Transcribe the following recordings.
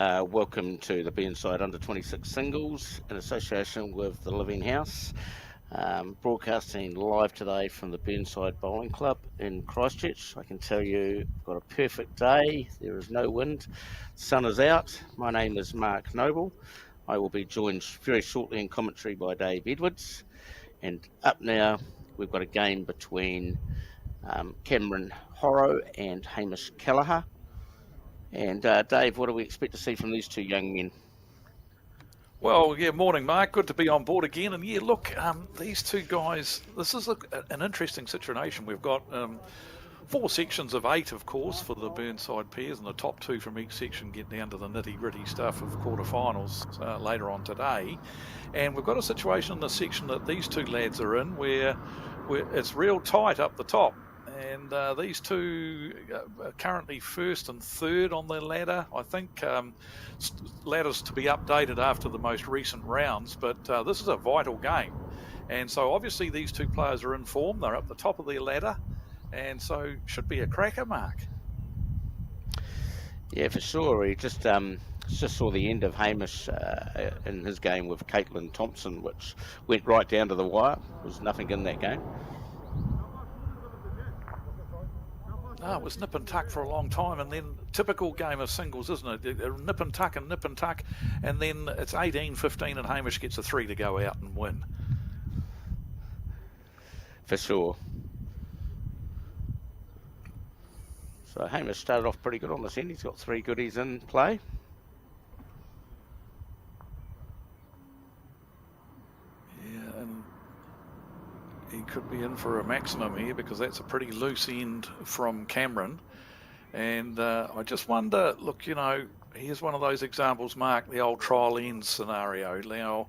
Welcome to the Burnside U26 Singles in association with the Living House. Broadcasting live today from the Burnside Bowling Club in Christchurch. I can tell you, we've got a perfect day. There is no wind. Sun is out. My name is Mark Noble. I will be joined very shortly in commentary by Dave Edwards. And up now, we've got a game between Cameron Horrow and Hamish Kelleher. And Dave, what do we expect to see from these two young men? Well, yeah, morning, Mark. Good to be on board again. And yeah, look, these two guys, this is an interesting situation. We've got 4 sections of 8, of course, for the Burnside pairs, and the top 2 from each section get down to the nitty-gritty stuff of quarterfinals later on today. And we've got a situation in the section that these two lads are in where it's real tight up the top. And these two are currently 1st and 3rd on the ladder. I think ladders to be updated after the most recent rounds, but this is a vital game. And so obviously these two players are in form. They're up the top of their ladder, and so should be a cracker, Mark. Yeah, for sure. We just saw the end of Hamish in his game with Caitlin Thompson, which went right down to the wire. There was nothing in that game. No, it was nip and tuck for a long time, and then typical game of singles, isn't it? Nip and tuck, and then it's 18-15 and Hamish gets a 3 to go out and win. For sure. So Hamish started off pretty good on this end. He's got 3 goodies in play. Yeah, and he could be in for a maximum here because that's a pretty loose end from Cameron. And I just wonder, look, you know, here's one of those examples, Mark, the old trial end scenario. Now,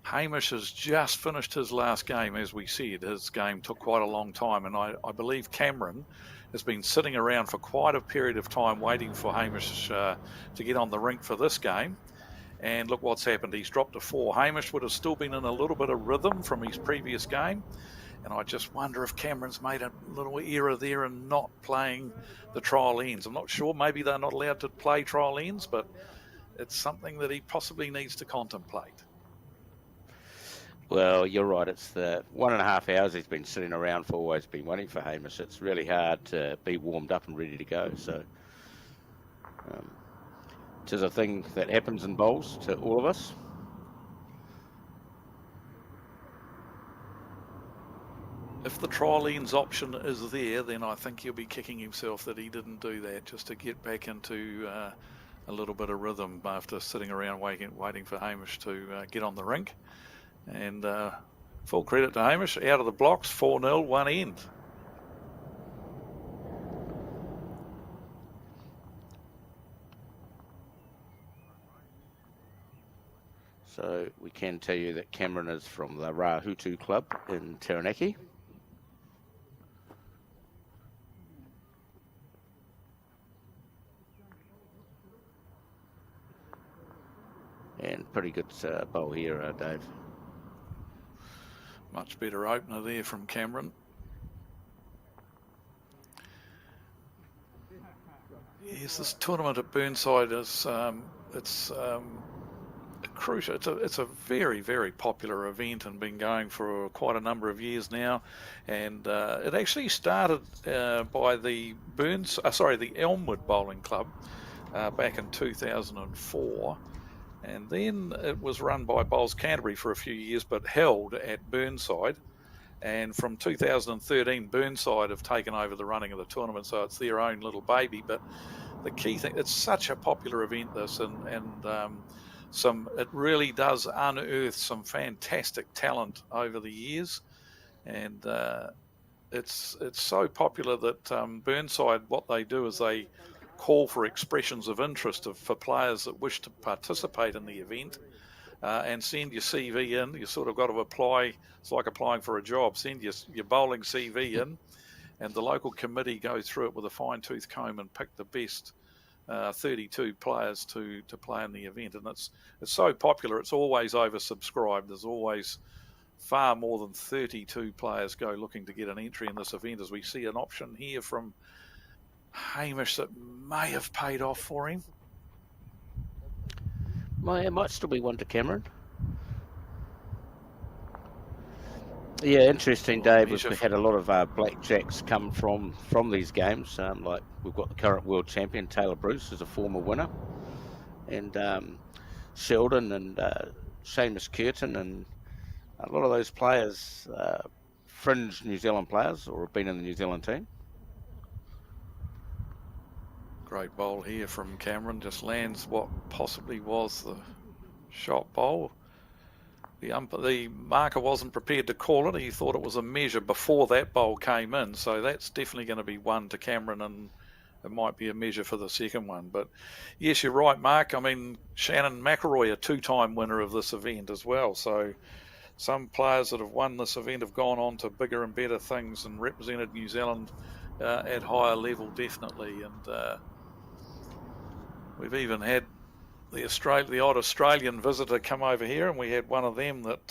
Hamish has just finished his last game, as we said. His game took quite a long time, and I believe Cameron has been sitting around for quite a period of time waiting for Hamish to get on the rink for this game. And look what's happened. He's dropped to 4. Hamish would have still been in a little bit of rhythm from his previous game. And I just wonder if Cameron's made a little error there in not playing the trial ends. I'm not sure. Maybe they're not allowed to play trial ends, but it's something that he possibly needs to contemplate. Well, you're right. It's the 1.5 hours he's been sitting around for, always been waiting for Hamish. It's really hard to be warmed up and ready to go. So it is a thing that happens in bowls to all of us. If the trial ends option is there, then I think he'll be kicking himself that he didn't do that, just to get back into a little bit of rhythm after sitting around waiting for Hamish to get on the rink. And full credit to Hamish, out of the blocks, 4-0, one end. So we can tell you that Cameron is from the Rahutu Club in Taranaki. And pretty good bowl here, Dave. Much better opener there from Cameron. Yes, this tournament at Burnside is crucial. It's a very, very popular event and been going for quite a number of years now. And it actually started by the Elmwood Bowling Club back in 2004. And then it was run by Bowls Canterbury for a few years, but held at Burnside. And from 2013, Burnside have taken over the running of the tournament, so it's their own little baby. But the key thing, it's such a popular event, this, and it really does unearth some fantastic talent over the years. And it's so popular that Burnside, what they do is they call for expressions of interest for players that wish to participate in the event and send your CV in. You sort of got to apply. It's like applying for a job. Send your bowling CV in, and the local committee goes through it with a fine-tooth comb and pick the best 32 players to play in the event. And it's so popular, it's always oversubscribed. There's always far more than 32 players go looking to get an entry in this event, as we see an option here from Hamish that may have paid off for him. It might still be one to Cameron. Yeah, interesting, Dave. We've had a lot of blackjacks come from these games. Like we've got the current world champion Taylor Bruce, who's a former winner, and Sheldon and Seamus Curtin, and a lot of those players, fringe New Zealand players, or have been in the New Zealand team. Great bowl here from Cameron. Just lands what possibly was the shot bowl. The marker wasn't prepared to call it. He thought it was a measure before that bowl came in. So that's definitely going to be one to Cameron, and it might be a measure for the second one. But yes, you're right, Mark. I mean, Shannon McElroy, a two-time winner of this event as well. So some players that have won this event have gone on to bigger and better things and represented New Zealand at higher level, definitely. And we've even had the odd Australian visitor come over here, and we had one of them that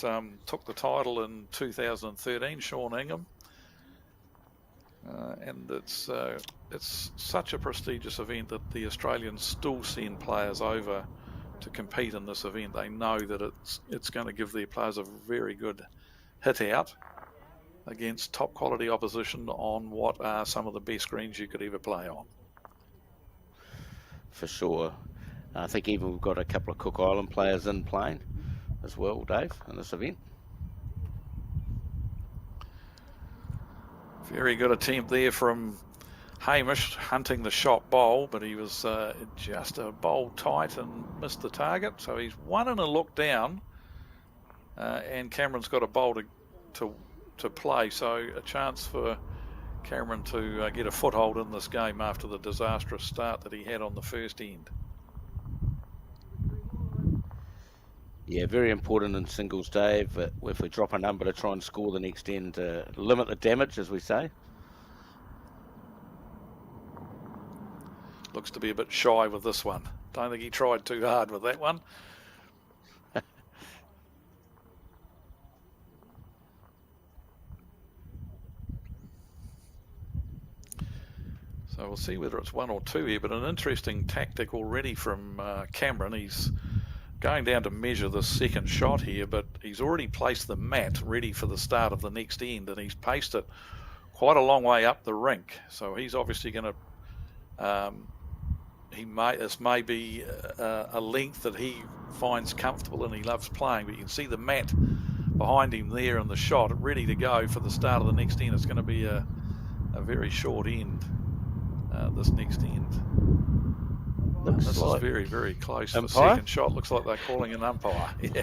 took the title in 2013, Sean Ingham. And it's such a prestigious event that the Australians still send players over to compete in this event. They know that it's going to give their players a very good hit out against top quality opposition on what are some of the best greens you could ever play on. For sure. I think even we've got a couple of Cook Island players in playing as well, Dave, in this event. Very good attempt there from Hamish, hunting the shot bowl, but he was just a bowl tight and missed the target. So he's one and a look down, and Cameron's got a bowl to play. So a chance for Cameron to get a foothold in this game after the disastrous start that he had on the first end. Yeah, very important in singles, Dave. If we drop a number to try and score the next end, limit the damage, as we say. Looks to be a bit shy with this one. Don't think he tried too hard with that one. So we'll see whether it's one or two here, but an interesting tactic already from Cameron. He's going down to measure the second shot here, but he's already placed the mat ready for the start of the next end, and he's paced it quite a long way up the rink. So he's obviously going to, this may be a length that he finds comfortable and he loves playing, but you can see the mat behind him there in the shot, ready to go for the start of the next end. It's going to be a very short end, this next end. This is very, very close. Umpire? The second shot looks like they're calling an umpire. Yeah.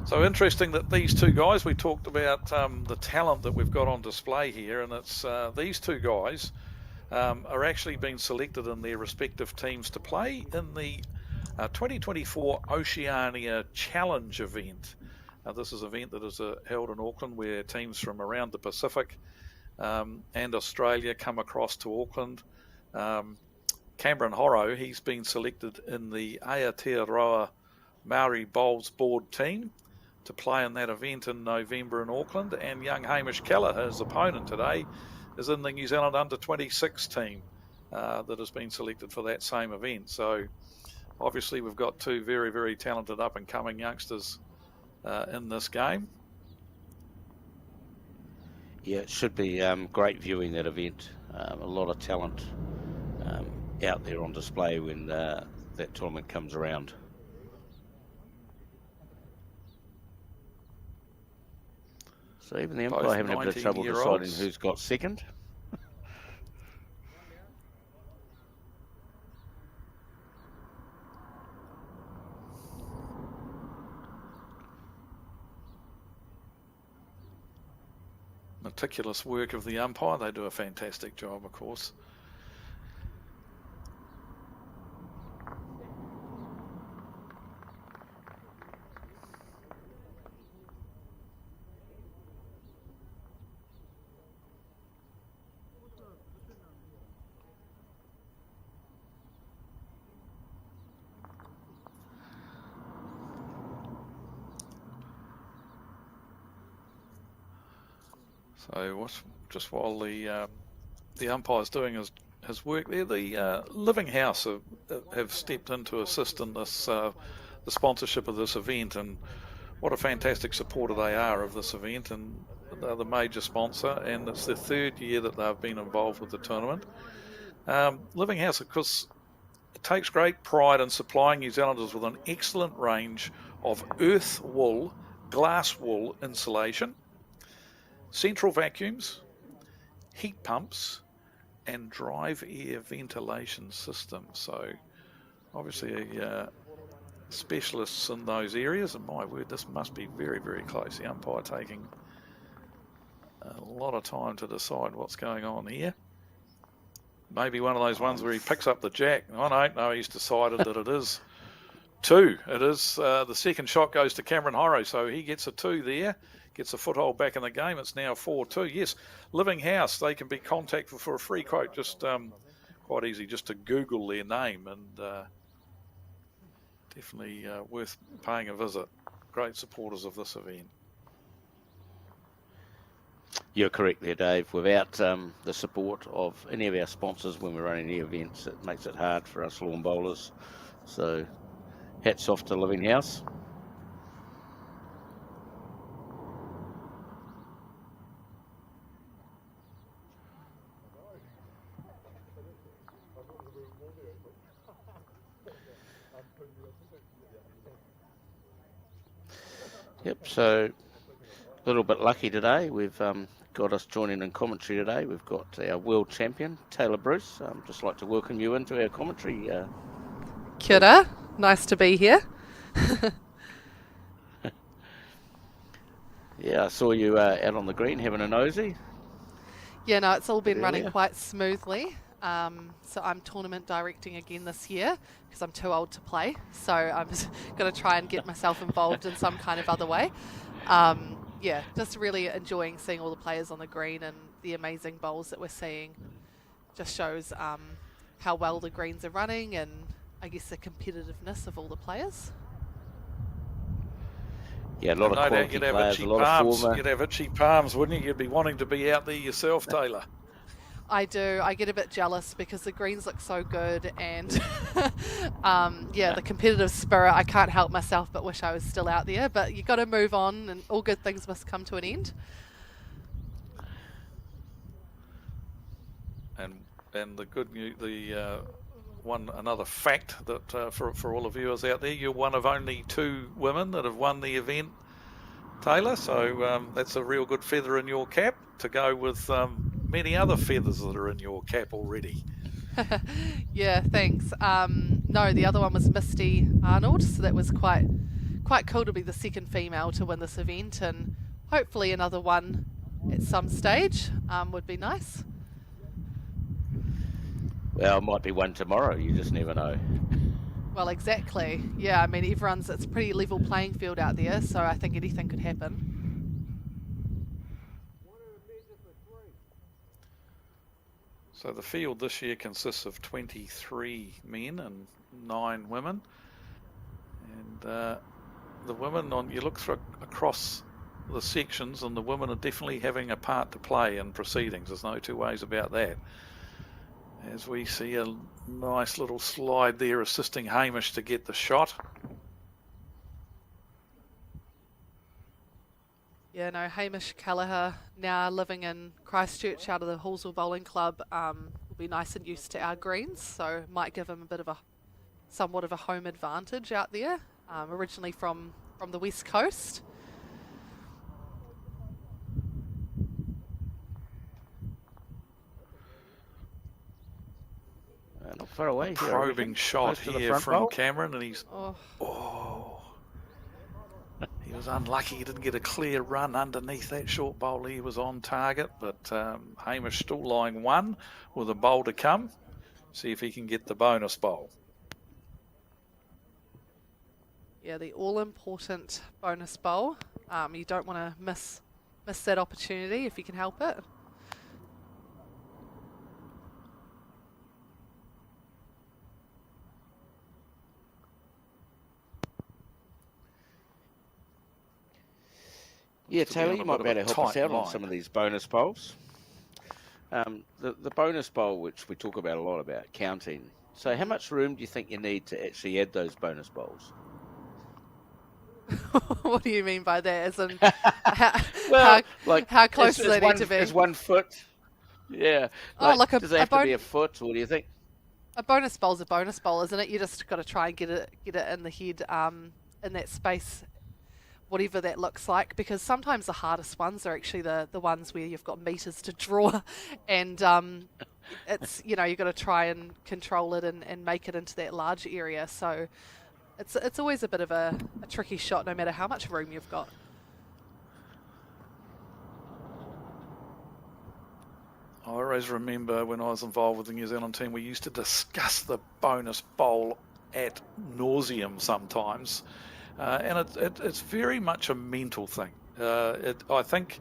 So interesting that these two guys, we talked about the talent that we've got on display here, and it's these two guys are actually being selected in their respective teams to play in the 2024 Oceania Challenge event. This is an event that is held in Auckland where teams from around the Pacific and Australia come across to Auckland. Cameron Horrow, he's been selected in the Aotearoa Maori Bowls Board team to play in that event in November in Auckland, and young Hamish Keller, his opponent today, is in the New Zealand Under-26 team that has been selected for that same event. So obviously we've got two very, very talented up-and-coming youngsters in this game. Yeah, it should be great viewing that event. A lot of talent out there on display when that tournament comes around. So even the umpire having a bit of trouble deciding who's got second. Meticulous work of the umpire. They do a fantastic job, of course. So just while the the umpires doing his work there. The Living House have stepped in to assist in this the sponsorship of this event, and what a fantastic supporter they are of this event, and they're the major sponsor, and it's the third year that they've been involved with the tournament. Living House, of course, takes great pride in supplying New Zealanders with an excellent range of earth wool, glass wool insulation, central vacuums, heat pumps, and drive air ventilation systems. So obviously specialists in those areas, and my word, this must be very, very close. The umpire taking a lot of time to decide what's going on here. Maybe one of those ones where he picks up the jack. Oh, no, he's decided that it is 2. It is the second shot goes to Cameron Horo, so he gets a 2 there, gets a foothold back in the game. It's now 4-2. Yes, Living House, they can be contacted for a free quote. Just quite easy just to Google their name, and definitely worth paying a visit. Great supporters of this event. You're correct there, Dave. Without the support of any of our sponsors when we're running the events, it makes it hard for us lawn bowlers. So hats off to Living House. Yep, so a little bit lucky today. We've got us joining in commentary today. We've got our world champion, Taylor Bruce. Just like to welcome you into our commentary. Kia ora. Nice to be here. Yeah, I saw you out on the green having a nosy. Yeah, no, it's all been running quite smoothly. So I'm tournament directing again this year because I'm too old to play. So I'm just going to try and get myself involved in some kind of other way. Yeah, just really enjoying seeing all the players on the green and the amazing bowls that we're seeing. Just shows how well the greens are running and I guess the competitiveness of all the players. Yeah, a lot of quality players, a lot of former. You'd have itchy palms, wouldn't you? You'd be wanting to be out there yourself, Taylor. I do. I get a bit jealous because the greens look so good and yeah, the competitive spirit, I can't help myself but wish I was still out there. But you got to move on and all good things must come to an end. And the good news, another fact that for all the viewers out there, you're one of only 2 women that have won the event, Taylor. So that's a real good feather in your cap to go with many other feathers that are in your cap already. Yeah, thanks. No, the other one was Misty Arnold, so that was quite cool to be the second female to win this event, and hopefully another one at some stage would be nice. Well, it might be one tomorrow, you just never know. Well, exactly. Yeah, I mean, it's a pretty level playing field out there, so I think anything could happen. So the field this year consists of 23 men and 9 women. And the women, you look across the sections, and the women are definitely having a part to play in proceedings. There's no 2 ways about that. As we see a nice little slide there assisting Hamish to get the shot. Yeah, no, Hamish Kelleher, now living in Christchurch out of the Hallsville Bowling Club, will be nice and used to our greens, so might give him a bit of somewhat of a home advantage out there. Originally from the West Coast. Not far away. Probing shot here from Cameron, and he's he was unlucky. He didn't get a clear run underneath that short bowl. He was on target, but Hamish still lying 1 with a bowl to come. See if he can get the bonus bowl. Yeah, the all-important bonus bowl. You don't want to miss that opportunity if you can help it. Yeah, Taylor, you might be able to help us out on some of these bonus bowls. The bonus bowl, which we talk about a lot about, counting. So how much room do you think you need to actually add those bonus bowls? What do you mean by that? As in, Well, like how close do they need to be? Is 1 foot? Yeah. Oh, Like, like does it have to be a foot, or do you think? a bonus bowl's a bonus bowl, isn't it? You just got to try and get it in the head, in that space, whatever that looks like. Because sometimes the hardest ones are actually the ones where you've got meters to draw, and it's you've got to try and control it and make it into that large area. So it's always a bit of a tricky shot, no matter how much room you've got. I always remember when I was involved with the New Zealand team, we used to discuss the bonus bowl ad nauseum sometimes, and it's very much a mental thing. I think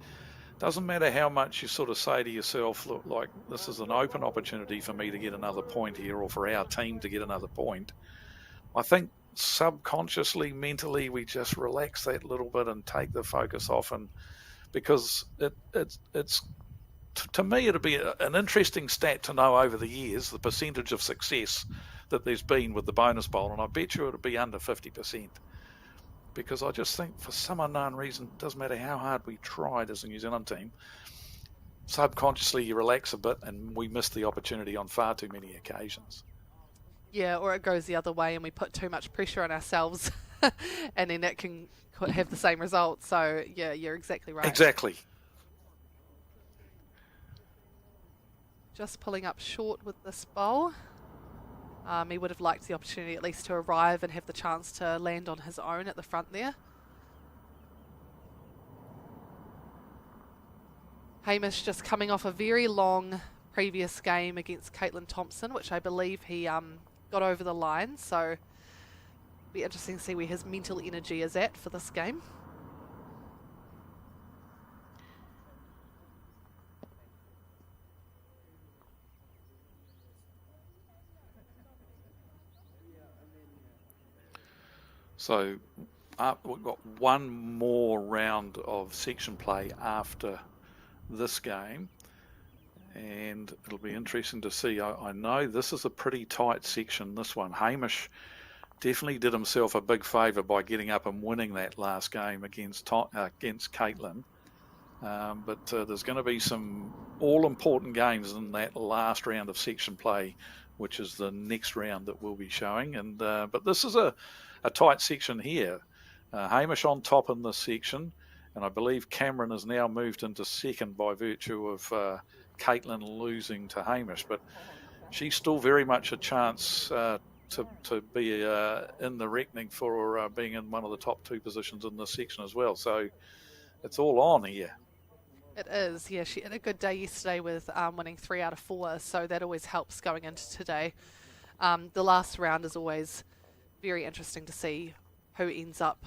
doesn't matter how much you sort of say to yourself, look, like this is an open opportunity for me to get another point here, or for our team to get another point. I think subconsciously, mentally, we just relax that little bit and take the focus off, and because it's to me, it'd be an interesting stat to know over the years, the percentage of success that there's been with the bonus bowl, and I bet you it'd be under 50%. Because I just think, for some unknown reason, it doesn't matter how hard we tried as a New Zealand team, subconsciously you relax a bit, and we miss the opportunity on far too many occasions. Yeah, or it goes the other way and we put too much pressure on ourselves, and then it can have the same result. So, yeah, you're exactly right. Exactly. Just pulling up short with this bowl. He would have liked the opportunity at least to arrive and have the chance to land on his own at the front there. Hamish just coming off a very long previous game against Caitlin Thompson, which I believe he got over the line. So it'll be interesting to see where his mental energy is at for this game. So we've got one more round of section play after this game, and it'll be interesting to see. I know this is a pretty tight section, this one. Hamish definitely did himself a big favour by getting up and winning that last game against Caitlin. But there's going to be some all-important games in that last round of section play, which is the next round that we'll be showing. And but this is a tight section here. Hamish on top in this section, and I believe Cameron has now moved into second by virtue of Caitlin losing to Hamish. But she's still very much a chance to be in the reckoning for being in one of the top two positions in this section as well. So it's all on here. It is, yeah. She had a good day yesterday with winning 3 out of 4, so that always helps going into today. The last round is always very interesting to see who ends up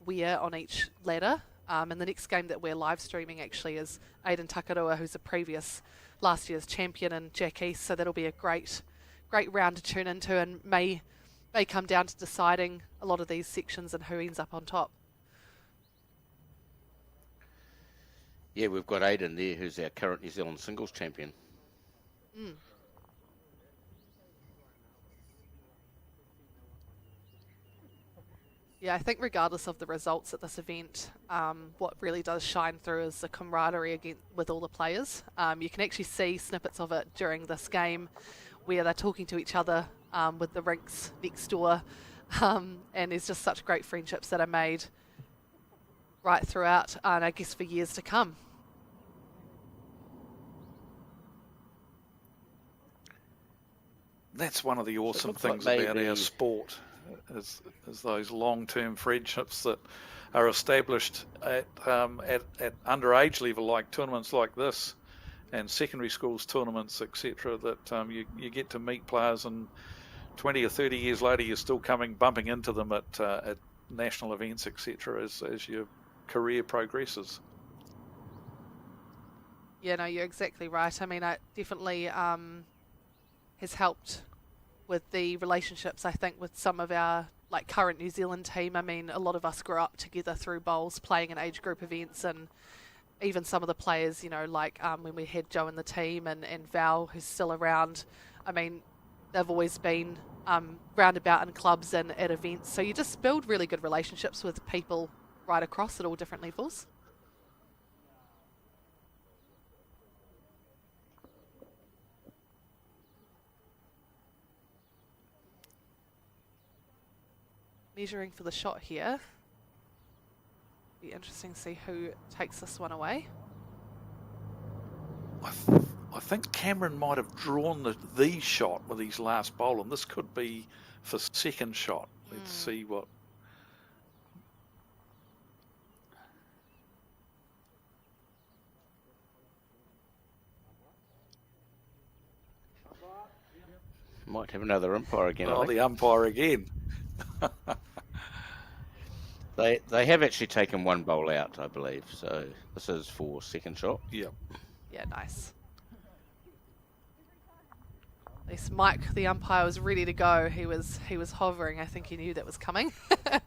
where on each ladder. And the next game that we're live streaming actually is Aidan Takarua, who's a previous last year's champion, and Jack East, so that'll be a great round to tune into, and may come down to deciding a lot of these sections and who ends up on top. Yeah, we've got Aidan there, who's our current New Zealand singles champion. Mm. Yeah, I think regardless of the results at this event, what really does shine through is the camaraderie with all the players. You can actually see snippets of it during this game where they're talking to each other with the rinks next door, and there's just such great friendships that are made right throughout, and I guess for years to come. That's one of the awesome things about our sport, is those long-term friendships that are established at underage level, like tournaments like this, and secondary schools tournaments, etc. That you get to meet players, and 20 or 30 years later, you're still bumping into them at national events, etc. As your career progresses. Yeah, no, you're exactly right. I mean, it definitely has helped with the relationships, I think, with some of our current New Zealand team. I mean, a lot of us grew up together through bowls, playing in age group events, and even some of the players, you know, like when we had Joe in the team and Val, who's still around, I mean, they've always been roundabout in clubs and at events. So you just build really good relationships with people right across at all different levels. Measuring for the shot here. Be interesting to see who takes this one away. I think Cameron might have drawn the shot with his last bowl, and this could be for second shot. Let's see what. Might have another umpire again. Oh, the umpire again. They have actually taken one bowl out, I believe. So this is for second shot. Yep. Yeah, nice. At least Mike, the umpire, was ready to go. He was hovering. I think he knew that was coming. I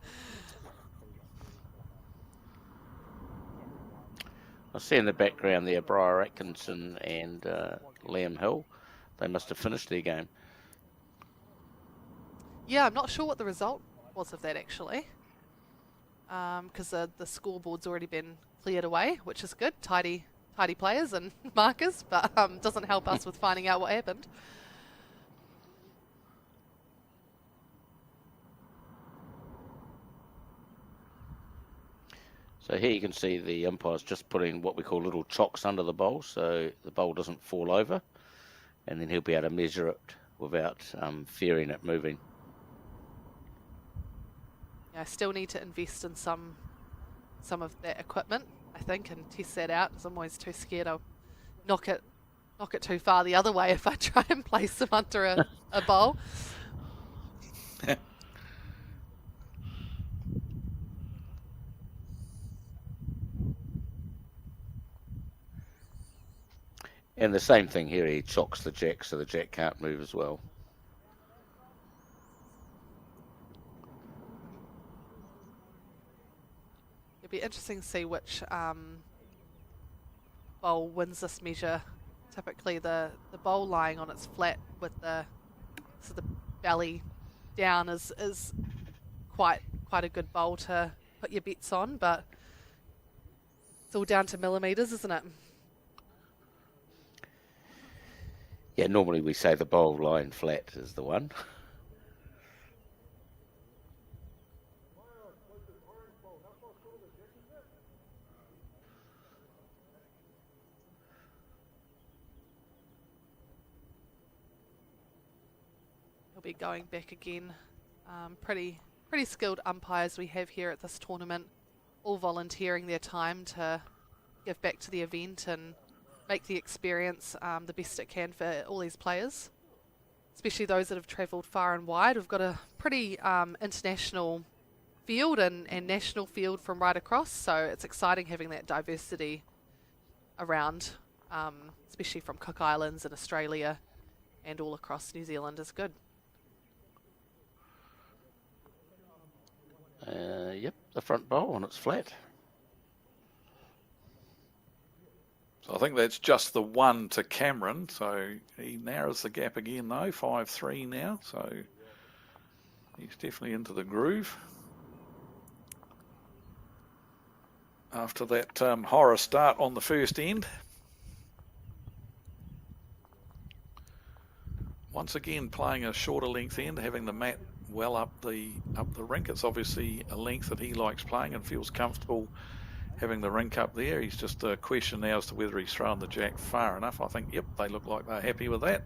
see in the background there Briar Atkinson and Liam Hill. They must have finished their game. Yeah, I'm not sure what the result was of that actually. Because the scoreboard's already been cleared away, which is good. Tidy players and markers, but doesn't help us with finding out what happened. So here you can see the umpire's just putting what we call little chocks under the bowl, so the bowl doesn't fall over, and then he'll be able to measure it without fearing it moving. Yeah, I still need to invest in some of that equipment, I think, and test that out, because I'm always too scared I'll knock it too far the other way if I try and place them under a bowl. And the same thing here, he chocks the jack so the jack can't move as well. It'd be interesting to see which bowl wins this measure. Typically the bowl lying on its flat with the belly down is quite a good bowl to put your bets on, but it's all down to millimetres, isn't it? Yeah, normally we say the bowl lying flat is the one. He'll be going back again. Pretty skilled umpires we have here at this tournament, all volunteering their time to give back to the event and make the experience the best it can for all these players, especially those that have travelled far and wide. We've got a pretty international field and national field from right across, so it's exciting having that diversity around, especially from Cook Islands and Australia and all across New Zealand is good. Yep, the front bowl and it's flat. So I think that's just the one to Cameron. So he narrows the gap again though, 5-3 now. So he's definitely into the groove. After that horror start on the first end. Once again playing a shorter length end, having the mat well up the rink. It's obviously a length that he likes playing and feels comfortable having the rink up there. He's just a question now as to whether he's thrown the jack far enough. I think, yep, they look like they're happy with that.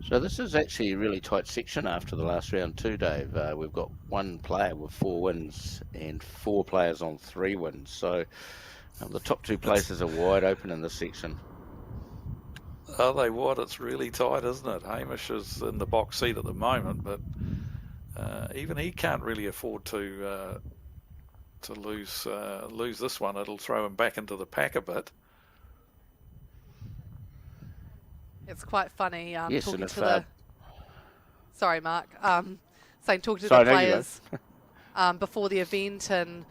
So this is actually a really tight section after the last round too, Dave. We've got one player with 4 wins and 4 players on 3 wins. So the top 2 places are wide open in this section. Are they what? It's really tight, isn't it? Hamish is in the box seat at the moment, but even he can't really afford to lose this one. It'll throw him back into the pack a bit. It's quite funny yes, talking to the... Sorry, Mark. Talking to Sorry, the players. before the event, and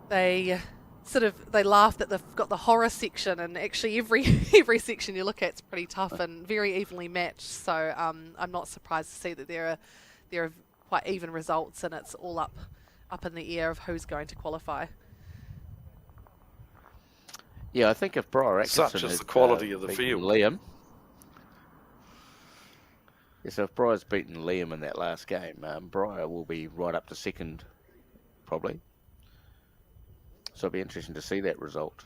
they laugh that they've got the horror section, and actually every section you look at is pretty tough and very evenly matched. So I'm not surprised to see that there are quite even results, and it's all up in the air of who's going to qualify. Yeah, I think if Briar Atkinson Such is the quality of the field. Liam. Yes, if Briar's beaten Liam in that last game, Briar will be right up to second, probably. So it'll be interesting to see that result.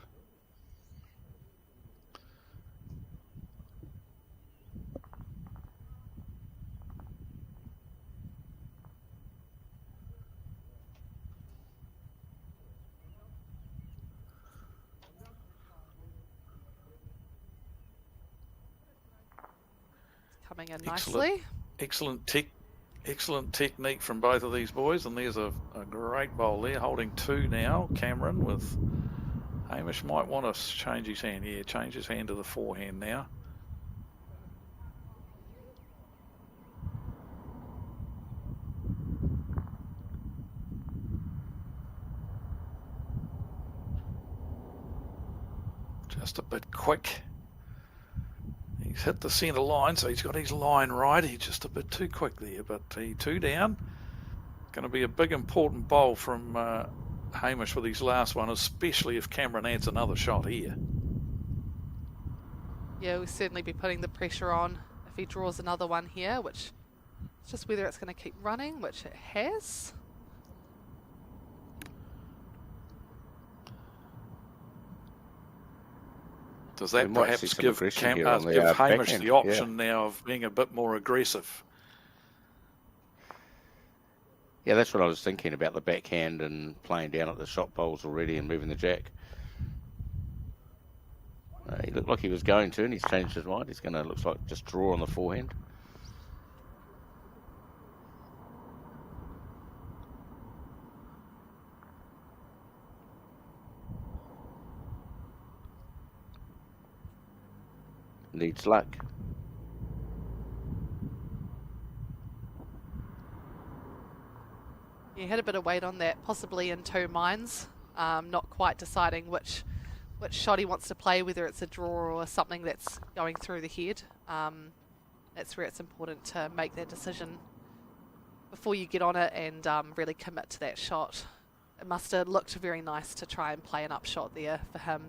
Coming in nicely. Excellent technique from both of these boys, and there's a great bowl there, holding 2 now. Cameron with Hamish might want to change his hand. Yeah, change his hand to the forehand now. Just a bit quick. He's hit the centre line, so he's got his line right. He's just a bit too quick there, but he 2 down. Going to be a big important bowl from Hamish with his last one, especially if Cameron adds another shot here. Yeah, we'll certainly be putting the pressure on if he draws another one here, which is just whether it's going to keep running, which it has. Does that perhaps give Hamish the option now of being a bit more aggressive? Yeah, that's what I was thinking about, the backhand and playing down at the shot bowls already and moving the jack. He looked like he was going to, and he's changed his mind. He's going to, looks like, just draw on the forehand. Needs luck. You had a bit of weight on that, possibly in 2 minds, not quite deciding which shot he wants to play, whether it's a draw or something that's going through the head. That's where it's important to make that decision before you get on it and really commit to that shot. It must have looked very nice to try and play an upshot there for him,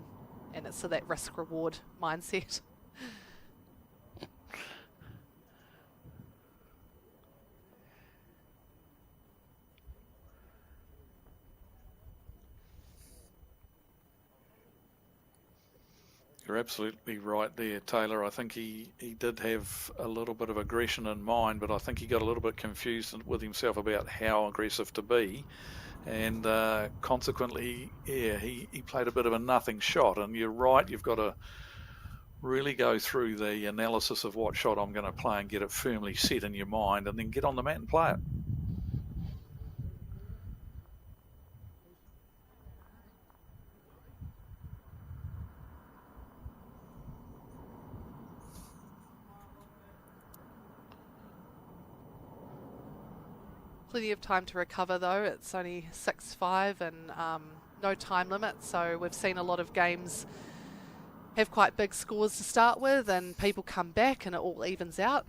and it's that risk-reward mindset. You're absolutely right there, Taylor. I think he did have a little bit of aggression in mind, but I think he got a little bit confused with himself about how aggressive to be. And consequently, yeah, he played a bit of a nothing shot. And you're right, you've got to really go through the analysis of what shot I'm going to play and get it firmly set in your mind, and then get on the mat and play it. Plenty of time to recover though. It's only 6-5 and no time limit, so we've seen a lot of games have quite big scores to start with and people come back and it all evens out.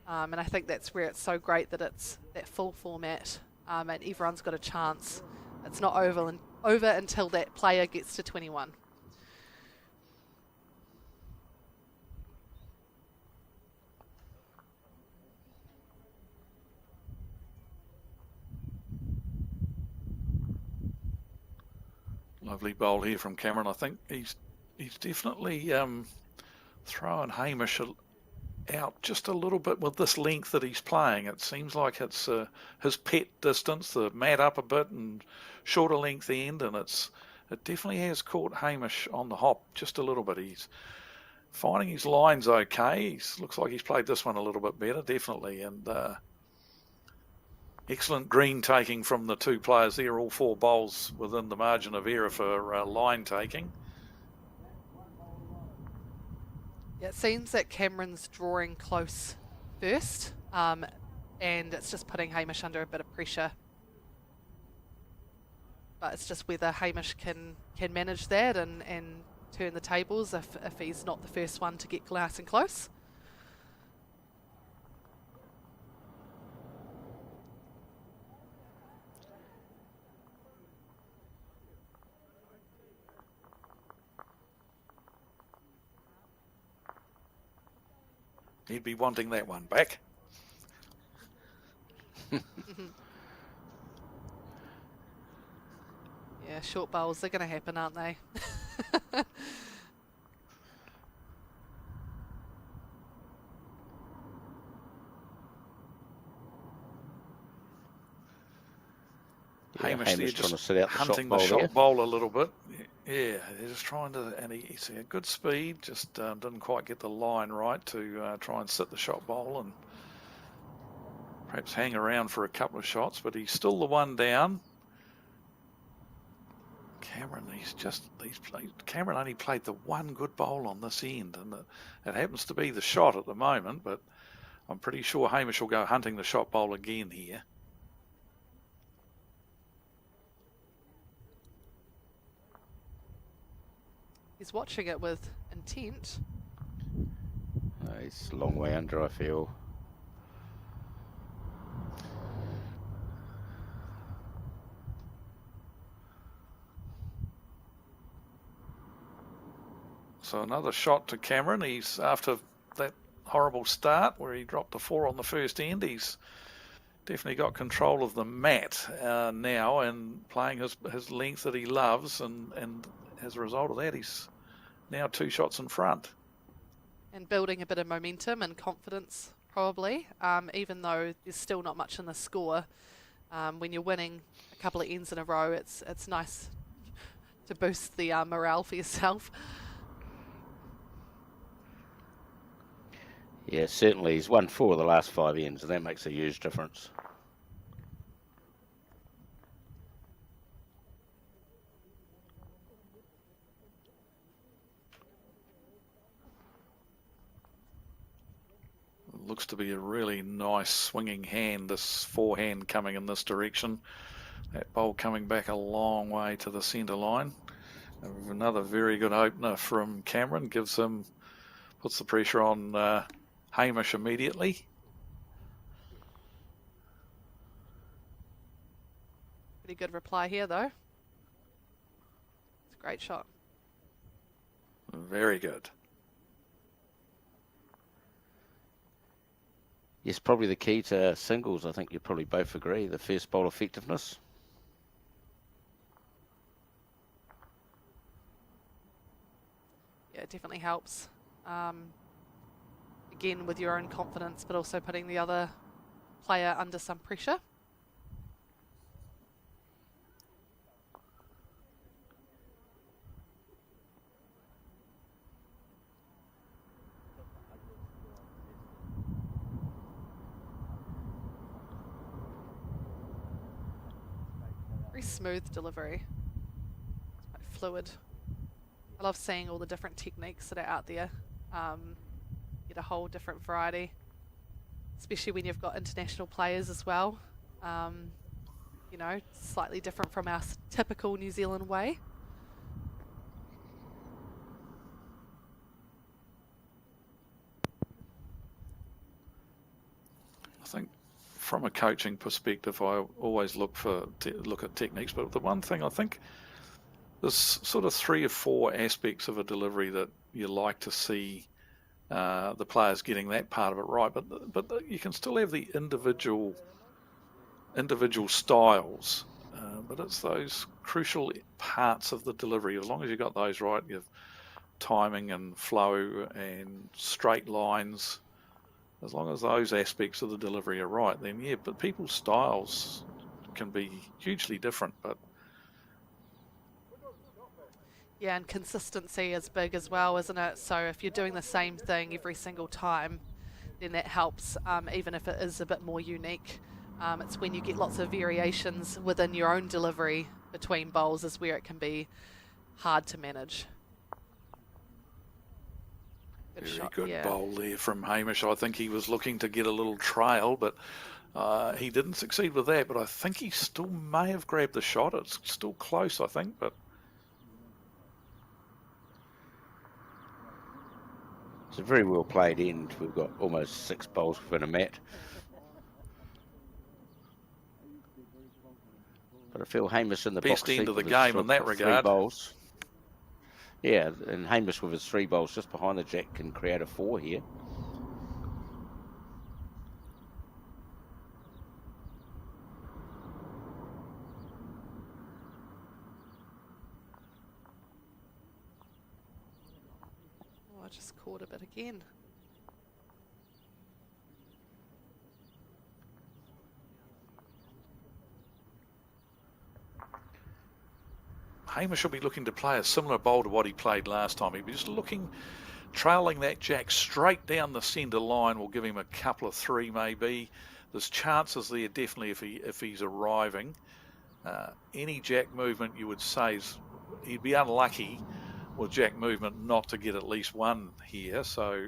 And I think that's where it's so great that it's that full format and everyone's got a chance. It's not over until that player gets to 21. Lovely bowl here from Cameron. I think he's definitely throwing Hamish out just a little bit with this length that he's playing. It seems like it's his pet distance, the mat up a bit and shorter length end, and it definitely has caught Hamish on the hop just a little bit. He's finding his lines okay. Looks like he's played this one a little bit better, definitely, and excellent green taking from the 2 players there, all 4 bowls within the margin of error for line taking. Yeah, it seems that Cameron's drawing close first, and it's just putting Hamish under a bit of pressure. but it's just whether Hamish can manage that and turn the tables if he's not the first one to get nice and close. He'd be wanting that one back. Yeah, short bowls, they're going to happen, aren't they? Yeah, Hamish there trying to just sit out hunting the the shot shot bowl a little bit. Yeah, they're just trying to, and he's a good speed, just didn't quite get the line right to try and sit the shot bowl and perhaps hang around for a couple of shots, but he's still the one down. Cameron, Cameron only played the one good bowl on this end, and it happens to be the shot at the moment, but I'm pretty sure Hamish will go hunting the shot bowl again here. He's watching it with intent. He's a long way under, I feel. So another shot to Cameron. He's after that horrible start where he dropped a 4 on the first end. He's definitely got control of the mat now and playing his length that he loves, and as a result of that, he's now 2 shots in front. And building a bit of momentum and confidence, probably, even though there's still not much in the score. When you're winning a couple of ends in a row, it's nice to boost the morale for yourself. Yeah, certainly he's won 4 of the last 5 ends, and that makes a huge difference. Looks to be a really nice swinging hand, this forehand coming in this direction. That bowl coming back a long way to the centre line. Another very good opener from Cameron, puts the pressure on Hamish immediately. Pretty good reply here, though. It's a great shot. Very good. Yes, probably the key to singles, I think you probably both agree, the first bowl effectiveness. Yeah, it definitely helps. Again, with your own confidence, but also putting the other player under some pressure. Very smooth delivery. It's quite fluid. I love seeing all the different techniques that are out there. Get a whole different variety, especially when you've got international players as well. You know, slightly different from our typical New Zealand way. I think from a coaching perspective, I always look at techniques, but the one thing I think there's sort of 3 or 4 aspects of a delivery that you like to see the players getting that part of it right, but you can still have the individual styles, but it's those crucial parts of the delivery. As long as you got those right, you have timing and flow and straight lines. As long as those aspects of the delivery are right, then yeah. But people's styles can be hugely different, but. Yeah, and consistency is big as well, isn't it? So if you're doing the same thing every single time, then that helps, even if it is a bit more unique. It's when you get lots of variations within your own delivery between bowls is where it can be hard to manage. Very good bowl there from Hamish. I think he was looking to get a little trail, but He didn't succeed with that, but I think he still may have grabbed the shot. It's still close, I think, but it's a very well played end. We've got almost 6 bowls within a mat. But I feel Hamish in the best box end of the with game in that 3 regard. bowls. Yeah, and Hamish with his 3 bowls just behind the jack can create a 4 here. Oh, I just caught a bit again. Hamish will be looking to play a similar bowl to what he played last time. He'll be just looking, trailing that jack straight down the centre line will give him a couple of 3 maybe. There's chances there definitely if he's arriving. Any jack movement you would say he'd be unlucky with jack movement not to get at least 1 here. So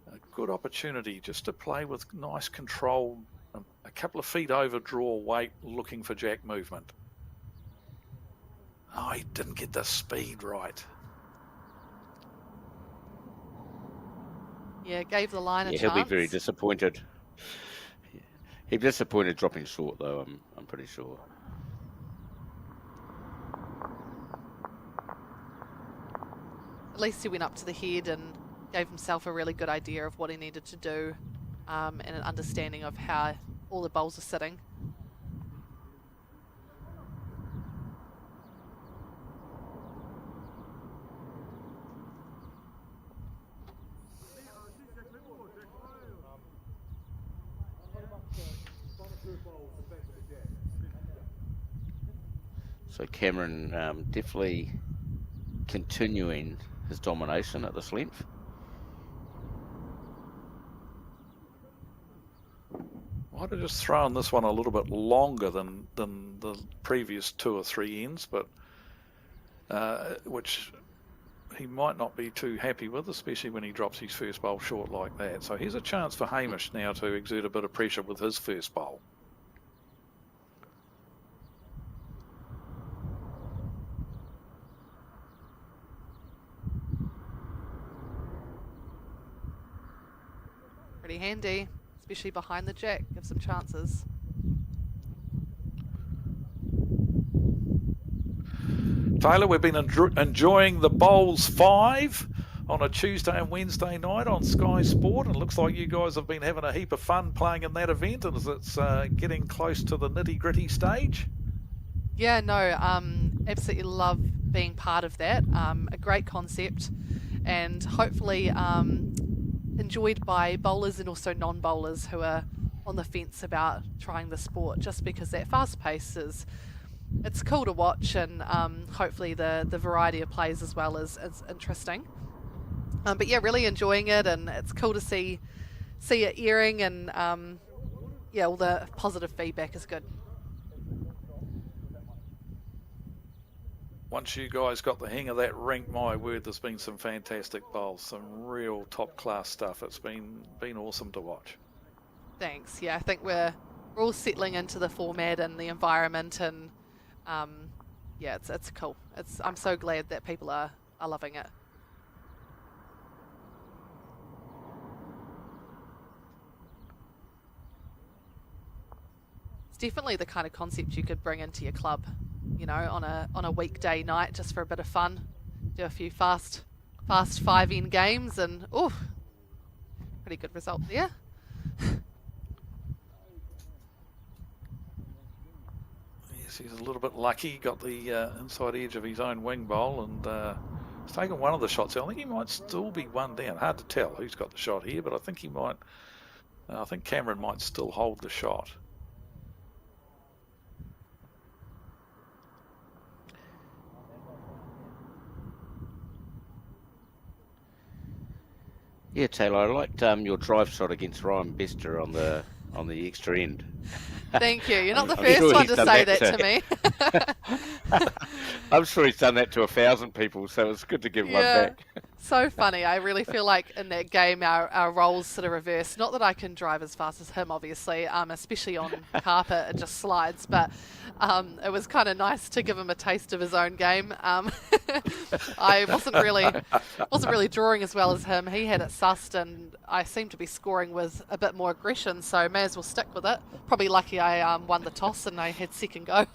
a good opportunity just to play with nice control, a couple of feet over draw weight, looking for jack movement. Oh, he didn't get the speed right. Yeah, gave the line a chance. He'll be very disappointed. He'll be disappointed dropping short, though, I'm pretty sure. At least he went up to the head and gave himself a really good idea of what he needed to do, and an understanding of how all the bowls are sitting. So Cameron definitely continuing his domination at this length. Might have just thrown this one a little bit longer than the previous 2 or 3 ends, but which he might not be too happy with, especially when he drops his first bowl short like that. So here's a chance for Hamish now to exert a bit of pressure with his first bowl. Pretty handy, especially behind the jack. Give some chances. Taylor, we've been enjoying the Bowls 5 on a Tuesday and Wednesday night on Sky Sport, and it looks like you guys have been having a heap of fun playing in that event, and it's getting close to the nitty-gritty stage. Yeah, no, absolutely love being part of that. A great concept, and hopefully enjoyed by bowlers and also non-bowlers who are on the fence about trying the sport, just because that fast pace it's cool to watch, and hopefully the variety of plays as well is interesting. But yeah, really enjoying it, and it's cool to see it airing, and yeah, all the positive feedback is good. Once you guys got the hang of that rink, my word, there's been some fantastic bowls, some real top-class stuff. It's been awesome to watch. Thanks. Yeah, I think we're all settling into the format and the environment, and yeah, it's cool. I'm so glad that people are loving it. It's definitely the kind of concept you could bring into your club, you know, on a weekday night, just for a bit of fun. Do a few fast 5-end games, and pretty good result there. Yes, he's a little bit lucky. He got the inside edge of his own wing bowl, and he's taken one of the shots. I think he might still be 1 down. Hard to tell who's got the shot here, but I think he might. I think Cameron might still hold the shot. Yeah, Taylor, I liked your drive shot against Ryan Bester on the extra end. Thank you. You're not the I'm first sure one he's to done say that that to me. I'm sure he's done that to 1,000 people, so it's good to give one Yeah. back. So funny. I really feel like in that game our roles sort of reverse. Not that I can drive as fast as him, obviously, especially on carpet, it just slides. But it was kind of nice to give him a taste of his own game. I wasn't really drawing as well as him. He had it sussed, and I seemed to be scoring with a bit more aggression. So may as well stick with it. Probably lucky I won the toss and I had second go.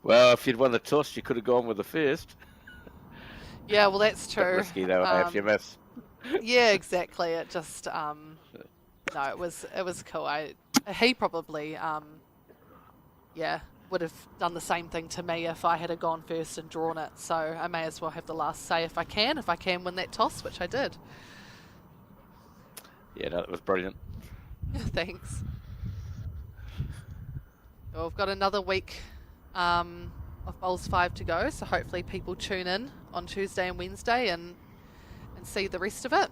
Well, if you'd won the toss, you could have gone with the first. Yeah, well, that's Bit true. risky though, if you miss. Yeah, exactly. It just no, it was cool. He probably yeah, would have done the same thing to me if I had gone first and drawn it. So I may as well have the last say if I can win that toss, which I did. Yeah, no, that was brilliant. Thanks. Well, we've got another week of Bowls 5 to go, so hopefully people tune in on Tuesday and Wednesday and see the rest of it.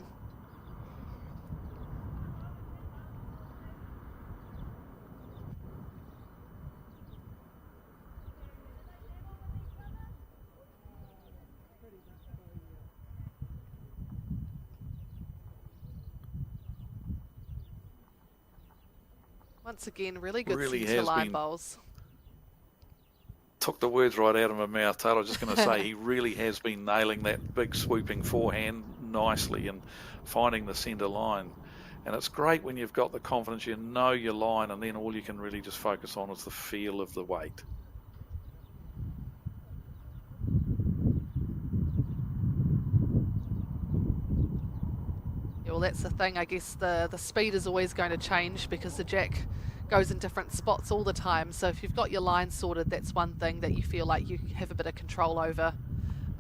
Once again, really good centre line bowls. Took the words right out of my mouth, Taylor. I was just going to say he really has been nailing that big swooping forehand nicely and finding the centre line. And it's great when you've got the confidence, you know your line, and then all you can really just focus on is the feel of the weight. Yeah, well, that's the thing. I guess the speed is always going to change because the jack goes in different spots all the time. So if you've got your line sorted, that's one thing that you feel like you have a bit of control over.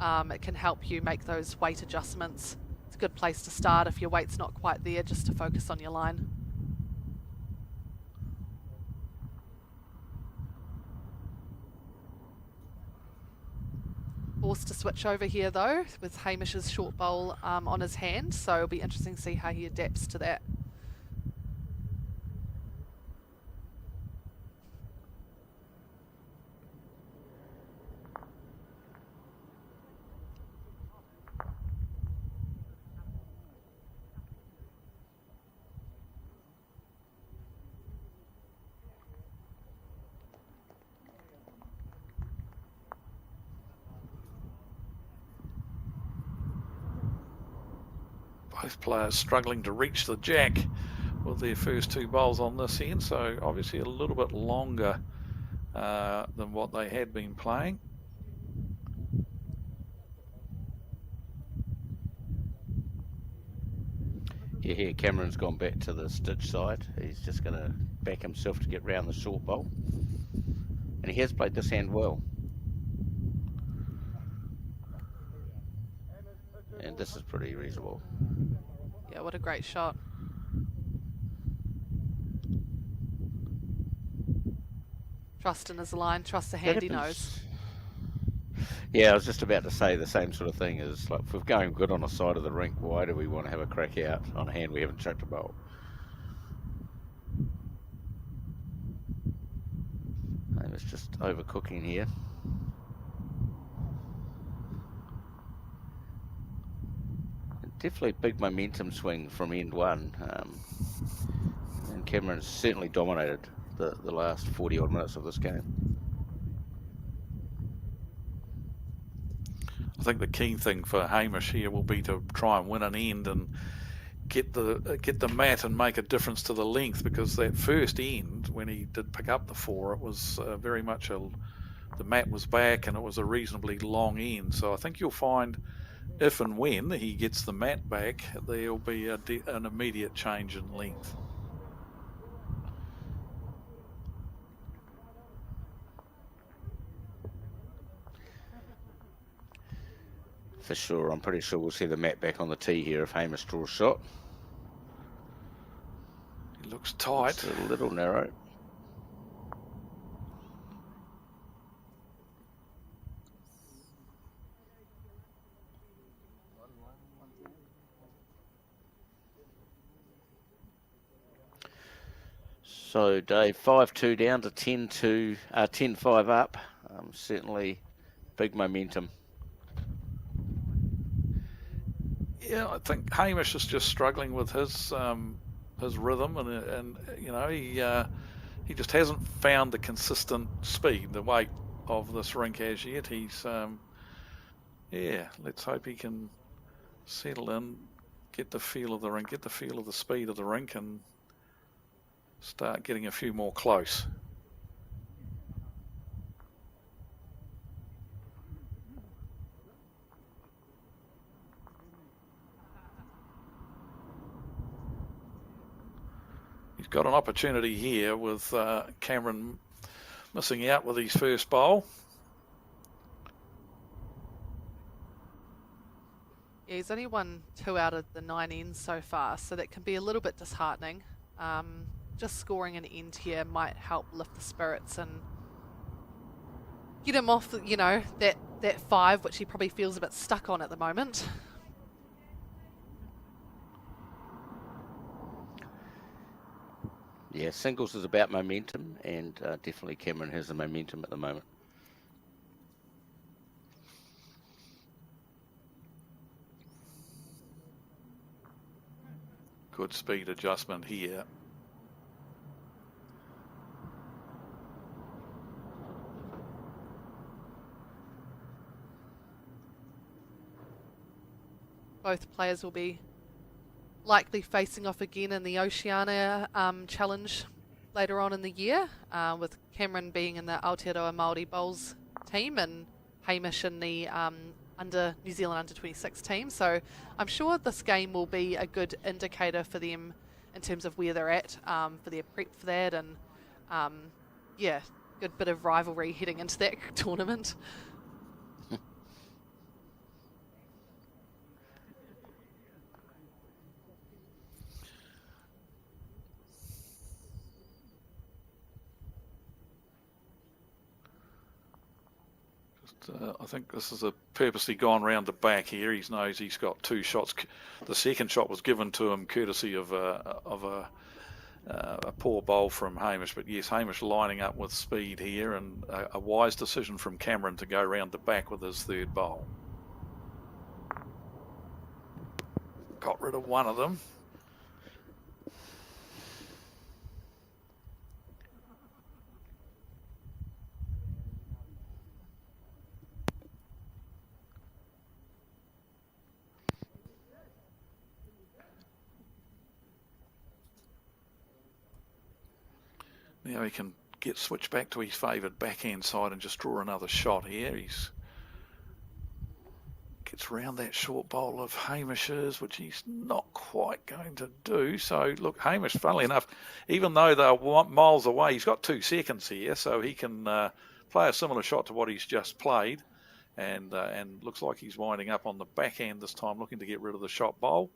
It can help you make those weight adjustments. It's a good place to start if your weight's not quite there, just to focus on your line. Forced to switch over here though, with Hamish's short bowl on his hand, so it'll be interesting to see how he adapts to that. Both players struggling to reach the jack with their first two bowls on this end, so obviously a little bit longer than what they had been playing. Yeah, here Cameron's gone back to the stitch side. He's just going to back himself to get round the short bowl. And he has played this hand well. And this is pretty reasonable. Yeah, what a great shot. Trust in his line, trust the hand he knows. Yeah, I was just about to say the same sort of thing. Is like, if we're going good on a side of the rink, why do we want to have a crack out on a hand we haven't chucked a bowl? It's just overcooking here. Definitely big momentum swing from end one. And Cameron's certainly dominated the last 40 odd minutes of this game. I think the key thing for Hamish here will be to try and win an end and get the mat and make a difference to the length, because that first end, when he did pick up the four, it was very much the mat was back and it was a reasonably long end. So I think you'll find if and when he gets the mat back, there'll be an immediate change in length. For sure, I'm pretty sure we'll see the mat back on the tee here if Hamish draws shot. He looks tight. It's a little narrow. So Dave, 5-2 down to 10-5 up. Certainly big momentum. Yeah, I think Hamish is just struggling with his rhythm, and he just hasn't found the consistent speed, the weight of this rink as yet. He's let's hope he can settle in, get the feel of the rink, get the feel of the speed of the rink, and start getting a few more close. He's got an opportunity here with Cameron missing out with his first bowl. Yeah, he's only won 2 out of the 9 ends so far, so that can be a little bit disheartening. Just scoring an end here might help lift the spirits and get him off, that 5, which he probably feels a bit stuck on at the moment. Yeah, singles is about momentum, and definitely Cameron has the momentum at the moment. Good speed adjustment here. Both players will be likely facing off again in the Oceania Challenge later on in the year, with Cameron being in the Aotearoa Māori Bowls team and Hamish in the New Zealand under-26 team. So I'm sure this game will be a good indicator for them in terms of where they're at for their prep for that, and good bit of rivalry heading into that tournament. I think this is a purposely gone round the back here. He knows he's got 2 shots. The second shot was given to him courtesy of a poor bowl from Hamish. But yes, Hamish lining up with speed here, and a wise decision from Cameron to go round the back with his third bowl. Got rid of one of them. Now he can get switched back to his favoured backhand side and just draw another shot here. He's gets round that short bowl of Hamish's, which he's not quite going to do. So look, Hamish, funnily enough, even though they're miles away, he's got 2 seconds here, so he can play a similar shot to what he's just played, and looks like he's winding up on the backhand this time, looking to get rid of the shot bowl.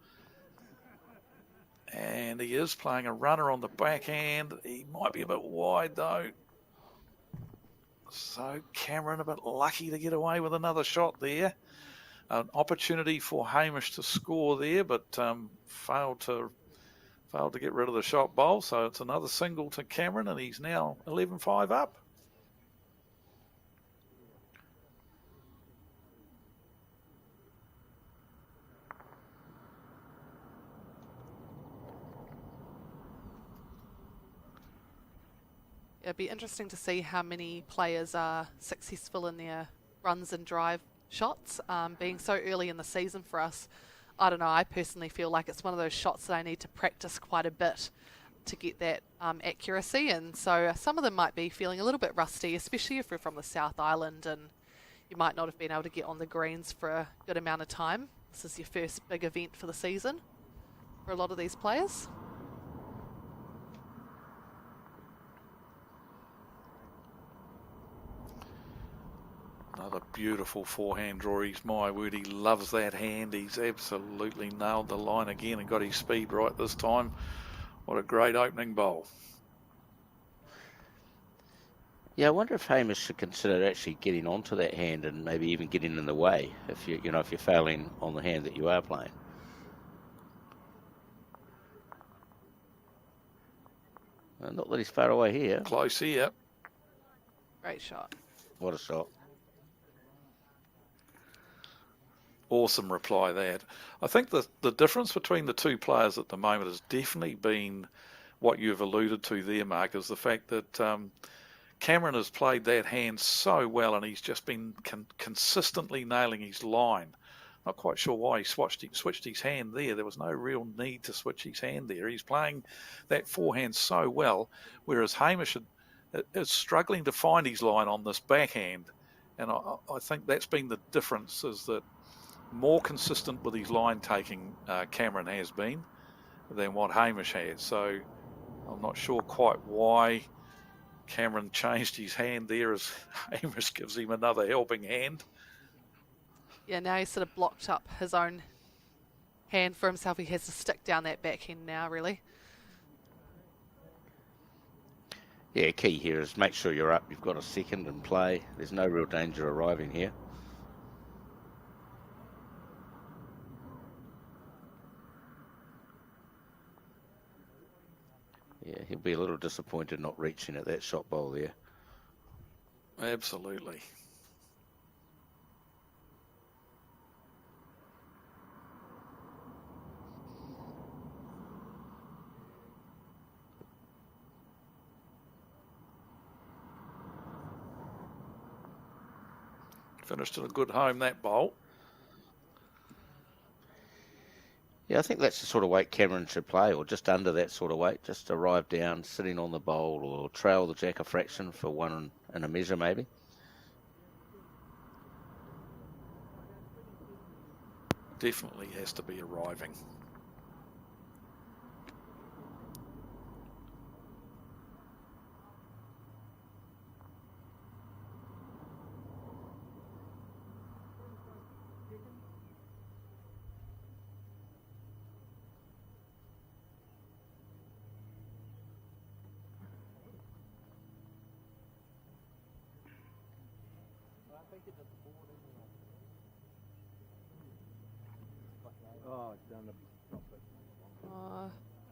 And he is playing a runner on the backhand. He might be a bit wide though. So Cameron a bit lucky to get away with another shot there. An opportunity for Hamish to score there, but failed to get rid of the shot bowl. So it's another single to Cameron, and he's now 11-5 up. It'd be interesting to see how many players are successful in their runs and drive shots, being so early in the season for us. I don't know, I personally feel like it's one of those shots that I need to practice quite a bit to get that accuracy, and so some of them might be feeling a little bit rusty, especially if you're from the South Island and you might not have been able to get on the greens for a good amount of time. This is your first big event for the season for a lot of these players. Another beautiful forehand draw. My word, he loves that hand. He's absolutely nailed the line again and got his speed right this time. What a great opening bowl. Yeah, I wonder if Hamish should consider actually getting onto that hand and maybe even getting in the way if you're failing on the hand that you are playing. Not that he's far away here. Close here. Great shot. What a shot. Awesome reply, that. I think the difference between the two players at the moment has definitely been what you've alluded to there, Mark, is the fact that Cameron has played that hand so well, and he's just been consistently nailing his line. Not quite sure why he switched his hand there. There was no real need to switch his hand there. He's playing that forehand so well, whereas Hamish is struggling to find his line on this backhand. And I think that's been the difference, is that more consistent with his line taking Cameron has been than what Hamish has. So I'm not sure quite why Cameron changed his hand there, as Hamish gives him another helping hand. Yeah, now he's sort of blocked up his own hand for himself. He has to stick down that backhand now, really. Yeah, key here is make sure you're up. You've got a second and play. There's no real danger arriving here. Yeah, he'll be a little disappointed not reaching at that shot bowl there. Absolutely. Finished at a good home, that bowl. Yeah, I think that's the sort of weight Cameron should play, or just under that sort of weight. Just arrive down, sitting on the bowl, or trail the jack a fraction for one and a measure maybe. Definitely has to be arriving.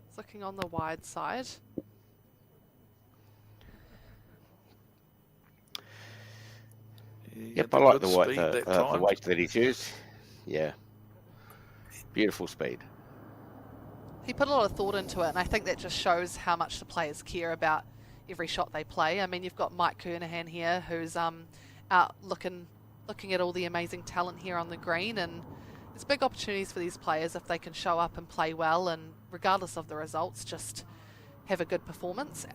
It's looking on the wide side. Yep, I like the weight that he's used. Yeah, beautiful speed. He put a lot of thought into it, and I think that just shows how much the players care about every shot they play. I mean, you've got Mike Kernahan here, who's out looking at all the amazing talent here on the green, and there's big opportunities for these players if they can show up and play well, and regardless of the results, just have a good performance.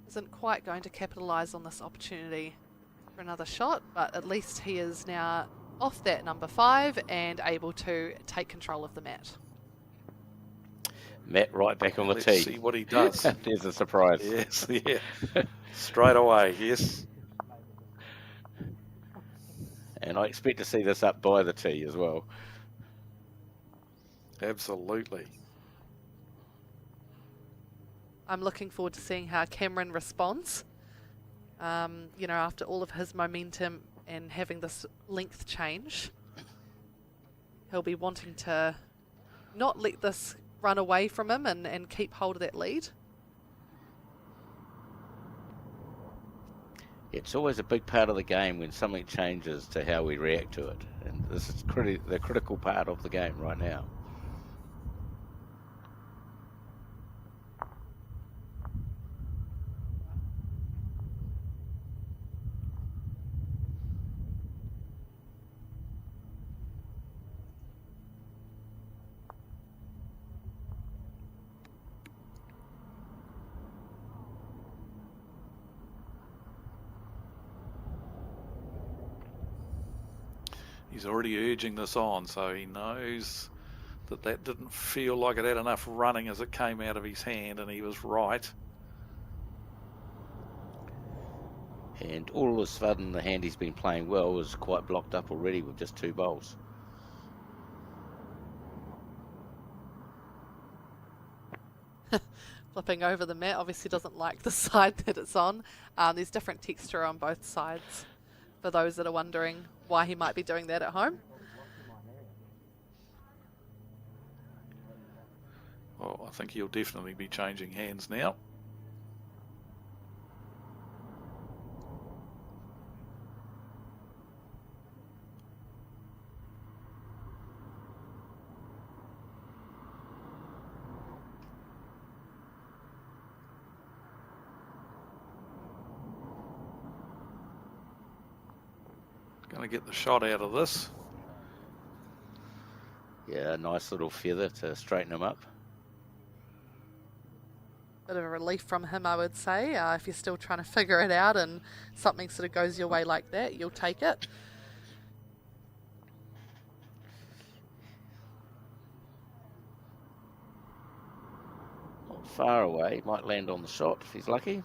Isn't quite going to capitalise on this opportunity for another shot, but at least he is now off that number 5 and able to take control of the mat. Matt right back on the tee. Let's see what he does. There's a surprise. Yes, yeah. Straight away, yes. And I expect to see this up by the tee as well. Absolutely. I'm looking forward to seeing how Cameron responds. You know, after all of his momentum and having this length change, he'll be wanting to not let this run away from him and keep hold of that lead. It's always a big part of the game when something changes to how we react to it. And this is the critical part of the game right now. He's already urging this on, so he knows that didn't feel like it had enough running as it came out of his hand, and he was right. And all of a sudden, the hand he's been playing well is quite blocked up already with just 2 bowls. Flipping over the mat, obviously doesn't like the side that it's on. There's different texture on both sides, for those that are wondering why he might be doing that at home. Oh, I think he'll definitely be changing hands now. Going to get the shot out of this. Yeah, a nice little feather to straighten him up. Bit of a relief from him, I would say. If you're still trying to figure it out and something sort of goes your way like that, you'll take it. Not far away, might land on the shot if he's lucky.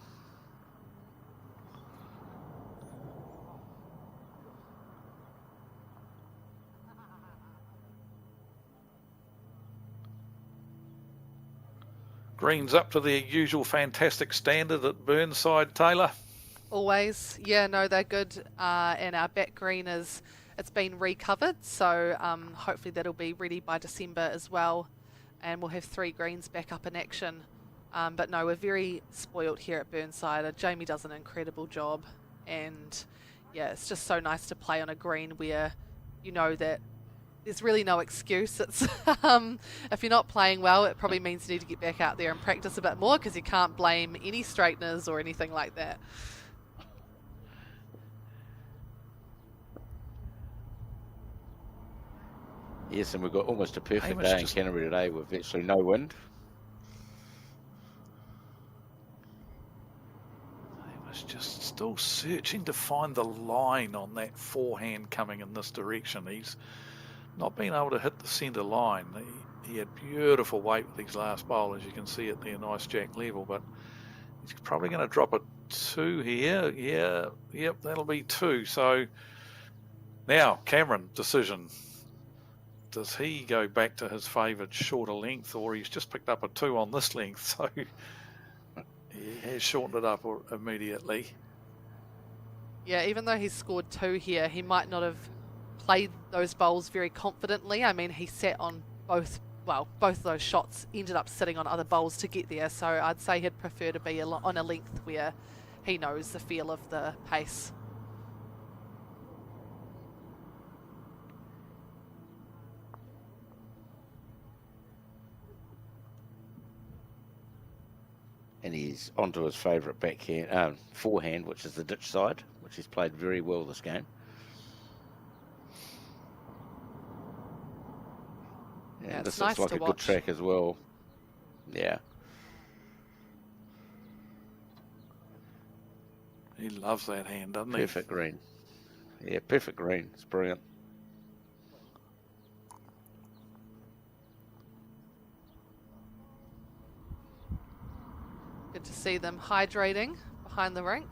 Greens up to their usual fantastic standard at Burnside, Taylor. Always. Yeah, no, they're good. And our back green it's been recovered, so hopefully that'll be ready by December as well. And we'll have 3 greens back up in action. But no, we're very spoilt here at Burnside. Jamie does an incredible job. And yeah, it's just so nice to play on a green where you know that there's really no excuse. It's if you're not playing well, it probably means you need to get back out there and practice a bit more, because you can't blame any straighteners or anything like that. Yes, and we've got almost a perfect Hamish day in Canterbury today with virtually no wind. Hamish just still searching to find the line on that forehand coming in this direction. He's not been able to hit the centre line. He had beautiful weight with his last bowl, as you can see at their nice jack level, but he's probably going to drop a 2 here. Yeah, yep, that'll be 2. So now, Cameron, decision. Does he go back to his favoured shorter length, or he's just picked up a 2 on this length, so he has shortened it up immediately. Yeah, even though he's scored 2 here, he might not have played those bowls very confidently. I mean, he sat on both of those shots ended up sitting on other bowls to get there, so I'd say he'd prefer to be on a length where he knows the feel of the pace. And he's onto his favourite backhand, forehand, which is the ditch side, which he's played very well this game. Yeah, this looks like a good track as well. Yeah. He loves that hand, doesn't he? Perfect green. Yeah, perfect green. It's brilliant. Good to see them hydrating behind the rink.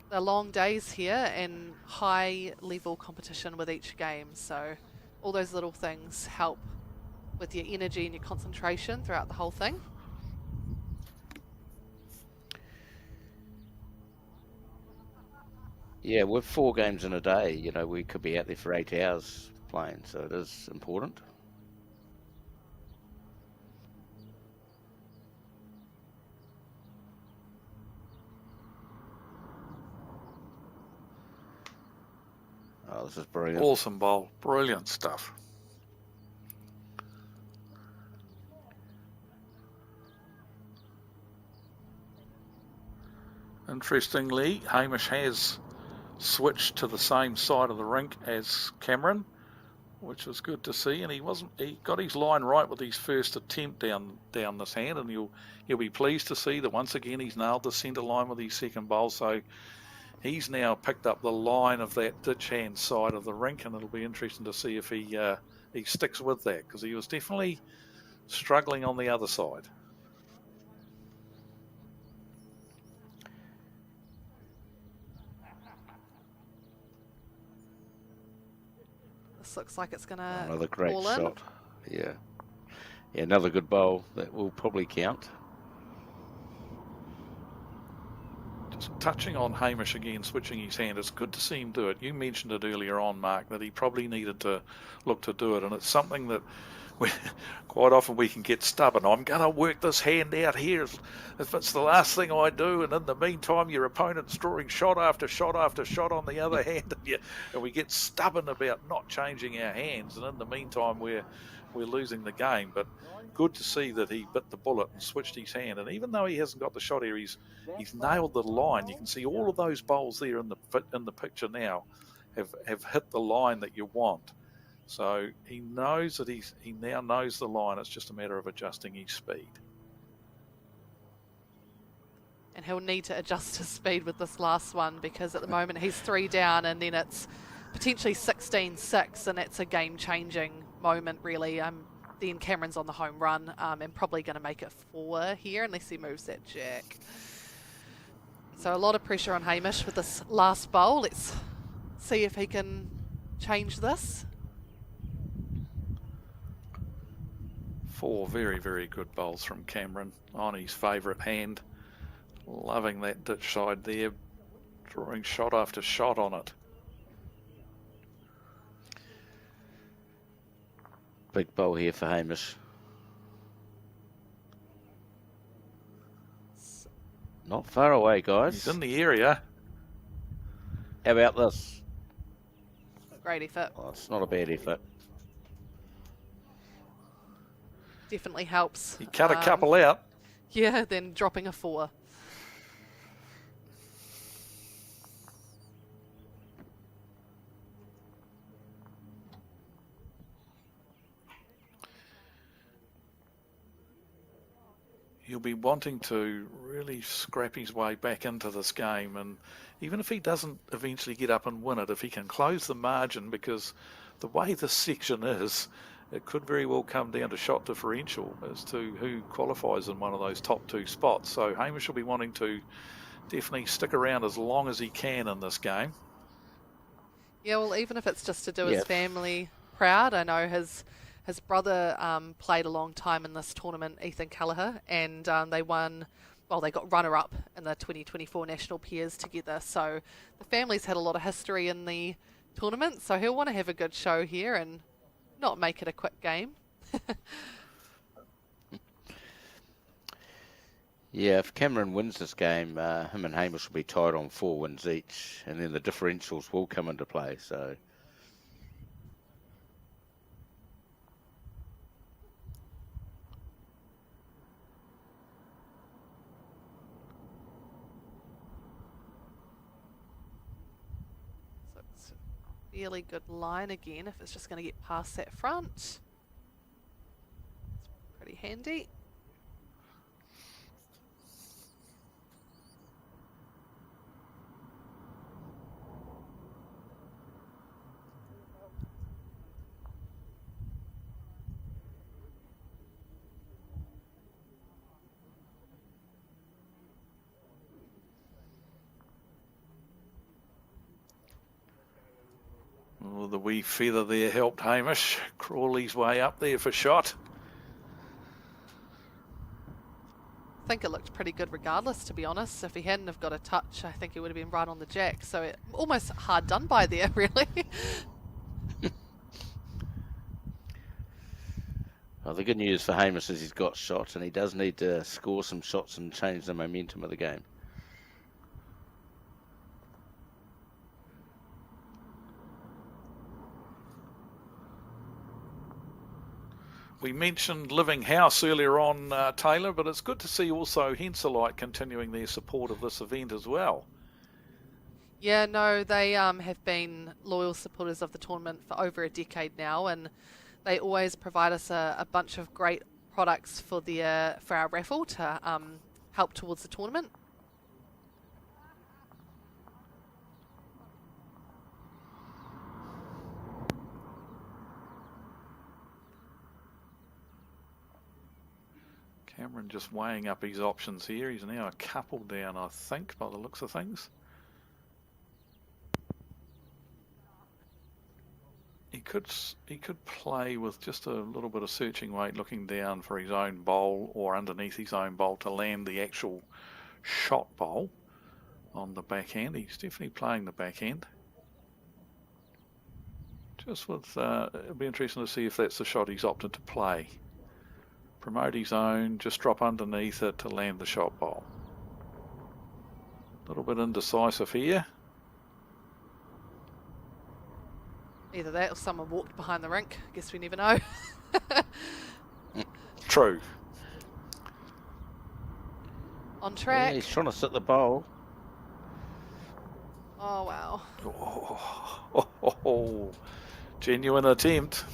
They're long days here and high level competition with each game, so all those little things help with your energy and your concentration throughout the whole thing. Yeah, with 4 games in a day, you know, we could be out there for 8 hours playing, so it is important. Oh, this is brilliant. Awesome bowl. Brilliant stuff. Interestingly, Hamish has switched to the same side of the rink as Cameron, which was good to see. And he got his line right with his first attempt down this hand, and he'll be pleased to see that once again he's nailed the centre line with his second bowl. So he's now picked up the line of that ditch hand side of the rink, and it'll be interesting to see if he sticks with that, because he was definitely struggling on the other side. This looks like it's going to another great fall shot. Yeah, another good bowl that will probably count. touching on Hamish again, switching his hand, it's good to see him do it. You mentioned it earlier on, Mark, that he probably needed to look to do it, and it's something that quite often we can get stubborn. I'm going to work this hand out here if it's the last thing I do, and in the meantime your opponent's drawing shot after shot after shot on the other hand, and we get stubborn about not changing our hands, and in the meantime we're losing the game. But good to see that he bit the bullet and switched his hand, and even though he hasn't got the shot here, he's nailed the line. You can see all of those bowls there in the picture now have hit the line that you want. So he knows that he now knows the line. It's just a matter of adjusting his speed. And he'll need to adjust his speed with this last one, because at the moment he's 3 down, and then it's potentially 16-6, and it's a game-changing moment, really. Then Cameron's on the home run, and probably going to make it 4 here unless he moves that jack. So a lot of pressure on Hamish with this last bowl. Let's see if he can change this. 4 very, very good bowls from Cameron on his favourite hand. Loving that ditch side there, drawing shot after shot on it. Big bowl here for Hamish. Not far away, guys. He's in the area. How about this? Great effort. Oh, it's not a bad effort. Definitely helps. He cut a couple out. Yeah, then dropping a 4. He'll be wanting to really scrap his way back into this game, and even if he doesn't eventually get up and win it, if he can close the margin, because the way this section is, it could very well come down to shot differential as to who qualifies in one of those top 2 spots. So Hamish will be wanting to definitely stick around as long as he can in this game. Yeah, well, even if it's just to do his family proud. I know his brother played a long time in this tournament, Ethan Callagher, and they won, well, they got runner-up in the 2024 National Pairs together. So the family's had a lot of history in the tournament, so he'll want to have a good show here and not make it a quick game. Yeah, if Cameron wins this game, him and Hamish will be tied on 4 wins each, and then the differentials will come into play. So it's a fairly good line again if it's just going to get past that front. It's pretty handy. Well, the wee feather there helped Hamish crawl his way up there for shot. I think it looked pretty good regardless, to be honest. If he hadn't have got a touch, I think he would have been right on the jack. So it, almost hard done by there, really. well, the good news for Hamish is he's got shots, and he does need to score some shots and change the momentum of the game. We mentioned Living House earlier on, Taylor, but it's good to see also Henselite continuing their support of this event as well. Yeah, no, they have been loyal supporters of the tournament for over a decade now, and they always provide us a bunch of great products for our raffle to help towards the tournament. Cameron just weighing up his options here. He's now a couple down, I think, by the looks of things. He could play with just a little bit of searching weight, looking down for his own bowl or underneath his own bowl to land the actual shot bowl. on the backhand. He's definitely playing the backhand. Just with, it'll be interesting to see if that's the shot he's opted to play. Promote his own, just drop underneath it to land the shot bowl. A little bit indecisive here. Either that or someone walked behind the rink. Guess we never know. True. On track. Yeah, he's trying to sit the bowl. Oh, wow. Oh, genuine attempt.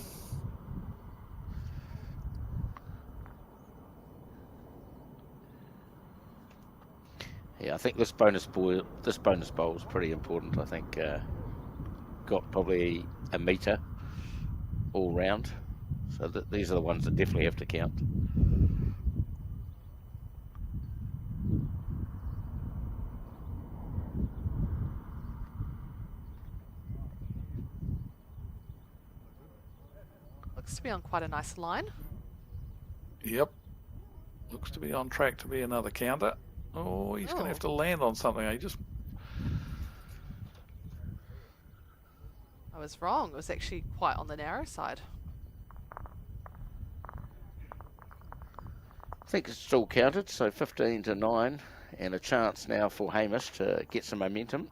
Yeah, I think this bonus bowl is pretty important. I think got probably a metre all round, so these are the ones that definitely have to count. Looks to be on quite a nice line. Yep. Looks to be on track to be another counter. Oh, he's going to have to land on something. I was wrong. It was actually quite on the narrow side. I think it's still counted, so 15-9, and a chance now for Hamish to get some momentum.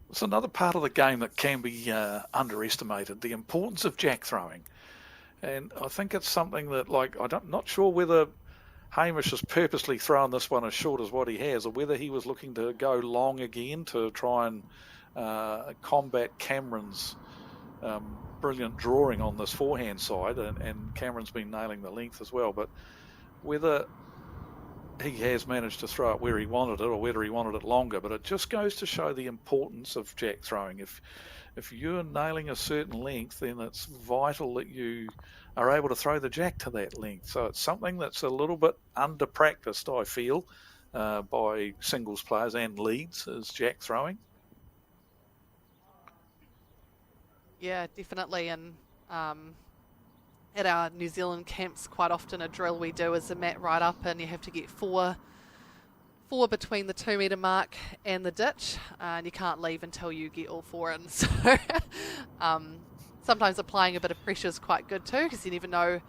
It's another part of the game that can be underestimated, the importance of jack throwing. And I think it's something that, like, not sure whether Hamish has purposely thrown this one as short as what he has, or whether he was looking to go long again to try and combat Cameron's brilliant drawing on this forehand side, and Cameron's been nailing the length as well. But whether he has managed to throw it where he wanted it, or whether he wanted it longer, but it just goes to show the importance of jack throwing. If you're nailing a certain length, then it's vital that you are able to throw the jack to that length. So it's something that's a little bit under practiced, I feel, by singles players and leads, is jack throwing. Yeah, definitely. And at our New Zealand camps, quite often a drill we do is a mat right up, and you have to get four between the 2 metre mark and the ditch, and you can't leave until you get all four in. So sometimes applying a bit of pressure is quite good too, because you never know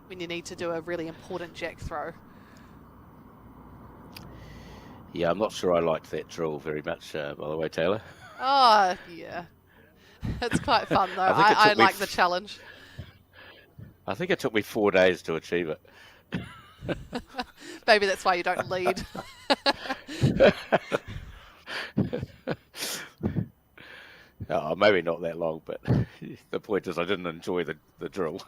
when you need to do a really important jack throw. Yeah, I'm not sure I liked that drill very much, by the way, Taylor. Oh, yeah. It's quite fun though. I like the challenge. I think it took me 4 days to achieve it. Maybe that's why you don't lead. Oh, maybe not that long, but the point is I didn't enjoy the drill.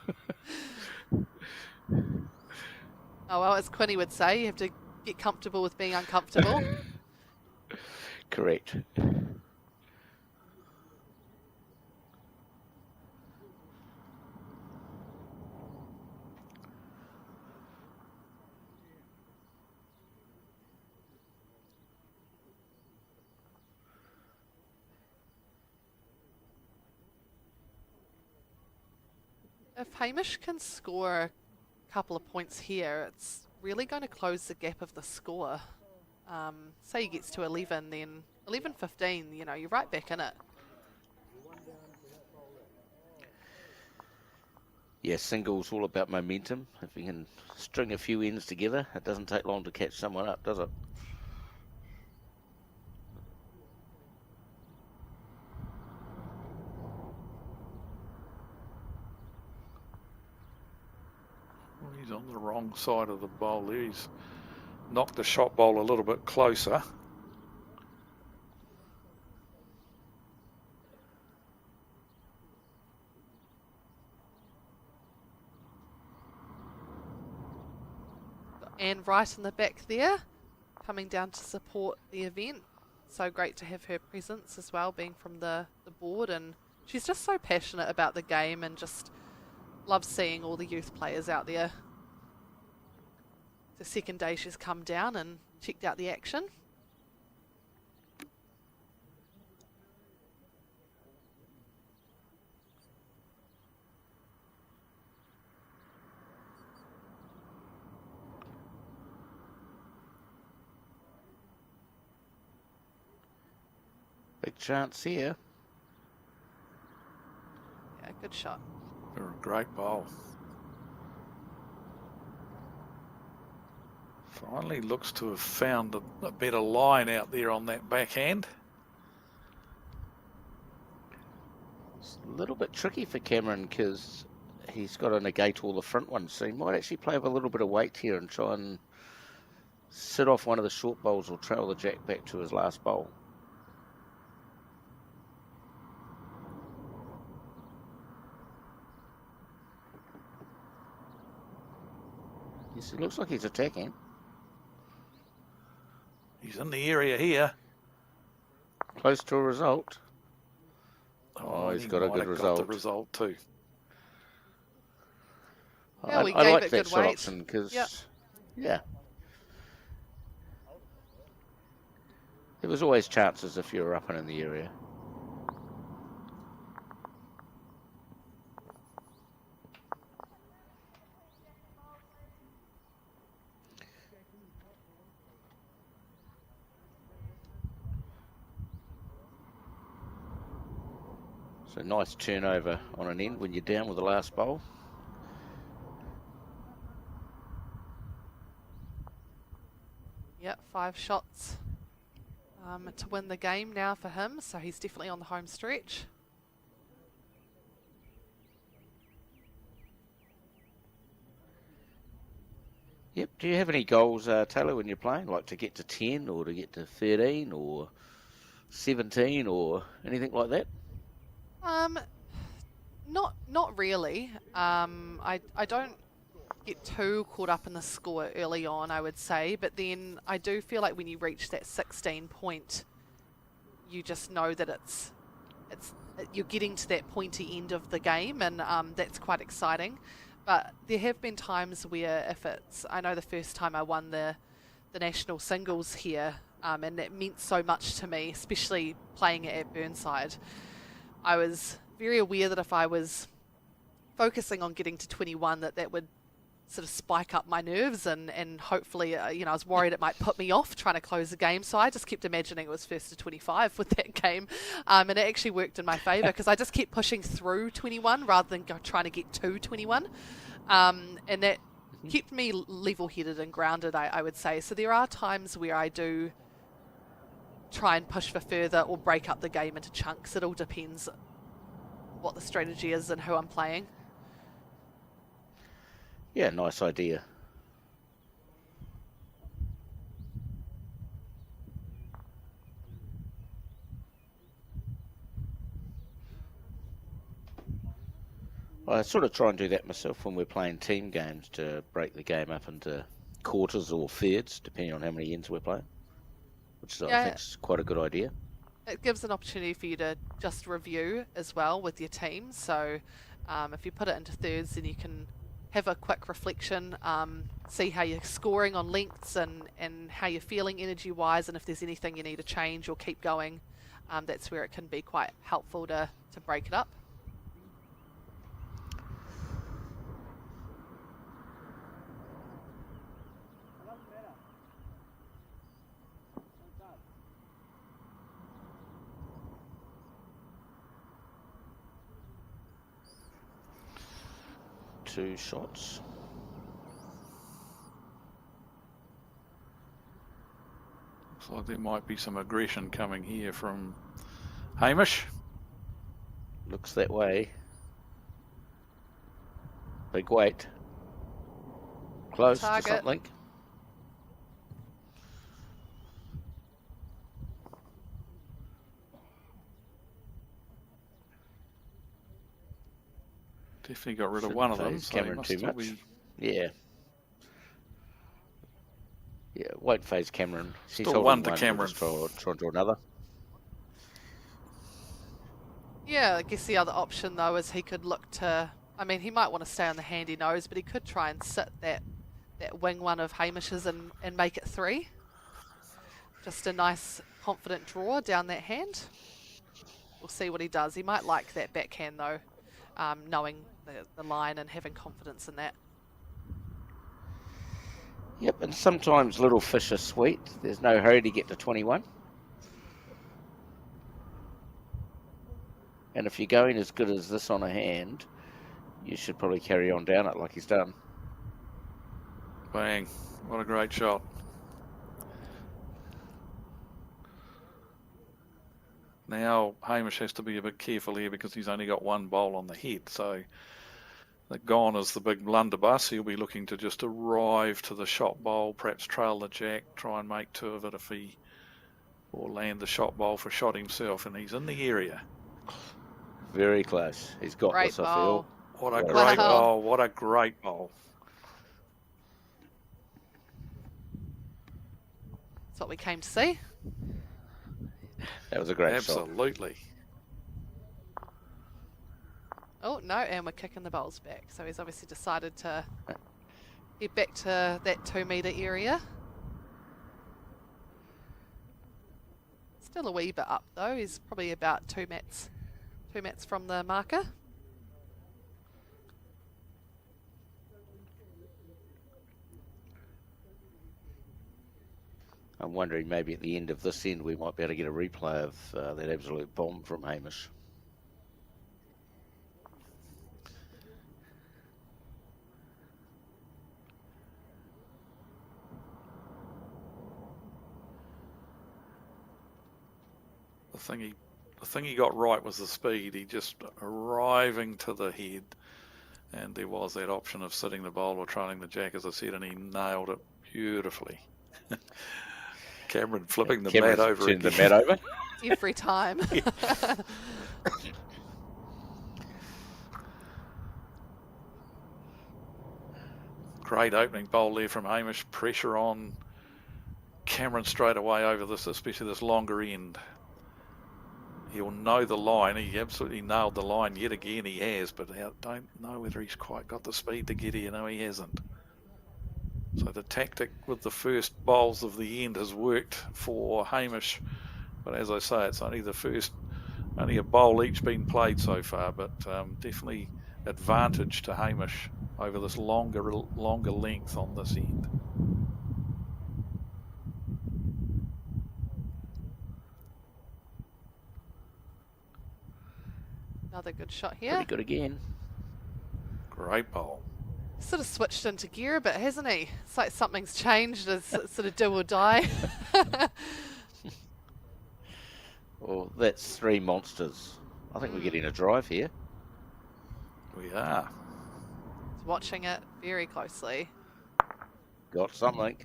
Oh, well, as Quinny would say, you have to get comfortable with being uncomfortable. Correct. If Hamish can score a couple of points here, it's really going to close the gap of the score. Say he gets to 11, then 11-15, you know, you're right back in it. Yeah, singles all about momentum. If you can string a few ends together, it doesn't take long to catch someone up, does it? Well, he's on the wrong side of the bowl there. He's knocked the shot bowl a little bit closer. And right in the back there, coming down to support the event. So great to have her presence as well, being from the board. And she's just so passionate about the game and just loves seeing all the youth players out there. The second day she's come down and checked out the action. Big chance here. Yeah, good shot. They're a great bowl. Finally looks to have found a better line out there on that backhand. It's a little bit tricky for Cameron because he's got to negate all the front ones, so he might actually play with a little bit of weight here and try and sit off one of the short bowls or trail the jack back to his last bowl. Yes, it looks like he's attacking. He's in the area here. Close to a result. Oh, he's got a good result. Got the result too. Yeah, I gave like it that good shot weight. option because, Yep. yeah. There was always chances if you were up and in the area. So nice turnover on an end when you're down with the last bowl. Yep, 5 shots to win the game now for him, so he's definitely on the home stretch. Yep. Do you have any goals, Taylor, when you're playing? Like to get to 10 or to get to 13 or 17 or anything like that? Not really. I don't get too caught up in the score early on, I would say, but then I do feel like when you reach that 16 point, you just know that you're getting to that pointy end of the game, and that's quite exciting. But there have been times where I know the first time I won the national singles here, and that meant so much to me, especially playing it at Burnside. I was very aware that if I was focusing on getting to 21, that would sort of spike up my nerves, and hopefully, I was worried it might put me off trying to close the game. So I just kept imagining it was first to 25 with that game, and it actually worked in my favour because I just kept pushing through 21 rather than trying to get to 21, and that kept me level-headed and grounded, I would say. So there are times where I do try and push for further or break up the game into chunks. It all depends what the strategy is and who I'm playing. Yeah, nice idea. I sort of try and do that myself when we're playing team games to break the game up into quarters or thirds, depending on how many ends we're playing, which I think is quite a good idea. It gives an opportunity for you to just review as well with your team. So if you put it into thirds, then you can have a quick reflection, see how you're scoring on lengths and how you're feeling energy-wise, and if there's anything you need to change or keep going. That's where it can be quite helpful to break it up. Two shots. Looks like there might be some aggression coming here from Hamish. Looks that way. Big weight. Close to something. Definitely got rid of one of them. So Cameron too much. Yeah. Yeah, won't phase Cameron. He's still one to Cameron. Try and draw another. Yeah, I guess the other option though is he could look to. I mean, he might want to stay on the handy nose, but he could try and sit that wing one of Hamish's and make it 3. Just a nice, confident draw down that hand. We'll see what he does. He might like that backhand though, knowing the line and having confidence in that. Yep, and sometimes little fish are sweet. There's no hurry to get to 21. And if you're going as good as this on a hand, you should probably carry on down it like he's done. Bang. What a great shot. Now Hamish has to be a bit careful here because he's only got one bowl on the head. So that gone is the big blunderbuss. He'll be looking to just arrive to the shot bowl, perhaps trail the jack, try and make two of it if he, or land the shot bowl for shot himself, and he's in the area. Very close. He's got Great this, I bowl. feel. What a great Wow. bowl. What a great bowl. That's what we came to see. That was a great shot. Absolutely. Oh, no, and we're kicking the bowls back. So he's obviously decided to get back to that 2 metre area. Still a wee bit up though. He's probably about 2 mats from the marker. I'm wondering maybe at the end of this end we might be able to get a replay of that absolute bomb from Hamish. The thing he got right was the speed. He just arriving to the head, and there was that option of sitting the bowl or trailing the jack, as I said, and he nailed it beautifully. Cameron flipping the mat over again. The mat over. Every time. Great opening bowl there from Hamish. Pressure on Cameron straight away over this, especially this longer end. He'll know the line. He absolutely nailed the line yet again. He has, but I don't know whether he's quite got the speed to get here. No, he hasn't. So the tactic with the first bowls of the end has worked for Hamish. But as I say, it's only a bowl each been played so far, but definitely advantage to Hamish over this longer length on this end. Another good shot here. Pretty good again. Great bowl. Sort of switched into gear a bit, hasn't he? It's like something's changed. It's sort of do or die. Well, that's 3 monsters. I think we're getting a drive here. We are. Watching it very closely. Got something.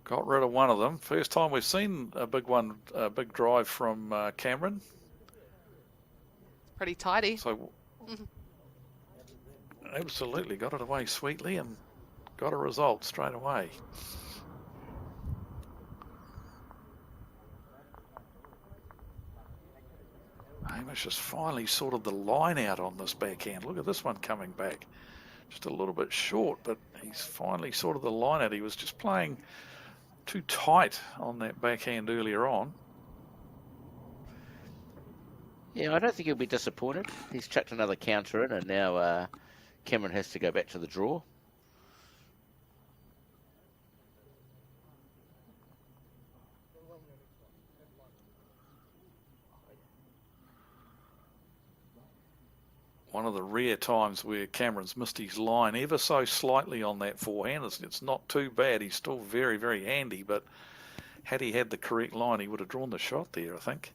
Got rid of one of them. First time we've seen a big drive from Cameron. It's pretty tidy. So absolutely got it away sweetly and got a result straight away. Hamish has finally sorted the line out on this backhand. Look at this one coming back. Just a little bit short, but he's finally sorted the line out. He was just playing too tight on that backhand earlier on. Yeah, I don't think he'll be disappointed. He's chucked another counter in, and now Cameron has to go back to the draw. One of the rare times where Cameron's missed his line ever so slightly on that forehand. It's not too bad. He's still very, very handy, but had he had the correct line, he would have drawn the shot there, I think.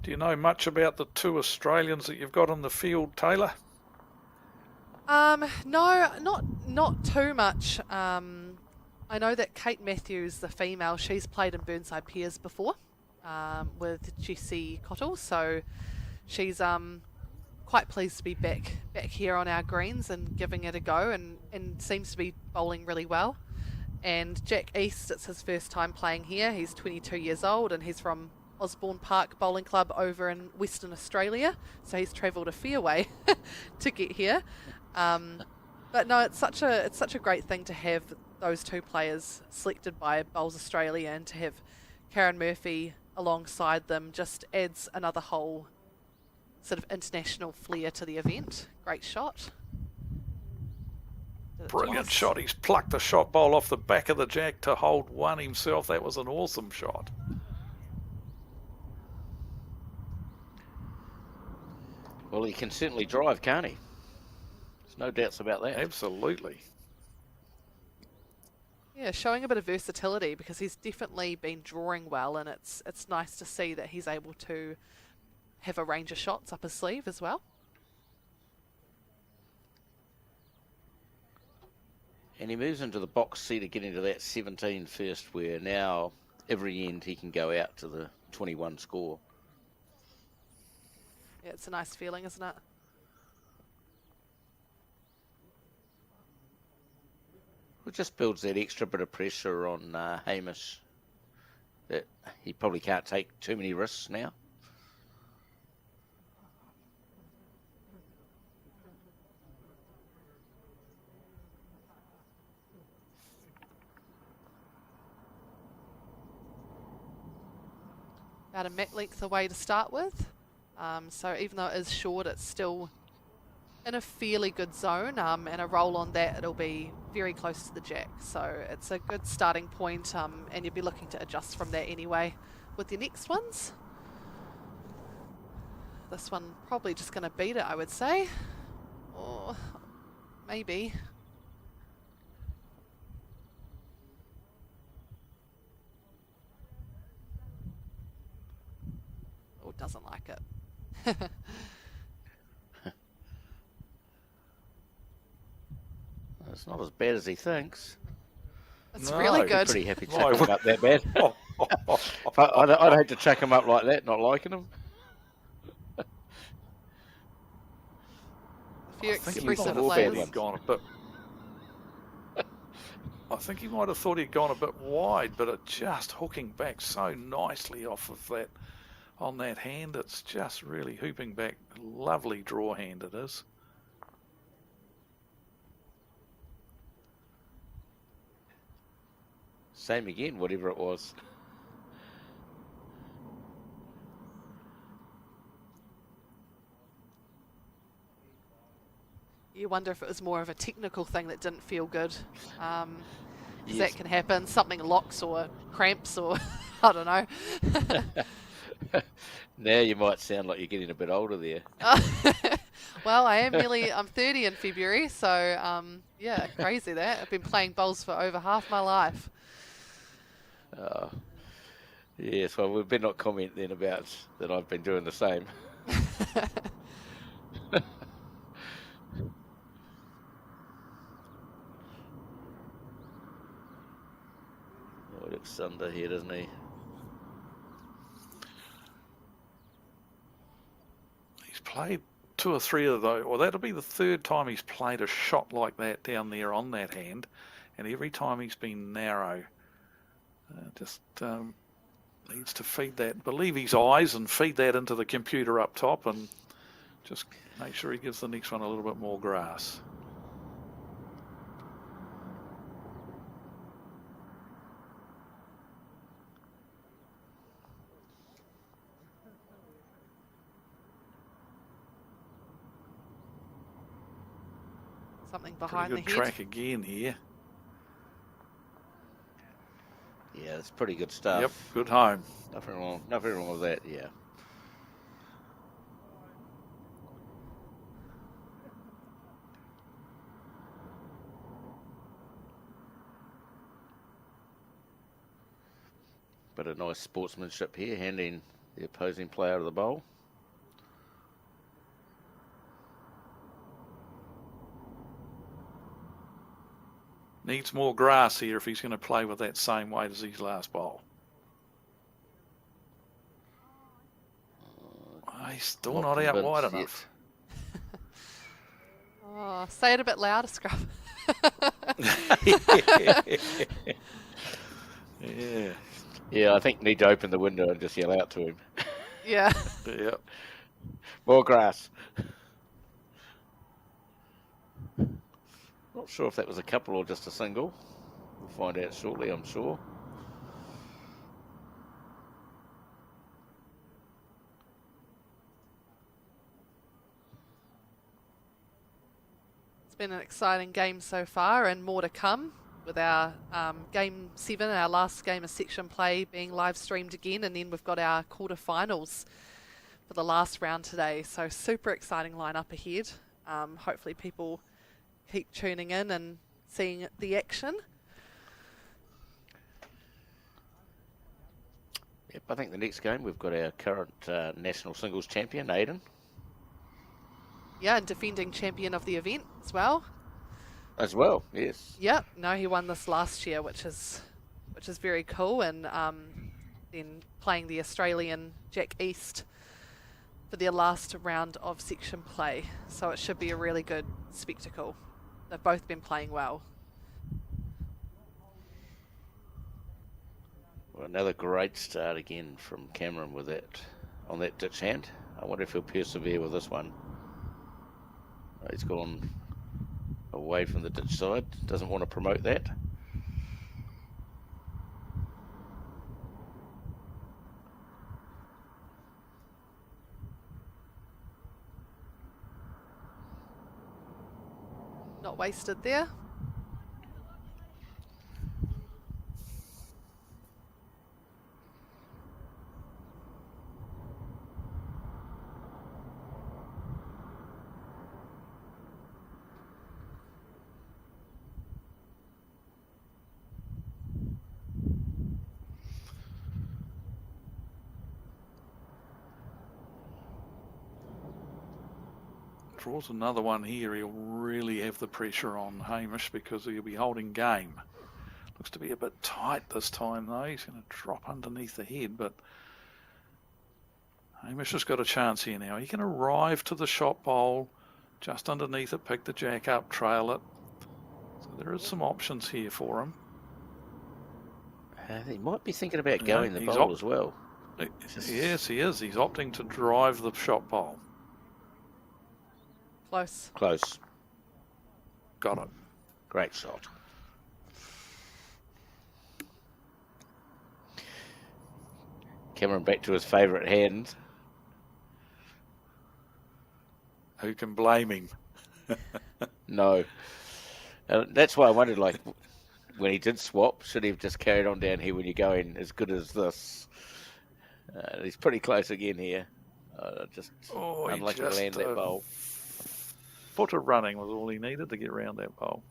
Do you know much about the 2 Australians that you've got on the field, Taylor? No, not too much. I know that Kate Matthews, the female, she's played in Burnside pairs before with Jessie Cottle, so she's quite pleased to be back here on our greens and giving it a go, and seems to be bowling really well. And Jack East, it's his first time playing here. He's 22 years old and he's from Osborne Park Bowling Club over in Western Australia, so he's travelled a fair way to get here. But no, it's such a great thing to have those two players selected by Bowls Australia, and to have Karen Murphy alongside them just adds another whole sort of international flair to the event. Great shot. Brilliant shot. He's plucked the shot bowl off the back of the jack to hold one himself. That was an awesome shot. Well, he can certainly drive, can't he? There's no doubts about that. Absolutely. Yeah, showing a bit of versatility, because he's definitely been drawing well, and it's nice to see that he's able to have a range of shots up his sleeve as well. And he moves into the box seat to get into that 17 first, where now every end he can go out to the 21 score. Yeah, it's a nice feeling, isn't it? It just builds that extra bit of pressure on Hamish, that he probably can't take too many risks now. About a mat length away to start with. So even though it is short, it's still in a fairly good zone, and a roll on that, it'll be very close to the jack. So it's a good starting point, and you'll be looking to adjust from that anyway with your next ones. This one probably just going to beat it, I would say. Or maybe. Oh, doesn't like it. It's not as bad as he thinks. It's really good. I'm pretty happy chucking him up that bad. I'd hate to chuck him up like that, not liking him. A few I think expressive he might have players. gone a bit. I think he might have thought he'd gone a bit wide, but it just hooking back so nicely off of that on that hand. It's just really hooping back. Lovely draw hand it is. Same again, whatever it was. You wonder if it was more of a technical thing that didn't feel good. Yes. That can happen. Something locks or cramps or I don't know. Now you might sound like you're getting a bit older there. Well, I'm 30 in February, so yeah, crazy that. I've been playing bowls for over half my life. Yes, well, we better not comment then about that I've been doing the same. Oh, he looks under here, doesn't he? He's played two or three of those. Well, that'll be the third time he's played a shot like that down there on that hand, and every time he's been narrow. Just needs to feed that, believe his eyes, and feed that into the computer up top, and just make sure he gives the next one a little bit more grass. Something behind the Pretty head. good track again here. Yeah, it's pretty good stuff. Yep, good home. Nothing wrong with that, yeah. But a nice sportsmanship here, handing the opposing player the bowl. Needs more grass here if he's going to play with that same weight as his last bowl. He's still not out wide enough. Oh, say it a bit louder, Scrub. Yeah. Yeah, I think need to open the window and just yell out to him. Yeah. Yep. More grass. Not sure if that was a couple or just a single. We'll find out shortly, I'm sure. It's been an exciting game so far, and more to come with our Game 7, our last game of section play, being live streamed again, and then we've got our quarterfinals for the last round today. So super exciting lineup ahead. Hopefully people keep tuning in and seeing the action. Yep, I think the next game we've got our current national singles champion, Aidan. Yeah, and defending champion of the event as well. As well, yes. Yeah, no, he won this last year, which is very cool, and then playing the Australian Jack East for their last round of section play. So it should be a really good spectacle. They've both been playing well. Well, another great start again from Cameron with that on that ditch hand. I wonder if he'll persevere with this one. He's gone away from the ditch side. Doesn't want to promote that. Not wasted there. Draws another one here. He'll really have the pressure on Hamish because he'll be holding game. Looks to be a bit tight this time though. He's going to drop underneath the head, but Hamish has got a chance here now. He can arrive to the shot bowl just underneath it, pick the jack up, trail it. So there is some options here for him. He might be thinking about going the bowl as well. Yes, he is. He's opting to drive the shot bowl. Close. Got it. Great shot. Cameron back to his favourite hand. Who can blame him? No. That's why I wondered, like, when he did swap, should he have just carried on down here when you're going as good as this? He's pretty close again here. Just unlucky to land that bowl. Foot of running was all he needed to get around that bowl.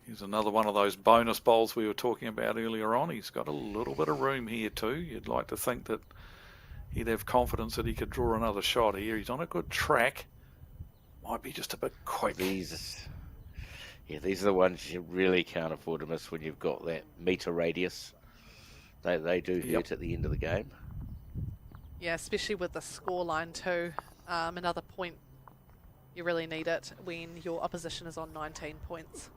Here's another one of those bonus bowls we were talking about earlier on. He's got a little bit of room here too. You'd like to think that he'd have confidence that he could draw another shot here. He's on a good track. Might be just a bit quick. These are the ones you really can't afford to miss when you've got that metre radius. They do hurt at the end of the game. Yeah, especially with the scoreline too. Another point, you really need it when your opposition is on 19 points.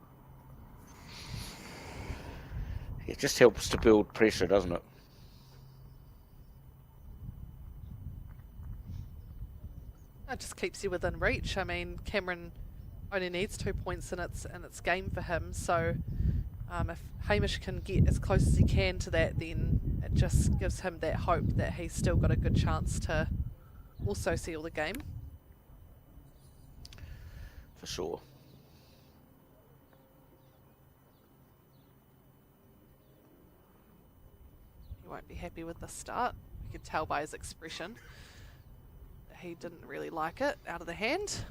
It just helps to build pressure, doesn't it? It just keeps you within reach. I mean, Cameron only needs 2 points in its game for him. So if Hamish can get as close as he can to that, then it just gives him that hope that he's still got a good chance to also seal the game. For sure. He won't be happy with the start. You could tell by his expression that he didn't really like it out of the hand.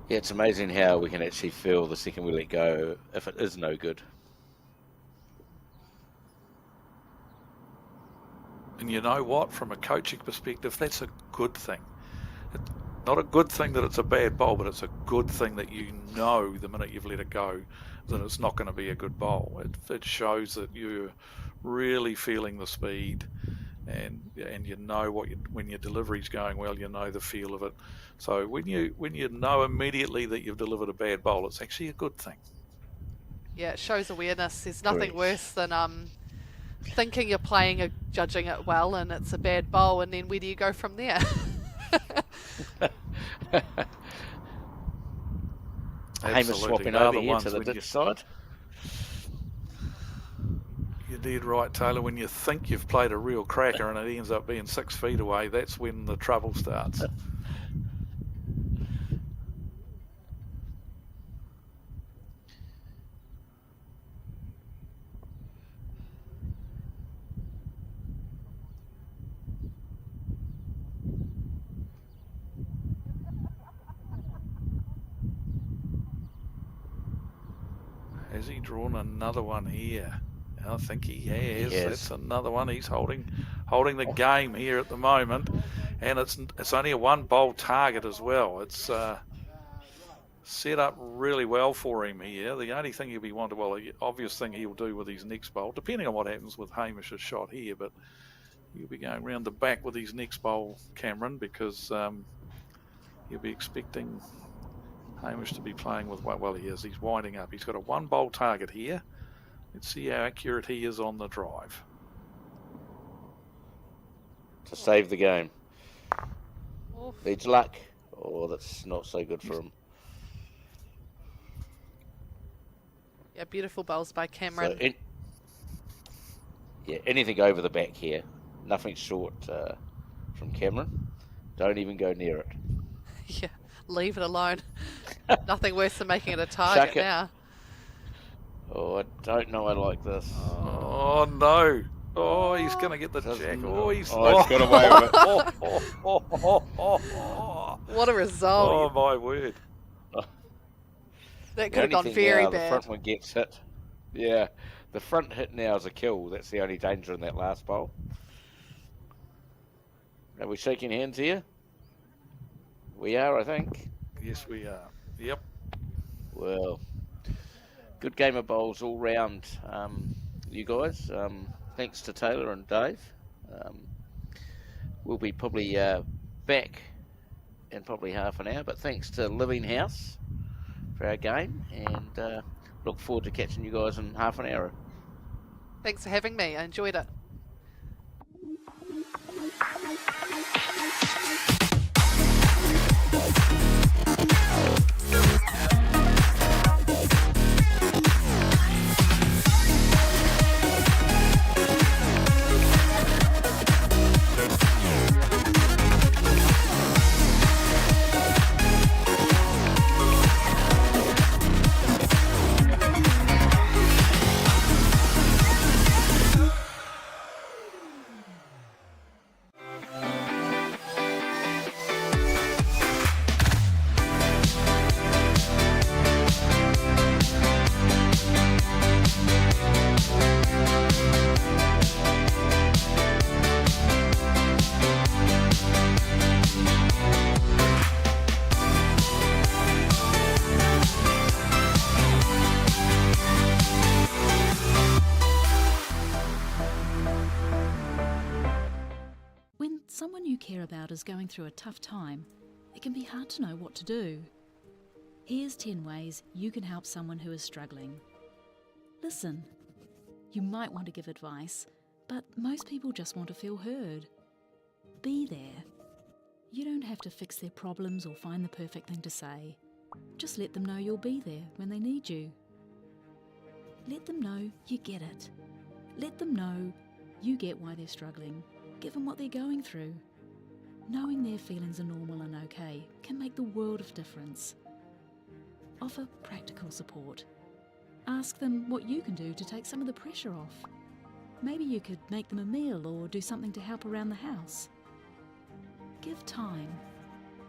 Yeah, it's amazing how we can actually feel the second we let go if it is no good. And you know what? From a coaching perspective, that's a good thing. It's not a good thing that it's a bad bowl, but it's a good thing that you know the minute you've let it go that it's not going to be a good bowl. It shows that you're really feeling the speed, and you know when your delivery's going well, you know the feel of it. So when you know immediately that you've delivered a bad bowl, it's actually a good thing. Yeah, it shows awareness. There's nothing Correct. worse than thinking you're playing or judging it well and it's a bad bowl, and then where do you go from there? Hamish swapping over here to the ditch side. You did right, Taylor. When you think you've played a real cracker and it ends up being 6 feet away, that's when the trouble starts. Has he drawn another one here? I think he has. That's another one. He's holding the game here at the moment, and it's only a 1-bowl target as well. It's set up really well for him here. The only thing he'll be the obvious thing he'll do with his next bowl, depending on what happens with Hamish's shot here, but he'll be going around the back with his next bowl, Cameron, because he'll be expecting Hamish to be playing with, well, he is. He's winding up. He's got a 1-bowl target here. Let's see how accurate he is on the drive. To save the game. Needs luck. Oh, that's not so good for him. Yeah, beautiful bowls by Cameron. So anything over the back here. Nothing short from Cameron. Don't even go near it. Yeah, leave it alone. Nothing worse than making it a target now. Oh, I don't know. I like this. Oh, no. Oh, he's going to get the jack. He's got away with it. What a result. Oh, my word. That could have gone very bad. The front one gets hit. Yeah, the front hit now is a kill. That's the only danger in that last bowl. Are we shaking hands here? We are, I think. Yes, we are. Yep. Well, good game of bowls all round, you guys. Thanks to Taylor and Dave. We'll be probably back in probably half an hour, but thanks to Living House for our game, and look forward to catching you guys in half an hour. Thanks for having me. I enjoyed it. Someone you care about is going through a tough time, it can be hard to know what to do. Here's 10 ways you can help someone who is struggling. Listen. You might want to give advice, but most people just want to feel heard. Be there. You don't have to fix their problems or find the perfect thing to say. Just let them know you'll be there when they need you. Let them know you get it. Let them know you get why they're struggling. Give them what they're going through. Knowing their feelings are normal and okay can make the world of difference. Offer practical support. Ask them what you can do to take some of the pressure off. Maybe you could make them a meal or do something to help around the house. Give time.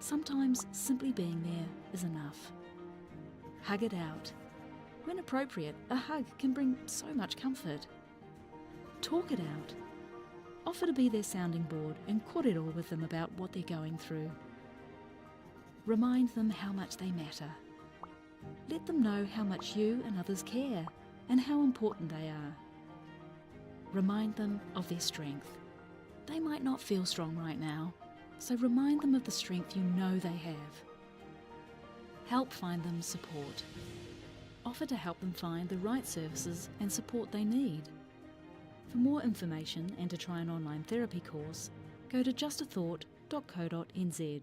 Sometimes simply being there is enough. Hug it out. When appropriate, a hug can bring so much comfort. Talk it out. Offer to be their sounding board and kōrero with them about what they're going through. Remind them how much they matter. Let them know how much you and others care and how important they are. Remind them of their strength. They might not feel strong right now, so remind them of the strength you know they have. Help find them support. offer to help them find the right services and support they need. For more information and to try an online therapy course, go to justathought.co.nz.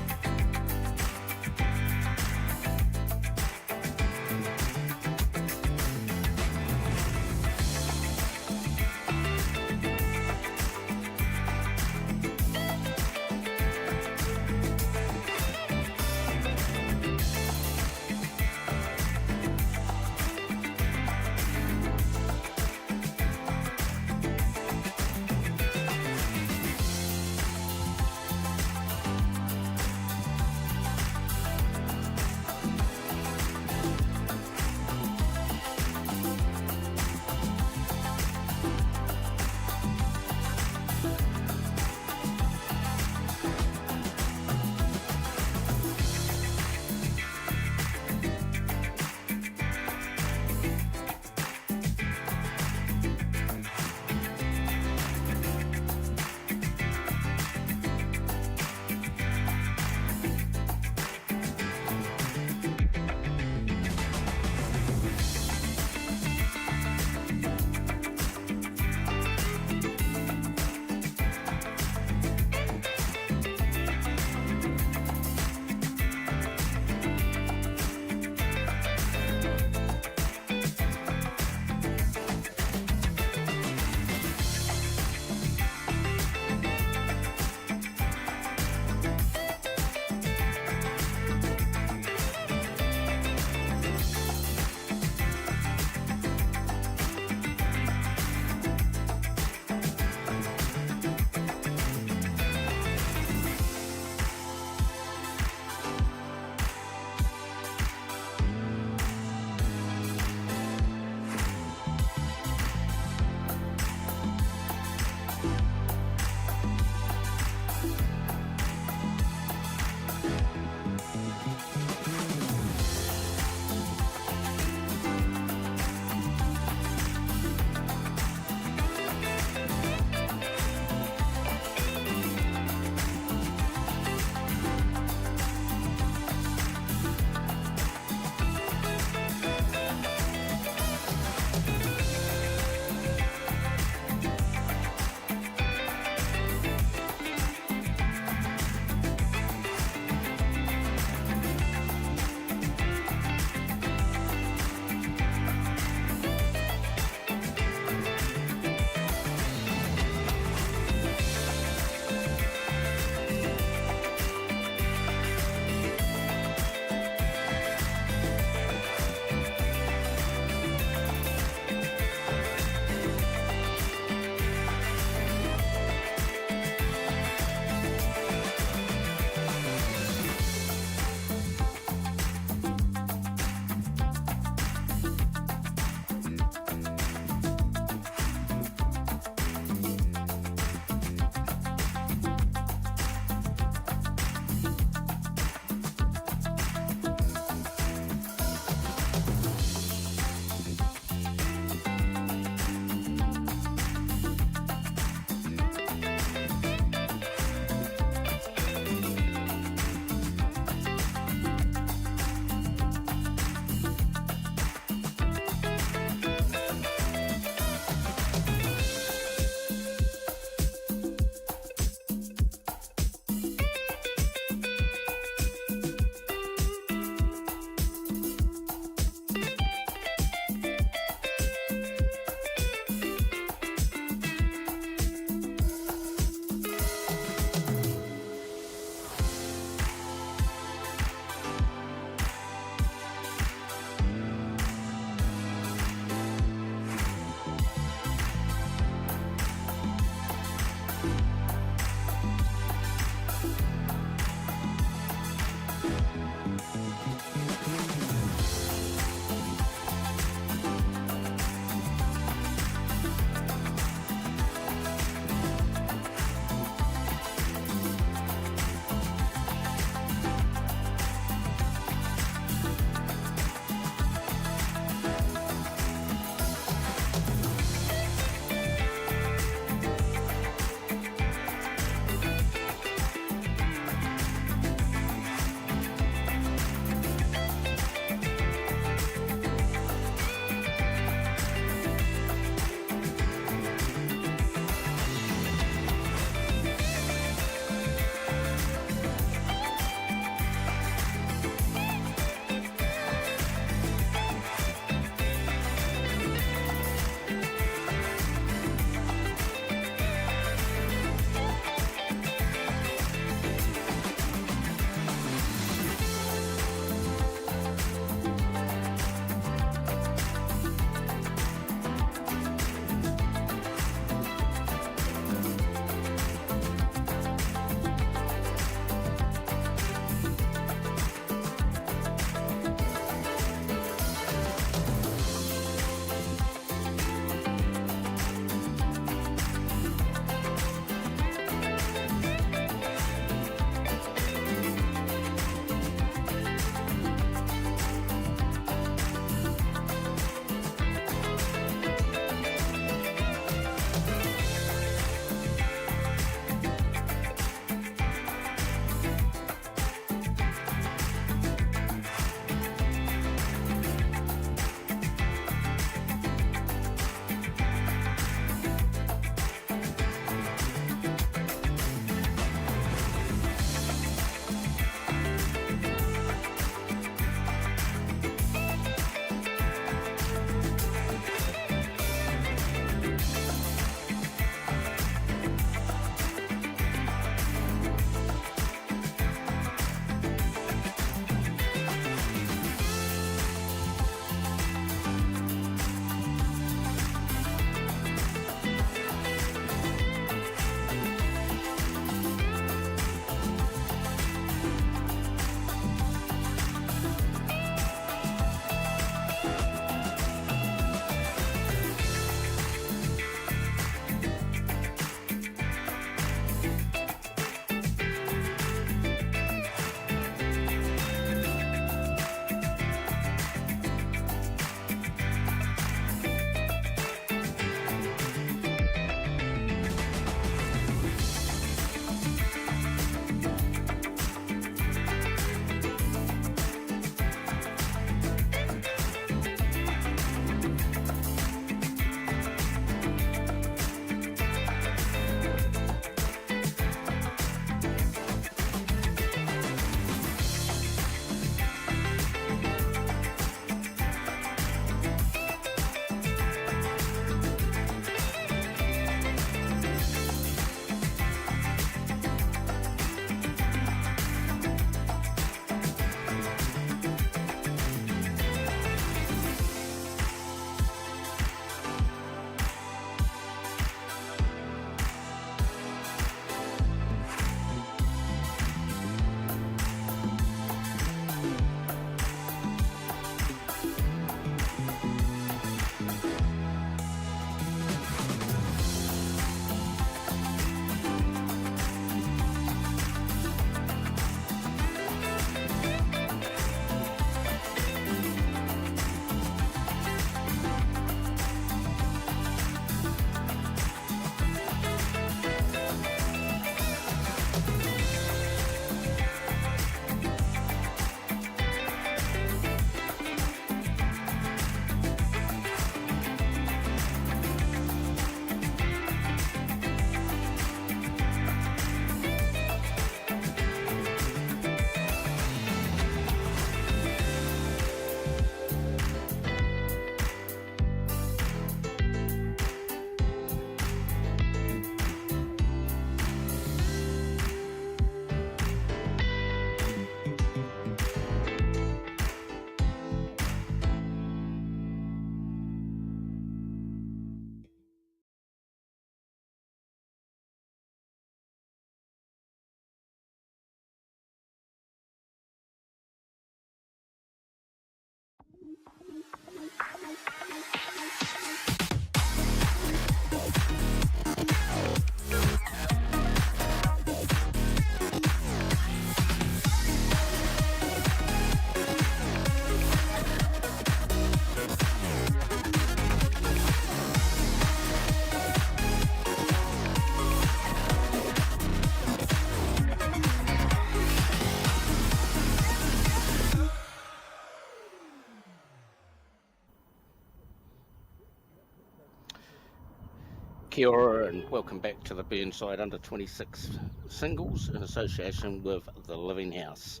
Kia ora and welcome back to the Burnside Under-26 Singles in association with the Living House.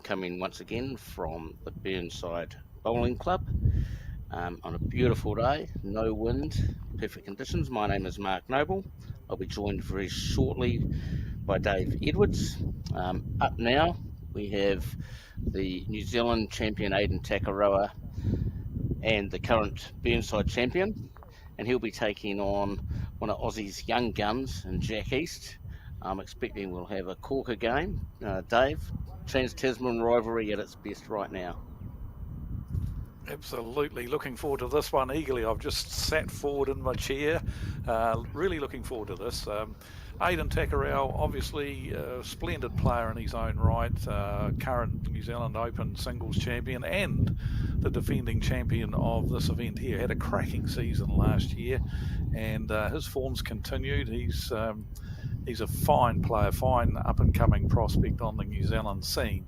Coming once again from the Burnside Bowling Club on a beautiful day, no wind, perfect conditions. My name is Mark Noble. I'll be joined very shortly by Dave Edwards. Up now we have the New Zealand champion Aidan Takaroa and the current Burnside champion, and he'll be taking on one of Aussie's young guns in Jack East. I'm expecting we'll have a corker game. Dave, Trans-Tasman rivalry at its best right now. Absolutely. Looking forward to this one eagerly. I've just sat forward in my chair. Really looking forward to this. Aidan Takarau, obviously a splendid player in his own right, current New Zealand Open singles champion and the defending champion of this event here. Had a cracking season last year and his form's continued. He's a fine player, fine up-and-coming prospect on the New Zealand scene.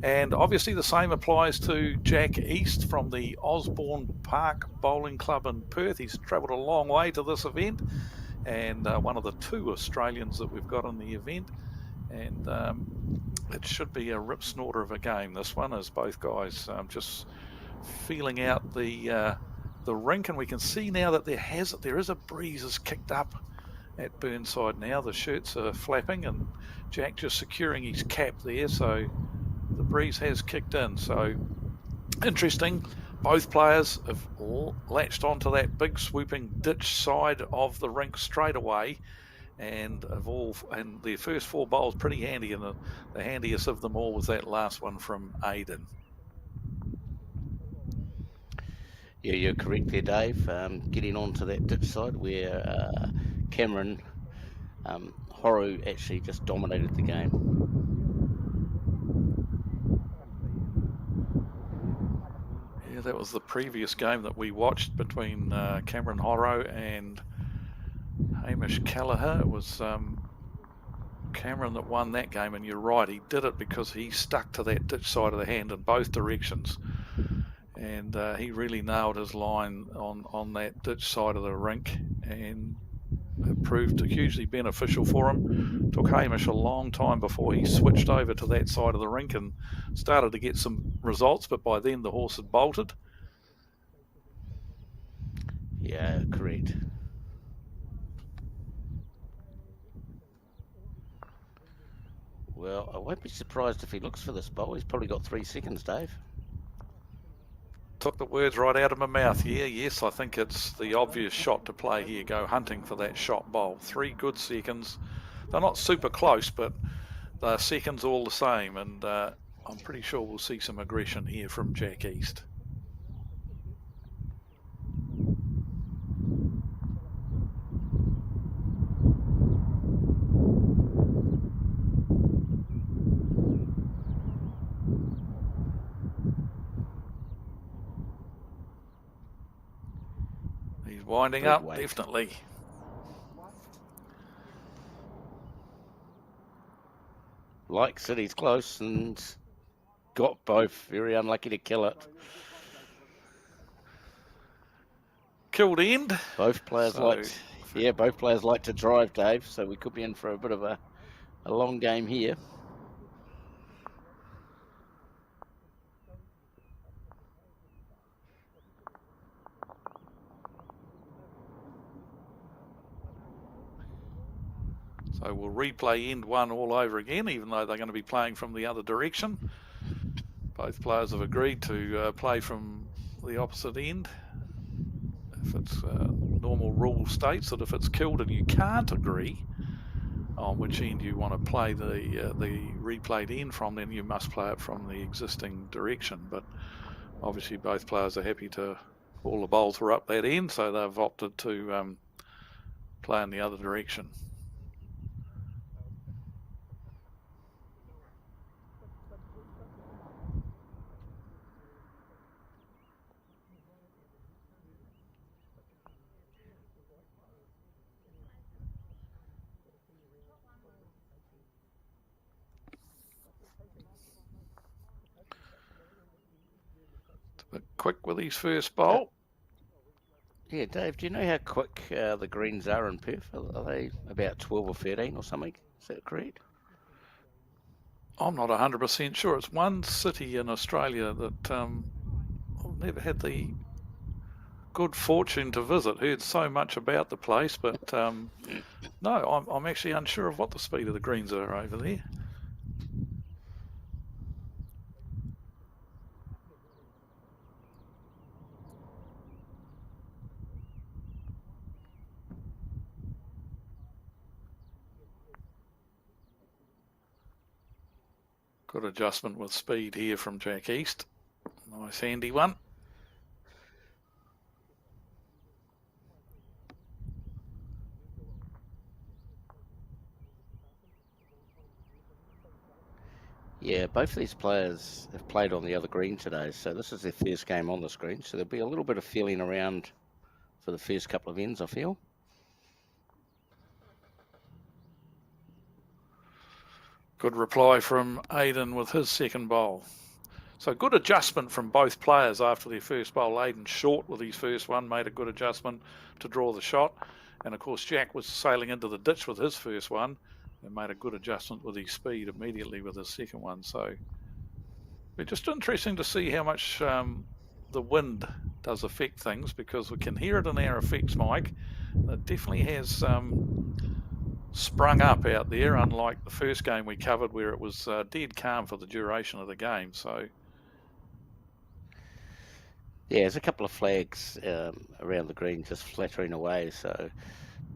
And obviously the same applies to Jack East from the Osborne Park Bowling Club in Perth. He's travelled a long way to this event and one of the two Australians that we've got in the event. And it should be a rip snorter of a game, this one, as both guys just feeling out the rink. And we can see now that there is a breeze has kicked up at Burnside now. The shirts are flapping and Jack just securing his cap there, so the breeze has kicked in. So interesting. Both players have latched onto that big swooping ditch side of the rink straight away, and their first four bowls pretty handy, and the handiest of them all was that last one from Aidan. Yeah, you're correct there, Dave. Getting onto that ditch side where Cameron Horu actually just dominated the game. Yeah, that was the previous game that we watched between Cameron Horu and Hamish Callagher. It was Cameron that won that game, and you're right, he did it because he stuck to that ditch side of the hand in both directions. And he really nailed his line on that ditch side of the rink, and it proved hugely beneficial for him. Took Hamish a long time before he switched over to that side of the rink and started to get some results, but by then the horse had bolted. Yeah, correct. Well, I won't be surprised if he looks for this bowl. He's probably got 3 seconds, Dave. Took the words right out of my mouth here. Yes, I think it's the obvious shot to play here. Go hunting for that shot bowl. 3 good seconds. They're not super close, but they're seconds all the same. And I'm pretty sure we'll see some aggression here from Jack East. Winding up, definitely. Like City's close and got both. Very unlucky to kill it. Killed end. Both players both players like to drive, Dave. So we could be in for a bit of a long game here. So we'll replay end one all over again, even though they're going to be playing from the other direction. Both players have agreed to play from the opposite end. If it's normal rule states that if it's killed and you can't agree on which end you want to play the replayed end from, then you must play it from the existing direction. But obviously both players are happy to, all the bowls were up that end, so they've opted to play in the other direction. Quick with his first bowl. Yeah, Dave, do you know how quick the greens are in Perth? Are they about 12 or 13 or something? Is that correct? I'm not 100% sure. It's one city in Australia that I've never had the good fortune to visit. Heard so much about the place, but no, I'm actually unsure of what the speed of the greens are over there. Good adjustment with speed here from Jack East. Nice handy one. Yeah, both of these players have played on the other green today, so this is their first game on this green, so there'll be a little bit of feeling around for the first couple of ends, I feel. Good reply from Aidan with his second bowl. So good adjustment from both players after their first bowl. Aidan short with his first one, made a good adjustment to draw the shot. And of course, Jack was sailing into the ditch with his first one and made a good adjustment with his speed immediately with his second one. So it's just interesting to see how much the wind does affect things, because we can hear it in our effects mic. It definitely has sprung up out there, unlike the first game we covered where it was dead calm for the duration of the game. So yeah, there's a couple of flags around the green just flattering away, so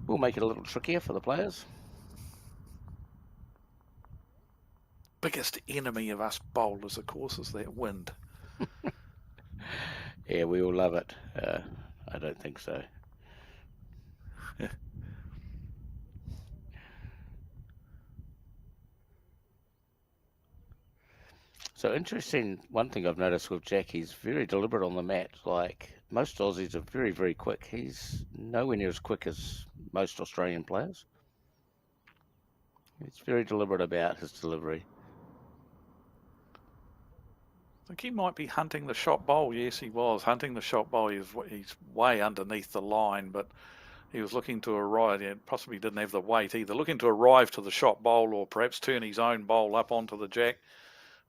we'll make it a little trickier for the players. Biggest enemy of us bowlers, of course, is that wind. Yeah, we all love it. I don't think so. So interesting, one thing I've noticed with Jack, he's very deliberate on the mat. Like, most Aussies are very, very quick. He's nowhere near as quick as most Australian players. He's very deliberate about his delivery. I think he might be hunting the shot bowl. Yes, he was hunting the shot bowl. He's way underneath the line, but he was looking to arrive, and possibly didn't have the weight either, looking to arrive to the shot bowl or perhaps turn his own bowl up onto the jack,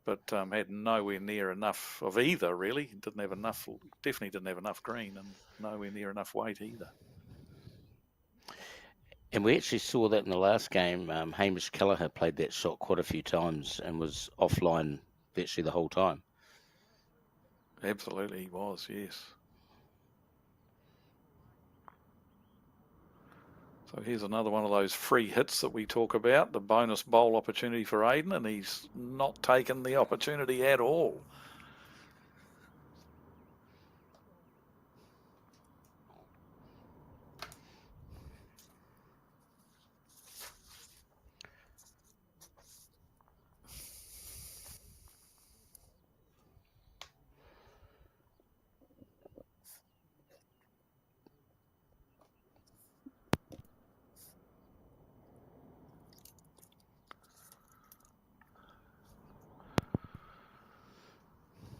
but had nowhere near enough of either, really. Didn't have enough, definitely didn't have enough green, and nowhere near enough weight either. And we actually saw that in the last game. Hamish Kelleher played that shot quite a few times and was offline virtually the whole time. Absolutely, he was, yes. So here's another one of those free hits that we talk about, the bonus bowl opportunity for Aidan, and he's not taken the opportunity at all.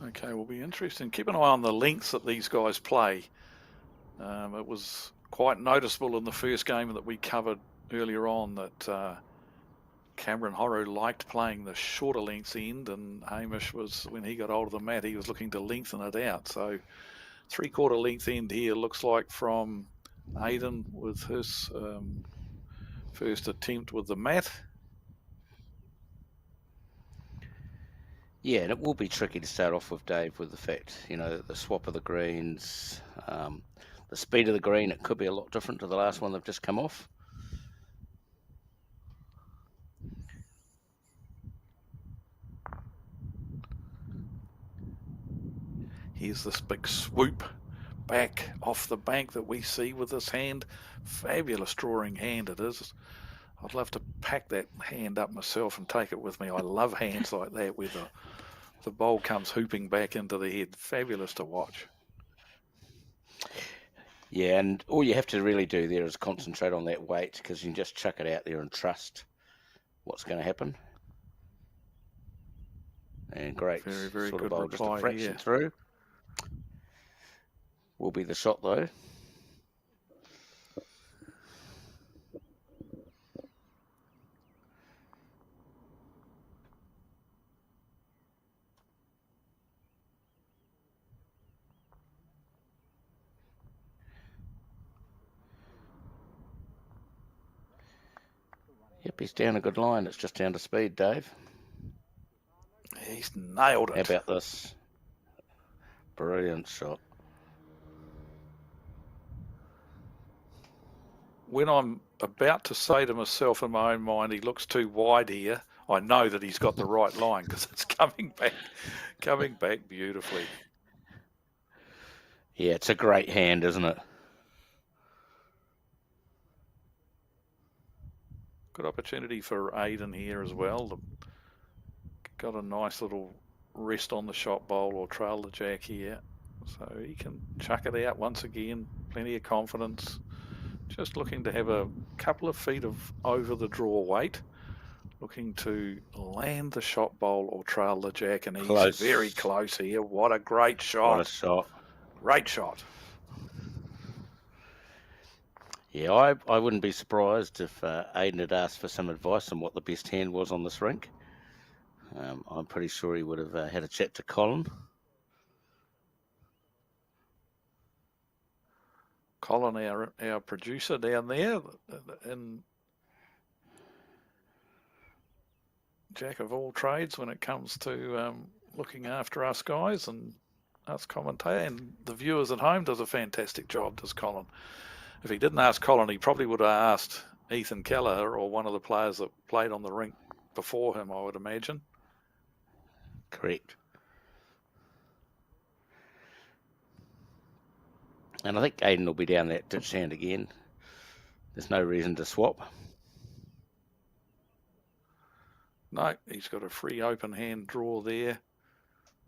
Okay, will be interesting. Keep an eye on the lengths that these guys play. It was quite noticeable in the first game that we covered earlier on that Cameron Horrow liked playing the shorter lengths end, and Hamish was, when he got hold of the mat, he was looking to lengthen it out. So 3/4 length end here looks like from Aidan with his first attempt with the mat. Yeah, and it will be tricky to start off with, Dave, with the fact, the swap of the greens, the speed of the green, it could be a lot different to the last one they've just come off. Here's this big swoop back off the bank that we see with this hand. Fabulous drawing hand it is. I'd love to pack that hand up myself and take it with me. I love hands like that where the bowl comes hooping back into the head. Fabulous to watch. Yeah, and all you have to really do there is concentrate on that weight, because you can just chuck it out there and trust what's going to happen. And great, very, very sort good of bowl, just a reply fraction here. through. Will be the shot though. Yep, he's down a good line. It's just down to speed, Dave. He's nailed it. How about this? Brilliant shot. When I'm about to say to myself in my own mind, he looks too wide here, I know that he's got the right line because it's coming back beautifully. Yeah, it's a great hand, isn't it? Good opportunity for Aiden here as well. Got a nice little rest on the shot bowl or trail the jack here. So he can chuck it out once again. Plenty of confidence. Just looking to have a couple of feet of over the draw weight. Looking to land the shot bowl or trail the jack, and he's very close here. What a great shot. What a shot. Great shot. Yeah, I wouldn't be surprised if Aiden had asked for some advice on what the best hand was on this rink. I'm pretty sure he would have had a chat to Colin. Colin, our producer down there, and jack of all trades when it comes to looking after us guys and us commentator, and the viewers at home does a fantastic job, does Colin. If he didn't ask Colin, he probably would have asked Ethan Kelleher or one of the players that played on the rink before him, I would imagine. Correct. And I think Aiden will be down that ditch hand again. There's no reason to swap. No, he's got a free open hand draw there.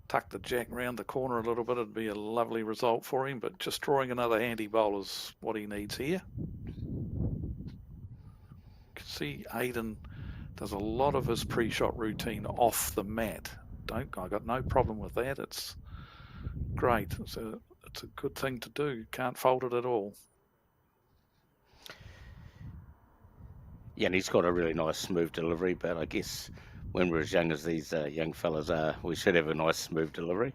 Tuck the jack round the corner a little bit. It'd be a lovely result for him, but just drawing another handy bowl is what he needs here. You can see Aiden does a lot of his pre-shot routine off the mat. I got no problem with that. It's great. It's a good thing to do. Can't fault it at all. Yeah, and he's got a really nice smooth delivery, but I guess when we're as young as these young fellas are, we should have a nice smooth delivery.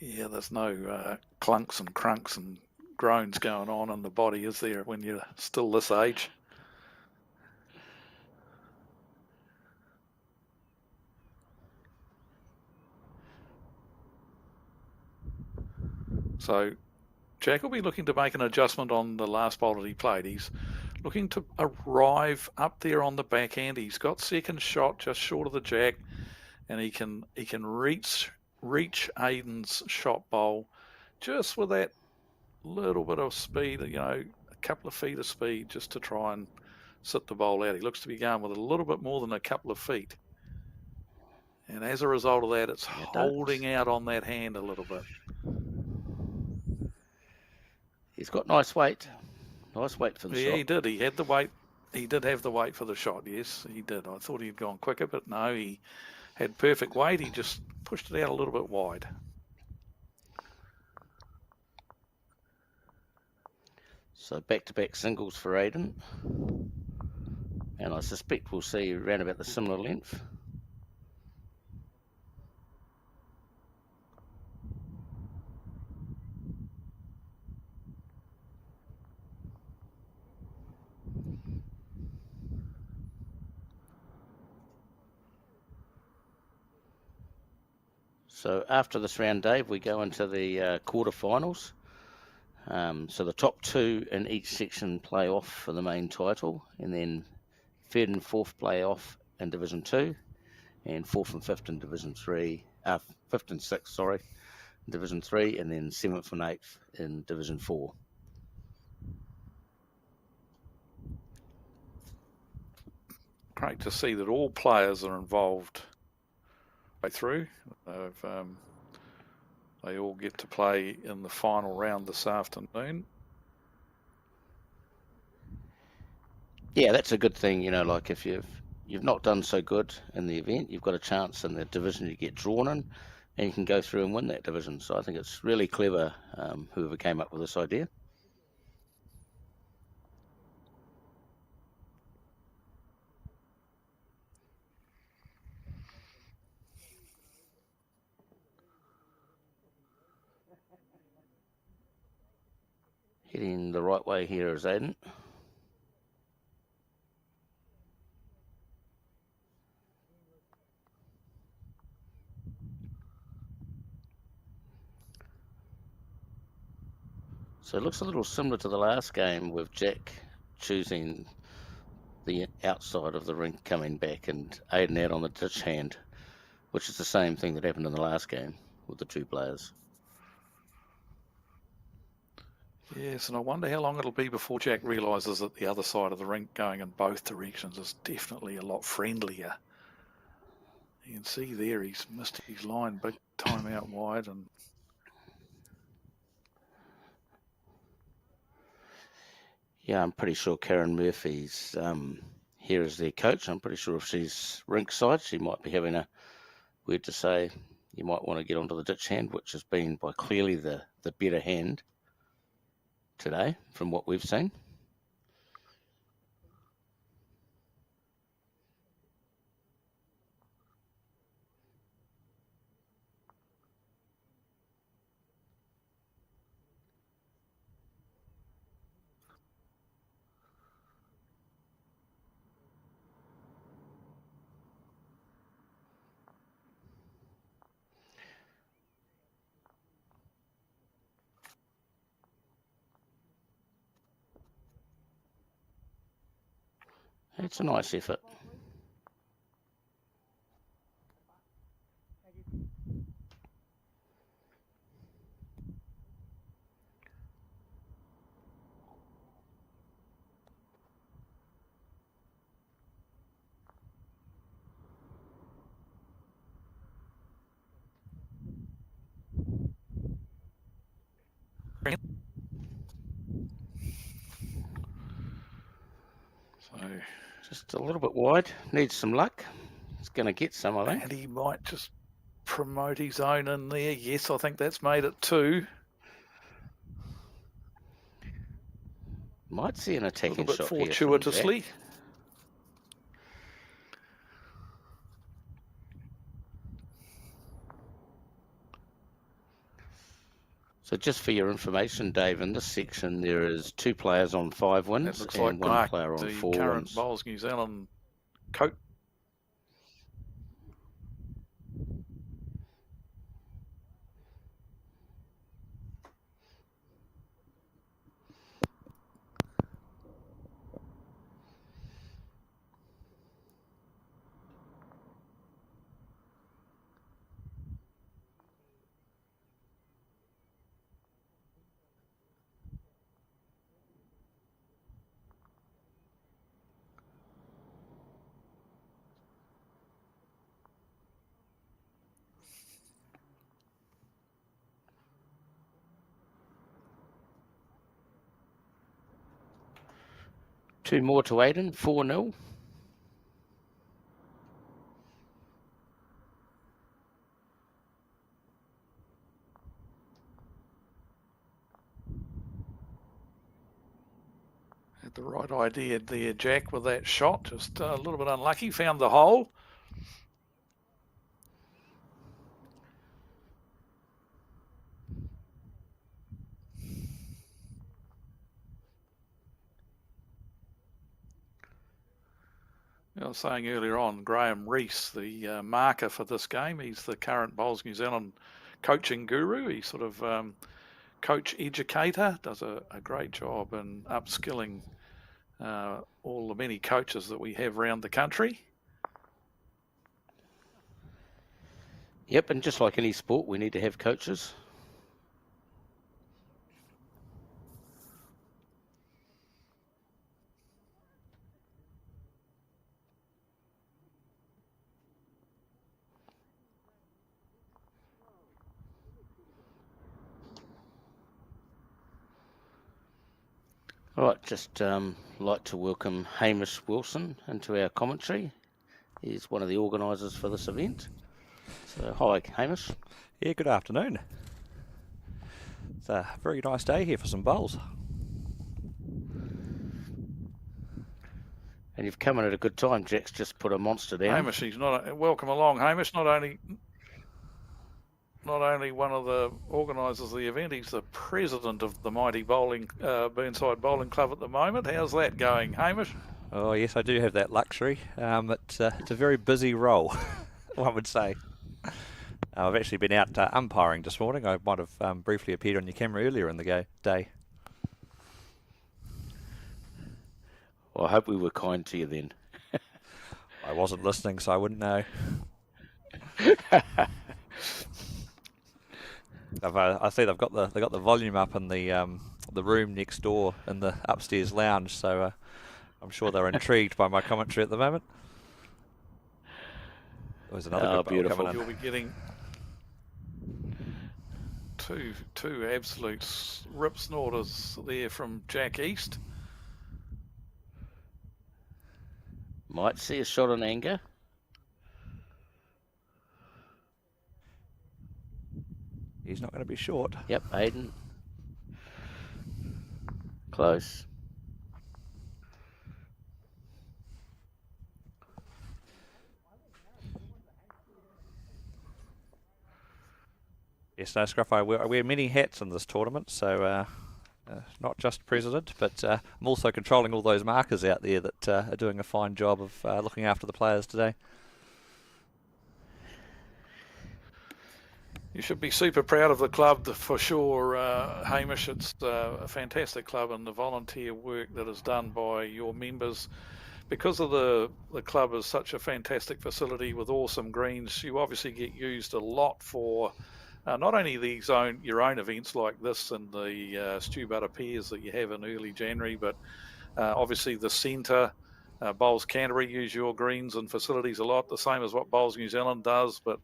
Yeah, there's no clunks and crunks and groans going on in the body, is there, when you're still this age? So Jack will be looking to make an adjustment on the last bowl that he played. He's looking to arrive up there on the backhand. He's got second shot just short of the jack, and he can reach Aiden's shot bowl just with that little bit of speed, a couple of feet of speed, just to try and sit the bowl out. He looks to be going with a little bit more than a couple of feet. And as a result of that, it's holding out on that hand a little bit. He's got nice weight. Nice weight for the shot. Yeah, he did. He had the weight. He did have the weight for the shot, yes, he did. I thought he'd gone quicker, but no, he had perfect weight. He just pushed it out a little bit wide. So back-to-back singles for Aiden. And I suspect we'll see around about the similar length. So after this round, Dave, we go into the quarterfinals. So the top two in each section play off for the main title, and then third and fourth play off in Division 2, and fourth and fifth in Division 3, fifth and sixth, sorry, in Division 3, and then seventh and eighth in Division 4. Great to see that all players are involved way through. They all get to play in the final round this afternoon. Yeah, that's a good thing, like if you've not done so good in the event, you've got a chance in the division you get drawn in, and you can go through and win that division. So I think it's really clever, whoever came up with this idea. Heading the right way here is Aiden. So it looks a little similar to the last game with Jack choosing the outside of the rink coming back and Aiden out on the ditch hand, which is the same thing that happened in the last game with the two players. Yes, and I wonder how long it'll be before Jack realises that the other side of the rink going in both directions is definitely a lot friendlier. You can see there he's missed his line big time out wide. And yeah, I'm pretty sure Karen Murphy's here as their coach. I'm pretty sure if she's rink side, she might be having a word to say. You might want to get onto the ditch hand, which has been by clearly the better hand today from what we've seen. It's a nice effort. so, Just a little bit wide. Needs some luck. He's going to get some, I think. and he might just promote his own in there. Yes, I think that's made it 2. Might see an attacking a little bit shot here from fortuitously. Jack. So just for your information, Dave, in this section there is 2 players on 5 wins That looks and like 1 Mark, player on the 4 current wins. Bowls New Zealand coach. Two more to Aiden, 4-0. Had the right idea there, Jack, with that shot. Just a little bit unlucky. Found the hole. I was saying earlier on, Graham Rees, the marker for this game, he's the current Bowls New Zealand coaching guru. He's sort of coach educator, does a great job in upskilling all the many coaches that we have around the country. Yep, and just like any sport, we need to have coaches. All right, just like to welcome Hamish Wilson into our commentary. He's one of the organisers for this event. So, hi, Hamish. Yeah, good afternoon. It's a very nice day here for some bowls. And you've come in at a good time. Jack's just put a monster down. Hamish, he's not welcome along. Hamish, not only one of the organisers of the event, he's the president of the mighty Burnside Bowling Club at the moment. How's that going, Hamish? Oh yes, I do have that luxury. It's a very busy role, one would say. I've actually been out umpiring this morning. I might have briefly appeared on your camera earlier in the day. Well, I hope we were kind to you then. I wasn't listening, so I wouldn't know. I see they've got the volume up in the room next door in the upstairs lounge, so I'm sure they're intrigued by my commentary at the moment. There's another good ball coming in. You'll be getting two absolute rip snorters there from Jack East. Might see a shot on anger. He's not going to be short. Yep, Aiden. Close. Yes, no, Scruff, I wear many hats in this tournament, so not just president, but I'm also controlling all those markers out there that are doing a fine job of looking after the players today. You should be super proud of the club for sure, Hamish. It's a fantastic club, and the volunteer work that is done by your members. Because of the club is such a fantastic facility with awesome greens, you obviously get used a lot for not only your own events like this and the Stew Butter Pears that you have in early January, but obviously the centre, Bowls Canterbury use your greens and facilities a lot, the same as what Bowls New Zealand does, but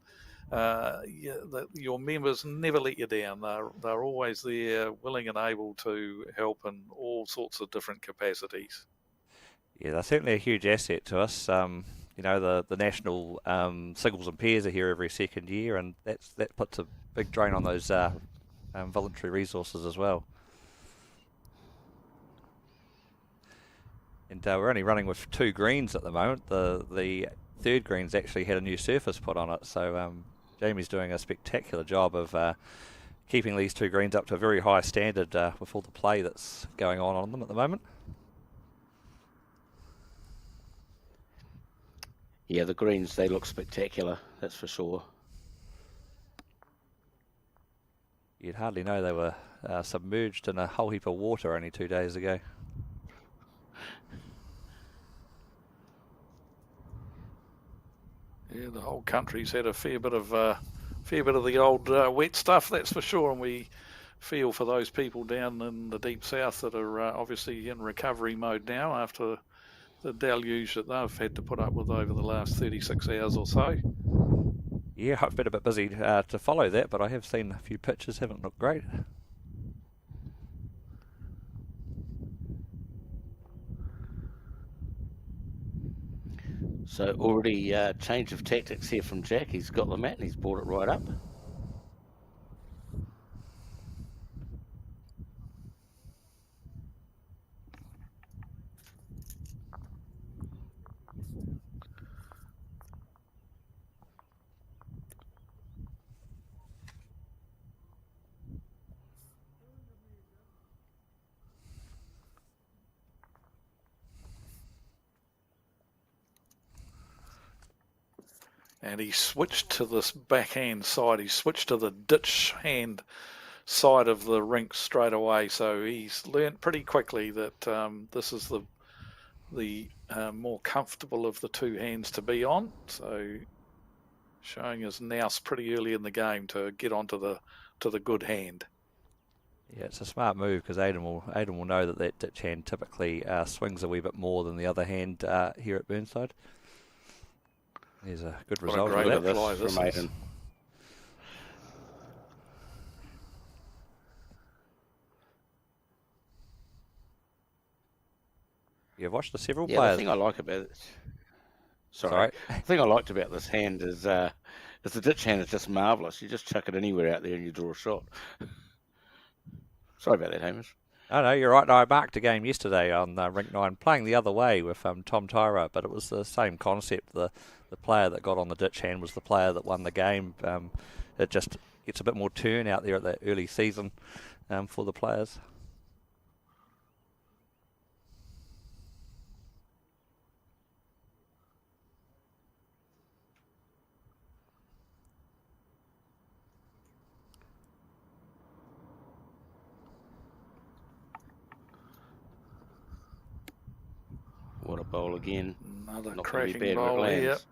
your members never let you down. They're always there, willing and able to help in all sorts of different capacities. Yeah, they're certainly a huge asset to us. The national singles and pairs are here every second year, and that puts a big drain on those voluntary resources as well. And we're only running with 2 greens at the moment. The third green's actually had a new surface put on it, so Jamie's doing a spectacular job of keeping these 2 greens up to a very high standard with all the play that's going on them at the moment. Yeah, the greens, they look spectacular, that's for sure. You'd hardly know they were submerged in a whole heap of water only 2 days ago. Yeah, the whole country's had a fair bit of the old wet stuff, that's for sure, and we feel for those people down in the deep south that are obviously in recovery mode now after the deluge that they've had to put up with over the last 36 hours or so. Yeah, I've been a bit busy to follow that, but I have seen a few pictures, haven't looked great. So already change of tactics here from Jack. He's got the mat and he's brought it right up. And he switched to this backhand side. He switched to the ditch hand side of the rink straight away. So he's learnt pretty quickly that this is the more comfortable of the 2 hands to be on. So showing his nous pretty early in the game to get onto the good hand. Yeah, it's a smart move because Aiden will know that ditch hand typically swings a wee bit more than the other hand here at Burnside. There's a good result of that this from Aiden. You've watched the several Yeah, players. the thing I like about it. Sorry. The thing I liked about this hand is the ditch hand is just marvellous. You just chuck it anywhere out there and you draw a shot. Sorry about that, Hamish. Oh, no, you're right. I marked a game yesterday on Rink 9 playing the other way with Tom Tyra, but it was the same concept. The player that got on the ditch hand was the player that won the game. It just gets a bit more turn out there at that early season for the players. a bowl again. Another Not gonna be cracking bad where it bowl here. lands.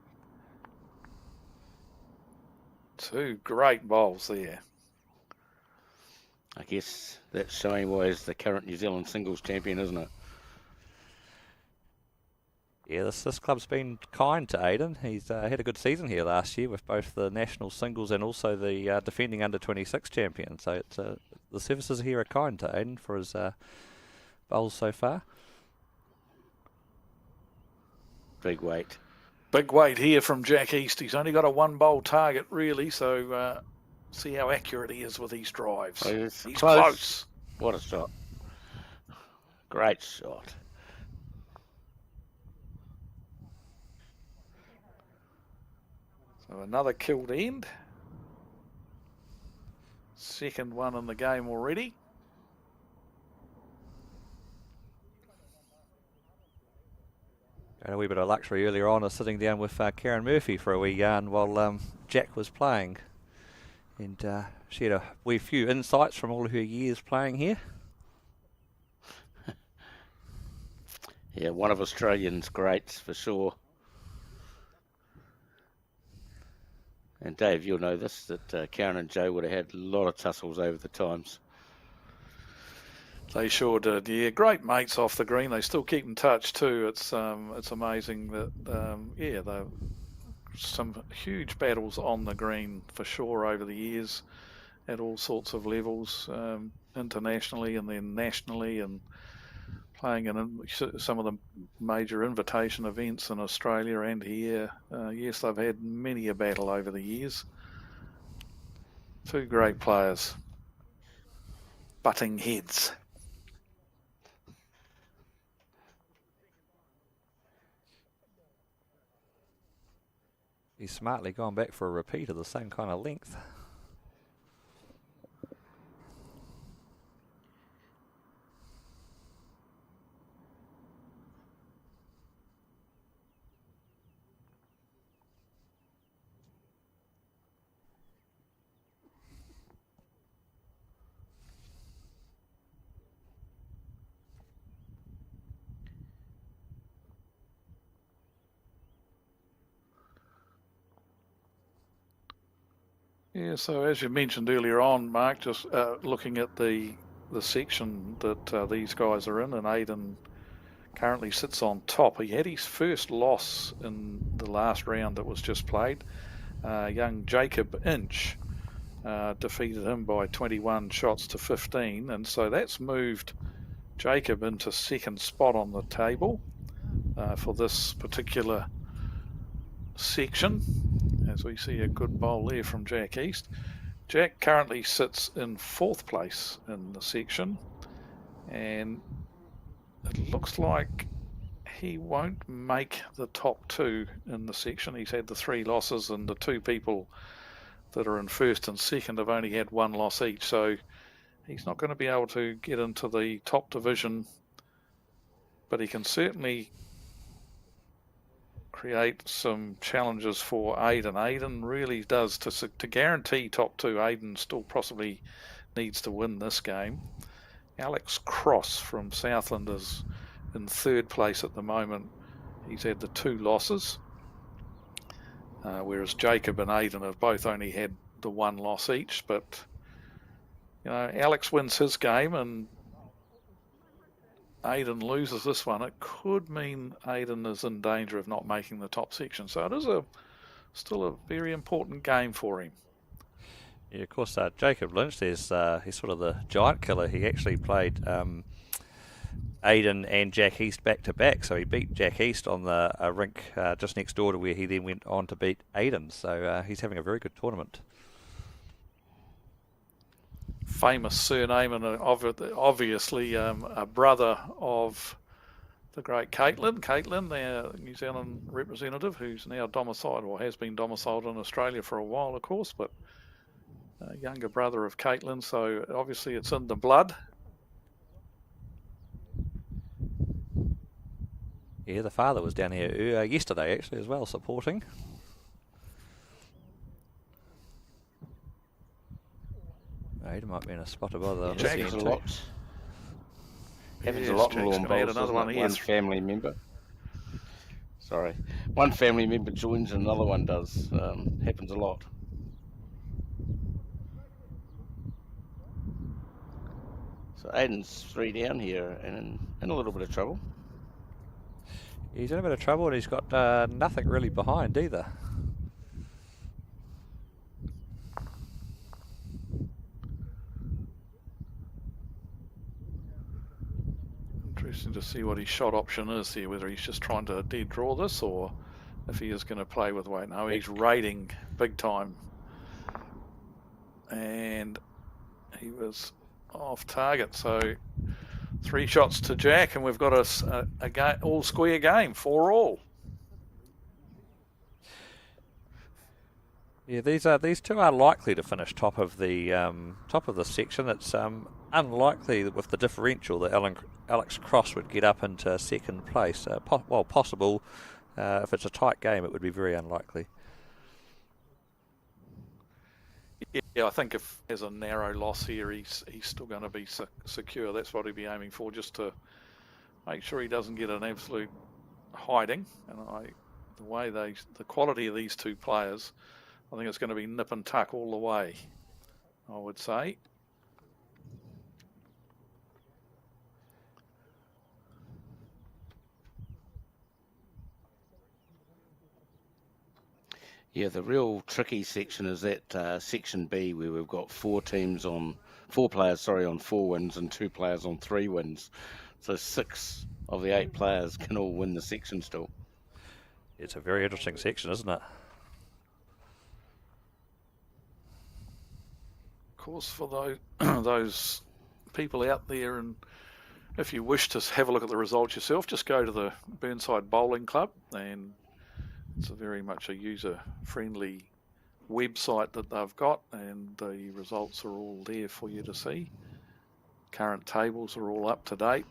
2 great bowls there. I guess that's showing why he's the current New Zealand singles champion, isn't it? Yeah, this club's been kind to Aidan. He's had a good season here last year with both the national singles and also the defending under-26 champion. So it's, the services here are kind to Aidan for his bowls so far. Big weight. Big weight here from Jack East. He's only got a 1-bowl target, really, so see how accurate he is with these drives. He's close. What a shot. Great shot. So another killed end. Second one in the game already. Got a wee bit of luxury earlier on of sitting down with Karen Murphy for a wee yarn while Jack was playing. And she had a wee few insights from all of her years playing here. Yeah, one of Australians' greats for sure. And Dave, you'll know this, that Karen and Joe would have had a lot of tussles over the times. They sure did. Yeah, great mates off the green. They still keep in touch too. It's amazing that they've some huge battles on the green for sure over the years, at all sorts of levels, internationally and then nationally, and playing in some of the major invitation events in Australia and here. Yes, they've had many a battle over the years. 2 great players, butting heads. He's smartly gone back for a repeat of the same kind of length. Yeah, so as you mentioned earlier on, Mark, just looking at the section that these guys are in, and Aidan currently sits on top. He had his first loss in the last round that was just played. Young Jacob Inch defeated him by 21 shots to 15, and so that's moved Jacob into second spot on the table for this particular section, as we see a good bowl there from Jack East. Jack currently sits in 4th place in the section, and it looks like he won't make the top 2 in the section. He's had the 3 losses, and the 2 people that are in 1st and 2nd have only had 1 loss each, so he's not going to be able to get into the top division, but he can certainly create some challenges for Aidan. Aidan really does, to guarantee top 2, Aidan still possibly needs to win this game. Alex Cross from Southland is in 3rd place at the moment. He's had the 2 losses, whereas Jacob and Aidan have both only had the 1 loss each. But you know, Alex wins his game and Aidan loses this one, it could mean Aidan is in danger of not making the top section. So it is still a very important game for him. Yeah, of course, Jacob Lynch, he's sort of the giant killer. He actually played Aidan and Jack East back to back, so he beat Jack East on the rink just next door to where he then went on to beat Aidan. So he's having a very good tournament. Famous surname, and obviously a brother of the great Caitlin, their New Zealand representative, who's now domiciled, or has been domiciled in Australia for a while, of course, but a younger brother of Caitlin, so obviously it's in the blood. Yeah, the father was down here yesterday actually as well, supporting. Aidan might be in a spot above the Happens a lot. Happens a Yes, lot Jack's more on gonna add bowls, another doesn't one it? here. One family member. Sorry. One family member joins and another one does. Happens a lot. So Aiden's 3 down here and in a little bit of trouble. He's in a bit of trouble and he's got nothing really behind either. Interesting to see what his shot option is here, whether he's just trying to dead draw this or if he is going to play with weight. No, he's raiding big time. And he was off target, so 3 shots to Jack, and we've got a all square game, 4-all. Yeah, these two are likely to finish top of the section. It's unlikely with the differential that Alex Cross would get up into second place. Possible. If it's a tight game, it would be very unlikely. Yeah, I think if there's a narrow loss here, he's still going to be secure. That's what he'd be aiming for, just to make sure he doesn't get an absolute hiding. And the quality of these two players, I think it's going to be nip and tuck all the way, I would say. Yeah, the real tricky section is that section B, where we've got 4 players on 4 wins and 2 players on 3 wins. So 6 of the 8 players can all win the section still. It's a very interesting section, isn't it? Of course, for those people out there, and if you wish to have a look at the results yourself, just go to the Burnside Bowling Club, and it's very much a user-friendly website that they've got, and the results are all there for you to see. Current tables are all up to date.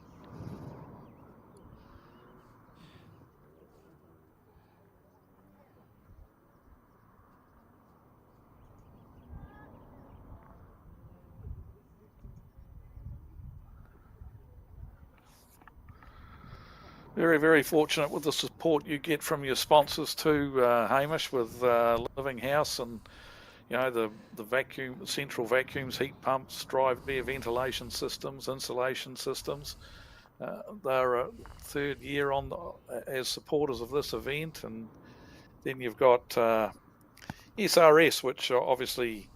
Very, very fortunate with the support you get from your sponsors too, Hamish, with Living House and the vacuum, central vacuums, heat pumps, drive air ventilation systems, insulation systems. They're a 3rd year on as supporters of this event, and then you've got SRS, which are obviously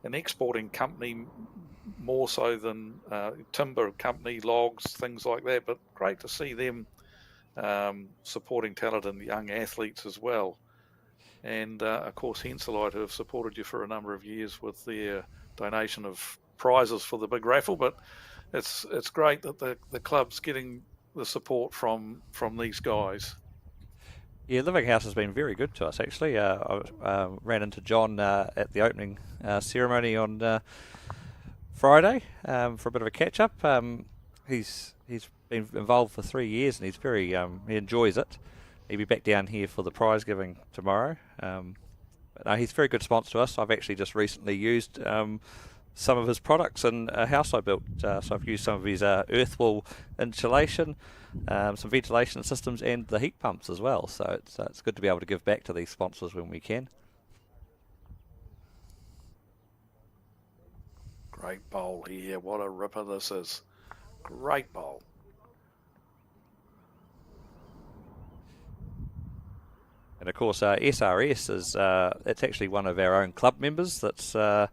an exporting company more so than timber company, logs, things like that. But great to see them supporting talented young athletes as well. And of course Henselite, who have supported you for a number of years with their donation of prizes for the big raffle. But it's great that the club's getting the support from these guys. Yeah, Living House has been very good to us actually. I ran into John at the opening ceremony on Friday for a bit of a catch up. He's been involved for 3 years and he's very he enjoys it. He'll be back down here for the prize giving tomorrow. But no, he's a very good sponsor to us. I've actually just recently used some of his products in a house I built. So I've used some of his earth wall insulation, some ventilation systems, and the heat pumps as well. So it's good to be able to give back to these sponsors when we can. Great bowl here. What a ripper this is. Great bowl. And of course, SRS is it's actually one of our own club members. That's the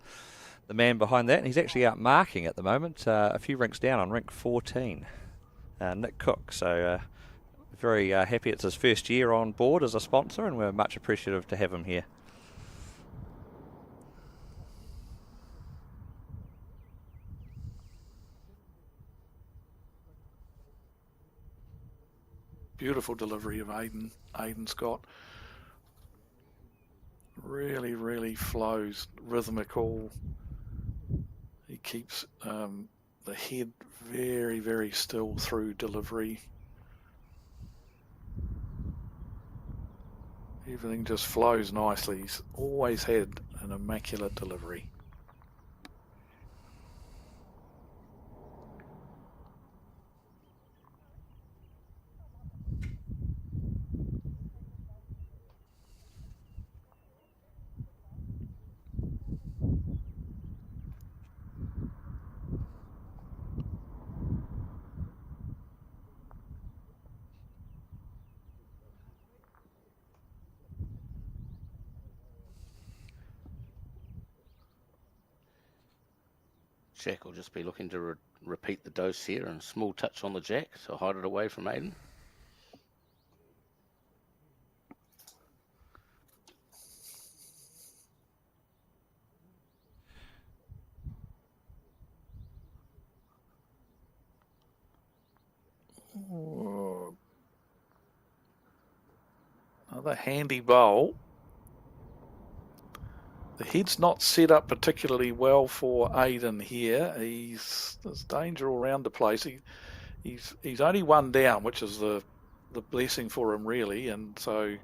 man behind that, and he's actually out marking at the moment, a few rinks down on rink 14, Nick Cook. So very happy it's his first year on board as a sponsor, and we're much appreciative to have him here. Beautiful delivery of Aiden. Aiden's got really, really flows, rhythmical. He keeps the head very, very still through delivery. Everything just flows nicely. He's always had an immaculate delivery. Jack will just be looking to repeat the dose here, and small touch on the jack to hide it away from Aiden. Another handy bowl. The head's not set up particularly well for Aiden here. There's danger all around the place. He's only one down, which is the blessing for him really, and so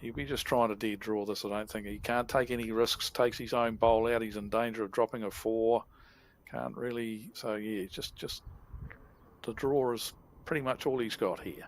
he'll be just trying to dead draw this. I don't think he can't take any risks. Takes his own bowl out. He's in danger of dropping a 4. Can't really. So yeah, just the draw is pretty much all he's got here.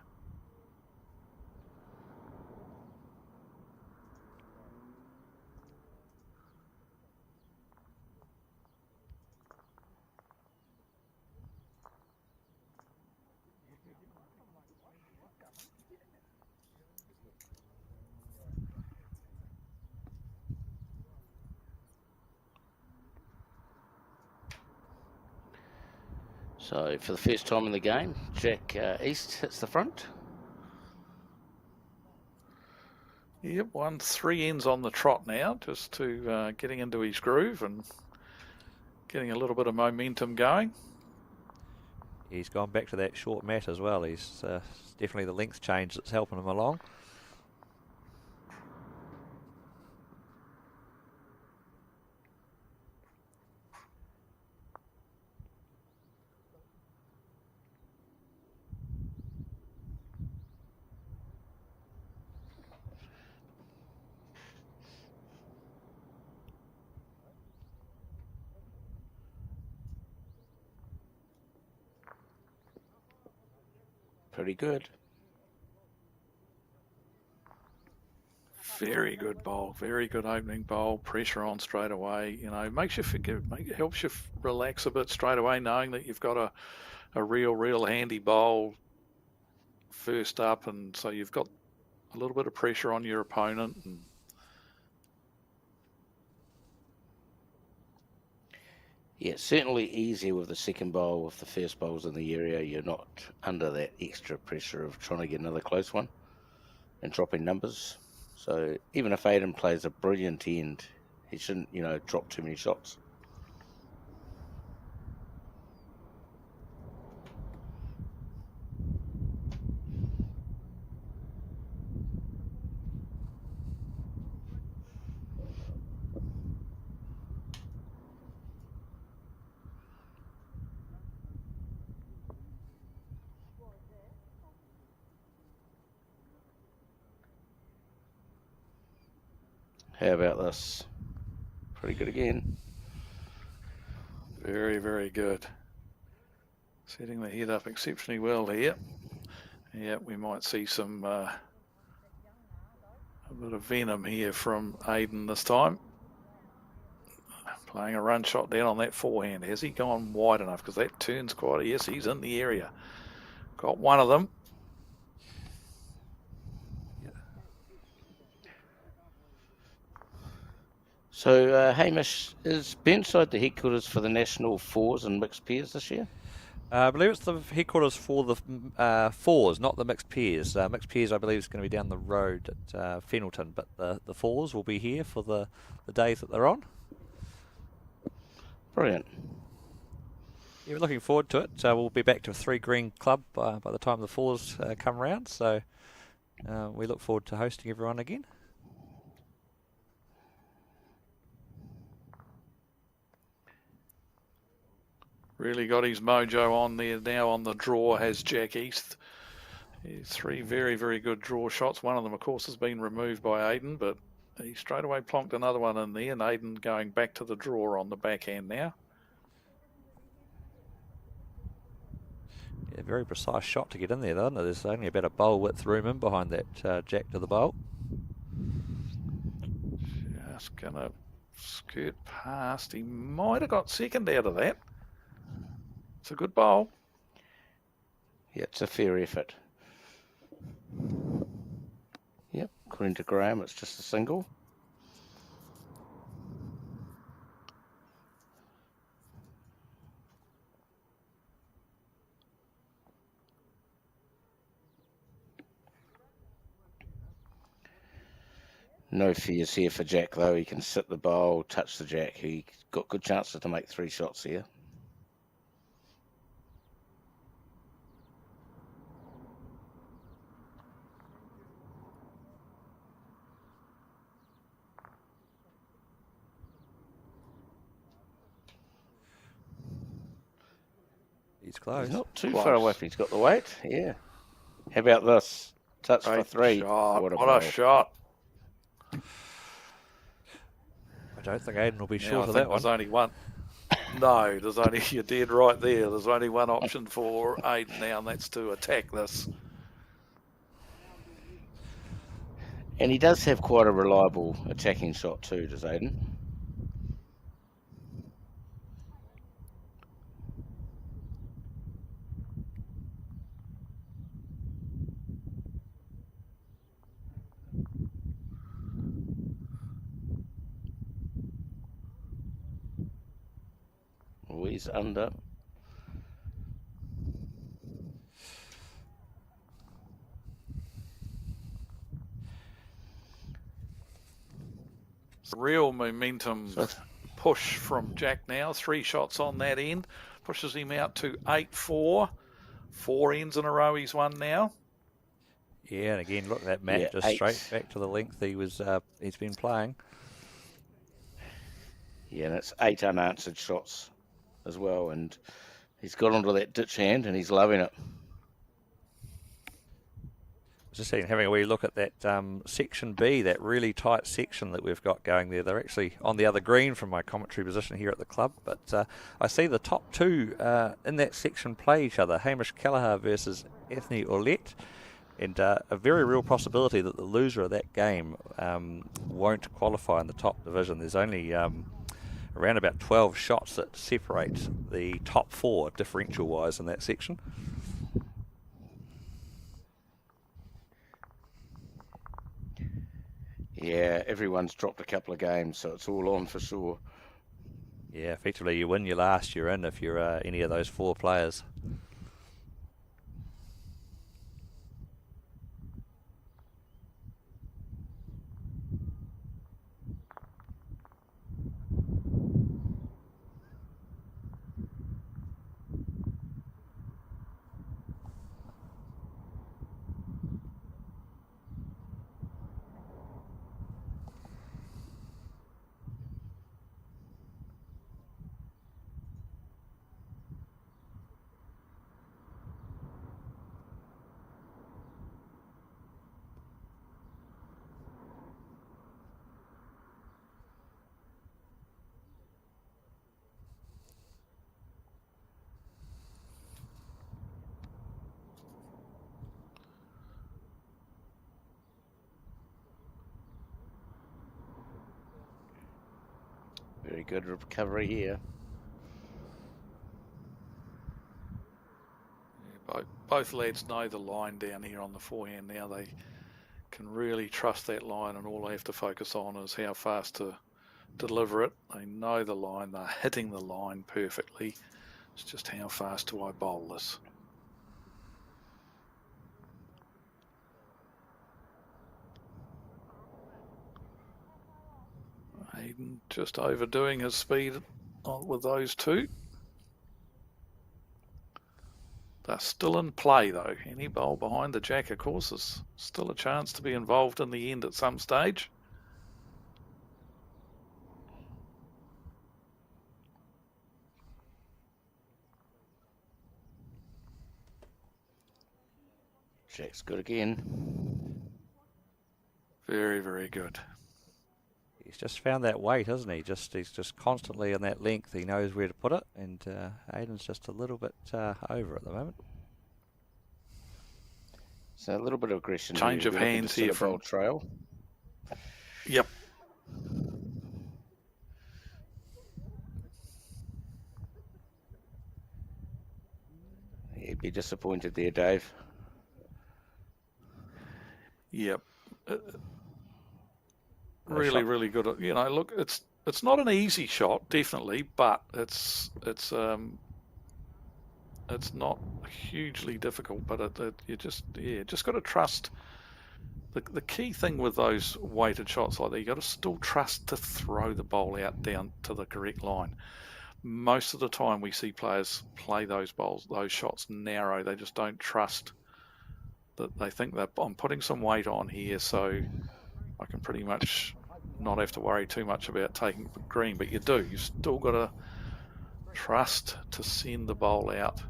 So for the first time in the game, Jack East hits the front. Yep, 3 ends on the trot now, just to getting into his groove and getting a little bit of momentum going. He's gone back to that short mat as well. He's definitely the length change that's helping him along. Pretty good. Very good bowl, very good opening bowl. Pressure on straight away. You know, makes you forget, helps you relax a bit straight away, knowing that you've got a real handy bowl first up, and so you've got a little bit of pressure on your opponent. And yeah, certainly easier with the second bowl. If the first bowl's in the area, you're not under that extra pressure of trying to get another close one and dropping numbers. So even if Aiden plays a brilliant end, he shouldn't, drop too many shots. How about this? Pretty good again. very, very good. Setting the head up exceptionally well here. Yeah, we might see some a bit of venom here from Aiden this time. Playing a run shot down on that forehand. Has he gone wide enough? Because that turns quite. Yes, he's in the area. Got one of them. So, Hamish, is Burnside the headquarters for the national fours and mixed pairs this year? I believe it's the headquarters for the fours, not the mixed pairs. Mixed pairs, I believe, is going to be down the road at Fenelton, but the fours will be here for the days that they're on. Brilliant. Yeah, we're looking forward to it. We'll be back to a 3 green club by the time the fours come around, so we look forward to hosting everyone again. Really got his mojo on there now on the draw, has Jack East. 3 very, very good draw shots. One of them, of course, has been removed by Aiden, but he straight away plonked another one in there, and Aiden going back to the draw on the backhand now. Yeah, very precise shot to get in there, though, isn't it? There's only about a bowl width room in behind that jack to the bowl. Just going to skirt past. He might have got second out of that. It's a good bowl. Yeah, it's a fair effort. Yep, according to Graham, it's just a single. No fears here for Jack, though. He can sit the bowl, touch the jack. He got good chances to make 3 shots here. He's close. He's not too Close. far away if he's got the weight. Yeah. How about this? Touch for Great 3. shot. What a What bowl. a shot. I don't think Aiden will be Now, short I of think that one. there's only one. No, there's only, you're dead right there. There's only one option for Aiden now, and that's to attack this. And he does have quite a reliable attacking shot too, does Aiden? Oh, he's under. Real momentum push from Jack now. 3 shots on that end. Pushes him out to 8-4. 4 ends in a row he's won now. Yeah, and again, look at that match, Yeah, just 8. straight back to the length he's been playing. Yeah, and it's 8 unanswered shots as well, and he's got onto that ditch hand and he's loving it. Just having a wee look at that section B, that really tight section that we've got going there. They're actually on the other green from my commentary position here at the club, but I see the top 2 in that section play each other, Hamish Kelleher versus Anthony Orlett, and a very real possibility that the loser of that game won't qualify in the top division. There's only around about 12 shots that separate the top 4 differential-wise in that section. Yeah, everyone's dropped a couple of games, so it's all on for sure. Yeah, effectively you win your last, you're in if you're any of those 4 players. Very good recovery here. Yeah, both lads know the line down here on the forehand now. They can really trust that line, and all they have to focus on is how fast to deliver it. They know the line. They're hitting the line perfectly. It's just how fast do I bowl this? Aiden just overdoing his speed with those 2. They're still in play though. Any bowl behind the jack, of course, is still a chance to be involved in the end at some stage. Jack's good again. Very, very good. He's just found that weight, hasn't he? He's just constantly in that length. He knows where to put it, and Aiden's just a little bit over at the moment. So a little bit of aggression. Change of hands here from trail. Yep. He'd be disappointed there, Dave. Yep. Really, really good. You know, look, it's not an easy shot, definitely, but it's not hugely difficult. But you just got to trust the key thing with those weighted shots like that, you got to still trust to throw the bowl out down to the correct line. Most of the time we see players play those shots narrow. They just don't trust that. They think that I'm putting some weight on here, so I can pretty much not have to worry too much about taking the green. But you do. You've still got to trust to send the bowl out.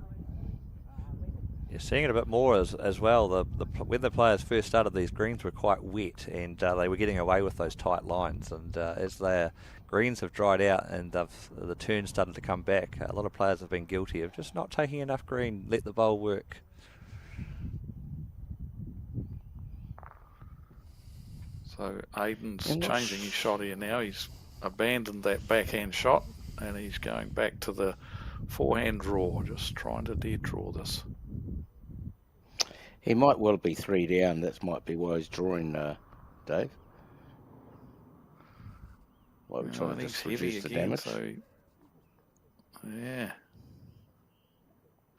You're seeing it a bit more as well. When the players first started, these greens were quite wet, and they were getting away with those tight lines. And as their greens have dried out and the turn started to come back, a lot of players have been guilty of just not taking enough green. Let the bowl work. So Aiden's changing his shot here now. He's abandoned that backhand shot, and he's going back to the forehand draw, just trying to dead draw this. He might well be 3 down. That might be why he's drawing, Dave. Why we're trying to just reduce the damage. So, yeah.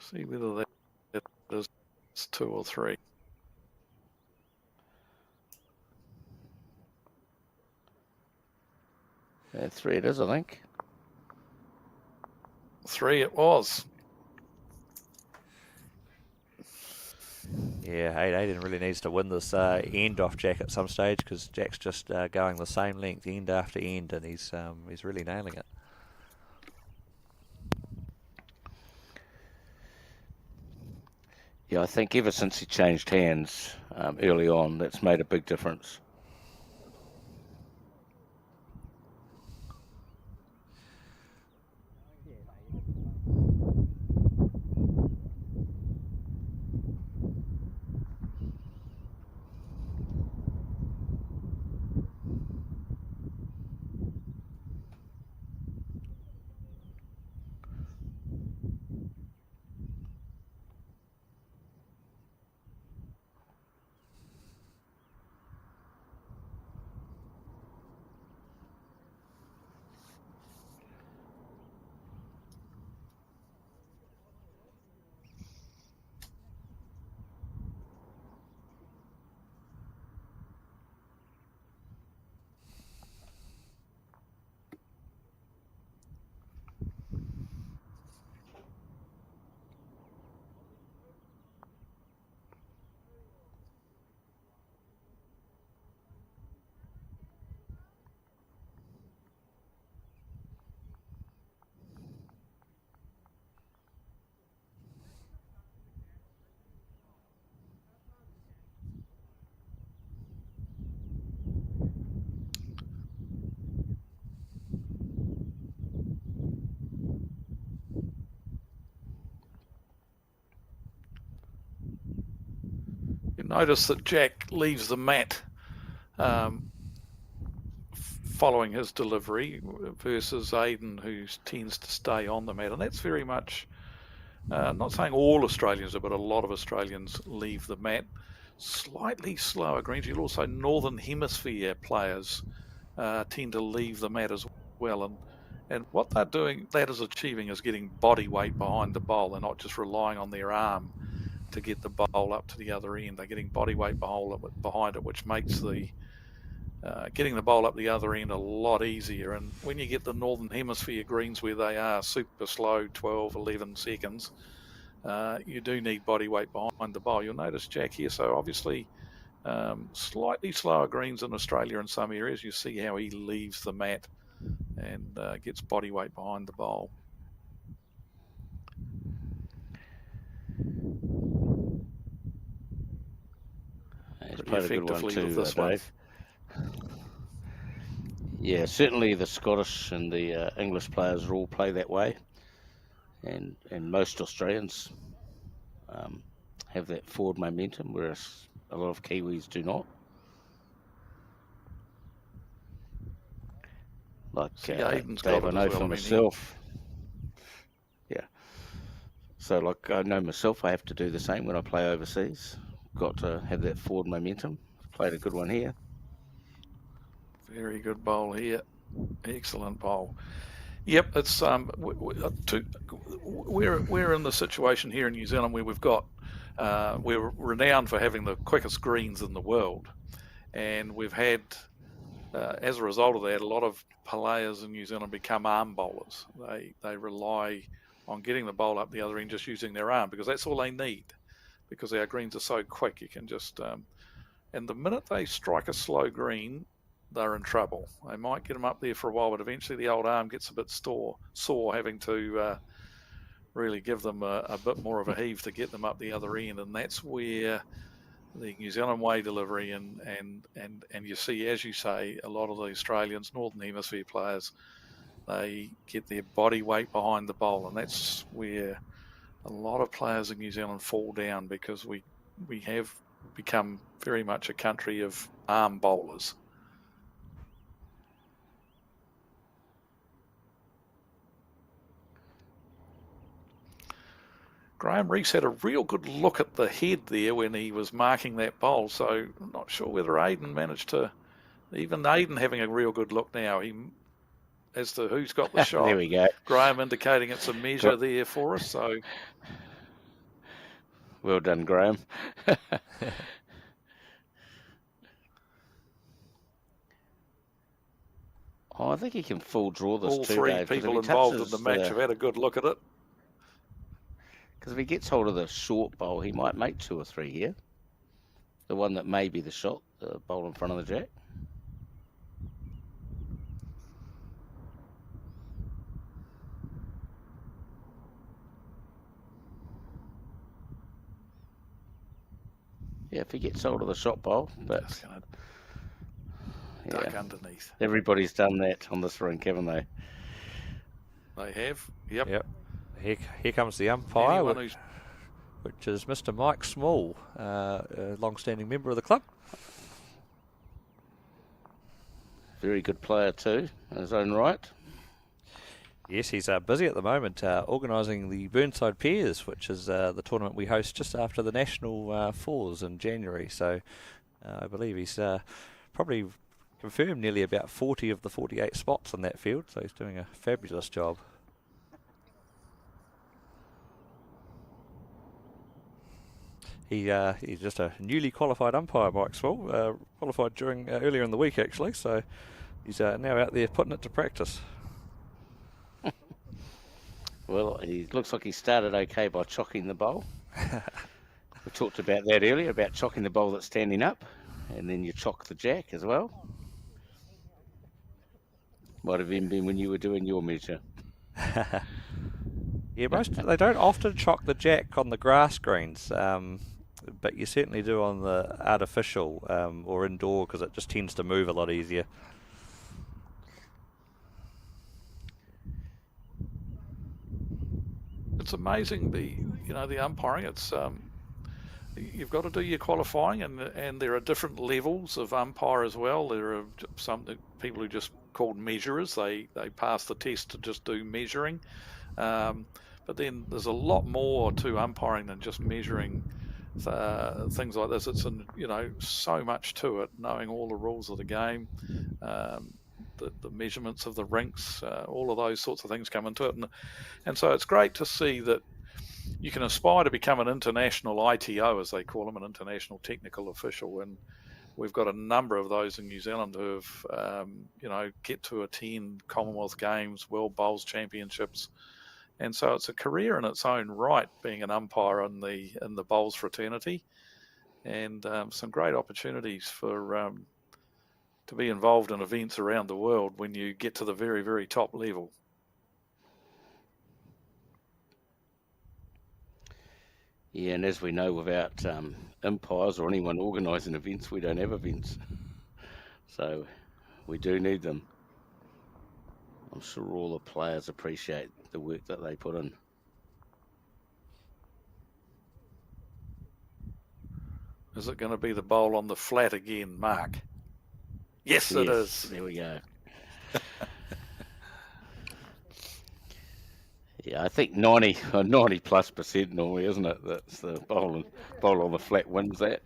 See whether that is 2 or 3. Yeah, 3 it is, I think. 3 it was. Yeah, Aiden really needs to win this end off Jack at some stage, because Jack's just going the same length end after end, and he's really nailing it. Yeah, I think ever since he changed hands early on, that's made a big difference. Notice that Jack leaves the mat following his delivery versus Aiden, who tends to stay on the mat. And that's very much, not saying all Australians do, but a lot of Australians leave the mat. Slightly slower greens. You'll also Northern Hemisphere players tend to leave the mat as well. And what they're doing, that is achieving, is getting body weight behind the bowl. They're not just relying on their arm to get the bowl up to the other end. They're getting body weight behind it, which makes the getting the bowl up the other end a lot easier. And when you get the Northern Hemisphere greens where they are super slow, 12, 11 seconds, you do need body weight behind the bowl. You'll notice Jack here, so obviously slightly slower greens in Australia in some areas. You see how he leaves the mat and gets body weight behind the bowl. He's played a good one too, Dave. Yeah, certainly the Scottish and the English players all play that way, and most Australians have that forward momentum, whereas a lot of Kiwis do not. Like Dave, I know for myself. Yeah. So, like, I know myself, I have to do the same when I play overseas. Got to have that forward momentum. Played a good one here. Very good bowl here. Excellent bowl. Yep, it's we're in the situation here in New Zealand where we've got we're renowned for having the quickest greens in the world, and we've had, as a result of that, a lot of players in New Zealand become arm bowlers. They rely on getting the bowl up the other end just using their arm, because that's all they need, because our greens are so quick. You can just and the minute they strike a slow green, they're in trouble. They might get them up there for a while, but eventually the old arm gets a bit sore having to really give them a bit more of a heave to get them up the other end. And that's where the New Zealand way delivery and you see, as you say, a lot of the Australians, Northern Hemisphere players, they get their body weight behind the bowl, and that's where a lot of players in New Zealand fall down, because we have become very much a country of arm bowlers. Graham Reese had a real good look at the head there when he was marking that bowl, so I'm not sure whether Aidan managed to, even Aidan having a real good look now, as to who's got the shot. There we go. Graham indicating it's a measure there for us, so. Well done, Graham. Oh, I think he can full draw this all too, three Dave, people involved in the match have had a good look at it. Because if he gets hold of the short bowl, he might make 2 or 3 here. The one that may be the shot, the bowl in front of the jack. Yeah, if he gets hold of the shot bowl, but duck underneath. Everybody's done that on this rink, haven't they? They have. Yep. Here comes the umpire, which is Mr. Mike Small, a long-standing member of the club. Very good player too, in his own right. Yes, he's busy at the moment organising the Burnside Pairs, which is the tournament we host just after the National Fours in January. So I believe he's probably confirmed nearly about 40 of the 48 spots in that field, so he's doing a fabulous job. He's just a newly qualified umpire, Mike Small, qualified during earlier in the week actually, so he's now out there putting it to practice. Well, he looks like he started okay by chocking the bowl. We talked about that earlier, about chocking the bowl that's standing up, and then you chock the jack as well. Might have even been when you were doing your measure. Yeah, they don't often chock the jack on the grass greens, but you certainly do on the artificial or indoor, because it just tends to move a lot easier. It's amazing the umpiring. It's you've got to do your qualifying, and there are different levels of umpire as well. There are some people who just called measurers. They pass the test to just do measuring, but then there's a lot more to umpiring than just measuring things like this. It's so much to it, knowing all the rules of the game. The measurements of the rinks, all of those sorts of things come into it. And so it's great to see that you can aspire to become an international ITO, as they call them, an international technical official. And we've got a number of those in New Zealand who have, get to attend Commonwealth Games, World Bowls Championships. And so it's a career in its own right, being an umpire in the bowls fraternity, and some great opportunities for to be involved in events around the world when you get to the very, very top level. Yeah, and as we know, without umpires or anyone organising events, we don't have events. So we do need them. I'm sure all the players appreciate the work that they put in. Is it going to be the bowl on the flat again, Mark? Yes, it is. There we go. Yeah, I think 90+% normally, isn't it? That's the bowl on the flat wins that.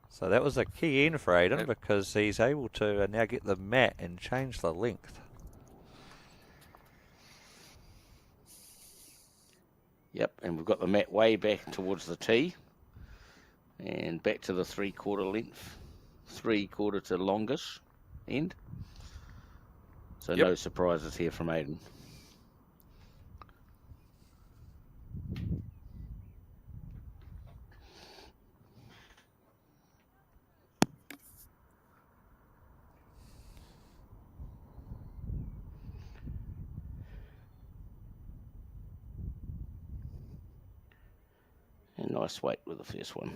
So that was a key in for Aidan, because he's able to now get the mat and change the length. Yep, and we've got the mat way back towards the tee and back to the 3/4 length, 3/4 to longish end. So Yep. no surprises here from Aidan. And nice weight with the first one.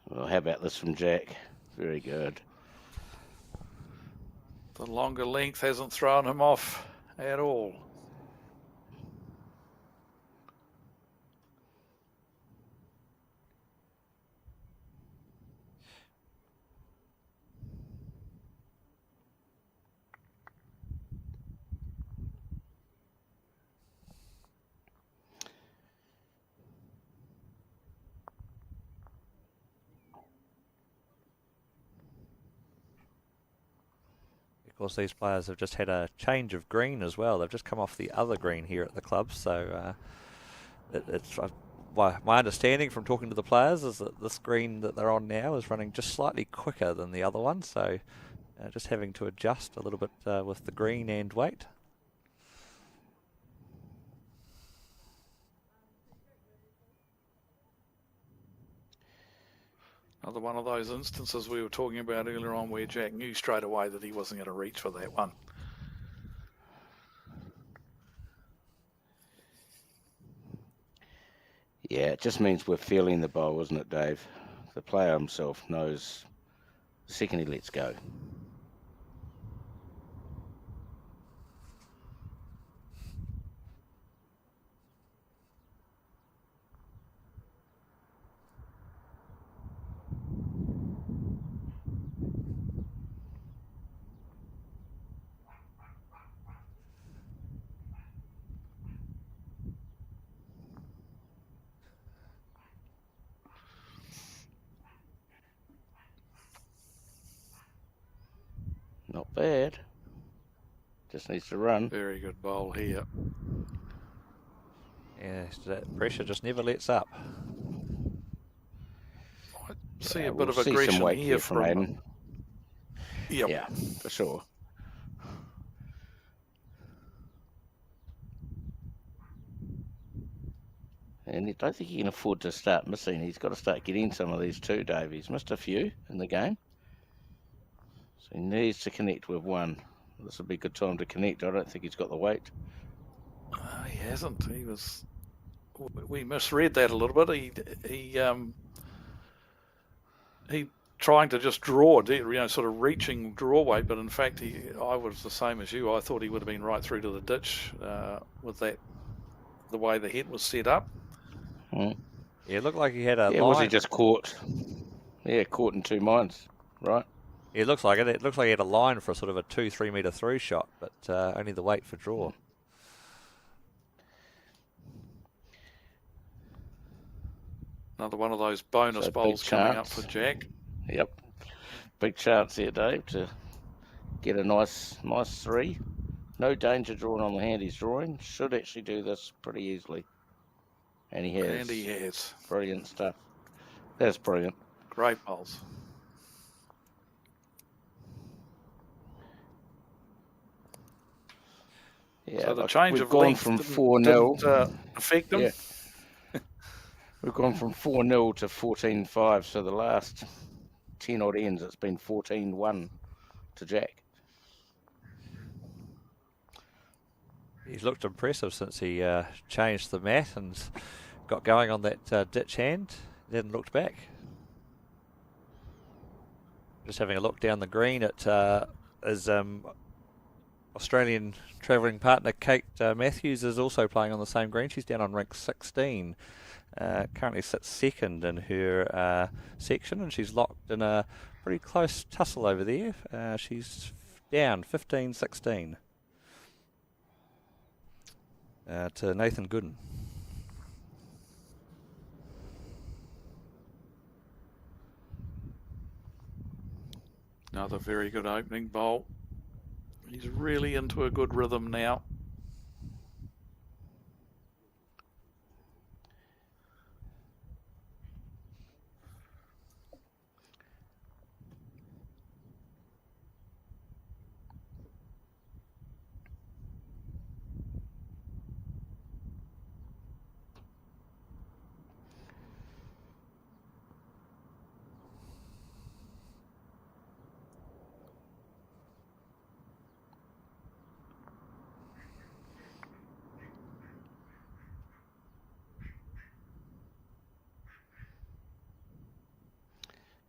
Well, how about this from Jack? Very good. The longer length hasn't thrown him off at all. Of course, these players have just had a change of green as well. They've just come off the other green here at the club, so it's my understanding from talking to the players is that this green that they're on now is running just slightly quicker than the other one, so just having to adjust a little bit with the green and weight. Another one of those instances we were talking about earlier on where Jack knew straight away that he wasn't going to reach for that one. Yeah, it just means we're feeling the bowl, isn't it, Dave? The player himself knows the second he lets go. Not bad. Just needs to run. Very good bowl here. Yeah, that pressure just never lets up. I see Yeah, a bit we'll of see aggression some weight here from Aidan. Yep. Yeah, for sure. And I don't think he can afford to start missing. He's got to start getting some of these too, Dave. He's missed a few in the game. So he needs to connect with one. This will be a good time to connect. I don't think he's got the weight. He hasn't. We misread that a little bit. He trying to just draw, sort of reaching draw weight, but in fact, I was the same as you. I thought he would have been right through to the ditch with that, the way the head was set up. Mm. Yeah, it looked like he had a line. Was he just caught? Yeah, caught in two minds, right? It looks like it. It looks like he had a line for sort of a 2-3 metre through shot, but only the weight for draw. Another one of those bonus bowls coming up for Jack. Yep. Big chance here, Dave, to get a nice three. No danger drawing on the hand he's drawing. Should actually do this pretty easily. And he has. And he has. Brilliant stuff. That's brilliant. Great bowls. Yeah, so the change of gone length from 4-0 affect them. Yeah. We've gone from 4-0 to 14-5. So the last 10 odd ends, it's been 14-1 to Jack. He's looked impressive since he changed the mat and got going on that ditch hand. He hadn't looked back. Just having a look down the green at his Australian travelling partner Kate Matthews is also playing on the same green. She's down on rank 16. Currently sits second in her section, and she's locked in a pretty close tussle over there. She's down 15-16 to Nathan Gooden. Another very good opening bowl. He's really into a good rhythm now.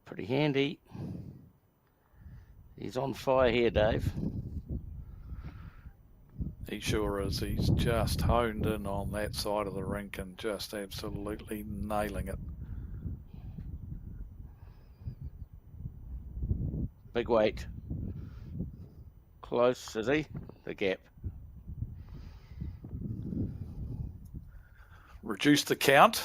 Pretty handy. He's on fire here, Dave. He sure is. He's just honed in on that side of the rink and just absolutely nailing it. Big weight. Close, is he? The gap. Reduce the count.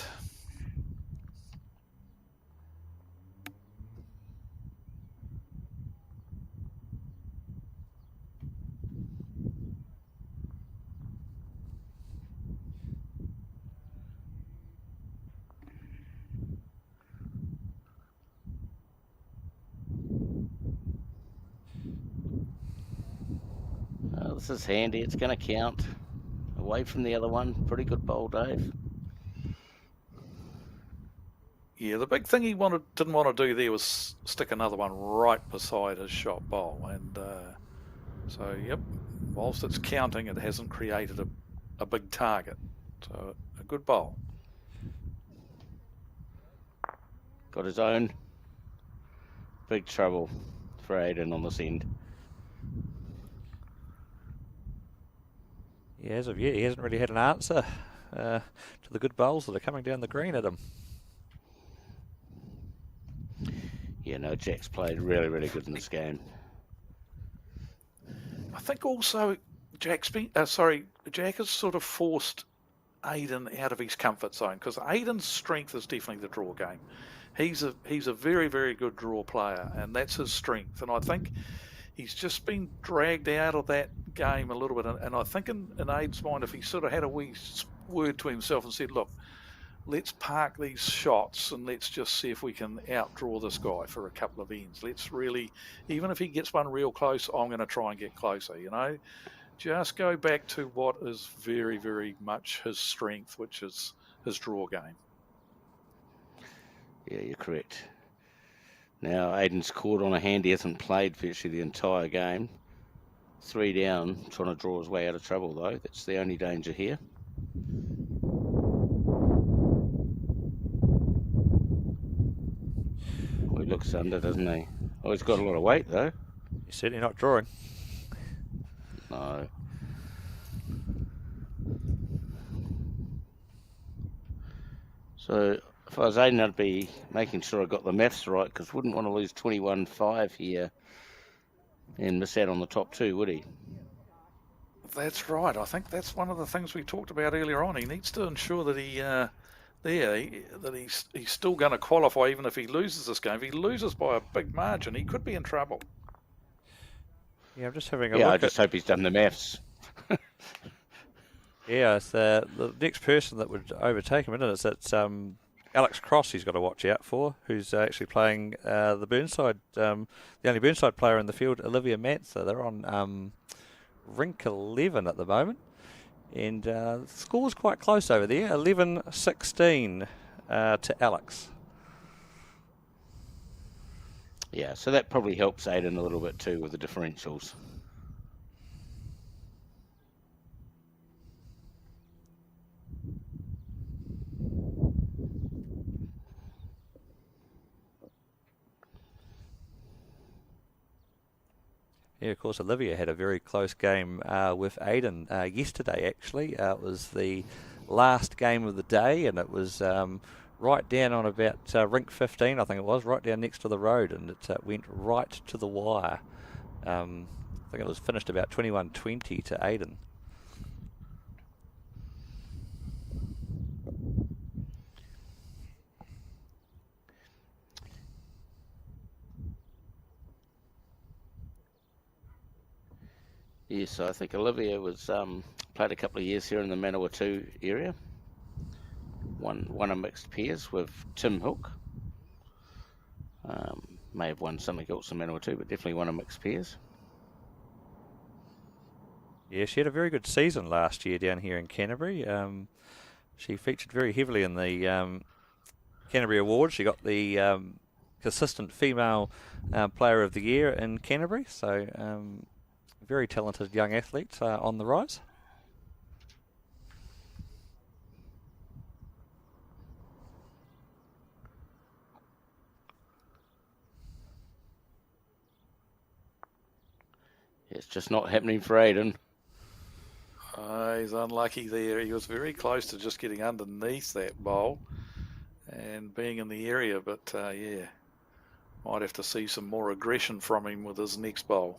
This is handy. It's going to count. Away from the other one. Pretty good bowl, Dave. Yeah, the big thing he didn't want to do there was stick another one right beside his shot bowl. And so, yep, whilst it's counting, it hasn't created a big target. So, a good bowl. Got his own. Big trouble for Aiden on this end. Yeah, as of yet, he hasn't really had an answer to the good bowls that are coming down the green at him. Yeah, no, Jack's played really, really good in this game. I think also Jack has sort of forced Aiden out of his comfort zone, because Aiden's strength is definitely the draw game. He's a very, very good draw player, and that's his strength. And I think he's just been dragged out of that game a little bit. And I think in Aiden's mind, if he sort of had a wee word to himself and said, look, let's park these shots and let's just see if we can outdraw this guy for a couple of ends. Let's really, even if he gets one real close, I'm going to try and get closer, you know. Just go back to what is very, very much his strength, which is his draw game. Yeah, you're correct. Now, Aiden's caught on a hand. He hasn't played virtually the entire game. 3 down, trying to draw his way out of trouble, though. That's the only danger here. Oh, he looks under, doesn't he? Oh, he's got a lot of weight, though. He's certainly not drawing. No. So, if I was Aiden, I'd be making sure I got the maths right, because wouldn't want to lose 21-5 here and miss out on the top 2, would he? That's right. I think that's one of the things we talked about earlier on. He needs to ensure that he's still going to qualify even if he loses this game. If he loses by a big margin, he could be in trouble. Yeah, I'm just having a look. Yeah, I just hope he's done the maths. Yeah, it's, the next person that would overtake him in it is Alex Cross he's got to watch out for, who's actually playing the Burnside, the only Burnside player in the field, Olivia Matza. They're on rink 11 at the moment, and the score's quite close over there, 11-16 to Alex. Yeah, so that probably helps Aiden a little bit too with the differentials. Yeah, of course, Olivia had a very close game with Aiden yesterday, actually. It was the last game of the day, and it was right down on about rink 15, I think it was, right down next to the road, and it went right to the wire. I think it was finished about 21-20 to Aiden. Yes, I think Olivia was played a couple of years here in the Manawatu area. Won a mixed pairs with Tim Hook. May have won something else in Manawatu, but definitely won a mixed pairs. Yeah, she had a very good season last year down here in Canterbury. She featured very heavily in the Canterbury Awards. She got the consistent female player of the year in Canterbury, so very talented young athlete on the rise. It's just not happening for Aiden. He's unlucky there. He was very close to just getting underneath that bowl and being in the area, but yeah, might have to see some more aggression from him with his next bowl.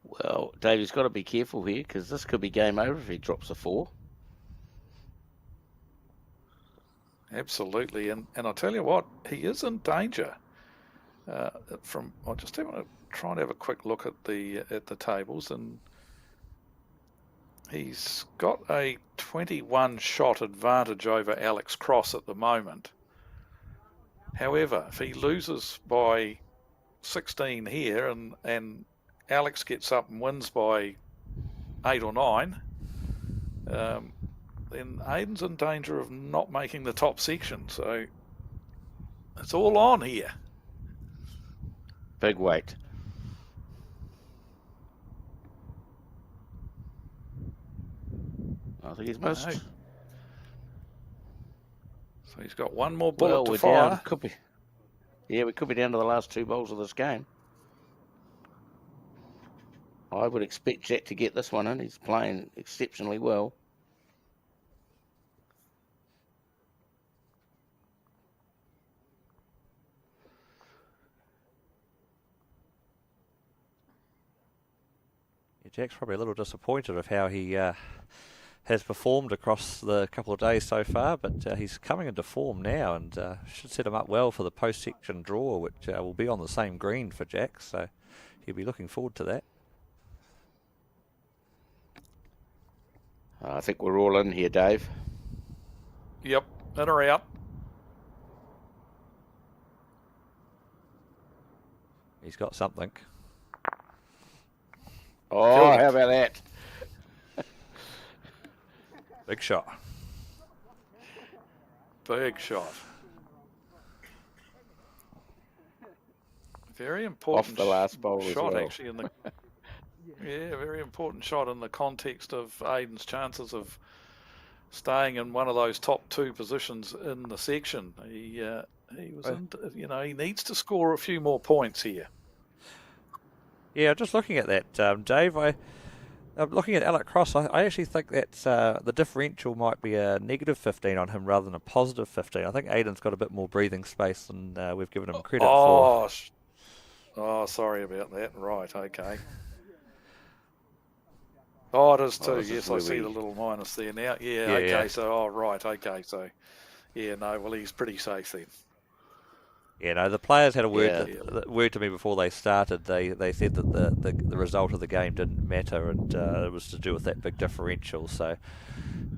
Well, Davey's got to be careful here because this could be game over if he drops a 4. Absolutely, and I tell you what, he is in danger. I just want to try and have a quick look at the tables, and he's got a 21 shot advantage over Alex Cross at the moment. However, if he loses by 16 here and Alex gets up and wins by 8 or 9, then Aiden's in danger of not making the top section. So it's all on here. Big weight. I think he's missed. No. So he's got one more bullet to we're fire. down. Could be. Yeah, we could be down to the last 2 bowls of this game. I would expect Jack to get this one in. He's playing exceptionally well. Yeah, Jack's probably a little disappointed of how he has performed across the couple of days so far, but he's coming into form now and should set him up well for the post-section draw, which will be on the same green for Jack, so he'll be looking forward to that. I think we're all in here, Dave. Yep, in or out. He's got something. Oh, how about that? Big shot. Big shot. Very important. Off the last bowl as shot, well. Actually, in the yeah, very important shot in the context of Aiden's chances of staying in one of those top 2 positions in the section. He was, he needs to score a few more points here. Yeah, just looking at that, Dave, I'm looking at Alec Cross, I actually think that the differential might be a negative 15 on him rather than a positive 15. I think Aiden's got a bit more breathing space than we've given him credit for. Oh, sorry about that. Right, okay. Oh, it is too. Yes, I see the little minus there now. Yeah, okay. Yeah. So, right, okay. So, yeah, no, well, he's pretty safe then. Yeah, no, the players had a word to me before they started. They said that the result of the game didn't matter, and it was to do with that big differential. So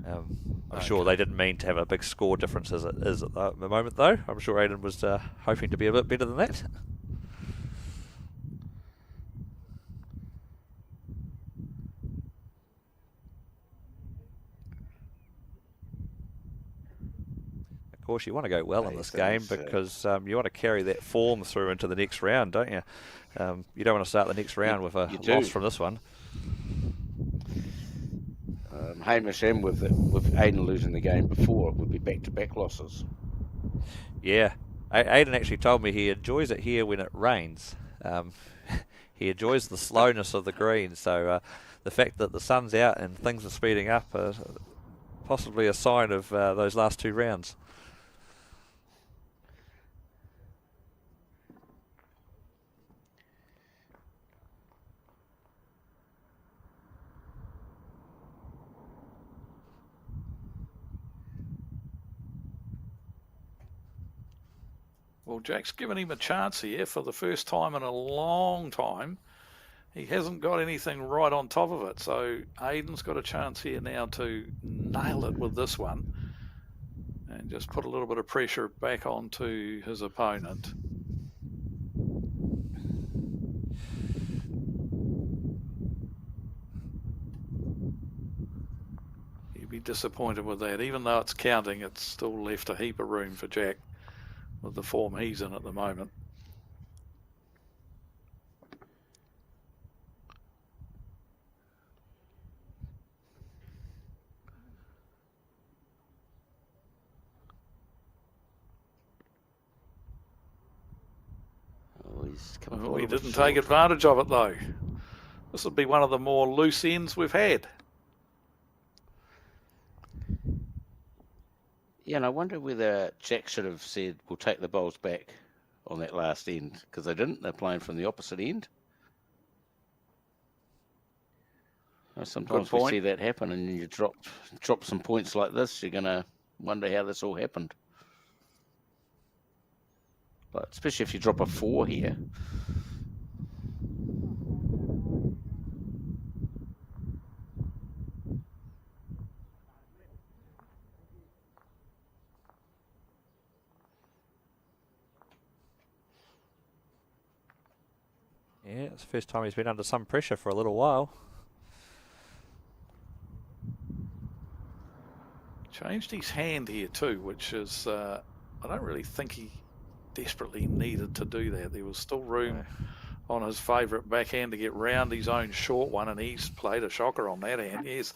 I'm sure they didn't mean to have a big score difference as it is at the moment, though. I'm sure Aiden was hoping to be a bit better than that. Of course, you want to go well in this game because you want to carry that form through into the next round, don't you? You don't want to start the next round with a loss from this one. Hamish and with Aiden losing the game before, it would be back-to-back losses. Yeah. Aiden actually told me he enjoys it here when it rains. He enjoys the slowness of the green, so the fact that the sun's out and things are speeding up is possibly a sign of those last 2 rounds. Well, Jack's given him a chance here for the first time in a long time. He hasn't got anything right on top of it, so Aiden's got a chance here now to nail it with this one and just put a little bit of pressure back onto his opponent. He'd be disappointed with that. Even though it's counting, it's still left a heap of room for Jack with the form he's in at the moment. Oh, he didn't take advantage of it, though. This would be one of the more loose ends we've had. Yeah, and I wonder whether Jack should have said, we'll take the bowls back on that last end, because they didn't. They're playing from the opposite end. Sometimes we see that happen, and you drop some points like this, you're going to wonder how this all happened. But especially if you drop a 4 here. Yeah, it's the first time he's been under some pressure for a little while. Changed his hand here too, which is, I don't really think he desperately needed to do that. There was still room on his favourite backhand to get round his own short one, and he's played a shocker on that hand. Yes,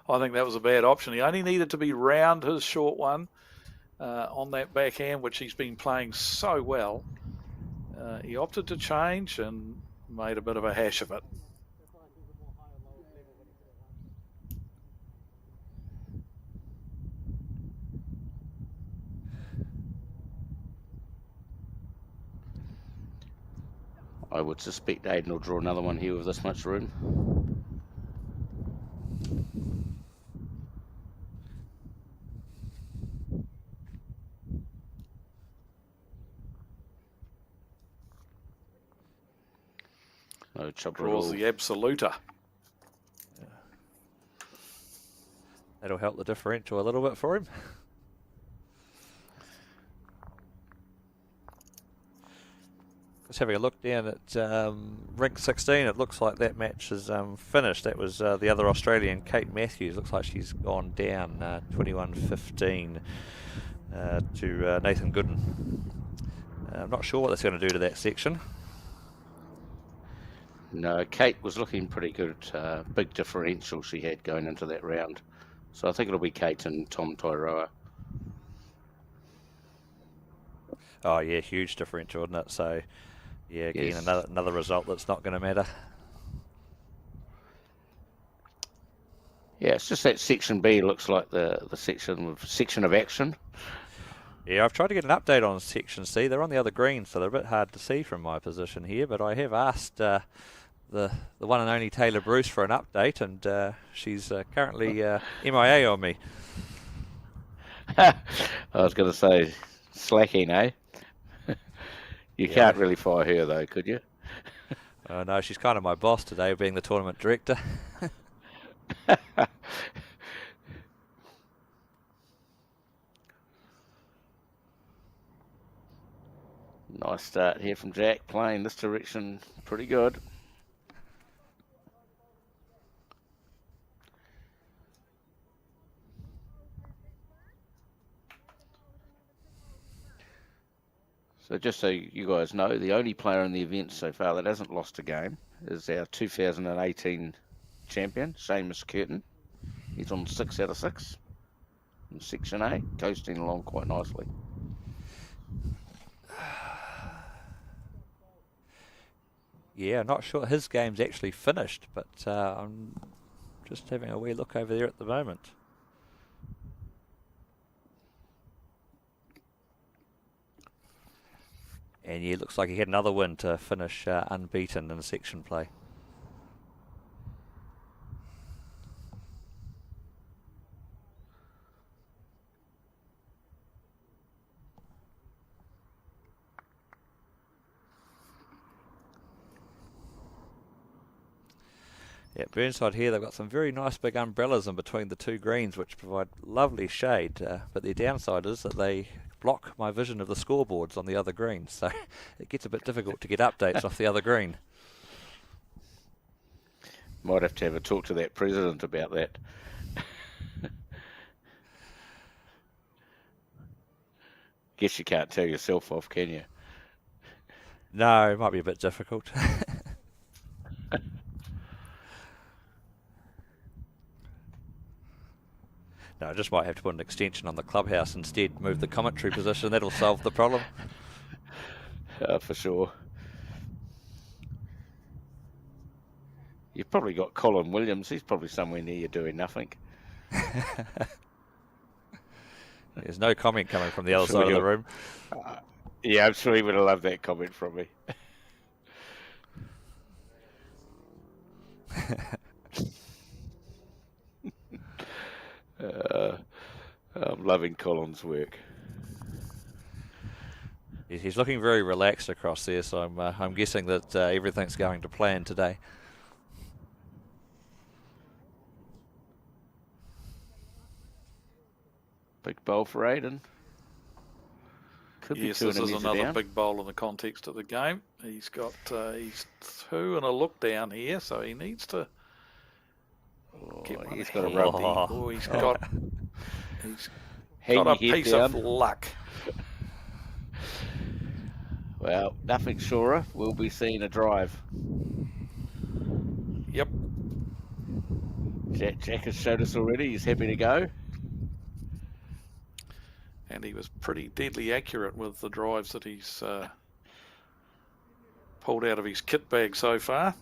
I think that was a bad option. He only needed to be round his short one on that backhand, which he's been playing so well. He opted to change and made a bit of a hash of it. I would suspect Aiden will draw another one here with this much room. No trouble at all. Draws the absoluter. Yeah. That'll help the differential a little bit for him. Just having a look down at rink 16, it looks like that match is finished. That was the other Australian, Kate Matthews. Looks like she's gone down 21-15 to Nathan Gooden. I'm not sure what that's going to do to that section. No, Kate was looking pretty good. Big differential she had going into that round. So I think it'll be Kate and Tom Tairoa. Oh yeah, huge differential, isn't it? So yeah, again, yes. another result that's not going to matter. Yeah, it's just that section B looks like the section of action. Yeah, I've tried to get an update on section C. They're on the other green, so they're a bit hard to see from my position here. But I have asked the one and only Taylor Bruce for an update, and she's currently MIA on me. I was going to say slacking, eh? You can't really fire her though, could you? No, she's kind of my boss today, being the tournament director. Nice start here from Jack, playing this direction pretty good. So just so you guys know, the only player in the event so far that hasn't lost a game is our 2018 champion, Seamus Curtin. He's on 6 out of 6 in Section A, coasting along quite nicely. Yeah, not sure his game's actually finished, but I'm just having a wee look over there at the moment. And yeah, looks like he had another win to finish unbeaten in section play. At Burnside here, they've got some very nice big umbrellas in between the two greens, which provide lovely shade. But their downside is that they block my vision of the scoreboards on the other greens, so it gets a bit difficult to get updates off the other green. Might have to have a talk to that president about that. Guess you can't tell yourself off, can you? No, it might be a bit difficult. No, I just might have to put an extension on the clubhouse instead, move the commentary position, that'll solve the problem. For sure. You've probably got Colin Williams, he's probably somewhere near you doing nothing. There's no comment coming from the other side of the room. Yeah, I'm sure he would have loved that comment from me. I'm loving Colin's work. He's looking very relaxed across there, so I'm guessing that everything's going to plan today. Big bowl for Aiden. Yes, this is another big bowl in the context of the game. He's got he's 2 and a look down here, so he needs to get one. He's got a rugby. Oh, he's got a piece of luck. Well, nothing surer. We'll be seeing a drive. Yep. Jack has showed us already. He's happy to go. And he was pretty deadly accurate with the drives that he's pulled out of his kit bag so far.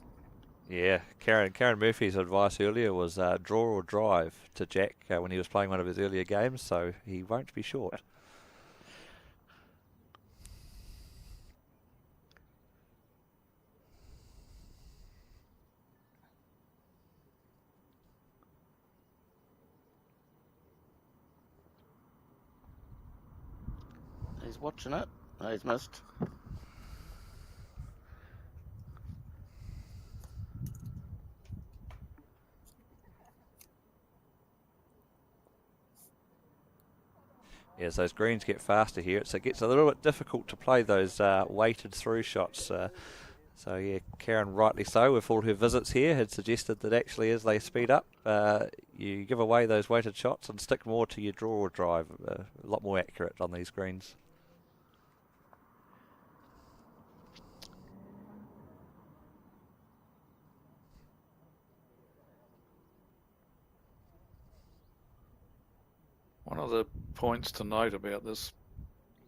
Yeah, Karen Murphy's advice earlier was draw or drive to Jack when he was playing one of his earlier games, so he won't be short. He's watching it. No, he's missed. As those greens get faster here, so it gets a little bit difficult to play those weighted through shots. So yeah, Karen, rightly so, with all her visits here, had suggested that actually as they speed up, you give away those weighted shots and stick more to your draw or drive. A lot more accurate on these greens. One of the points to note about this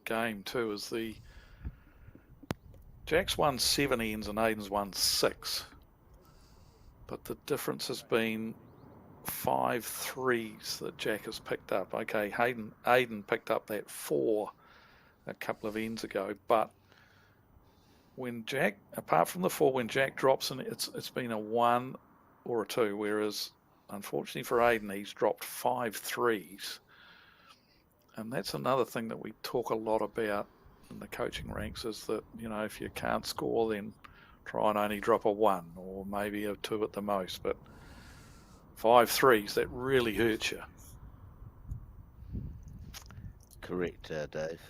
game too is the Jack's won 7 ends and Aiden's won 6, but the difference has been 5 threes that Jack has picked up. Okay, Aiden picked up that 4 a couple of ends ago, but when Jack, apart from the 4, when Jack drops in, it's been a 1 or a 2, whereas unfortunately for Aiden, he's dropped 5 threes. And that's another thing that we talk a lot about in the coaching ranks is that, you know, if you can't score, then try and only drop a 1 or maybe a 2 at the most. But 5 threes, that really hurts you. Correct, Dave.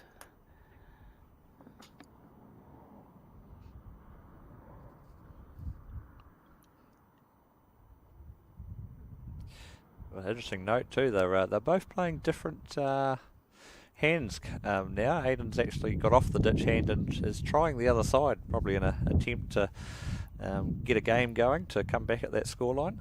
Well, interesting note too. They're both playing different hands now. Aiden's actually got off the ditch hand and is trying the other side, probably in an attempt to get a game going to come back at that scoreline.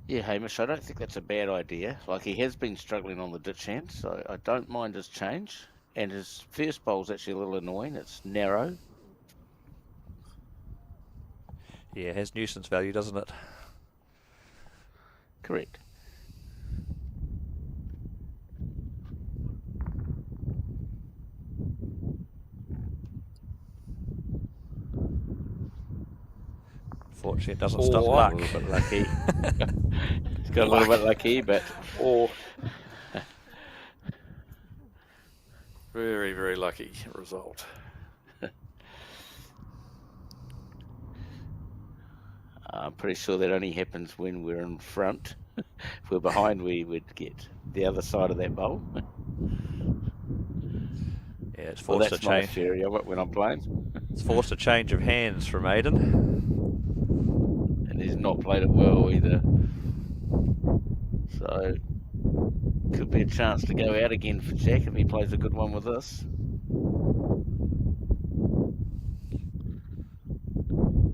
Yeah, Hamish, I don't think that's a bad idea. Like, he has been struggling on the ditch hand, so I don't mind his change. And his first bowl's actually a little annoying. It's narrow. Yeah, it has nuisance value, doesn't it? Correct. Fortunately, it doesn't stop luck. A little bit lucky. He's got a little bit lucky, but... Very, very lucky result. I'm pretty sure that only happens when we're in front. If we're behind, we would get the other side of that bowl. Yeah, it's Well, forced that's a my change. theory of it when I'm playing. It's forced a change of hands from Aidan. And he's not played it well either. So, could be a chance to go out again for Jack if he plays a good one with this.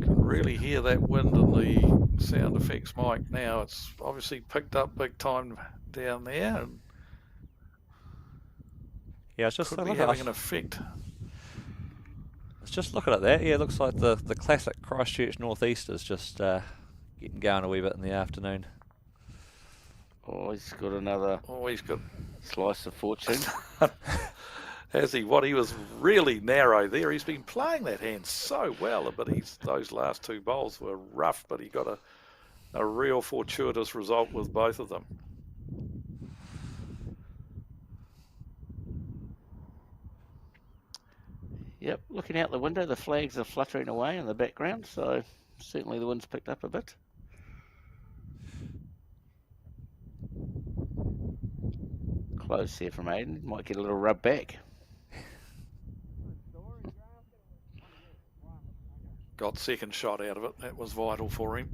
Can really hear that wind in the sound effects mic now. It's obviously picked up big time down there, and Yeah, it's just could be having an effect. It's just looking at that. Yeah, it looks like the classic Christchurch northeasters just getting going a wee bit in the afternoon. Oh, he's got another slice of fortune. Has he? What, he was really narrow there. He's been playing that hand so well, but those last two bowls were rough, but he got a real fortuitous result with both of them. Yep, looking out the window, the flags are fluttering away in the background, so certainly the wind's picked up a bit. Close here from Aidan, might get a little rub back. Got second shot out of it. That was vital for him.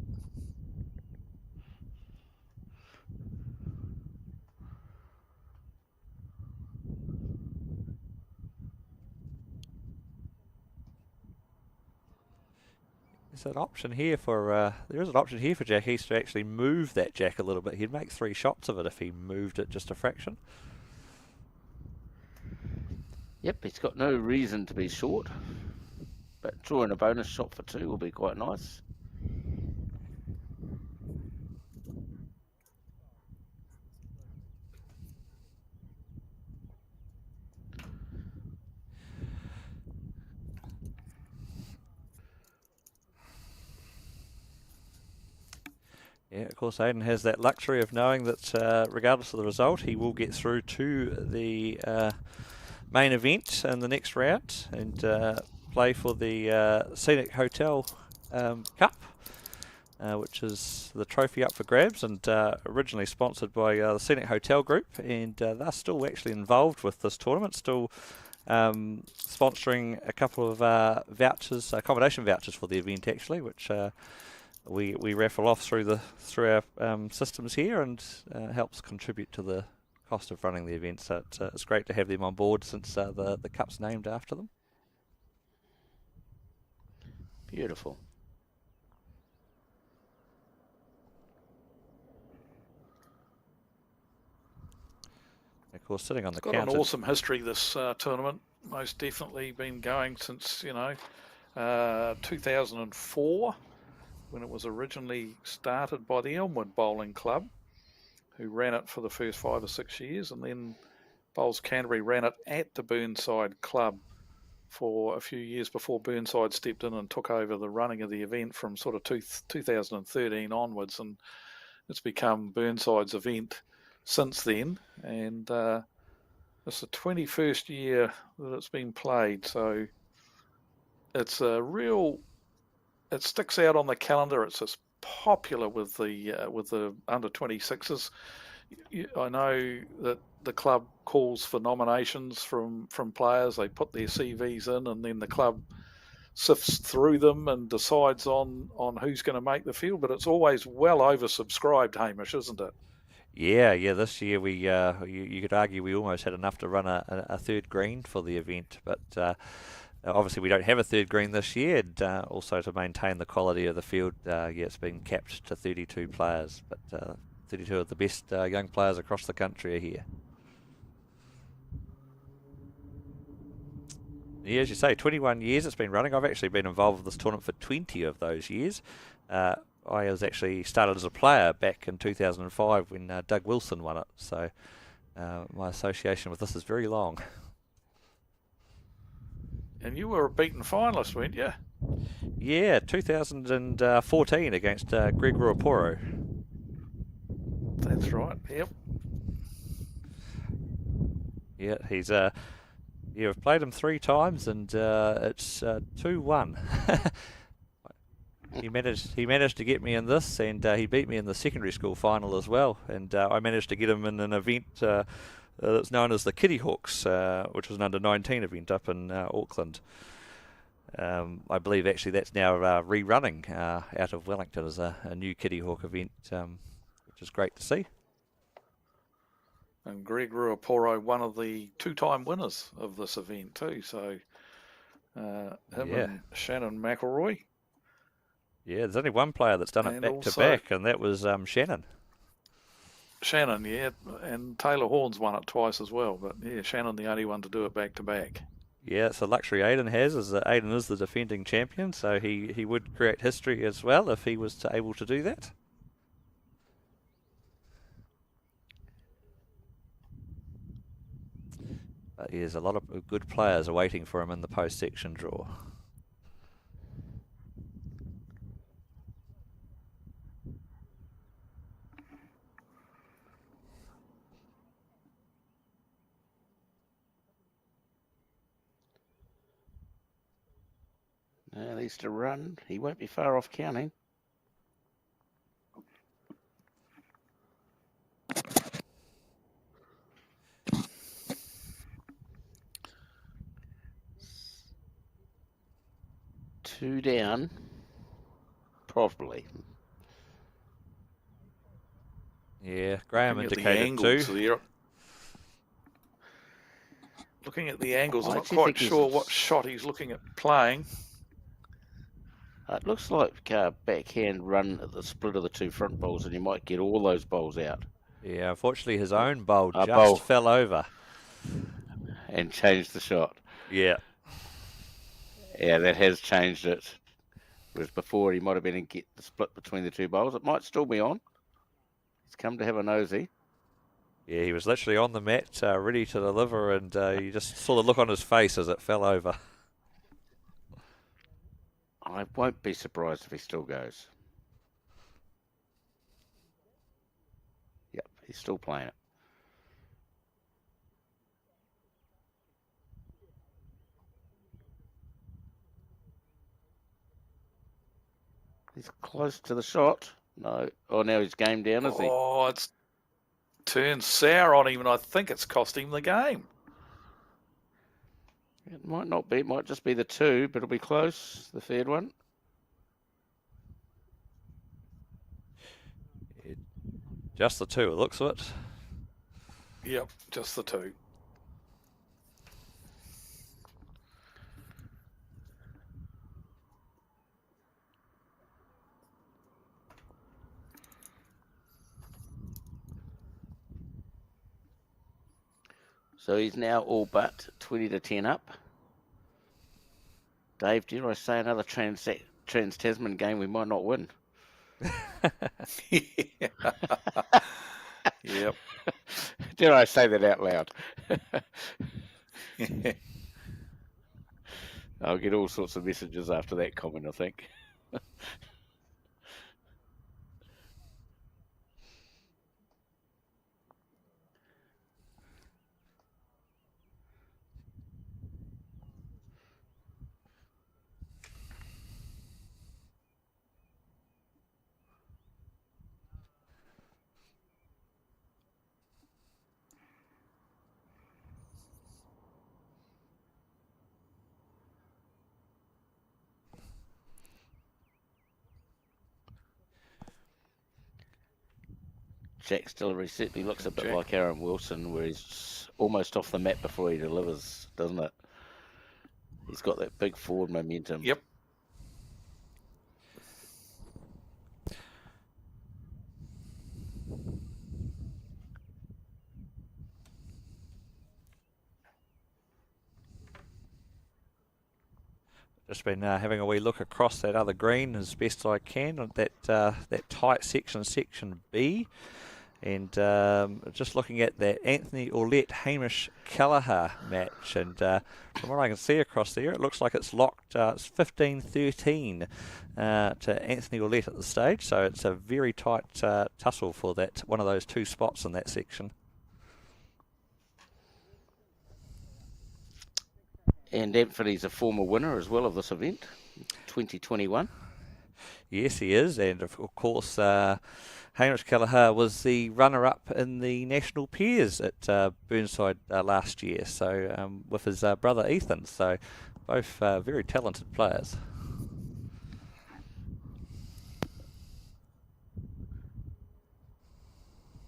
There's an option here for there is an option here for Jack East to actually move that jack a little bit. He'd make 3 shots of it if he moved it just a fraction. Yep, he's got no reason to be short, but drawing a bonus shot for 2 will be quite nice. Yeah, of course, Aidan has that luxury of knowing that regardless of the result, he will get through to the main event in the next round and play for the Scenic Hotel Cup, which is the trophy up for grabs, and originally sponsored by the Scenic Hotel Group, and they're still actually involved with this tournament, still sponsoring a couple of vouchers, accommodation vouchers for the event actually, which we raffle off through our systems here, and helps contribute to the cost of running the event. So it's great to have them on board since the cup's named after them. Beautiful. Of course, sitting on the counter. Got an awesome history, this tournament. Most definitely been going since 2004. When it was originally started by the Elmwood Bowling Club, who ran it for the first 5 or 6 years, and then Bowls Canterbury ran it at the Burnside Club for a few years before Burnside stepped in and took over the running of the event from sort of 2013 onwards, and it's become Burnside's event since then, and it's the 21st year that it's been played, so it's a real... It sticks out on the calendar. It's as popular with the under 26s. I know that the club calls for nominations from players. They put their CVs in, and then the club sifts through them and decides on who's going to make the field. But it's always well oversubscribed, Hamish, isn't it? Yeah. This year we you could argue we almost had enough to run a third green for the event, but. Obviously, we don't have a third green this year, and also to maintain the quality of the field, it's been capped to 32 players, but 32 of the best young players across the country are here. Yeah, as you say, 21 years it's been running. I've actually been involved with this tournament for 20 of those years. I was actually started as a player back in 2005 when Doug Wilson won it, so my association with this is very long. And you were a beaten finalist, weren't you? Yeah, 2014 against Greg Ruaporo. That's right, yep. Yeah, he's we've played him 3 times, and it's 2-1. He managed to get me in this, and he beat me in the secondary school final as well. And I managed to get him in an event that's known as the Kitty Hawks, which was an under-19 event up in Auckland. I believe actually that's now rerunning out of Wellington as a new Kitty Hawk event, which is great to see. And Greg Ruaporo, one of the 2-time winners of this event too. So him and Shannon McElroy. Yeah, there's only one player that's done it back to back, and that was Shannon. Shannon, yeah, and Taylor Horns won it twice as well. But yeah, Shannon the only one to do it back to back. Yeah, it's a luxury Aiden has, is that Aiden is the defending champion, so he would create history as well if he was able to do that. But there's a lot of good players awaiting for him in the post-section draw. Now he's to run. He won't be far off counting. Two down, probably. Yeah, Graham indicated two. Looking at the angles, I'm not quite sure what shot he's looking at playing. It looks like a backhand run at the split of the two front bowls, and he might get all those bowls out. Yeah, unfortunately his own bowl just fell over. And changed the shot. Yeah. Yeah, that has changed it. Whereas before he might have been in get the split between the two bowls. It might still be on. He's come to have a nosy. Yeah, he was literally on the mat, ready to deliver, and you just saw the look on his face as it fell over. I won't be surprised if he still goes. Yep, he's still playing it. He's close to the shot. No. Oh, now he's game down, is he? Oh, it's turned sour on him, and I think it's cost him the game. It might not be. It might just be the two, but it'll be close. The third one. Just the two, it looks of it. Yep, just the two. So he's now all but 20 to 10 up. Dave, dare I say another Trans-Tasman game we might not win? Yep. Dare I say that out loud? I'll get all sorts of messages after that comment, I think. Jack's delivery certainly looks a bit like Aaron Wilson, where he's almost off the mat before he delivers, doesn't it? He's got that big forward momentum. Yep. Just been having a wee look across that other green as best I can on that tight section B, and just looking at that Anthony Orlett Hamish Kelleher match, and from what I can see across there, it looks like it's locked. It's 15-13 to Anthony Orlett at the stage, so it's a very tight tussle for that one of those two spots in that section. And Anthony's a former winner as well of this event, 2021. Yes, he is, and of course, Hamish Kelleher was the runner-up in the national pairs at Burnside last year. So with his brother Ethan, so both very talented players.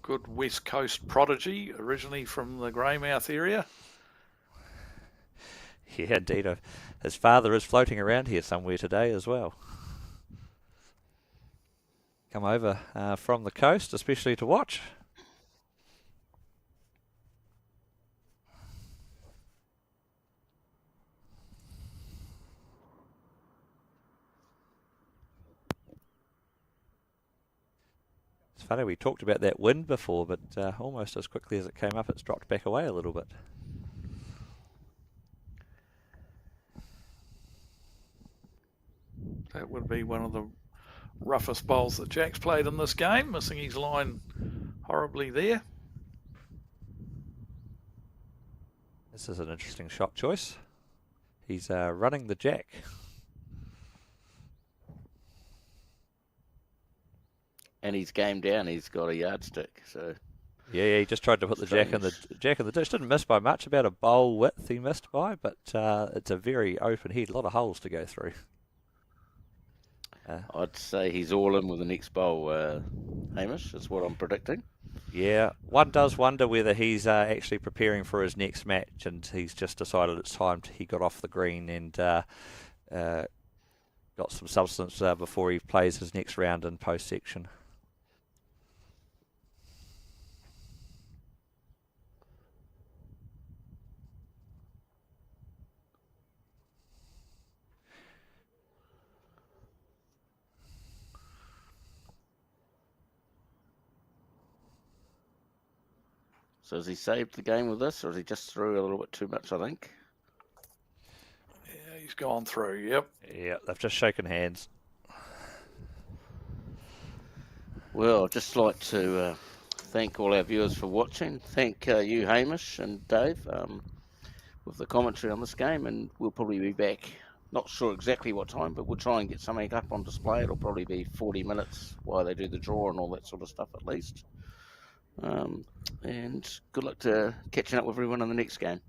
Good West Coast prodigy, originally from the Greymouth area. Yeah, indeed. His father is floating around here somewhere today as well. Come over from the coast, especially to watch. It's funny, we talked about that wind before, but almost as quickly as it came up, it's dropped back away a little bit. That would be one of the roughest bowls that Jack's played in this game, missing his line horribly there. This is an interesting shot choice. He's running the jack. And he's game down. He's got a yardstick. So yeah, he just tried to put the jack in the ditch. Didn't miss by much. About a bowl width he missed by, but it's a very open head. A lot of holes to go through. I'd say he's all in with the next bowl, Hamish. That's what I'm predicting. Yeah, one does wonder whether he's actually preparing for his next match, and he's just decided it's time. He got off the green and got some substance before he plays his next round in post section. So has he saved the game with this, or has he just threw a little bit too much, I think? Yeah, he's gone through, yep. Yeah, they've just shaken hands. Well, I'd just like to thank all our viewers for watching. Thank you, Hamish and Dave, with the commentary on this game, and we'll probably be back. Not sure exactly what time, but we'll try and get something up on display. It'll probably be 40 minutes while they do the draw and all that sort of stuff at least. And good luck to catching up with everyone on the next game.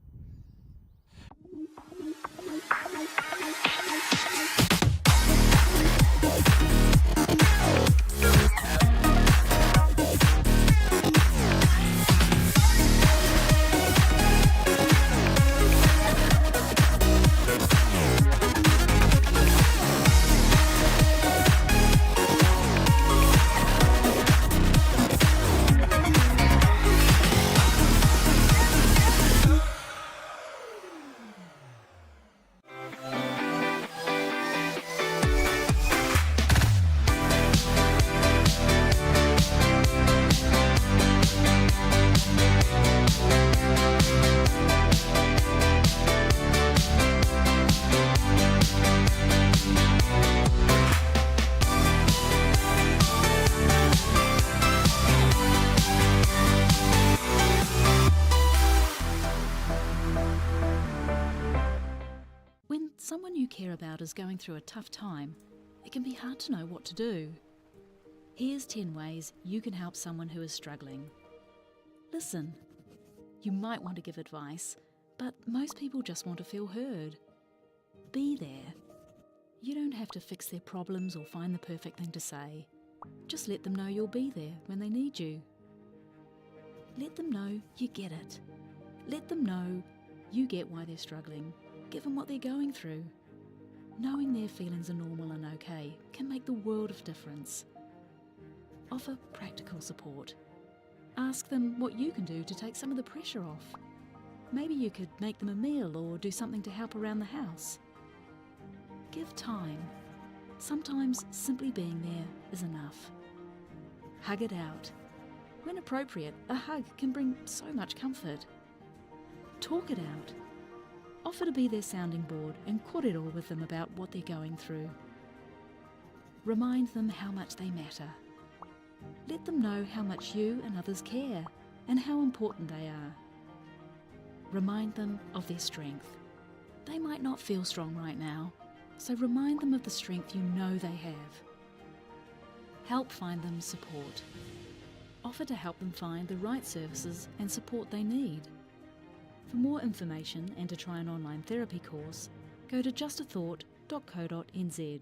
Someone you care about is going through a tough time, it can be hard to know what to do. Here's 10 ways you can help someone who is struggling. Listen. You might want to give advice, but most people just want to feel heard. Be there. You don't have to fix their problems or find the perfect thing to say. Just let them know you'll be there when they need you. Let them know you get it. Let them know you get why they're struggling. Give them what they're going through. Knowing their feelings are normal and okay can make the world of difference. Offer practical support. Ask them what you can do to take some of the pressure off. Maybe you could make them a meal or do something to help around the house. Give time. Sometimes simply being there is enough. Hug it out. When appropriate, a hug can bring so much comfort. Talk it out. Offer to be their sounding board and kōrero with them about what they're going through. Remind them how much they matter. Let them know how much you and others care and how important they are. Remind them of their strength. They might not feel strong right now, so remind them of the strength you know they have. Help find them support. Offer to help them find the right services and support they need. For more information and to try an online therapy course, go to justathought.co.nz.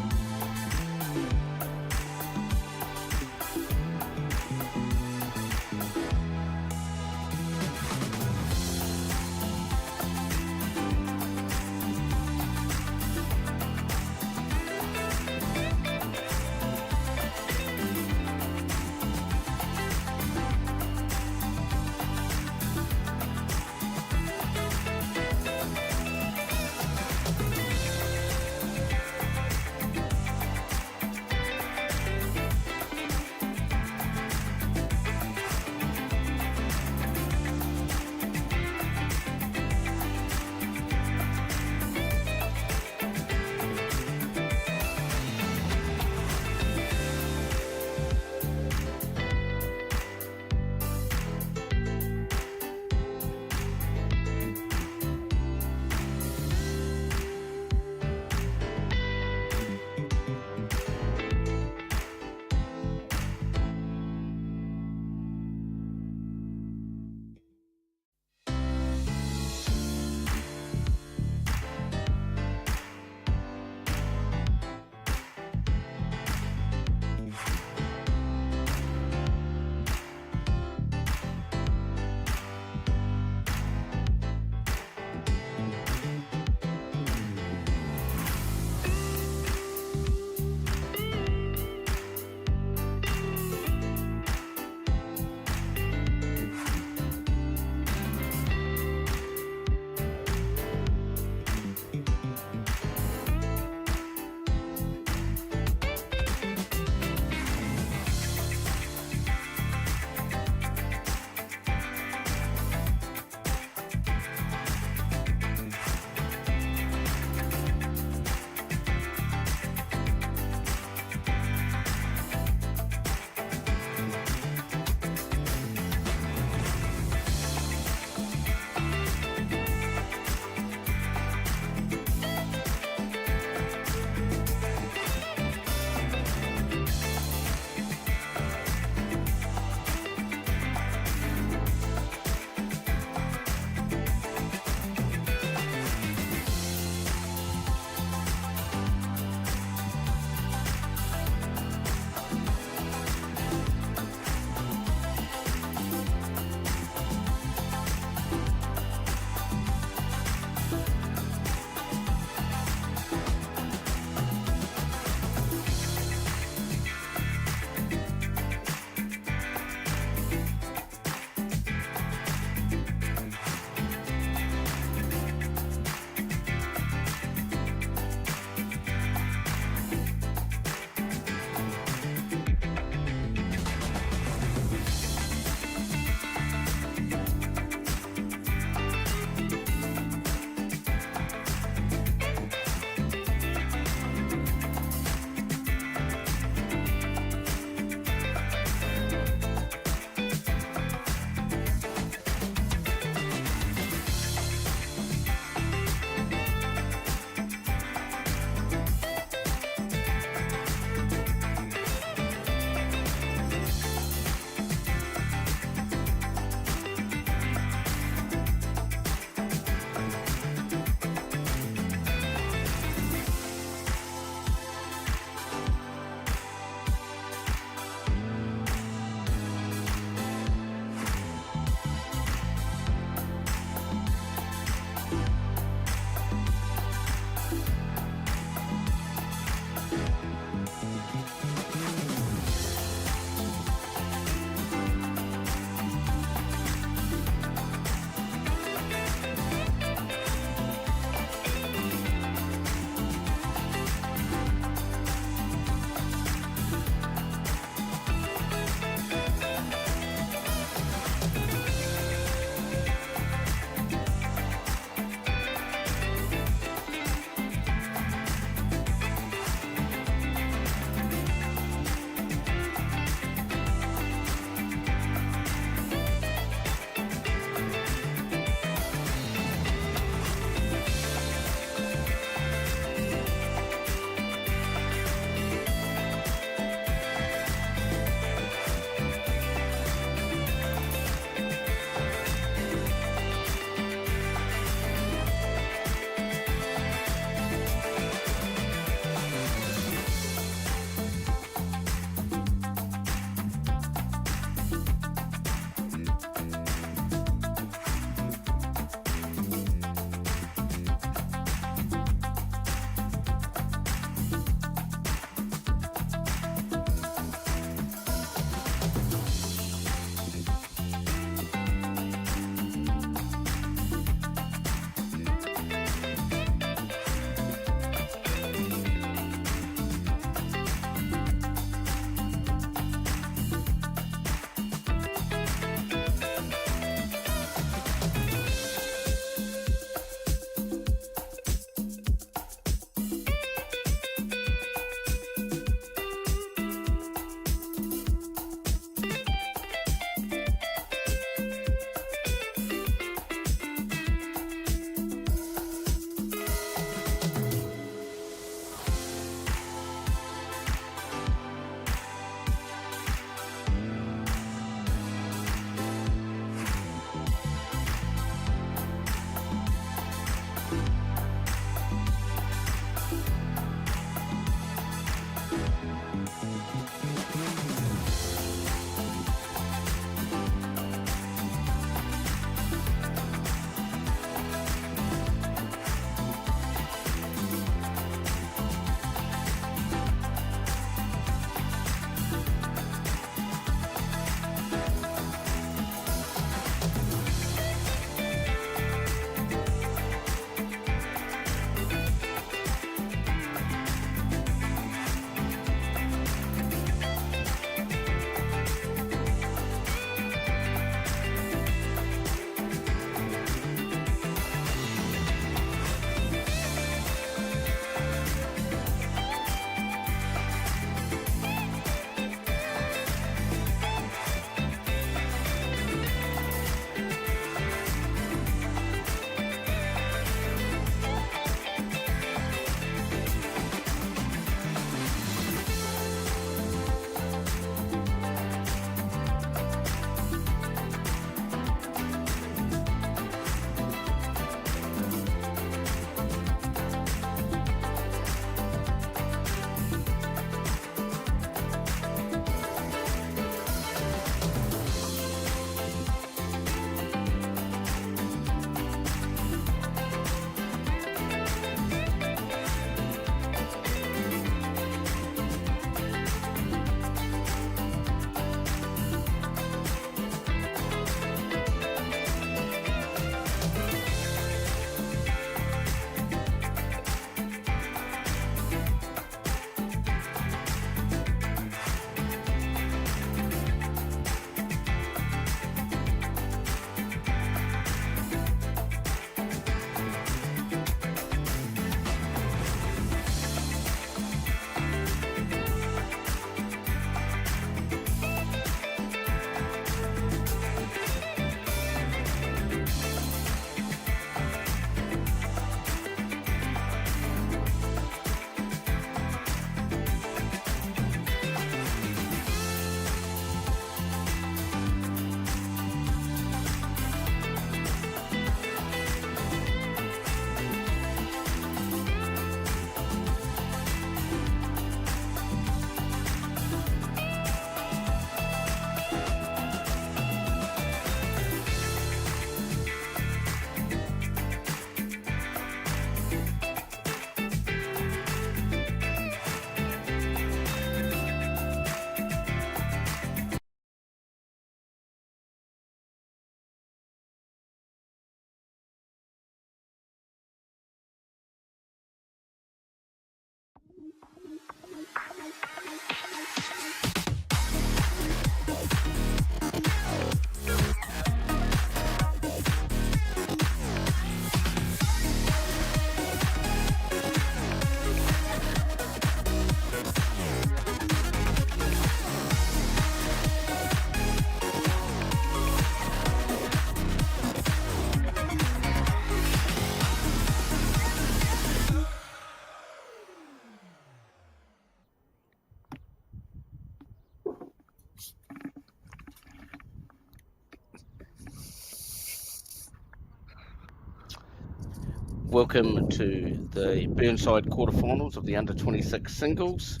welcome to the Burnside Quarterfinals of the Under-26 Singles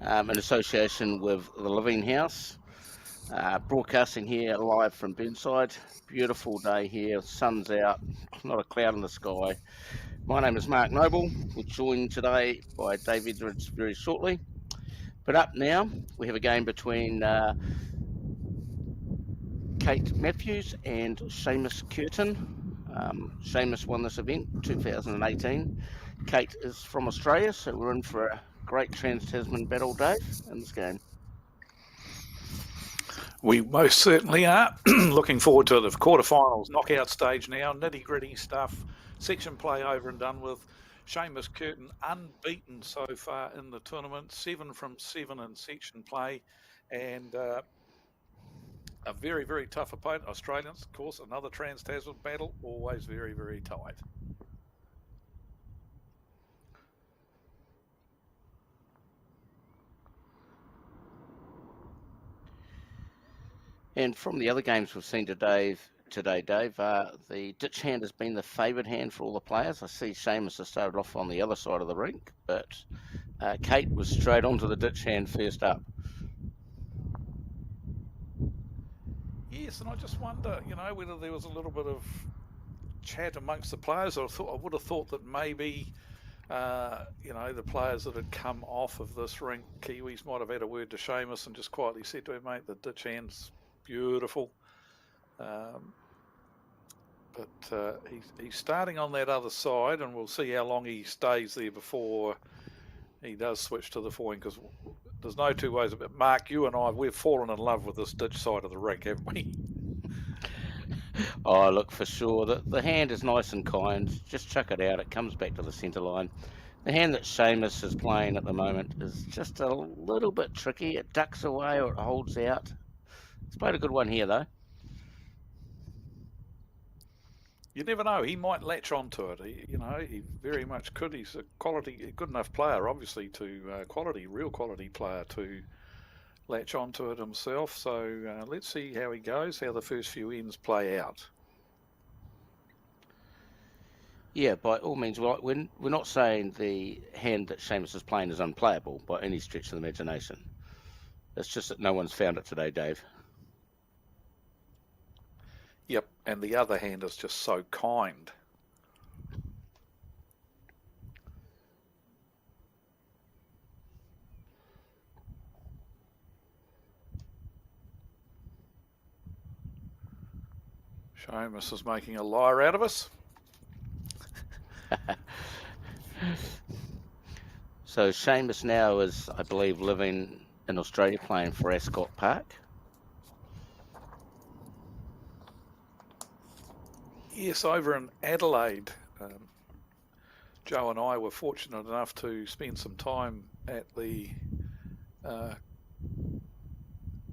in association with the Living House. Broadcasting here live from Burnside. Beautiful day here, sun's out, not a cloud in the sky. My name is Mark Noble. We're joined today by Dave Edwards very shortly. But up now, we have a game between Kate Matthews and Seamus Curtin. Seamus won this event 2018. Kate is from Australia, so we're in for a great Trans-Tasman battle, Dave, in this game. We most certainly are. Looking forward to the quarterfinals, knockout stage now, nitty-gritty stuff, section play over and done with. Seamus Curtin unbeaten so far in the tournament, 7 from 7 in section play, and a very, very tough opponent. Australians, of course, another Trans-Tasman battle, always very, very tight. And from the other games we've seen today, Dave, the ditch hand has been the favoured hand for all the players. I see Seamus has started off on the other side of the rink, but Kate was straight onto the ditch hand first up. Yes, and I just wonder, whether there was a little bit of chat amongst the players. I would have thought that maybe, the players that had come off of this rink, Kiwis, might have had a word to Seamus and just quietly said to him, mate, the ditch hand's beautiful. But he's starting on that other side, and we'll see how long he stays there before he does switch to the forehand, because there's no two ways about it. Mark, you and I, we've fallen in love with this ditch side of the rink, haven't we? Oh, look, for sure. The hand is nice and kind. Just chuck it out. It comes back to the centre line. The hand that Seamus is playing at the moment is just a little bit tricky. It ducks away or it holds out. He's played a good one here, though. You never know. He might latch onto it. He very much could. He's a good enough player, obviously, real quality player to latch onto it himself. So let's see how he goes, how the first few ends play out. Yeah, by all means. We're not saying the hand that Seamus is playing is unplayable by any stretch of the imagination. It's just that no one's found it today, Dave. Yep, and the other hand is just so kind. Seamus is making a liar out of us. So Seamus now is, I believe, living in Australia playing for Ascot Park. Yes, over in Adelaide. Joe and I were fortunate enough to spend some time at the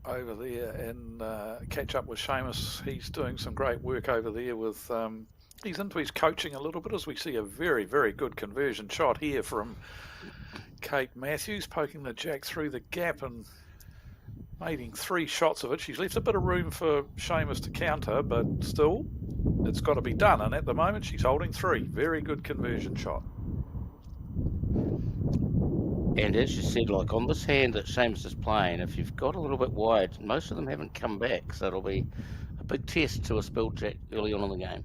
over there and catch up with Seamus. He's doing some great work over there with he's into his coaching a little bit, as we see a very, very good conversion shot here from Kate Matthews, poking the jack through the gap and making 3 shots of it. She's left a bit of room for Seamus to counter, but still, it's got to be done. And at the moment, she's holding 3. Very good conversion shot. And as you said, like on this hand that Seamus is playing, if you've got a little bit wide, most of them haven't come back, so it'll be a big test to a spilled jack early on in the game.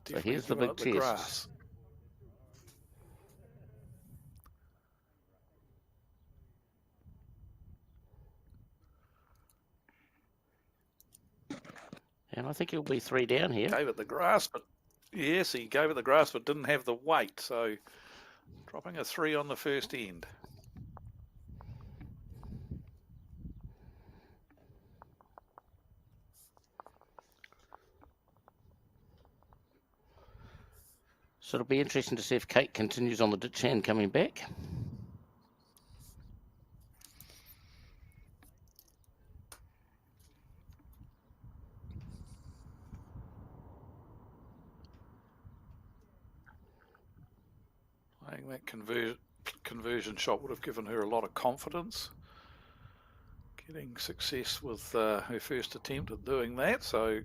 So here's the big test. Grass. And I think he'll be 3 down here. Gave it the grass, but yes, he gave it the grass, but didn't have the weight. So dropping a 3 on the first end. So it'll be interesting to see if Kate continues on the ditch hand coming back. I think that conversion shot would have given her a lot of confidence. getting success with her first attempt at doing that, so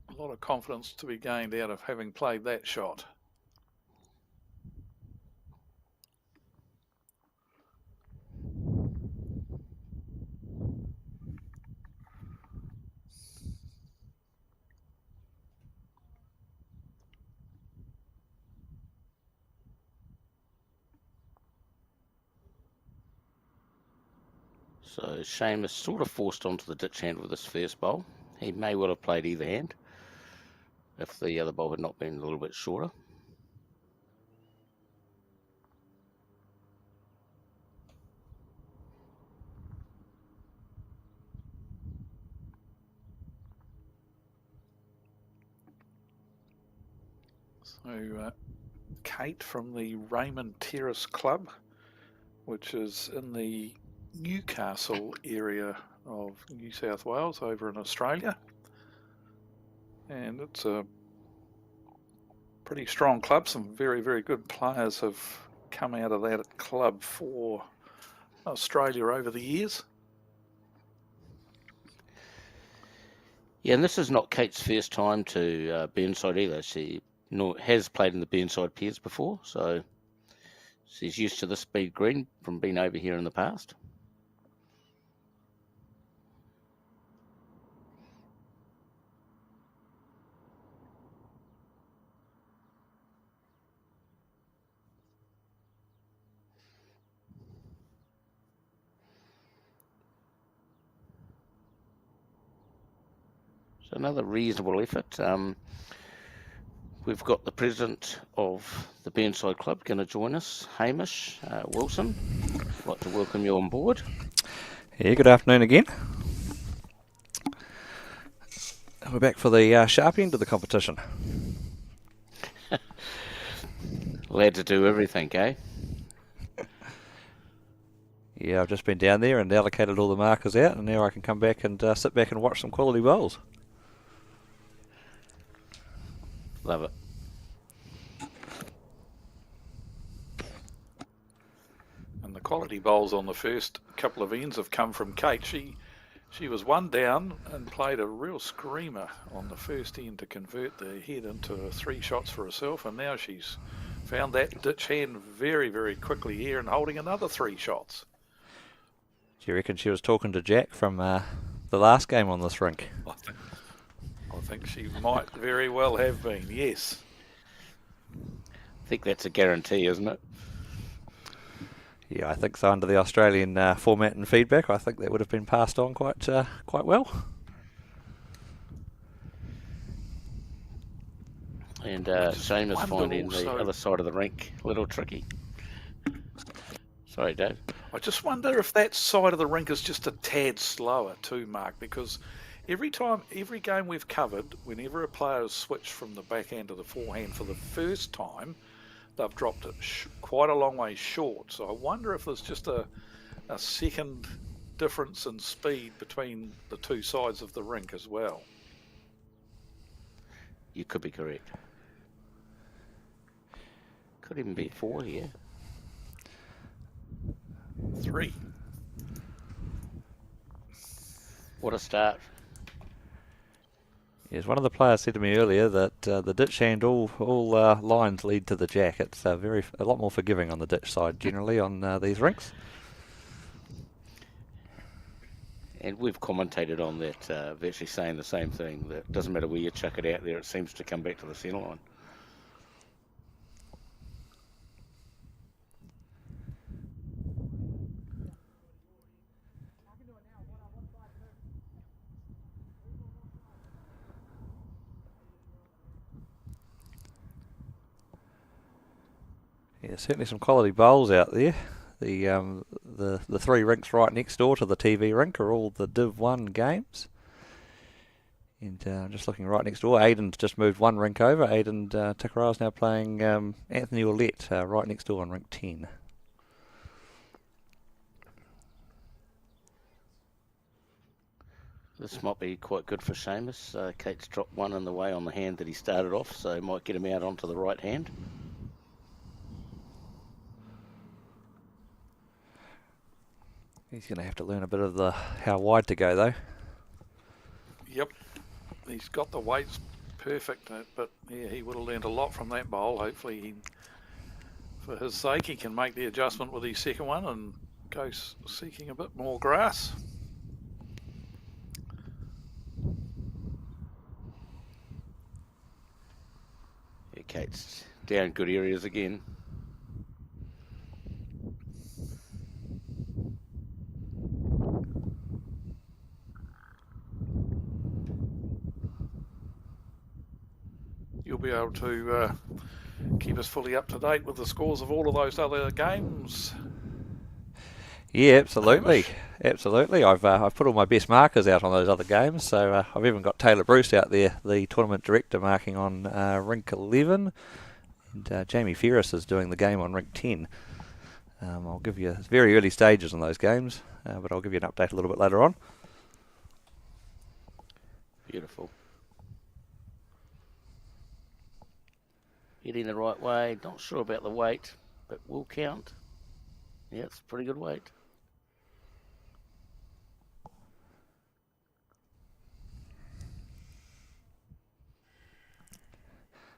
a lot of confidence to be gained out of having played that shot. So Seamus sort of forced onto the ditch hand with this first bowl. He may well have played either hand if the other bowl had not been a little bit shorter. So Kate from the Raymond Terrace Club, which is in the Newcastle area of New South Wales over in Australia, and it's a pretty strong club. Some very, very good players have come out of that club for Australia over the years. Yeah, and this is not Kate's first time to Burnside either. She has played in the Burnside Piers before, so she's used to the speed green from being over here in the past. So another reasonable effort. We've got the president of the Burnside Club going to join us, Hamish Wilson. I'd like to welcome you on board. Yeah, good afternoon again. We're back for the sharp end of the competition. Glad to do everything, eh? Yeah, I've just been down there and allocated all the markers out, and now I can come back and sit back and watch some quality bowls. Love it. And the quality bowls on the first couple of ends have come from Kate. She was one down and played a real screamer on the first end to convert the head into 3 shots for herself, and now she's found that ditch hand very, very quickly here and holding another 3 shots. Do you reckon she was talking to Jack from the last game on this rink? I think she might very well have been, yes. I think that's a guarantee, isn't it? Yeah, I think so. Under the Australian format and feedback, I think that would have been passed on quite well. And Seamus finding the other side of the rink a little tricky. Sorry, Dave. I just wonder if that side of the rink is just a tad slower too, Mark, because every game we've covered, whenever a player has switched from the backhand to the forehand for the first time, they've dropped it quite a long way short. So I wonder if there's just a second difference in speed between the two sides of the rink as well. You could be correct. Could even be 4 here. 3. What a start. Yes, one of the players said to me earlier that the ditch hand, all lines lead to the jack. It's a lot more forgiving on the ditch side generally on these rinks. And we've commentated on that, virtually saying the same thing, that it doesn't matter where you chuck it out there, it seems to come back to the centre line. Yeah, certainly some quality bowls out there. The 3 rinks right next door to the TV rink are all the Div 1 games. And just looking right next door, Aiden's just moved 1 rink over. Aiden Takara's now playing Anthony Ouellette right next door on rink 10. This might be quite good for Seamus. Kate's dropped 1 in the way on the hand that he started off, so might get him out onto the right hand. He's going to have to learn a bit of how wide to go, though. Yep, he's got the weights perfect, but yeah, he would have learned a lot from that bowl. Hopefully, for his sake, he can make the adjustment with his second one and go seeking a bit more grass. Yeah, Kate's down good areas again. You'll be able to keep us fully up to date with the scores of all of those other games. Yeah, absolutely, Hamish? absolutely. I've put all my best markers out on those other games, so I've even got Taylor Bruce out there, the tournament director, marking on rink 11, and Jamie Ferris is doing the game on rink 10. I'll give you very early stages on those games, but I'll give you an update a little bit later on. Beautiful. Heading the right way. Not sure about the weight, but will count. Yeah, it's pretty good weight.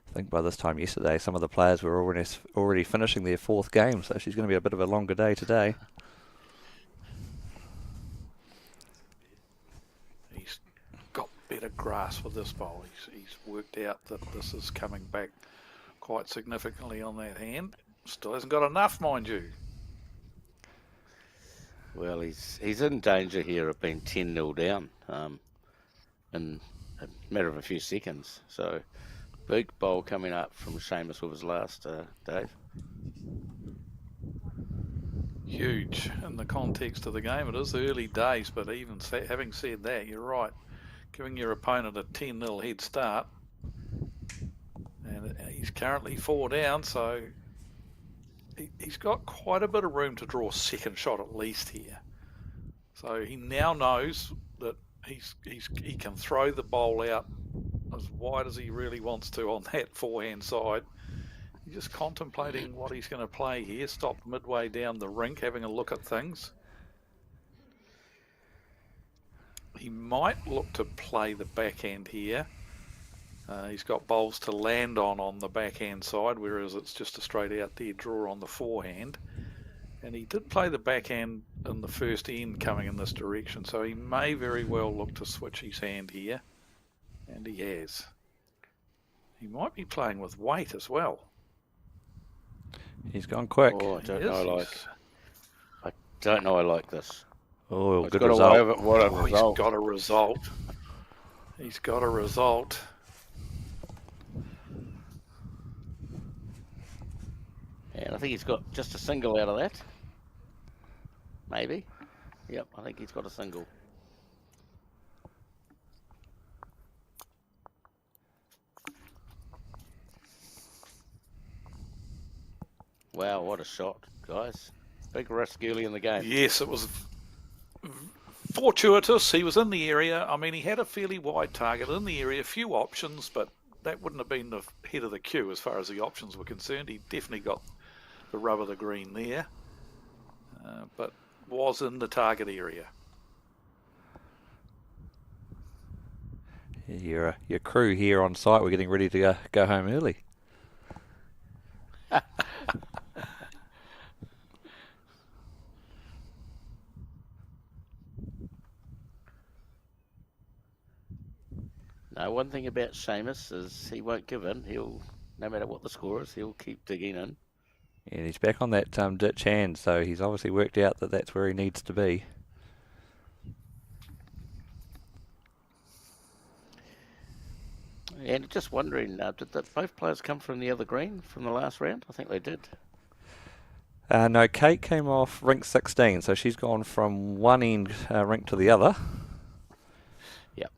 I think by this time yesterday, some of the players were already finishing their fourth game, so she's going to be a bit of a longer day today. He's got better grasp with this bowl. He's worked out that this is coming back quite significantly on that hand. Still hasn't got enough, mind you. Well, he's in danger here of being 10-0 down in a matter of a few seconds. So, big bowl coming up from Seamus with his last, Dave. Huge in the context of the game. It is early days, but even having said that, you're right. Giving your opponent a 10-0 head start, and he's currently 4 down, so he's got quite a bit of room to draw a second shot at least here. So he now knows that he can throw the bowl out as wide as he really wants to on that forehand side. He's just contemplating what he's going to play here. Stopped midway down the rink, having a look at things. He might look to play the backhand here. He's got bowls to land on the backhand side, whereas it's just a straight out there draw on the forehand. And he did play the backhand in the first end coming in this direction, so he may very well look to switch his hand here. And he has. He might be playing with weight as well. He's gone quick. Oh, I don't know I like this. Oh, He's good got result. What a result. He's got a result. He's got a result. And I think he's got just a single out of that. Maybe. Yep, I think he's got a single. Wow, what a shot, guys. Big risk early in the game. Yes, it was fortuitous. He was in the area. I mean, he had a fairly wide target in the area, few options, but that wouldn't have been the head of the queue as far as the options were concerned. He definitely got the rub of the green there, but was in the target area. Your crew here on site, we're getting ready to go home early. Now, one thing about Seamus is he won't give in. He'll, no matter what the score is, he'll keep digging in. And he's back on that ditch hand, so he's obviously worked out that that's where he needs to be. And just wondering, did both players come from the other green from the last round? I think they did. No, Kate came off rink 16, so she's gone from one end rink to the other. Yep.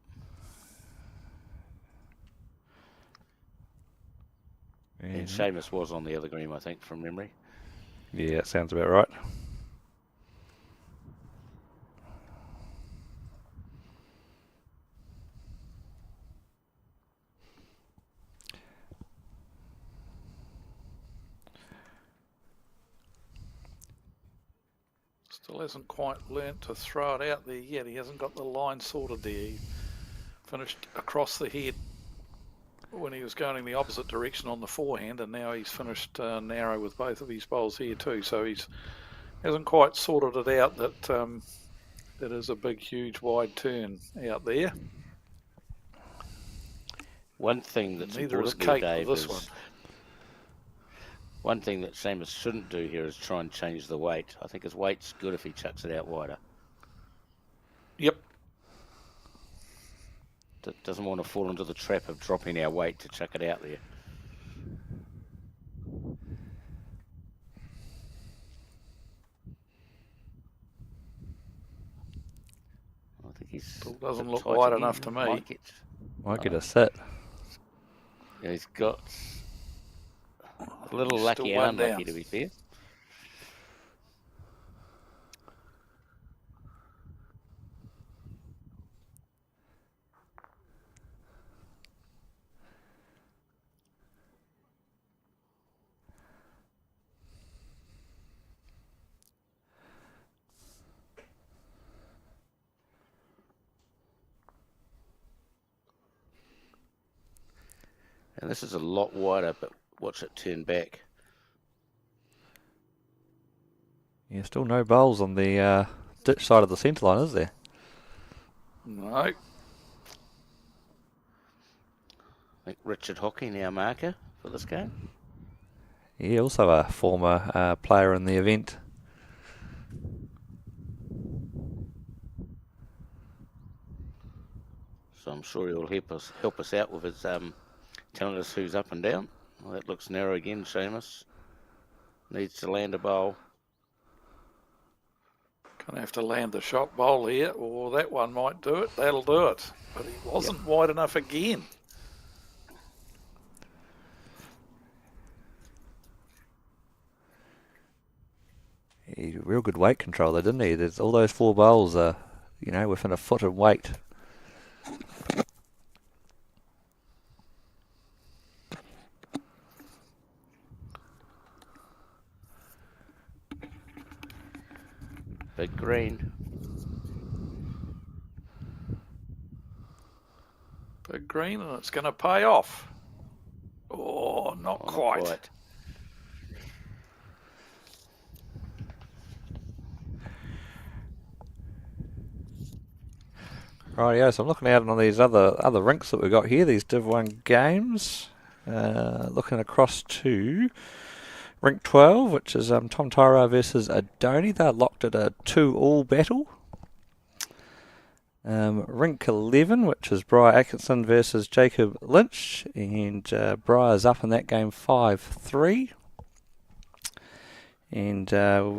And Seamus was on the other green, I think, from memory. Yeah, that sounds about right. Still hasn't quite learnt to throw it out there yet. He hasn't got the line sorted there. He finished across the head when he was going in the opposite direction on the forehand, and now he's finished narrow with both of his bowls here too. So he's hasn't quite sorted it out that it is a big, huge, wide turn out there. One thing that's neither is important there, Kate Dave, with this is one. one thing that Seamus shouldn't do here is try and change the weight. I think his weight's good if he chucks it out wider. Yep. Doesn't want to fall into the trap of dropping our weight to chuck it out there. I think he's Still doesn't a bit look tight wide again. enough to me. Might get a sit. Yeah, he's got a little He's lucky still and one unlucky, down. to be fair. And this is a lot wider, but watch it turn back. Yeah, still no bowls on the ditch side of the centre line, is there? No. I think Richard Hockey, our marker for this game. Yeah, also a former player in the event. So I'm sure he'll help us out with his telling us who's up and down. Well, that looks narrow again, Seamus. Needs to land a bowl. Gonna have to land the shot bowl here, or that one might do it. That'll do it. But he wasn't wide enough again. He real good weight control there, didn't he? There's all those 4 bowls are, within a foot of weight. Big green. Big green, and it's going to pay off. Oh, not quite. Rightio, so I'm looking out on these other rinks that we've got here, these Div 1 games. Looking across to Rink 12, which is Tom Tyra versus Adoni. They're locked at a 2-all battle. Rink 11, which is Briar Atkinson versus Jacob Lynch, and Briar's up in that game 5-3. And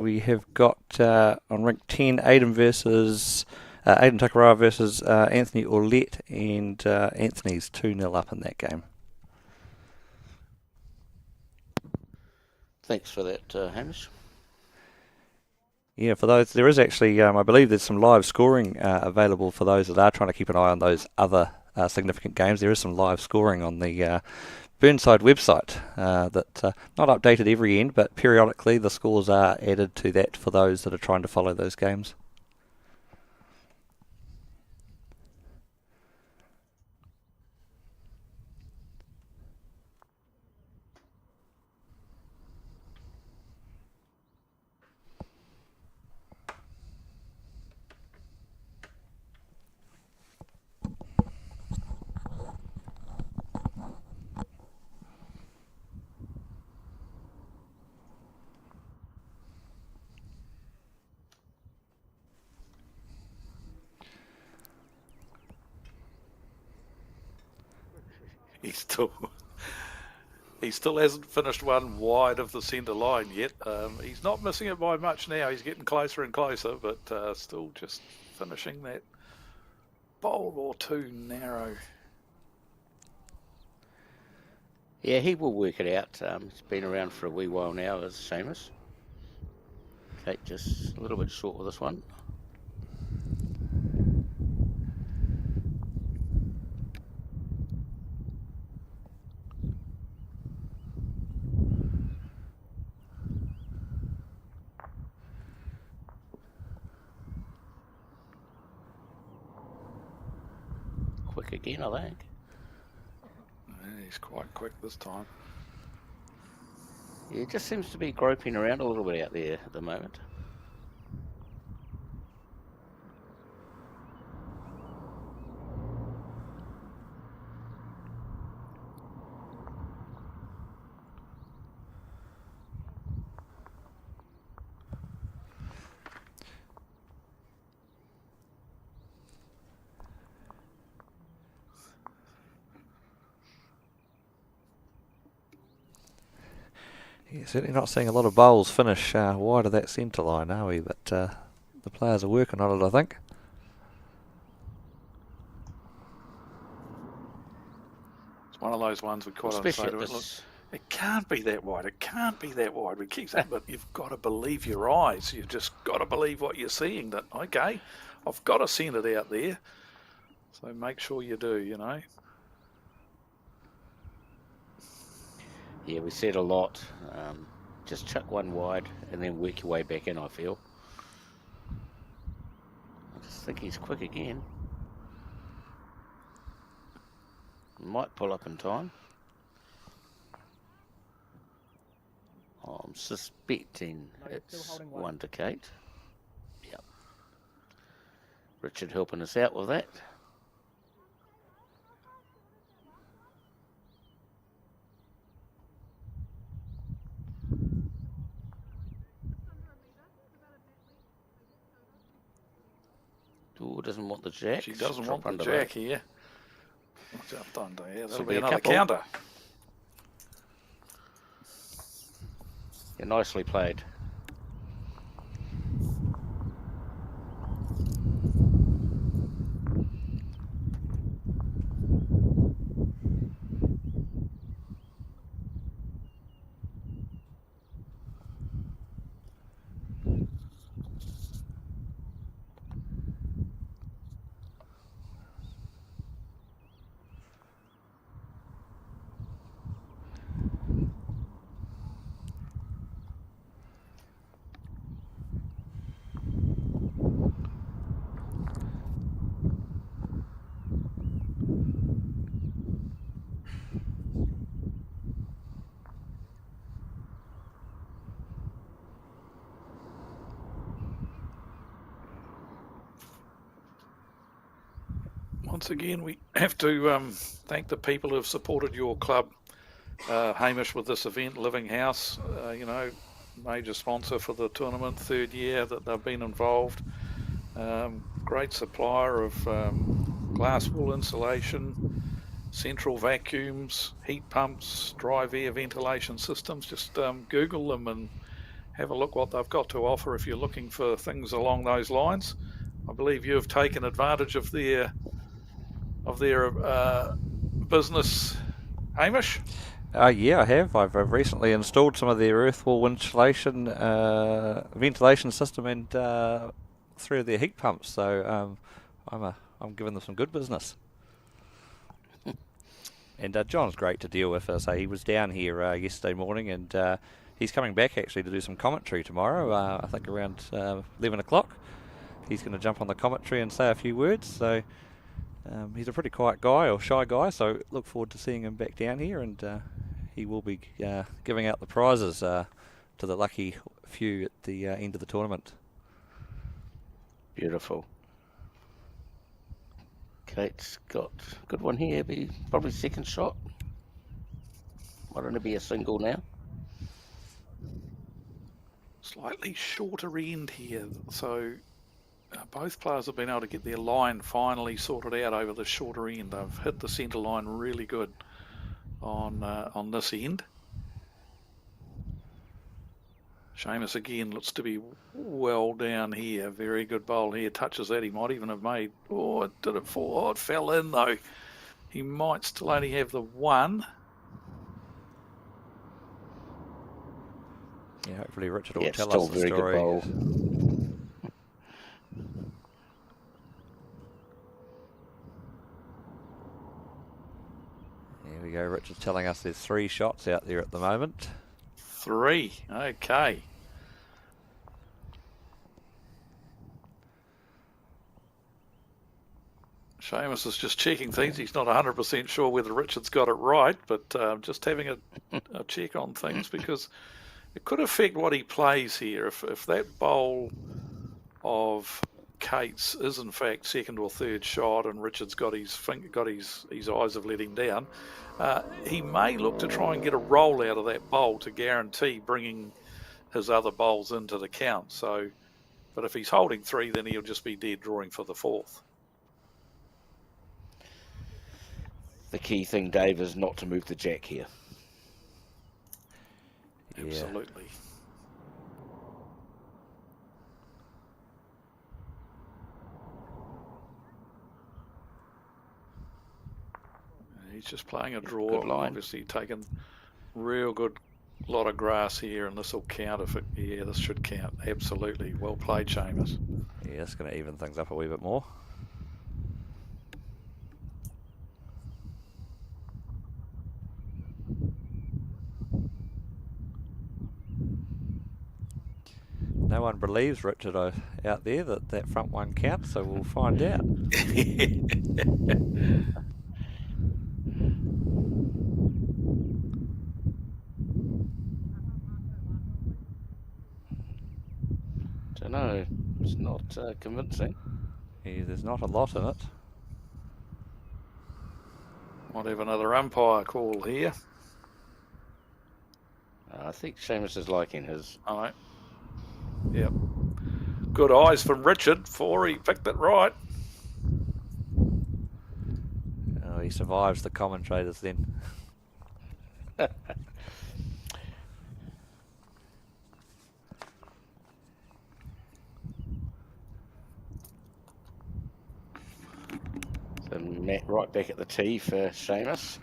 we have got on Rink 10, Aidan Takarawa versus Anthony Orlett, and Anthony's 2-0 up in that game. Thanks for that, Hamish. Yeah, for those, there is actually, I believe there's some live scoring available for those that are trying to keep an eye on those other significant games. There is some live scoring on the Burnside website that not updated every end, but periodically the scores are added to that for those that are trying to follow those games. He still hasn't finished one wide of the centre line yet. He's not missing it by much now. He's getting closer and closer, but still just finishing that bowl or two narrow. Yeah, he will work it out. He's been around for a wee while now, as Seamus. Kate just a little bit short with this one. quick again, I think. Yeah, he's quite quick this time. Yeah, he just seems to be groping around a little bit out there at the moment. Yeah, certainly not seeing a lot of bowls finish wide of that centre line, are we? But the players are working on it, I think. It's one of those ones we quite often say to it, look, it can't be that wide. It can't be that wide. We keep saying, but you've got to believe your eyes. You've just got to believe what you're seeing. That, okay, I've got to send it out there. So make sure you do, you know. Yeah, we said a lot. Just chuck one wide and then work your way back in, I feel. I just think he's quick again. Might pull up in time. I'm suspecting it's one to Kate. Yep. Richard helping us out with that. Ooh, doesn't want the jack. She doesn't want the jack here. What's up, Thunder? Yeah, that'll be another counter. Yeah, nicely played. Once again, we have to thank the people who have supported your club, Hamish, with this event. Living House, you know, major sponsor for the tournament, third year that they've been involved. Great supplier of glass wool insulation, central vacuums, heat pumps, drive air ventilation systems. Just Google them and have a look what they've got to offer if you're looking for things along those lines. I believe you have taken advantage of their business, Hamish? Yeah, I have. I've recently installed some of their earth wall insulation ventilation system and 3 of their heat pumps. So I'm giving them some good business. And John's great to deal with. So he was down here yesterday morning, and he's coming back actually to do some commentary tomorrow. I think around 11 o'clock. He's going to jump on the commentary and say a few words. So. He's a pretty quiet guy, or shy guy, so look forward to seeing him back down here, and he will be giving out the prizes to the lucky few at the end of the tournament. Beautiful. Kate's got a good one here, be probably second shot. Why don't it be a single now? Slightly shorter end here, so both players have been able to get their line finally sorted out over the shorter end. They've hit the centre line really good on this end. Seamus again looks to be well down here. Very good bowl here. Touches that. He might even have made... Oh, it did it fall. Oh, it fell in though. He might still only have the one. Yeah, hopefully Richard will tell still us the very story. Good bowl. Here we go. Richard's telling us there's 3 shots out there at the moment. 3. Okay. Seamus is just checking things. He's not 100% sure whether Richard's got it right, but just having a check on things, because it could affect what he plays here. If that bowl of Kate's is in fact second or third shot, and Richard's got his eyes have let him down, he may look to try and get a roll out of that bowl to guarantee bringing his other bowls into the count. So, but if he's holding 3, then he'll just be dead drawing for the 4th. The key thing, Dave, is not to move the jack here. Absolutely. He's just playing a draw. Good line. Obviously taken real good lot of grass here, and this will count if it. Yeah, this should count. Absolutely. Well played, Seamus. Yeah, it's going to even things up a wee bit more. No one believes Richard out there that front one counts, so we'll find out. Don't know. It's not convincing. Yeah, there's not a lot in it. Might have another umpire call here. I think Seamus is liking his. All right. Yep. Good eyes from Richard. 4, he picked it right. Oh, he survives the commentators then. So Matt right back at the tee for Seamus.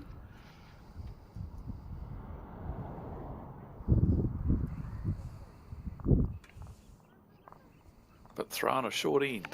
But thrown a short end.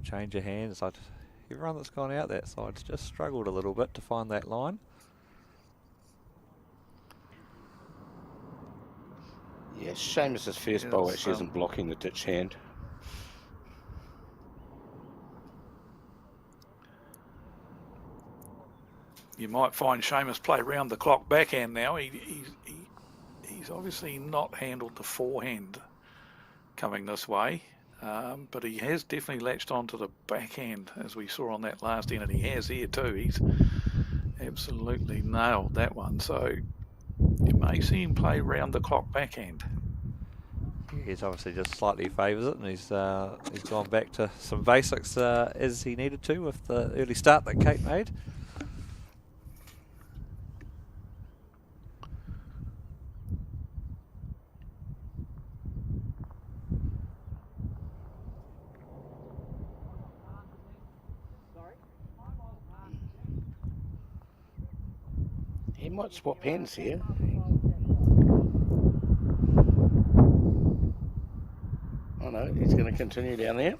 Change of hands. Everyone that's gone out that side's just struggled a little bit to find that line. Yes, Seamus's first bowl actually isn't blocking the ditch hand. You might find Seamus play round the clock backhand now. He's obviously not handled the forehand coming this way. But he has definitely latched onto the backhand, as we saw on that last end, and he has here too. He's absolutely nailed that one. So you may see him play round the clock backhand. He's obviously just slightly favours it, and he's gone back to some basics as he needed to with the early start that Kate made. He might swap hands here. Oh no, he's going to continue down there.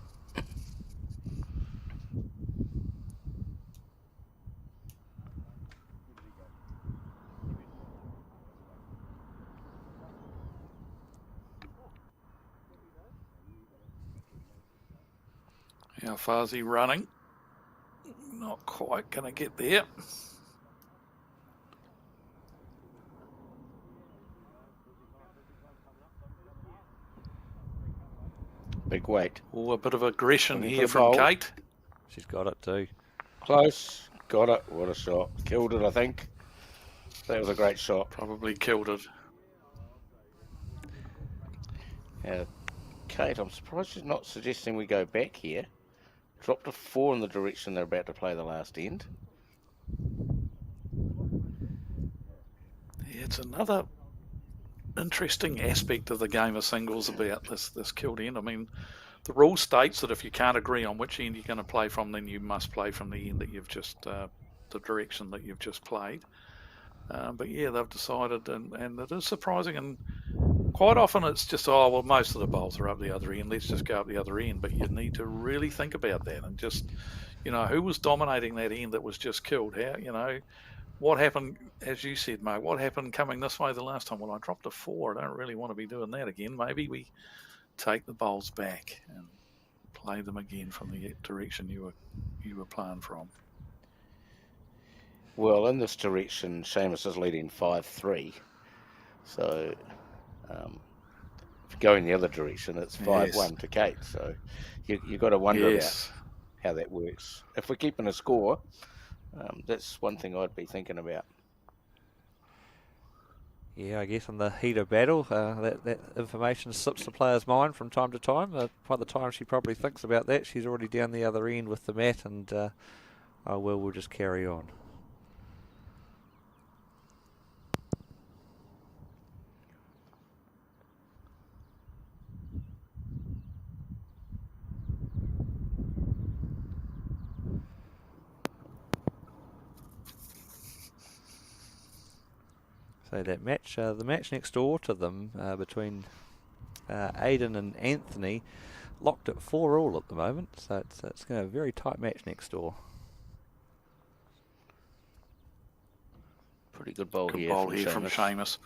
How far is he running? Not quite going to get there. Big weight. Oh, a bit of aggression Looking here for the from bowl. Kate. She's got it too. Close. Got it. What a shot. Killed it, I think. That was a great shot. Probably killed it. Yeah. Kate, I'm surprised she's not suggesting we go back here. Drop to 4 in the direction they're about to play the last end. Yeah, it's another interesting aspect of the game of singles about this killed end. I mean, the rule states that if you can't agree on which end you're going to play from, then you must play from the end that you've just, the direction that you've just played. But yeah, they've decided, and it is surprising, and quite often it's just, oh, well, most of the bowls are up the other end, let's just go up the other end. But you need to really think about that and just, who was dominating that end that was just killed? How, what happened, as you said, Mark, what happened coming this way the last time? Well, I dropped a 4. I don't really want to be doing that again. Maybe we take the bowls back and play them again from the direction you were playing from. Well, in this direction, Seamus is leading 5-3. So if you go in the other direction, it's 5-1 to Kate. So you've got to wonder about how that works. If we're keeping a score, that's one thing I'd be thinking about. Yeah, I guess in the heat of battle, that information slips the player's mind from time to time. By the time she probably thinks about that, she's already down the other end with the mat, and we'll just carry on. So that match, the match next door to them between Aidan and Anthony, locked at 4-all at the moment. So it's going to be a very tight match next door. Pretty good bowl from Seamus.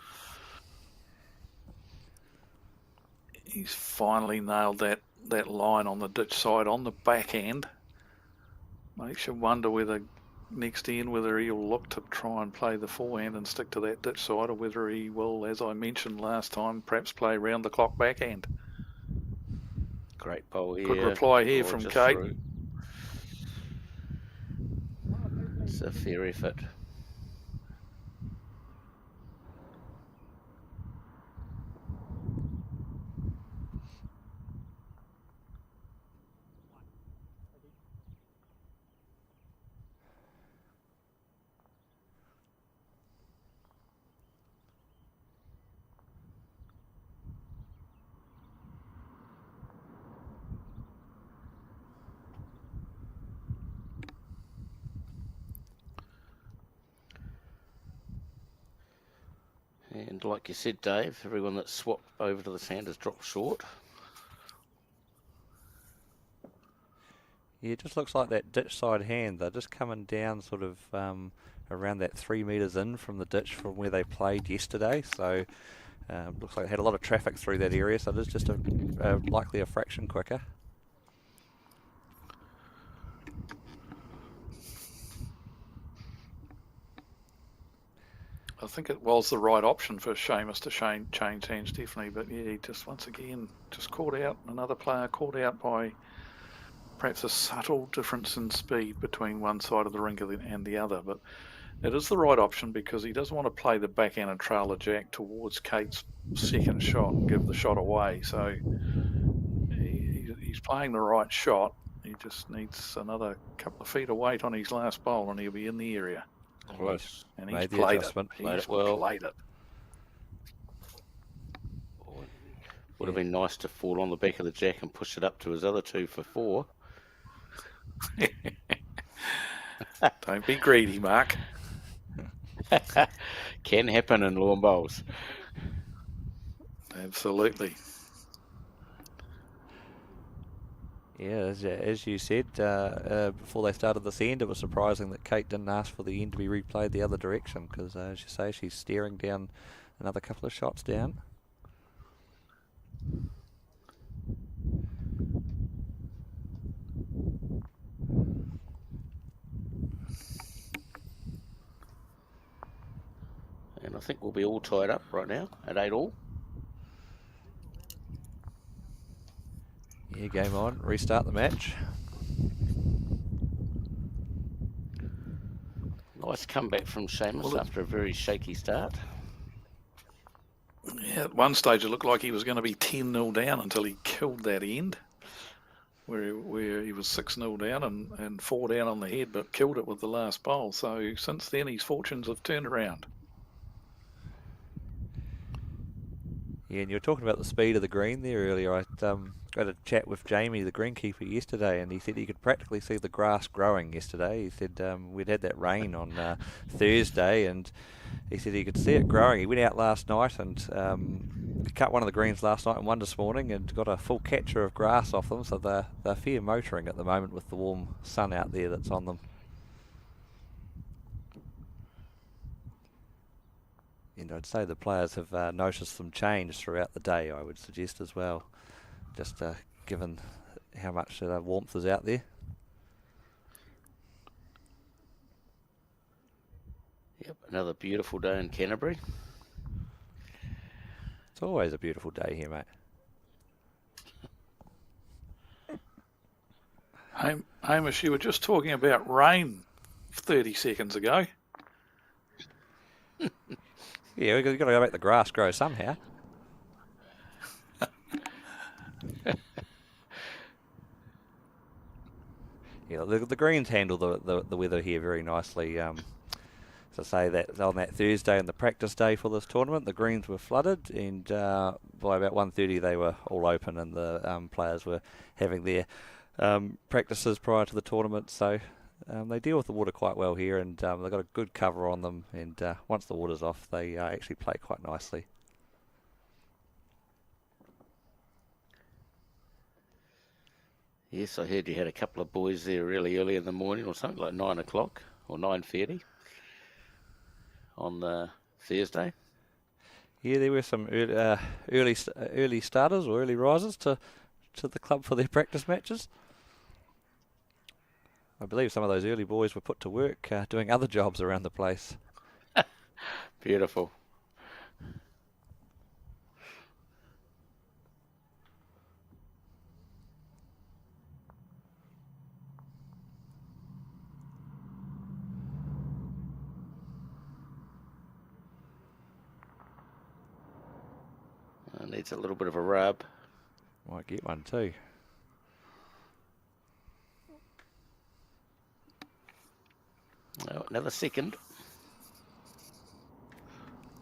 He's finally nailed that line on the ditch side on the backhand. Makes you wonder whether next end, whether he'll look to try and play the forehand and stick to that ditch side, or whether he will, as I mentioned last time, perhaps play round the clock backhand. Great bowl here. Good reply here from Kate. Through. It's a fair effort. And like you said, Dave, everyone that's swapped over to the sand has dropped short. Yeah, it just looks like that ditch side hand. They're just coming down sort of around that 3 metres in from the ditch from where they played yesterday. So looks like they had a lot of traffic through that area, so it is just likely a fraction quicker. I think it was the right option for Seamus to change hands, definitely. But yeah, he just once again just caught out. Another player caught out by perhaps a subtle difference in speed between one side of the rink and the other. But it is the right option because he doesn't want to play the backhand and trail the jack towards Kate's second shot and give the shot away. So he's playing the right shot. He just needs another couple of feet of weight on his last bowl and he'll be in the area. Close. And he's played it. He's played it. Would have been nice to fall on the back of the jack and push it up to his other 2 for 4. Don't be greedy, Mark. Can happen in lawn bowls. Absolutely. Yeah, as you said, before they started this end, it was surprising that Kate didn't ask for the end to be replayed the other direction because, as you say, she's staring down another couple of shots down. And I think we'll be all tied up right now at 8-all. Yeah, game on. Restart the match. Nice comeback from Seamus after a very shaky start. Yeah, at one stage it looked like he was going to be 10-0 down until he killed that end. where he was 6-0 down and 4 down on the head, but killed it with the last bowl. So since then, his fortunes have turned around. Yeah, and you were talking about the speed of the green there earlier. I had a chat with Jamie, the greenkeeper, yesterday, and he said he could practically see the grass growing yesterday. He said we'd had that rain on Thursday, and he said he could see it growing. He went out last night and cut one of the greens last night and one this morning, and got a full catcher of grass off them, so they're fair motoring at the moment with the warm sun out there that's on them. And I'd say the players have noticed some change throughout the day, I would suggest as well, just given how much warmth is out there. Yep, another beautiful day in Canterbury. It's always a beautiful day here, mate. Hamish, you were just talking about rain 30 seconds ago. Yeah, we've got to go make the grass grow somehow. Yeah, the greens handle the weather here very nicely. So say that on that Thursday and the practice day for this tournament, the greens were flooded, and by about 1:30 they were all open, and the players were having their practices prior to the tournament. So they deal with the water quite well here, and they've got a good cover on them, and once the water's off, they actually play quite nicely. Yes, I heard you had a couple of boys there really early in the morning, or something like 9 o'clock or 9:30 on the Thursday. Yeah, there were some early starters or early risers to the club for their practice matches. I believe some of those early boys were put to work doing other jobs around the place. Beautiful. Needs a little bit of a rub. Might get one too. Oh, another second.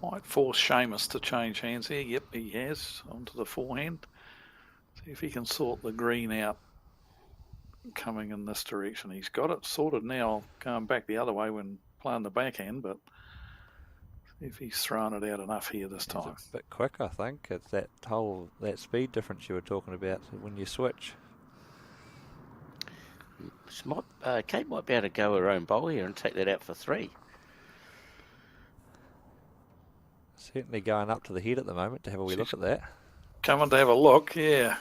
Might force Seamus to change hands here. Yep, he has, onto the forehand. See if he can sort the green out coming in this direction. He's got it sorted now, going back the other way when playing the backhand, but see if he's thrown it out enough here this time. It's a bit quick, I think. It's that speed difference you were talking about when you switch. Kate might be able to go her own bowl here and take that out for 3. Certainly going up to the head at the moment to have a wee look at that. Coming to have a look, yeah.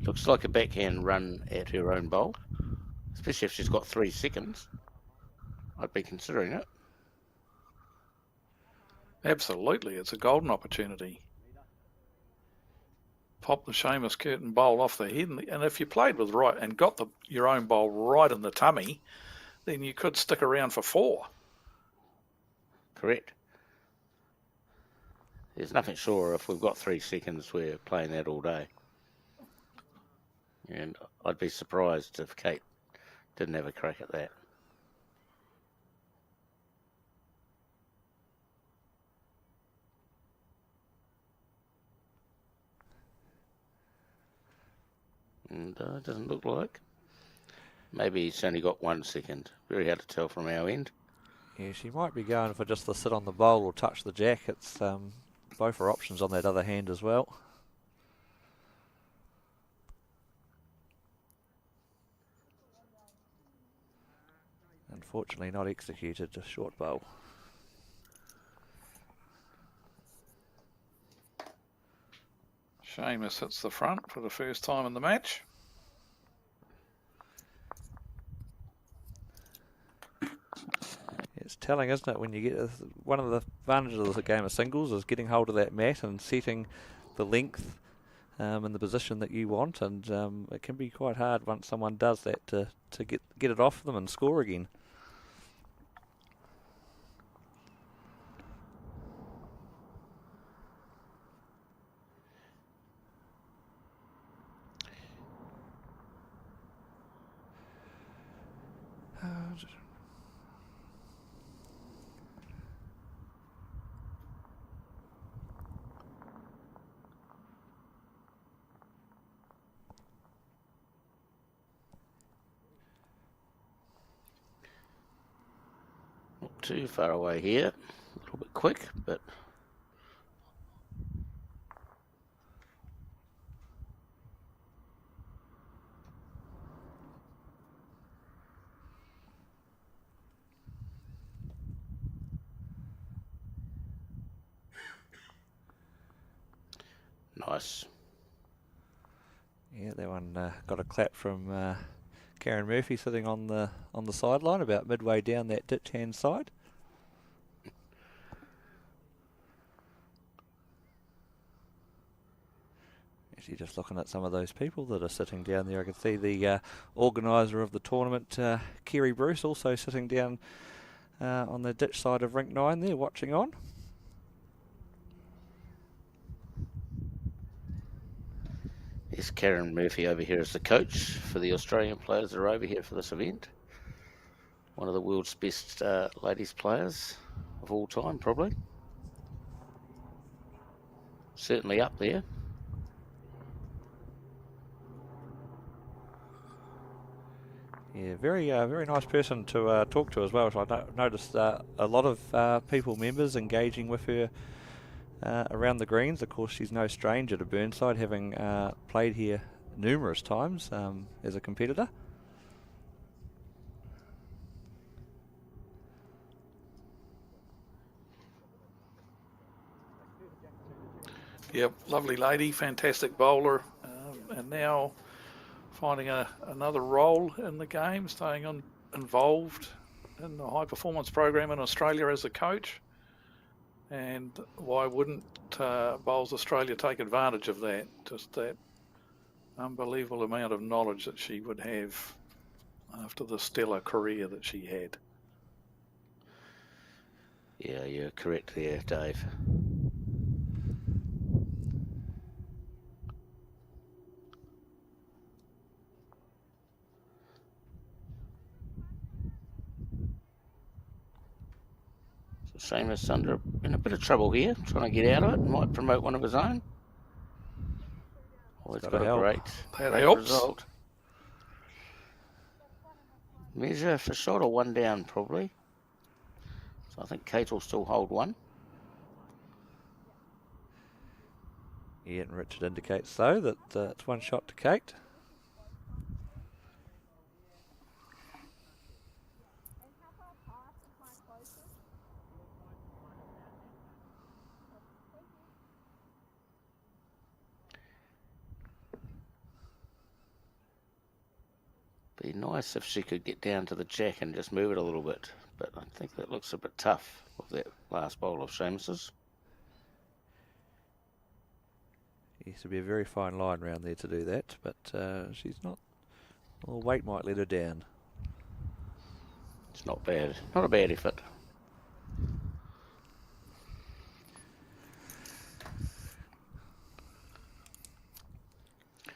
Looks like a backhand run at her own bowl, especially if she's got 3 seconds. I'd be considering it. Absolutely, it's a golden opportunity. Pop the Seamus Curtin bowl off the head, and if you played with right and got your own bowl right in the tummy, then you could stick around for 4. Correct. There's nothing sure if we've got 3 seconds, we're playing that all day. And I'd be surprised if Kate didn't have a crack at that. And it doesn't look like. Maybe he's only got 1 second. Very hard to tell from our end. Yeah, she might be going for just the sit on the bowl or touch the jack. It's both are options on that other hand as well. Unfortunately not executed, a short bowl. Seamus hits the front for the first time in the match. It's telling, isn't it, when you get one of the advantages of the game of singles is getting hold of that mat and setting the length in the position that you want, and it can be quite hard once someone does that to get it off them and score again. Not too far away here. A little bit quick, but nice. Yeah, that one got a clap from Karen Murphy sitting on the sideline about midway down that ditch hand side. Actually, just looking at some of those people that are sitting down there, I can see the organiser of the tournament, Kerry Bruce, also sitting down on the ditch side of Rink 9 there, watching on. There's Karen Murphy over here as the coach for the Australian players that are over here for this event. One of the world's best ladies players of all time, probably. Certainly up there. Yeah, very nice person to talk to as well. So I noticed a lot of people, members, engaging with her around the greens. Of course, she's no stranger to Burnside, having played here numerous times as a competitor. Yep, lovely lady, fantastic bowler, and now finding another role in the game, staying involved in the high performance program in Australia as a coach. And why wouldn't Bowls Australia take advantage of that? Just that unbelievable amount of knowledge that she would have after the stellar career that she had. Yeah, you're correct there, Dave. Seamus in a bit of trouble here, trying to get out of it. Might promote one of his own. Oh, it's got a great result. Measure for shot or one down, probably. So I think Kate will still hold one. Yeah, and Richard indicates, though, that it's one shot to Kate. Be nice if she could get down to the jack and just move it a little bit. But I think that looks a bit tough with that last bowl of Seamus's. Yes, it'd be a very fine line round there to do that, but she's not. Well, weight might let her down. It's not bad. Not a bad effort.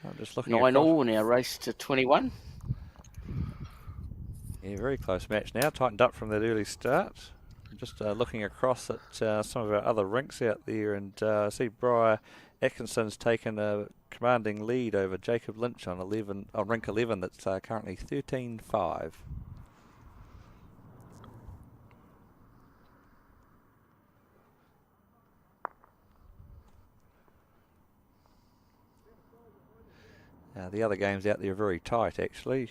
I'm just looking 9-all in our race to 21. Yeah, very close match now. Tightened up from that early start. I'm just looking across at some of our other rinks out there, and I see Briar Atkinson's taken a commanding lead over Jacob Lynch on rink 11. That's currently 13-5. The other games out there are very tight, actually.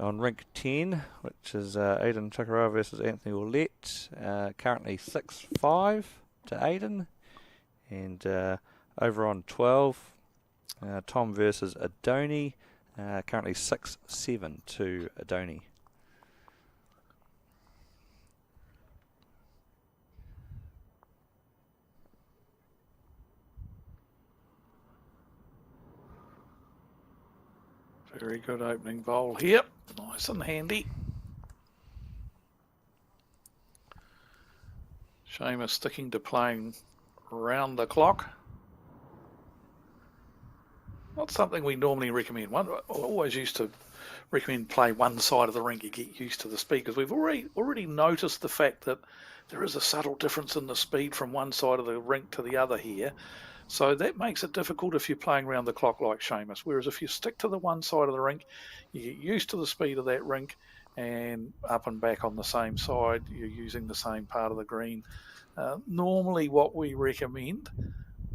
On rink 10, which is Aidan Chikaroa versus Anthony Ouellette, currently 6-5 to Aidan. And over on 12, Tom versus Adoni, currently 6-7 to Adoni. Very good opening bowl here. Nice and handy. Seamus sticking to playing round the clock. not something we normally recommend. I always used to recommend play one side of the rink. You get used to the speed, because we've already noticed the fact that there is a subtle difference in the speed from one side of the rink to the other here. So that makes it difficult if you're playing around the clock like Seamus. Whereas if you stick to the one side of the rink, you get used to the speed of that rink, and up and back on the same side, you're using the same part of the green. Normally what we recommend,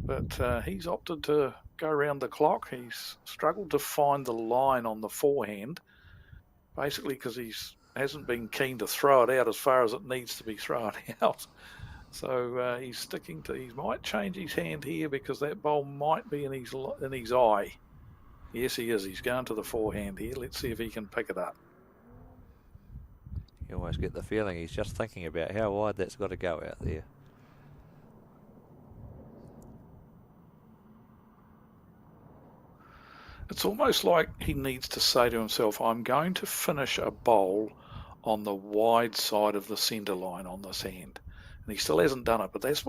but he's opted to go around the clock. He's struggled to find the line on the forehand, basically because he hasn't been keen to throw it out as far as it needs to be thrown out. So he's sticking to. He might change his hand here because that bowl might be in his eye. Yes, he is. He's going to the forehand here. Let's see if he can pick it up. You almost get the feeling he's just thinking about how wide that's got to go out there. It's almost like he needs to say to himself, I'm going to finish a bowl on the wide side of the centre line on this hand. And he still hasn't done it, but that's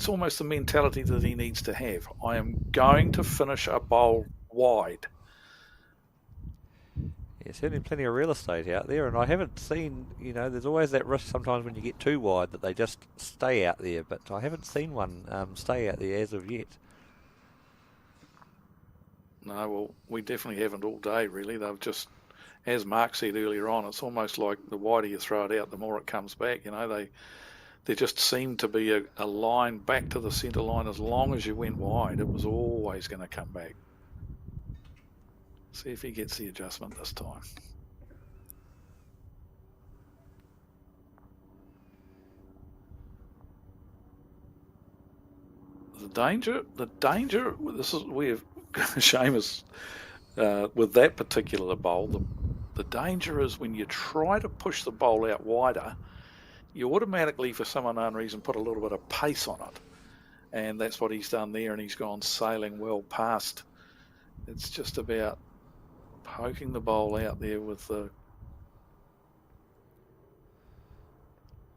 almost the mentality that he needs to have. I am going to finish a bowl wide. Yeah, certainly plenty of real estate out there, and I haven't seen, there's always that risk sometimes when you get too wide that they just stay out there, but I haven't seen one stay out there as of yet. No, well, we definitely haven't all day, really. They've just, as Mark said earlier on, it's almost like the wider you throw it out, the more it comes back. There just seemed to be a line back to the centre line. As long as you went wide, it was always going to come back. See if he gets the adjustment this time. The danger, this is where Seamus, with that particular bowl, the danger is when you try to push the bowl out wider, you automatically, for some unknown reason, put a little bit of pace on it. And that's what he's done there, and he's gone sailing well past. It's just about poking the bowl out there with the...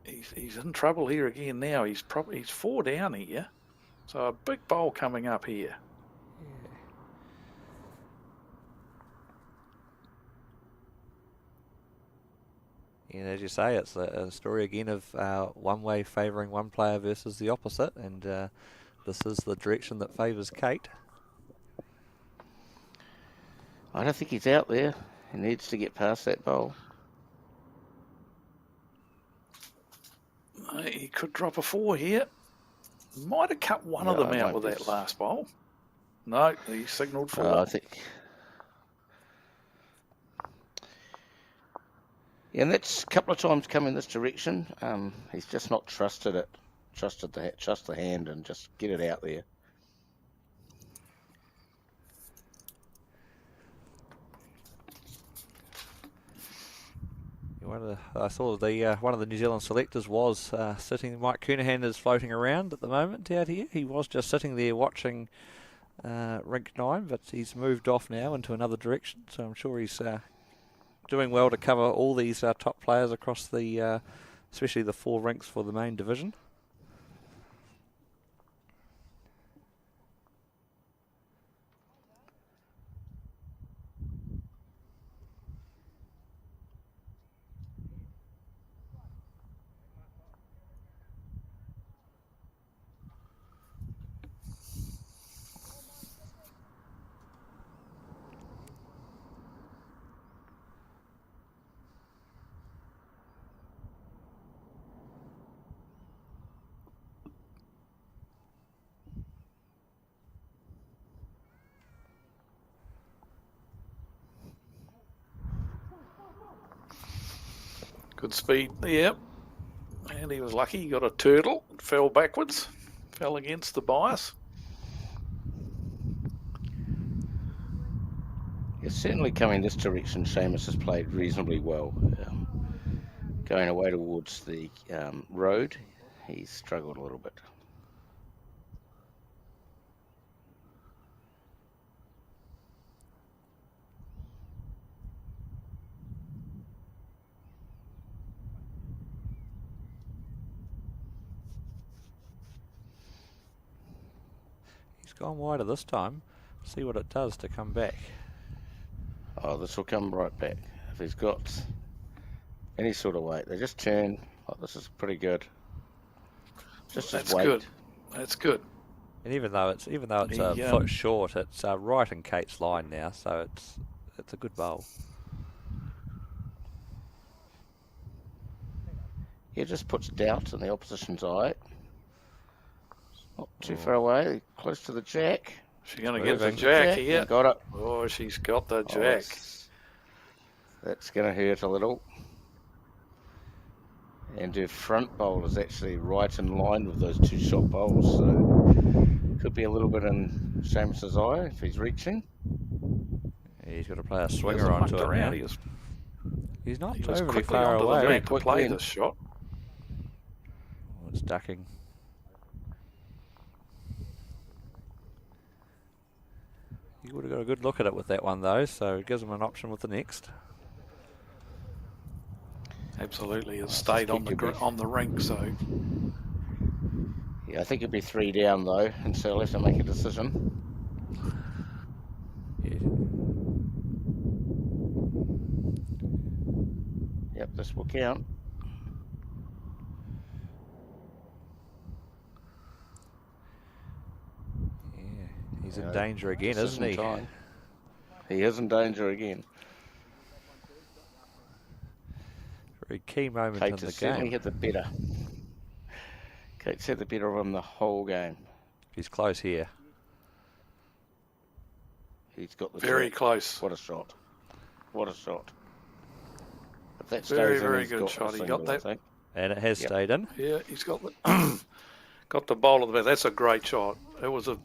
He's in trouble here again now. He's 4 down here. So a big bowl coming up here. And as you say, it's a story again of one way favouring one player versus the opposite, and this is the direction that favours Kate. I don't think he's out there. He needs to get past that bowl. He could drop a 4 here. Might have cut one of them out with that last bowl. No, he signalled 4. I think... Yeah, and that's a couple of times come in this direction. He's just not trusted it. Trust the hand and just get it out there. I saw one of the New Zealand selectors was sitting. Mike Kernahan is floating around at the moment out here. He was just sitting there watching Rink 9, but he's moved off now into another direction. So I'm sure he's doing well to cover all these top players across the, especially the 4 rinks for the main division. Good speed, yep. And he was lucky. He got a turtle, fell backwards, fell against the bias. Yeah, certainly coming this direction, Seamus has played reasonably well. Going away towards the road, he's struggled a little bit. He's gone wider this time. See what it does to come back. Oh, this will come right back. If he's got any sort of weight, they just turn. Oh, this is pretty good. Just wait. Good. That's good. And even though it's a foot short, it's right in Kate's line now, so it's a good bowl. He just puts doubt in the opposition's eye. Not too far away, close to the jack. She's going to get the jack here. Got it. Oh, she's got the jack. That's going to hurt a little. And her front bowl is actually right in line with those two shot bowls, so could be a little bit in Seamus's eye if he's reaching. He's got to play a swinger onto it now. He's not overly far away. To play this shot. Oh, it's ducking. He would have got a good look at it with that one though, so it gives him an option with the next. Absolutely, it's stayed on the rink, so. Yeah, I think it'd be 3 down though, and so he'll have to make a decision. Yeah. Yep, this will count. Yeah, he's in danger again, isn't he? Time. He is in danger again. Very key moment Kate in the has certainly game. had the better. Kate's had the better of him the whole game. He's close here. He's got the very jack. close. What a shot! What a shot! If that Very, stays in, very he's good got shot. the He single, got that. I think. And it has stayed in. Yeah, he's got the got the bowl of the bat. That's a great shot. It was a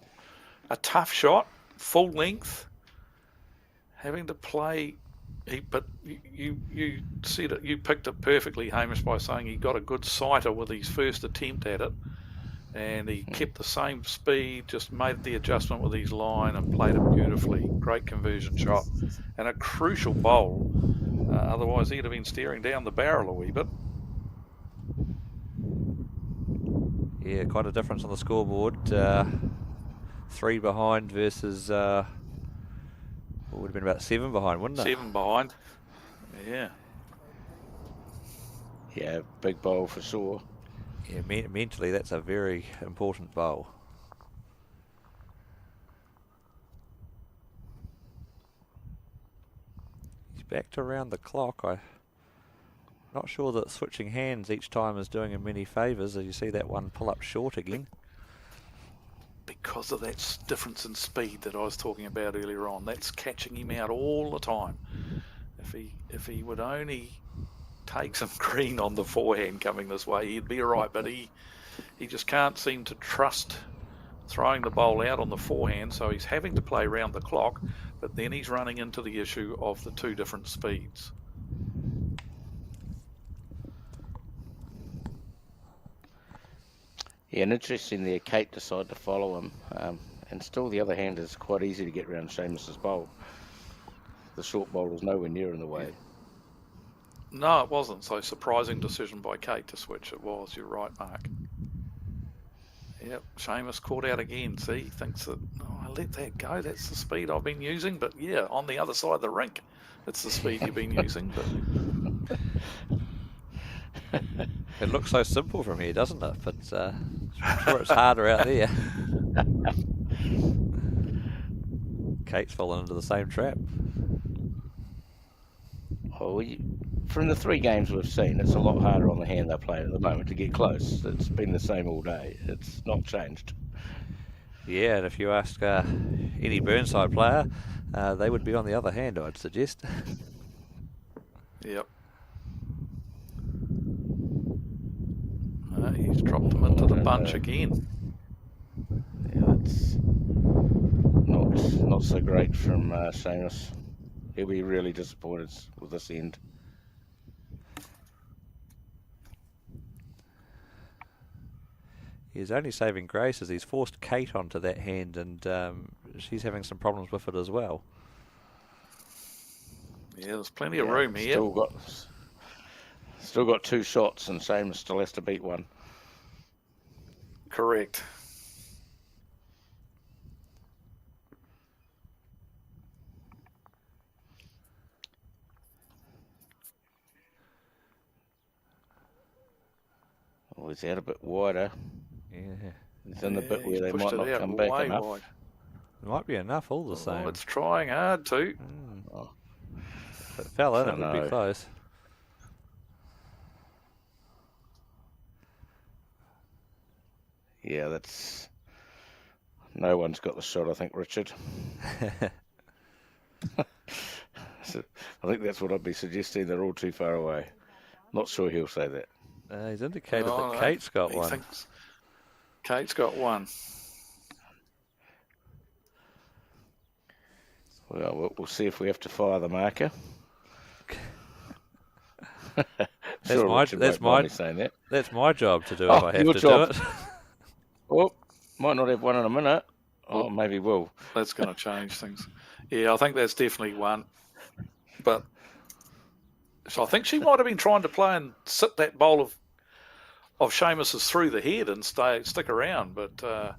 tough shot, full length, having to play. But you said it. You picked it perfectly, Hamish, by saying he got a good sighter with his first attempt at it, and he kept the same speed, just made the adjustment with his line and played it beautifully. Great conversion shot and a crucial bowl. Otherwise, he'd have been staring down the barrel a wee bit. Yeah, quite a difference on the scoreboard. 3 behind versus, what would have been about 7 behind, wouldn't it? 7 behind. Yeah. Yeah, big bowl for sure. Yeah, mentally that's a very important bowl. He's back to around the clock. I'm not sure that switching hands each time is doing him many favours, as you see that one pull up short again. Because of that difference in speed that I was talking about earlier on, that's catching him out all the time. If he would only take some green on the forehand coming this way, he'd be all right. But he just can't seem to trust throwing the bowl out on the forehand, so he's having to play round the clock. But then he's running into the issue of the 2 different speeds. Yeah, and interesting there, Kate decided to follow him, and still the other hand is quite easy to get around Seamus's bowl. The short bowl was nowhere near in the way. No, it wasn't. So surprising decision by Kate to switch. It was. You're right, Mark. Yep, Seamus caught out again. See, he thinks that, oh, I let that go. That's the speed I've been using. But yeah, on the other side of the rink, it's the speed you've been using. But It looks so simple from here, doesn't it? But I'm sure it's harder out there. Kate's fallen into the same trap. Oh, from the 3 games we've seen, it's a lot harder on the hand they're playing at the moment to get close. It's been the same all day. It's not changed. Yeah, and if you ask any Burnside player, they would be on the other hand, I'd suggest. yep. He's dropped them into the bunch again. Yeah, that's not so great from Seamus. He'll be really disappointed with this end. His only saving grace is he's forced Kate onto that hand, and she's having some problems with it as well. Yeah, there's plenty of room here. Still got 2 shots, and Seamus still has to beat one. Correct. Well, he's out a bit wider. Yeah. He's in the bit where they pushed might it not out come back way enough. wide. It might be enough all the same. Oh, it's trying hard to. Oh, If it fell in, I it would be know. close. yeah, that's... No one's got the shot, I think, Richard. So, I think that's what I'd be suggesting. They're all too far away. Not sure he'll say that. He's indicated Oh, that no. Kate's got He one. thinks Kate's got one. Well, we'll see if we have to fire the marker. That's my saying that. That's my job to do if Oh, I have your to job. do it. Well, might not have one in a minute. Oh, maybe will. That's going to change things. Yeah, I think that's definitely one. But so I think she might have been trying to play and sit that bowl of Seamus's through the head and stick around, but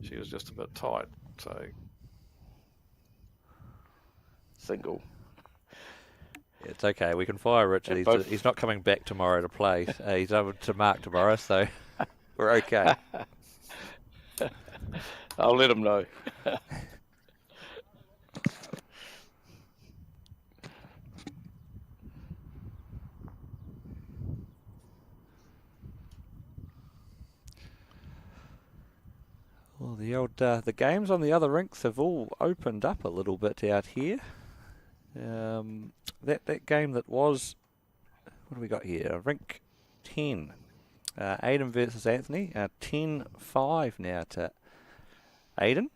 she was just a bit tight. So Single. It's okay. We can fire Richard. He's not coming back tomorrow to play. He's over to Mark tomorrow, so we're okay. I'll let him know. Well, the games on the other rinks have all opened up a little bit out here. That game that was, what do we got here? Rink 10. Aidan versus Anthony. 10-5 now to Aidan.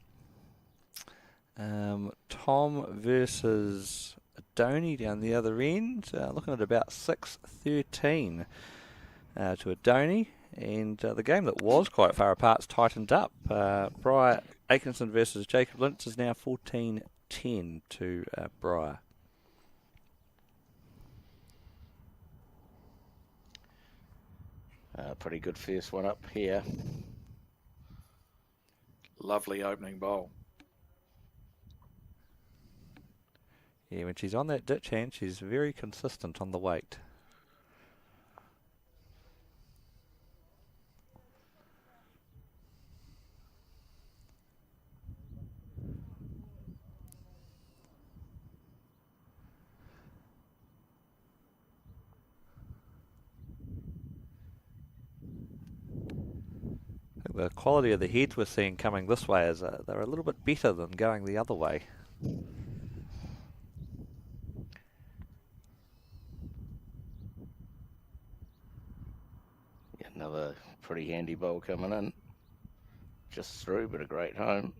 Tom versus Adoni down the other end. Looking at about 6-13 to Adoni. And the game that was quite far apart's tightened up. Briar Atkinson versus Jacob Lintz is now 14-10 to Briar. Pretty good first one up here. lovely opening bowl. Yeah, when she's on that ditch hand, she's very consistent on the weight. The quality of the heads we're seeing coming this way is they're a little bit better than going the other way. Another pretty handy bowl coming in. Just through, but a great home.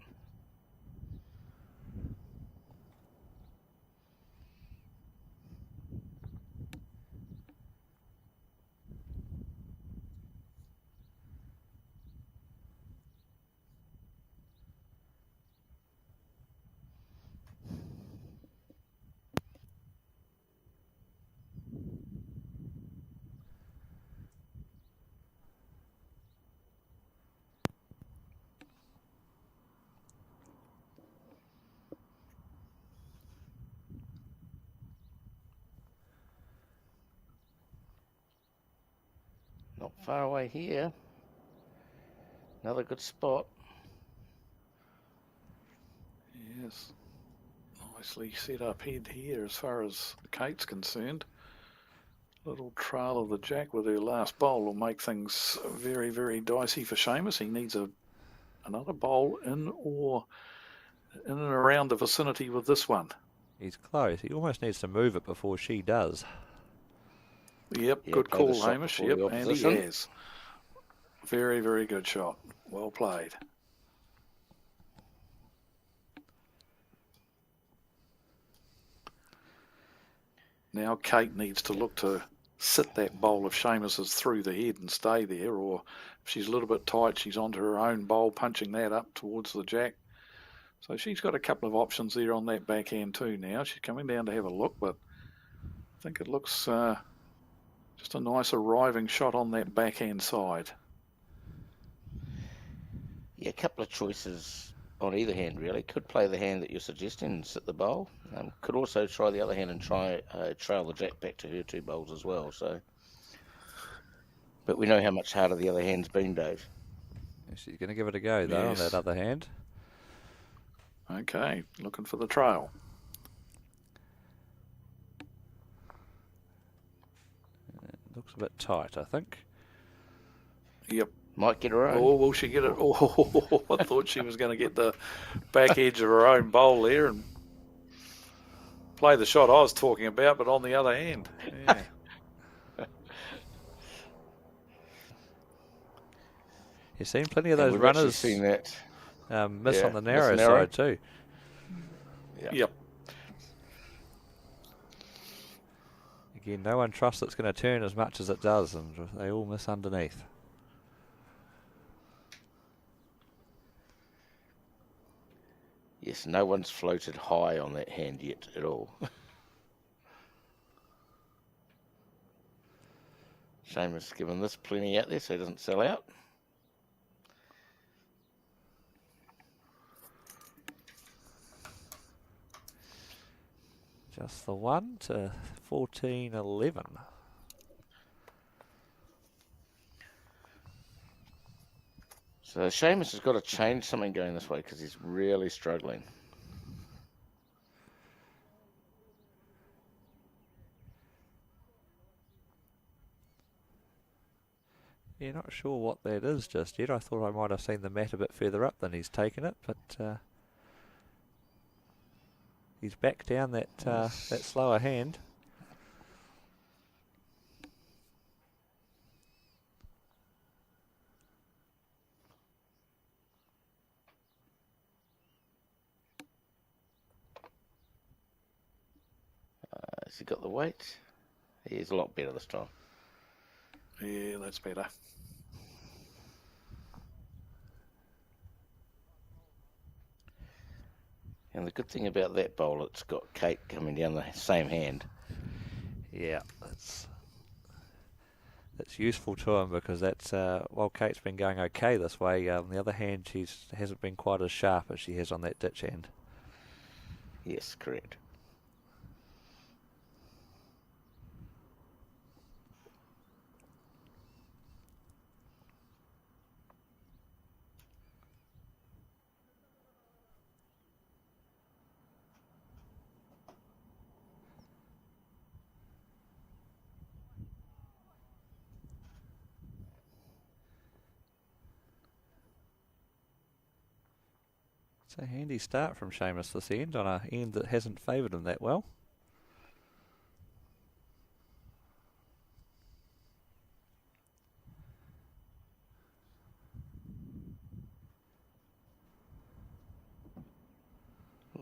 Not far away here. Another good spot. Yes. Nicely set up head here as far as Kate's concerned. Little trail of the jack with her last bowl will make things very, very dicey for Seamus. He needs another bowl in and around the vicinity with this one. He's close. He almost needs to move it before she does. Yep, Yeah, good play call, the shot Hamish. before Yep, the and he opposition. has. Very, very good shot. Well played. Now Kate needs to look to sit that bowl of Seamus's through the head and stay there, or if she's a little bit tight, she's onto her own bowl, punching that up towards the jack. So she's got a couple of options there on that backhand too now. She's coming down to have a look, but I think it looks just a nice arriving shot on that backhand side. Yeah, a couple of choices on either hand, really. Could play the hand that you're suggesting and sit the bowl. Could also try the other hand and try trail the jack back to her two bowls as well. So But we know how much harder the other hand's been, Dave. She's going to give it a go, though, on Yes. that other hand. Okay, looking for the trail. Looks a bit tight, I think. Yep. Might get her own. Oh, will she get it? Oh, I thought she was going to get the back edge of her own bowl there and play the shot I was talking about, but on the other hand. Yeah. You've seen plenty of And those we've actually runners seen that. miss Yeah, on the miss narrow narrow. side, too. Yeah. Yep. Again, no one trusts it's going to turn as much as it does, and they all miss underneath. Yes, no one's floated high on that hand yet at all. Seamus given this plenty out there so he doesn't sell out. Just the one to 14-11. So Seamus has got to change something going this way because he's really struggling. Yeah, not sure what that is just yet. I thought I might have seen the mat a bit further up than he's taken it, but he's back down that slower hand. Has he got the weight? He's a lot better this time. Yeah, that's better. And the good thing about that bowl, it's got Kate coming down the same hand. Yeah, that's useful to him because that's while Kate's been going okay this way. On the other hand, she hasn't been quite as sharp as she has on that ditch hand. Yes, correct. It's a handy start from Seamus this end on an end that hasn't favoured him that well.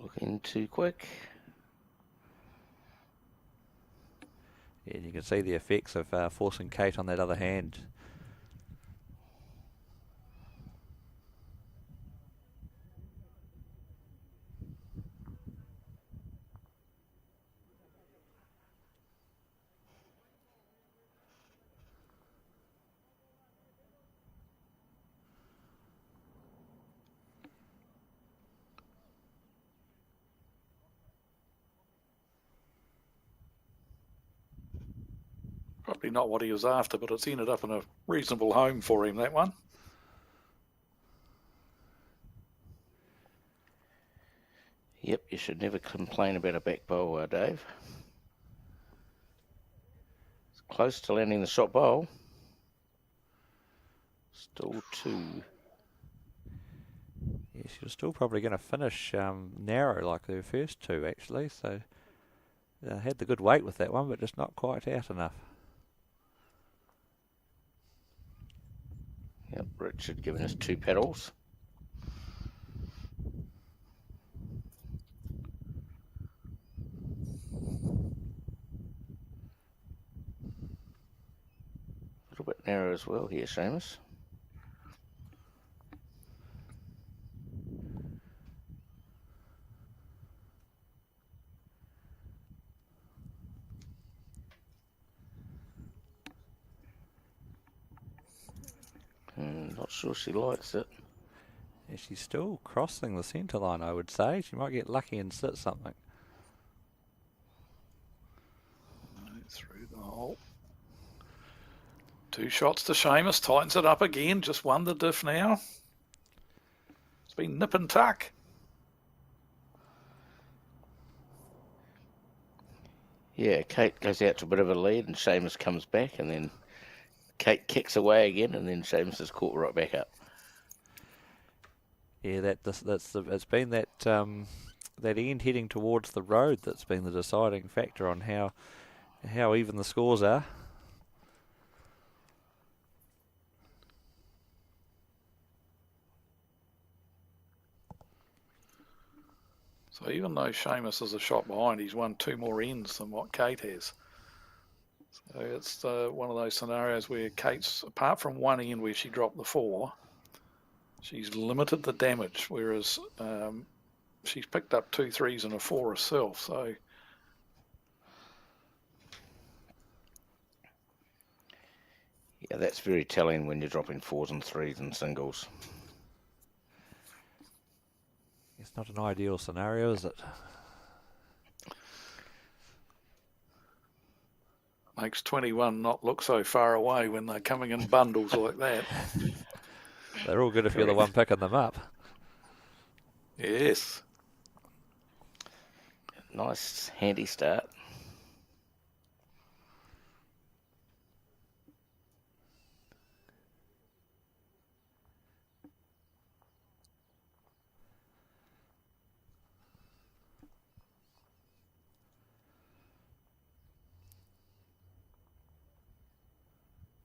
Looking too quick. Yeah, you can see the effects of forcing Kate on that other hand. Probably not what he was after, but it's ended up in a reasonable home for him, that one. Yep, you should never complain about a back bowl, Dave. It's close to landing the shot bowl. Still two. Yeah, she was still probably going to finish narrow like the first two, actually. So had the good weight with that one, but just not quite out enough. Yep, Richard giving us two pedals. A little bit narrow as well here, Seamus. Not sure she likes it. Yeah, she's still crossing the centre line, I would say. She might get lucky and sit something. Through the hole. 2 shots to Seamus, tightens it up again, just won the diff now. It's been nip and tuck. Yeah, Kate goes out to a bit of a lead and Seamus comes back, and then Kate kicks away again, and then Seamus is caught right back up. Yeah, it's been that that end heading towards the road that's been the deciding factor on how even the scores are. So even though Seamus is a shot behind, he's won 2 more ends than what Kate has. So it's one of those scenarios where Kate's, apart from one end where she dropped the 4, she's limited the damage, whereas she's picked up 2 3s and a 4 herself. So yeah, that's very telling when you're dropping 4s and 3s in singles. It's not an ideal scenario, is it? makes 21 not look so far away when they're coming in bundles like that. They're all good if you're the one picking them up. Yes. Nice, handy start.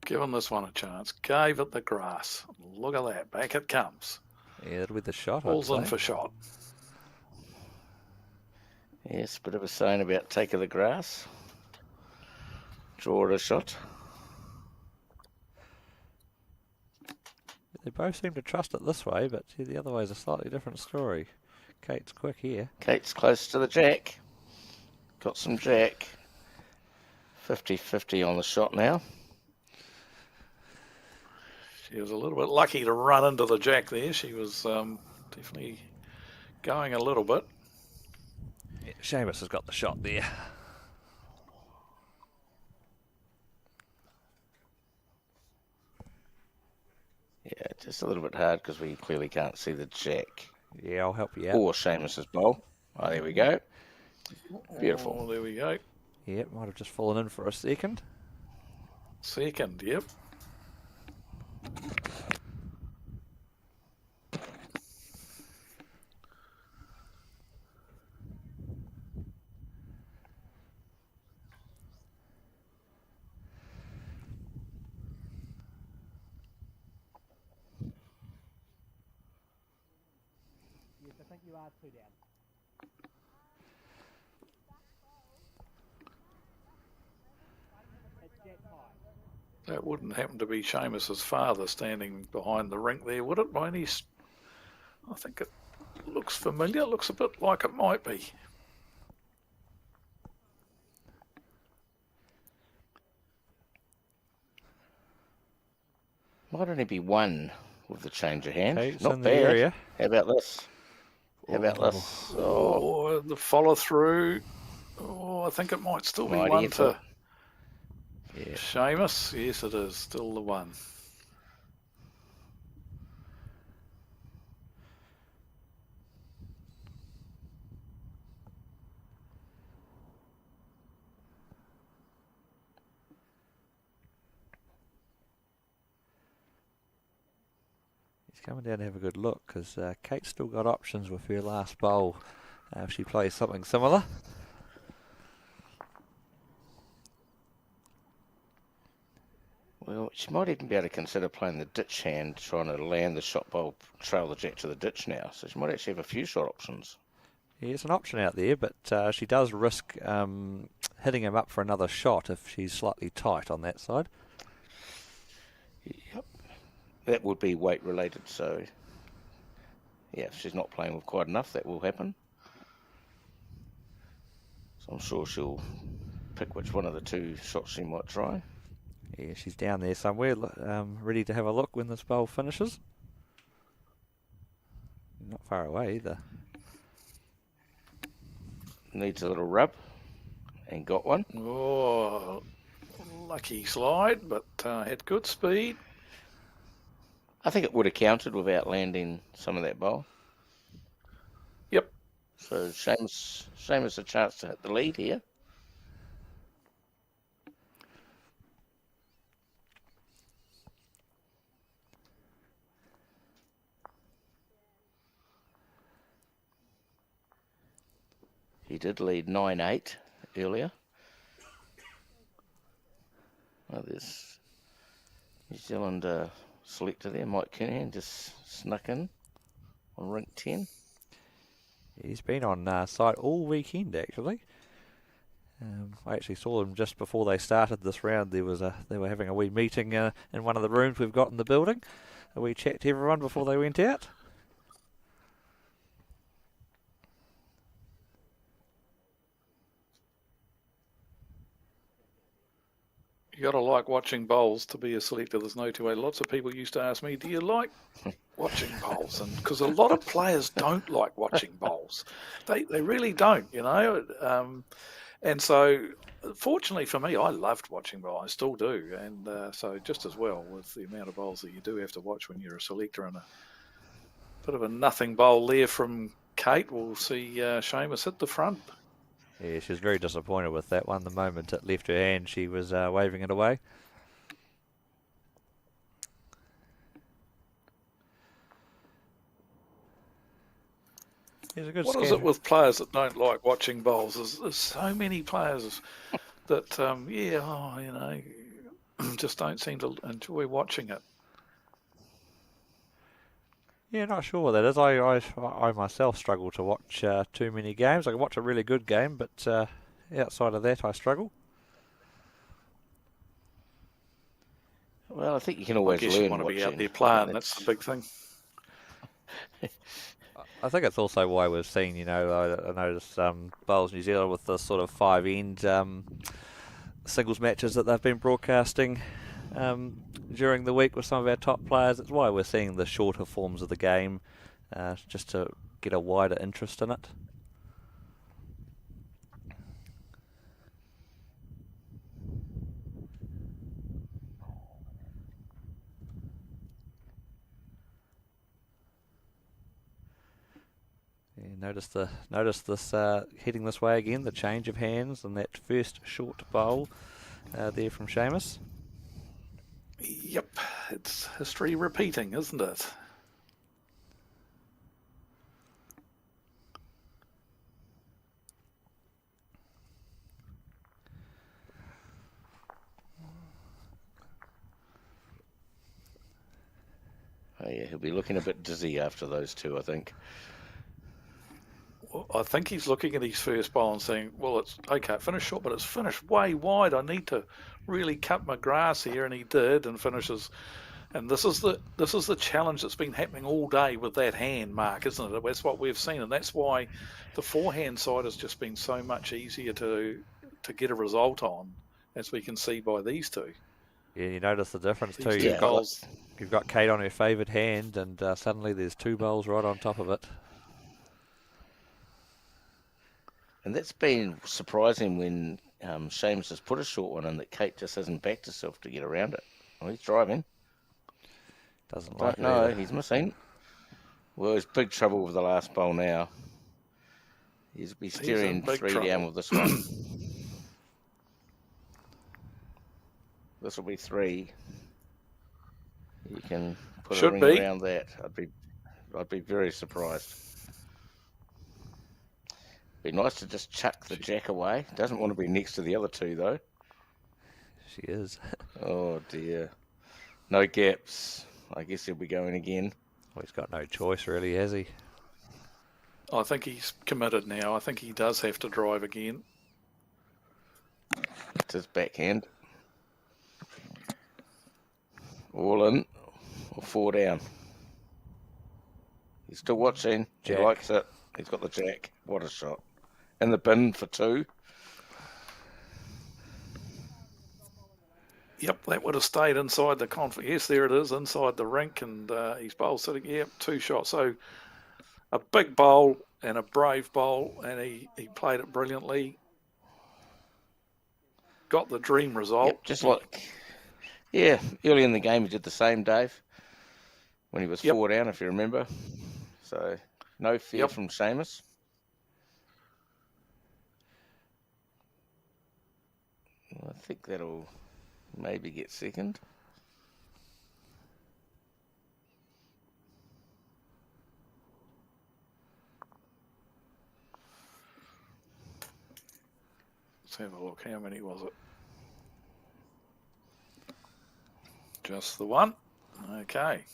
Giving this one a chance. Gave it the grass. Look at that. Back it comes. Yeah, that'll be the shot. Ball's in for shot. Yes, bit of a saying about take of the grass. Draw a shot. They both seem to trust it this way, but the other way is a slightly different story. Kate's quick here. Kate's close to the jack. Got some jack. 50-50 on the shot now. She was a little bit lucky to run into the jack there. She was definitely going a little bit. Yeah, Seamus has got the shot there. Yeah, just a little bit hard because we clearly can't see the jack. Yeah, I'll help you out. Or Seamus's bowl. Oh, there we go. Beautiful. Oh, there we go. Yeah, might have just fallen in for a second. Second, yep. Yes, I think you are 2 down. It's jet high. That wouldn't happen to be Seamus's father standing behind the rink there, would it? By any... I think it looks familiar. It looks a bit like it might be. Might only be one with the change of hand. Kate's Not in the bad. area. How about this? How about this? Oh, Oh, the follow through. Oh, I think it might still be Mighty one effort. to yeah. Seamus. Yes, it is. Still the one. He's coming down to have a good look because Kate's still got options with her last bowl if she plays something similar. Well, she might even be able to consider playing the ditch hand, trying to land the shot bowl, trail the jack to the ditch now. So she might actually have a few shot options. Yeah, it's an option out there, but she does risk hitting him up for another shot if she's slightly tight on that side. Yep. That would be weight related, so yeah, if she's not playing with quite enough, that will happen. So I'm sure she'll pick which one of the 2 shots she might try. Yeah, she's down there somewhere, ready to have a look when this bowl finishes. Not far away either. Needs a little rub, and got one. Oh, lucky slide, but had good speed. I think it would have counted without landing some of that bowl. Yep. So Seamus a chance to hit the lead here. He did lead 9-8 earlier. Well, there's New Zealand selector there, Mike Kinahan, just snuck in on rink 10. He's been on site all weekend, actually. I actually saw them just before they started this round. They were having a wee meeting in one of the rooms we've got in the building. A wee chat to everyone before they went out. You got to like watching bowls to be a selector. There's no two way. Lots of people used to ask me, "Do you like watching bowls?" And because a lot of players don't like watching bowls, they really don't, you know. And so, fortunately for me, I loved watching bowls. I still do, and so just as well with the amount of bowls that you do have to watch when you're a selector. And a bit of a nothing bowl there from Kate. We'll see Seamus hit the front. Yeah, she was very disappointed with that one. The moment it left her hand, she was waving it away. What is it with players that don't like watching bowls? There's so many players that, just don't seem to enjoy watching it. Yeah, not sure what that is. I myself struggle to watch too many games. I can watch a really good game, but outside of that, I struggle. Well, I think you can always learn. You want to be out there playing. That's the big thing. I think it's also why we've seen, I noticed Bowls New Zealand with the sort of 5-end singles matches that they've been broadcasting during the week with some of our top players. It's why we're seeing the shorter forms of the game, just to get a wider interest in it. Yeah, notice this heading this way again, the change of hands and that first short bowl there from Seamus. Yep, it's history repeating, isn't it? Oh yeah, he'll be looking a bit dizzy after those two, I think. Well, I think he's looking at his first bowl and saying, well, it's okay, finish short, but it's finished way wide. I need to really cut my grass here, and he did, and finishes. And this is the challenge that's been happening all day with that hand, Mark, isn't it? That's what we've seen, and that's why the forehand side has just been so much easier to get a result on, as we can see by these two. Yeah, you notice the difference too. Yeah. You've got Kate on her favoured hand, and suddenly there's two bowls right on top of it. And that's been surprising when Seamus has put a short one in, that Kate just hasn't backed herself to get around it. Well, he's driving. Doesn't like it. No, he's missing. Well, he's big trouble with the last bowl now. He's steering three down with this one. This will be three. You can put a ring around that. I'd be very surprised. Be nice to just chuck the jack away. Doesn't want to be next to the other two though. She is. Oh dear. No gaps. I guess he'll be going again. Well, he's got no choice really, has he? I think he's committed now. I think he does have to drive again. It's his backhand. All in or four down. He's still watching. Jack. He likes it. He's got the jack. What a shot. In the bin for two. Yep, that would have stayed inside the conflict. Yes, there it is, inside the rink, and his bowl sitting, yep, two shots. So a big bowl and a brave bowl, and he played it brilliantly. got the dream result. Yep, just like, yeah, early in the game he did the same, Dave, when he was 4 down, if you remember. So no fear from Seamus. I think that'll maybe get second. Let's have a look. How many was it? Just the one. Okay.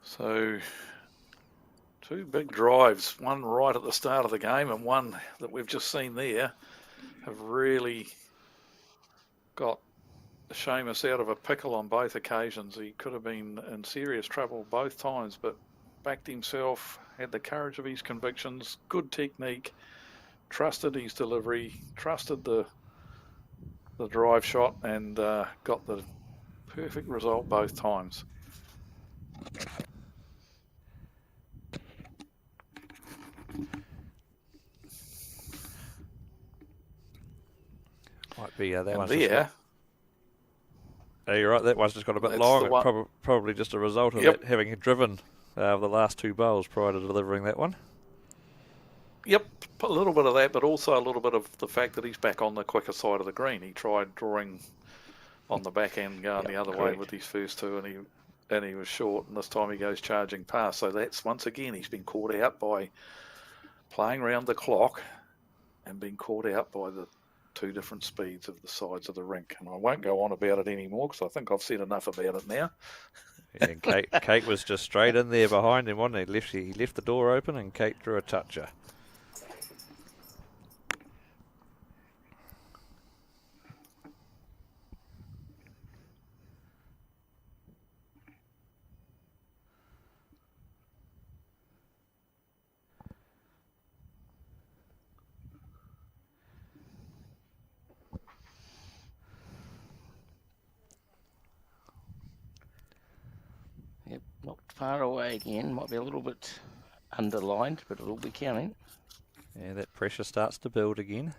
So, 2 big drives, one right at the start of the game and one that we've just seen there, have really got Seamus out of a pickle on both occasions. He could have been in serious trouble both times, but backed himself, had the courage of his convictions, good technique, trusted his delivery, trusted the drive shot, and got the perfect result both times. Might be that And one's there, just got, you're right, that one's just got a bit long. It's probably just a result of it having driven the last 2 bowls prior to delivering that one. Yep, a little bit of that, but also a little bit of the fact that he's back on the quicker side of the green. He tried drawing on the back end, going the other way with his first 2, and he was short, and this time he goes charging past. So that's, once again, he's been caught out by playing around the clock and being caught out by the 2 different speeds of the sides of the rink. And I won't go on about it anymore because I think I've said enough about it now. And Kate was just straight in there behind him, wasn't he? He left the door open and Kate drew a toucher. Yep, not far away again. Might be a little bit underlined, but it'll be counting. Yeah, that pressure starts to build again.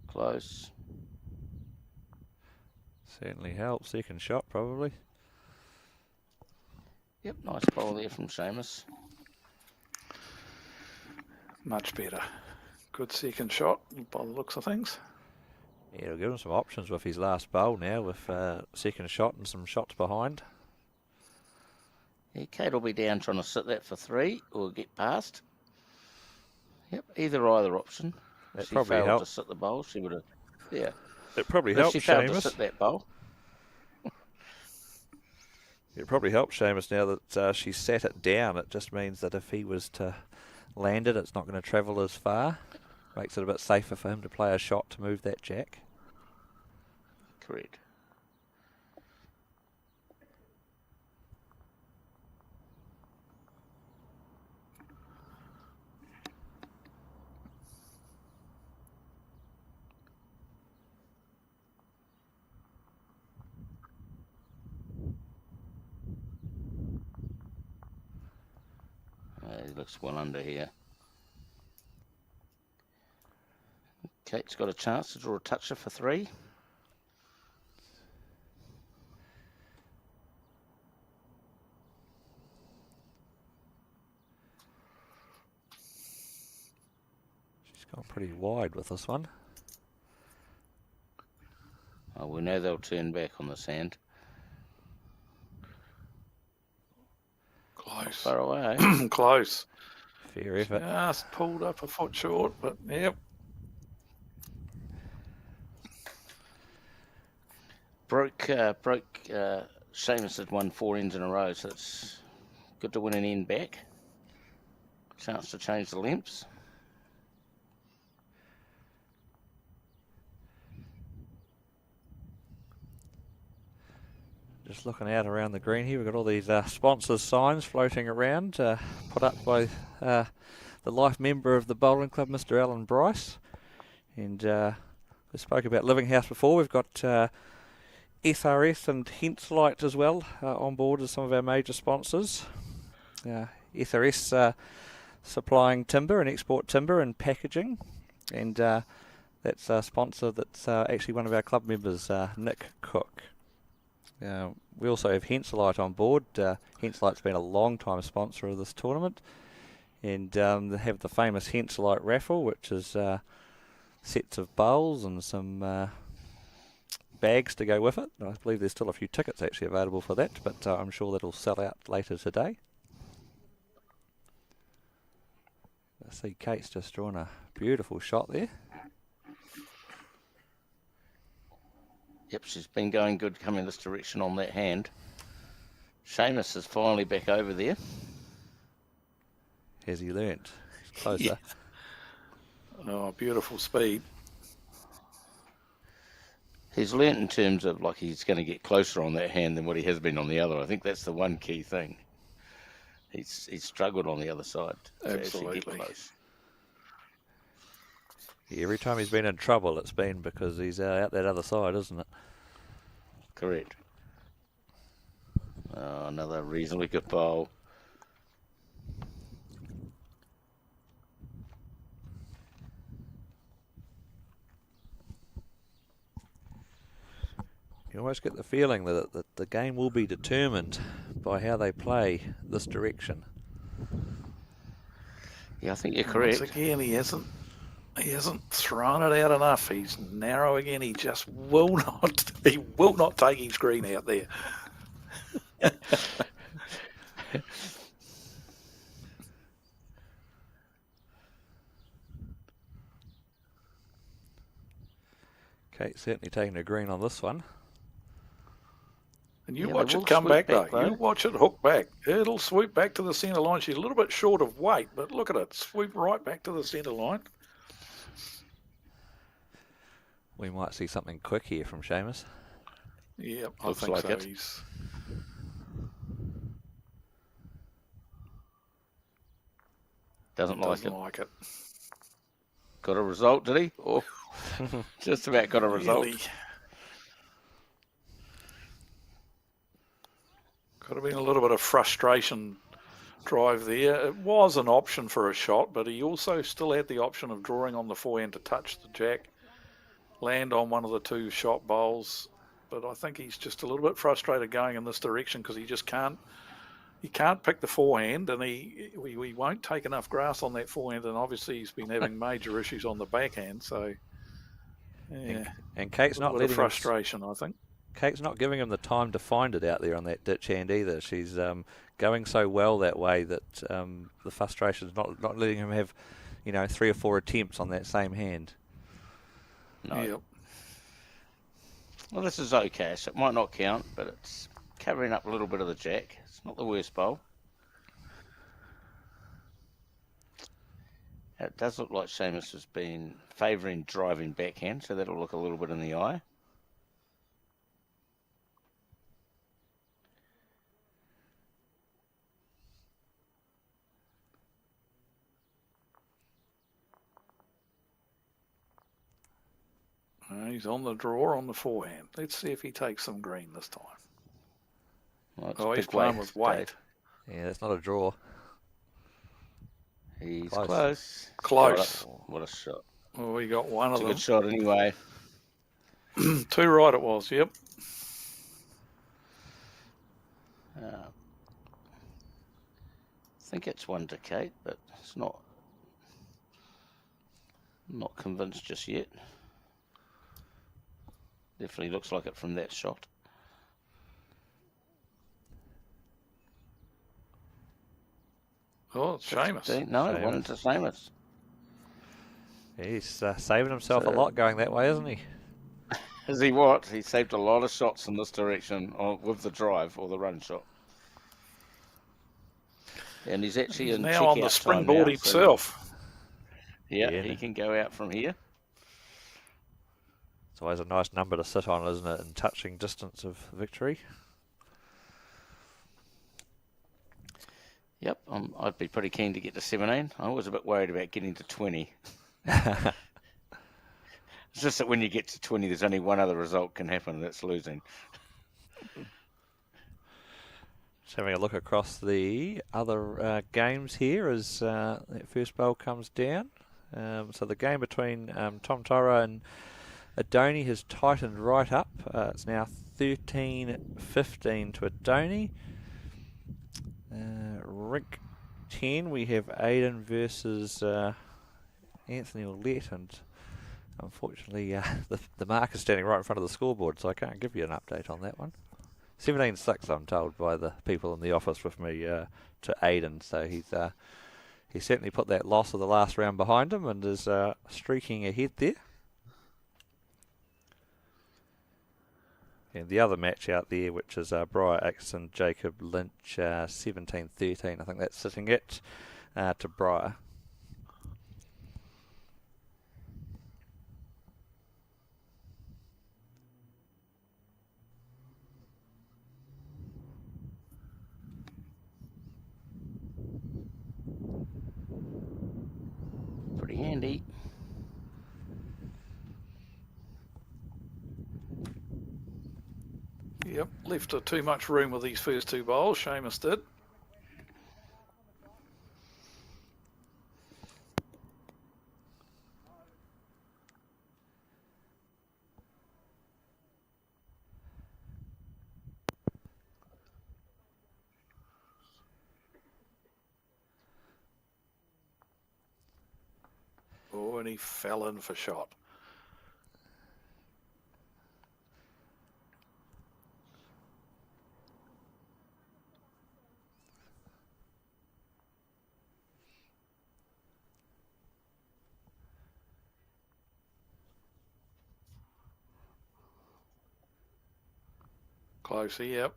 Close. Certainly helps. Second shot, probably. Yep, nice bowl there from Seamus. Much better. Good second shot by the looks of things. Yeah, it'll give him some options with his last bowl now, with second shot and some shots behind. Yeah, Kate will be down trying to sit that for 3 or get past. Yep, either option. That she probably failed helped. to sit the bowl. She would have, yeah. It probably But if helped she failed to Seamus. sit that bowl. It probably helps Seamus now that she sat it down. It just means that if he was to land it, it's not going to travel as far. Makes it a bit safer for him to play a shot to move that jack. Correct. He looks well under here. Kate's got a chance to draw a toucher for 3. She's gone pretty wide with this one. Oh, we know they'll turn back on the sand. Close. Far away. Close. Fair effort. Just pulled up a foot short, but yep. Broke Seamus had won 4 ends in a row, so it's good to win an end back. Chance to change the lengths. Just looking out around the green here, we've got all these sponsors signs floating around, put up by the life member of the bowling club, Mr. Alan Bryce. And we spoke about Living House before. We've got SRS and Henselite as well on board as some of our major sponsors. SRS supplying timber and export timber and packaging, and that's a sponsor that's actually one of our club members, Nick Cook. We also have Henselite on board. Henselite's been a long time sponsor of this tournament, and they have the famous Henselite raffle, which is sets of bowls and some bags to go with it. I believe there's still a few tickets actually available for that, but I'm sure that'll sell out later today. I see Kate's just drawn a beautiful shot there. Yep, she's been going good coming this direction on that hand. Seamus is finally back over there. Has he learnt? He's closer. Yeah. Oh, beautiful speed. He's learnt in terms of like he's going to get closer on that hand than what he has been on the other. I think that's the one key thing. He's struggled on the other side to actually get close. Yeah, every time he's been in trouble, it's been because he's out that other side, isn't it? Correct. Another reasonably good bowl. You almost get the feeling that the game will be determined by how they play this direction. Yeah, I think you're correct. Once again, he hasn't thrown it out enough. He's narrow again. He just will not take his green out there. Kate's certainly taking a green on this one. And you watch it come back, though. You watch it hook back. It'll sweep back to the centre line. She's a little bit short of weight, but look at it. Sweep right back to the centre line. We might see something quick here from Seamus. Yeah, I Looks think like so. it. Doesn't like it. Got a result, did he? Oh, just about got a result. Really. Could have been a little bit of frustration drive there. It was an option for a shot, but he also still had the option of drawing on the forehand to touch the jack, land on one of the two shot bowls. But I think he's just a little bit frustrated going in this direction because he just can't. He can't pick the forehand, and he won't take enough grass on that forehand. And obviously, he's been having major issues on the backhand. So, yeah, and Kate's not letting frustration. I think. Kate's not giving him the time to find it out there on that ditch hand either. She's going so well that way that the frustration's not letting him have, 3 or 4 attempts on that same hand. No. Yep. Well, this is okay. So it might not count, but it's covering up a little bit of the jack. It's not the worst bowl. It does look like Seamus has been favouring driving backhand, so that'll look a little bit in the eye. He's on the draw on the forehand. Let's see if he takes some green this time. Well, he's playing with weight. Yeah, that's not a draw. He's Close. What a shot. Well, we got one of them. It's a good shot anyway. 2 right it was, yep. I think it's one to Kate, but it's not. I'm not convinced just yet. Definitely looks like it from that shot. Oh, it's Seamus. No, one to Seamus. He's saving himself a lot going that way, isn't he? Is he what? He saved a lot of shots in this direction with the drive or the run shot. And he's actually in now on the springboard himself. So yeah, he can go out from here. It's always a nice number to sit on, isn't it, in touching distance of victory. Yep, I'd be pretty keen to get to 17. I was a bit worried about getting to 20. It's just that when you get to 20, there's only one other result can happen, and that's losing. Just having a look across the other games here as that first bowl comes down. So the game between Tom Tyra and Adoni has tightened right up. It's now 13-15 to Adoni. Rink 10, we have Aidan versus Anthony Ouellette, and unfortunately the mark is standing right in front of the scoreboard, so I can't give you an update on that one. 17-6, I'm told by the people in the office with me, to Aidan, so he's certainly put that loss of the last round behind him and is streaking ahead there. And the other match out there, which is Briar Axon, Jacob Lynch, 17-13. I think that's sitting it to Briar. Pretty handy. Yep, left her too much room with these first two bowls, Seamus did. Oh, and he fell in for shot. Close, yep.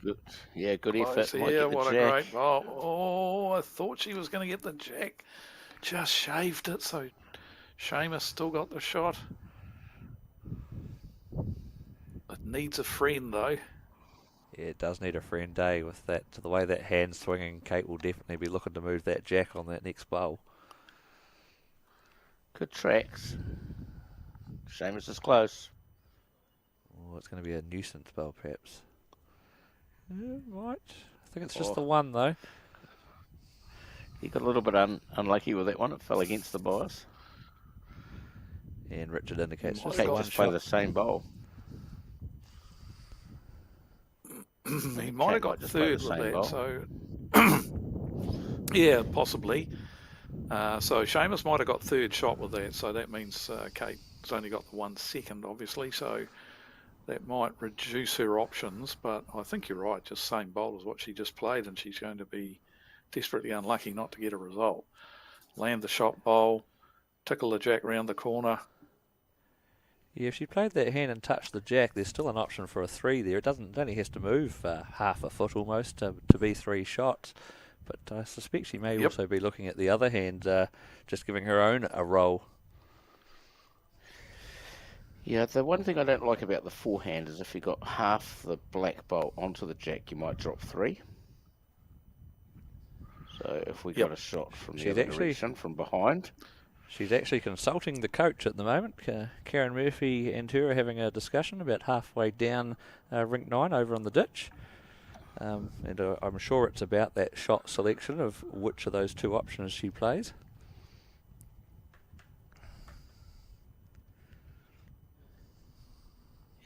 Good. Yeah, good Close, effort. Might yeah, get the what jack. a great bowl. Oh, I thought she was going to get the jack. Just shaved it, so Seamus still got the shot. It needs a friend, though. Yeah, it does need a friend day with that. The way that hand's swinging, Kate will definitely be looking to move that jack on that next bowl. Good tracks. Seamus is close. Oh, it's going to be a nuisance bowl, perhaps. Right. I think it's just Oh. the one, though. He got a little bit unlucky with that one. It fell against the bias. And Richard indicates Might just Kate the one just play shot. the same bowl. He might have got just play third the with same that, bowl. so yeah, possibly. So Seamus might have got third shot with that, so that means Kate's only got the 1 second, obviously, so that might reduce her options, but I think you're right, just same bowl as what she just played, and she's going to be desperately unlucky not to get a result. Land the shot bowl, tickle the jack round the corner. Yeah, if she played that hand and touched the jack, there's still an option for a 3 there. It only has to move half a foot almost to be 3 shots. But I suspect she may also be looking at the other hand, just giving her own a roll. Yeah, the one thing I don't like about the forehand is if you got half the black bolt onto the jack, you might drop 3. So if we got a shot from the other direction, from behind. She's actually consulting the coach at the moment. Karen Murphy and her are having a discussion about halfway down rink 9 over on the ditch. And I'm sure it's about that shot selection of which of those 2 options she plays.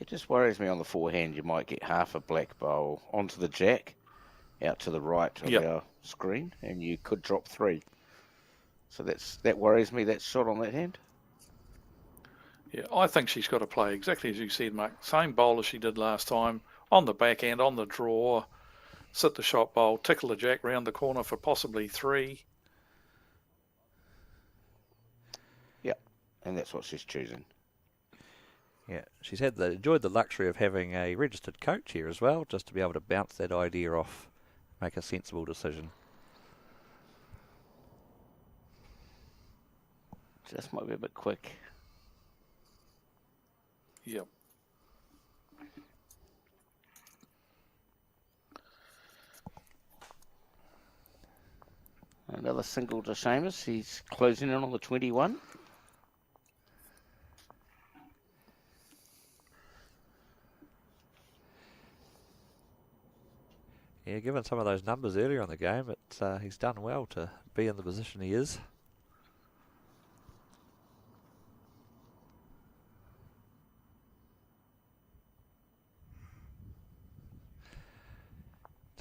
It just worries me on the forehand. You might get half a black bowl onto the jack, out to the right of our screen, and you could drop 3. So that worries me, that shot on that hand. Yeah, I think she's got to play exactly as you said, Mark. Same bowl as she did last time, on the backhand, on the draw, sit the shot bowl, tickle the jack round the corner for possibly 3. Yeah, and that's what she's choosing. Yeah, she's enjoyed the luxury of having a registered coach here as well, just to be able to bounce that idea off, make a sensible decision. Just might be a bit quick. Yep. Another single to Seamus. He's closing in on the 21. Yeah, given some of those numbers earlier in the game, he's done well to be in the position he is.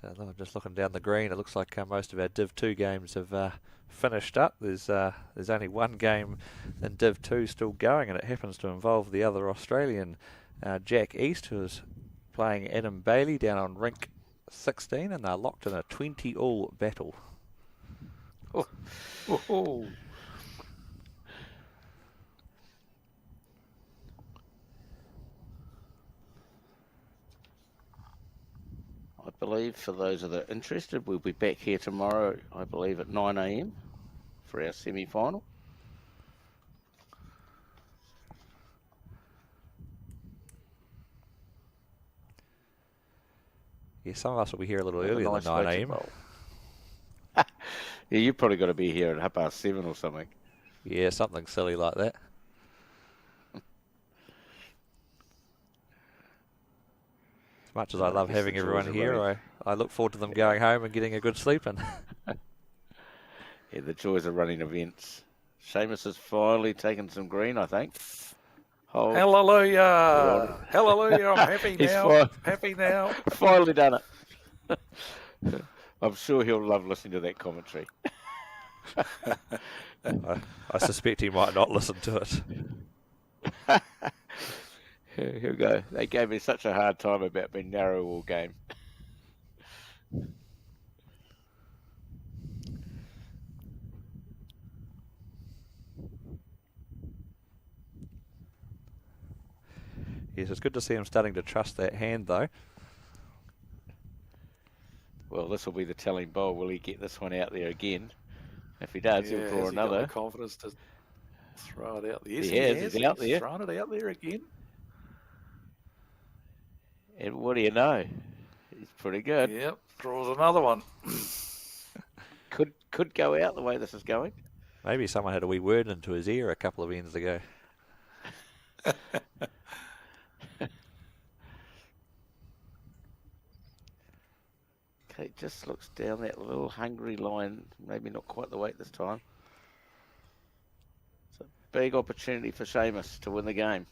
I'm just looking down the green. It looks like most of our Div 2 games have finished up. There's only one game in Div 2 still going, and it happens to involve the other Australian, Jack East, who is playing Adam Bailey down on rink 16, and they're locked in a 20-all battle. Oh. I believe for those that are interested, we'll be back here tomorrow, I believe, at 9 a.m. for our semi-final. Yeah, some of us will be here a little earlier than 9 a.m. Yeah, you've probably got to be here at 7:30 or something. Yeah, something silly like that. As much as I love having everyone here, I look forward to them going home and getting a good sleep in. Yeah, the joys of running events. Seamus has finally taken some green, I think. Hallelujah! Hallelujah! I'm happy now. Happy now. Finally done it. I'm sure he'll love listening to that commentary. I suspect he might not listen to it. Here we go. They gave me such a hard time about being narrow all game. Yes, it's good to see him starting to trust that hand, though. Well, this will be the telling bowl. Will he get this one out there again? If he does, he'll draw another. Got the confidence to throw it out there. Yes, he has. He's out there. Throwing it out there again. And what do you know? He's pretty good. Yep, draws another one. Could go out the way this is going. Maybe someone had a wee word into his ear a couple of ends ago. Okay, just looks down that little hungry line. Maybe not quite the weight this time. It's a big opportunity for Seamus to win the game.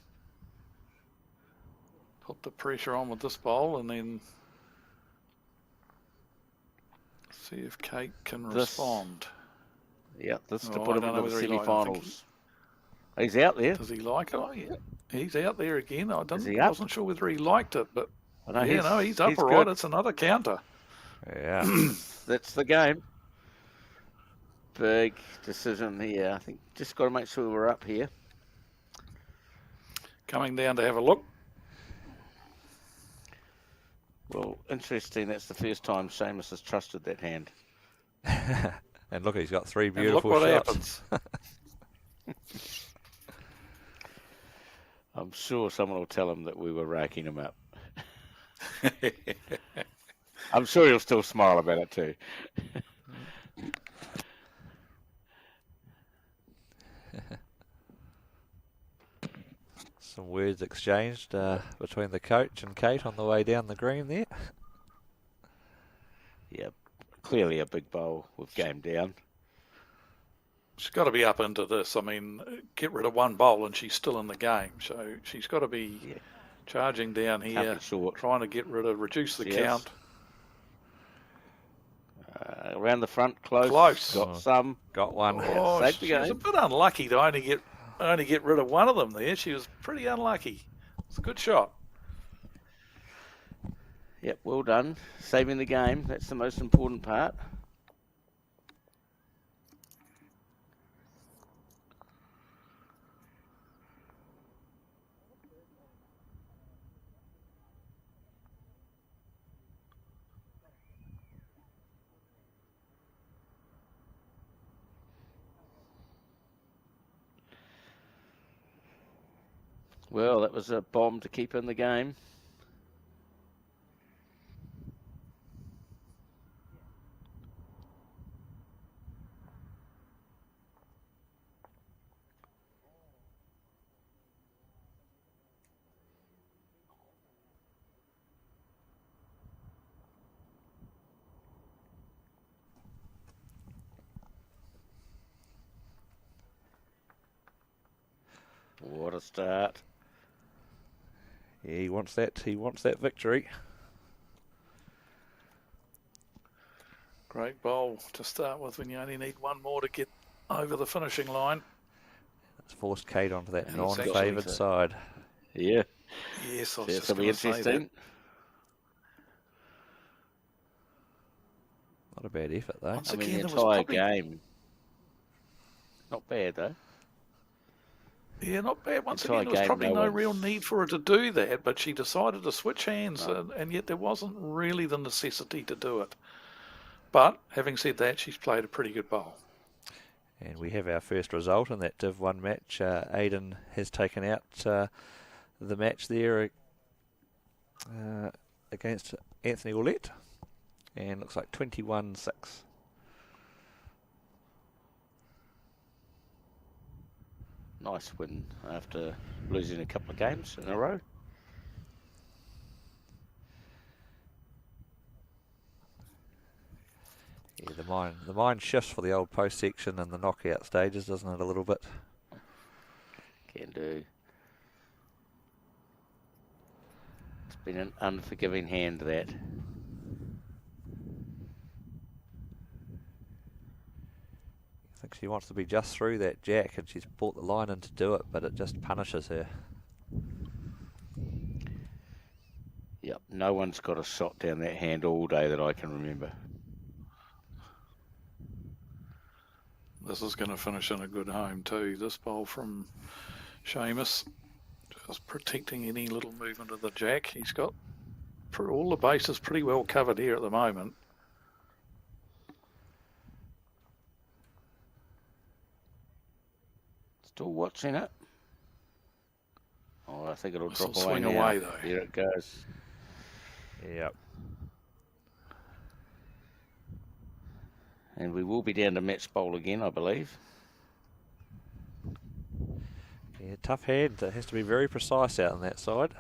Put the pressure on with this bowl and then see if Kate can respond. Yeah, this to put him into the semi-finals. He's out there. Does he like it? Oh, yeah. He's out there again. I wasn't sure whether he liked it, but he's up all right. It's another counter. Yeah. That's the game. Big decision here. I think just got to make sure we're up here. Coming down to have a look. Well, interesting. That's the first time Seamus has trusted that hand. And look, he's got three beautiful shots. Look what happens. I'm sure someone will tell him that we were racking him up. I'm sure he'll still smile about it too. Some words exchanged between the coach and Kate on the way down the green there. Yeah, clearly a big bowl with game down. She's got to be up into this. I mean, get rid of one bowl and she's still in the game. So she's got to be charging down here, trying to reduce the count. Around the front, close. Got some. Got one. Oh, she was a bit unlucky to only get rid of one of them there. She was pretty unlucky. It's a good shot. Yep, well done. Saving the game. That's the most important part. Well, that was a bomb to keep in the game. What a start. Yeah, he wants that victory. Great bowl to start with when you only need one more to get over the finishing line. It's forced Kate onto that And he's non-favoured side. Yeah. Yes, I was This just will be going to say that. interesting. Not a bad effort, though. Once I mean, again, the there was entire probably... game. Not bad, though. Yeah, not bad. Once Entire again, there was game, probably no no one's- real need for her to do that, but she decided to switch hands, No. and yet there wasn't really the necessity to do it. But, having said that, she's played a pretty good bowl. And we have our first result in that Div 1 match. Aidan has taken out the match there against Anthony Ouellette. And looks like 21-6. Nice win after losing a couple of games in a row. Yeah, the mind shifts for the old post section and the knockout stages, doesn't it, a little bit? Can do. It's been an unforgiving hand, that. I think she wants to be just through that jack, and she's brought the line in to do it, but it just punishes her. Yep, no one's got a shot down that hand all day that I can remember. This is going to finish in a good home too. This bowl from Seamus, just protecting any little movement of the jack. He's got all the bases pretty well covered here at the moment. Still watching it. Oh, I think it'll This'll drop away swing now. away, though. Here it goes. Yep. And we will be down to match bowl again, I believe. Yeah, tough hand. It has to be very precise out on that side.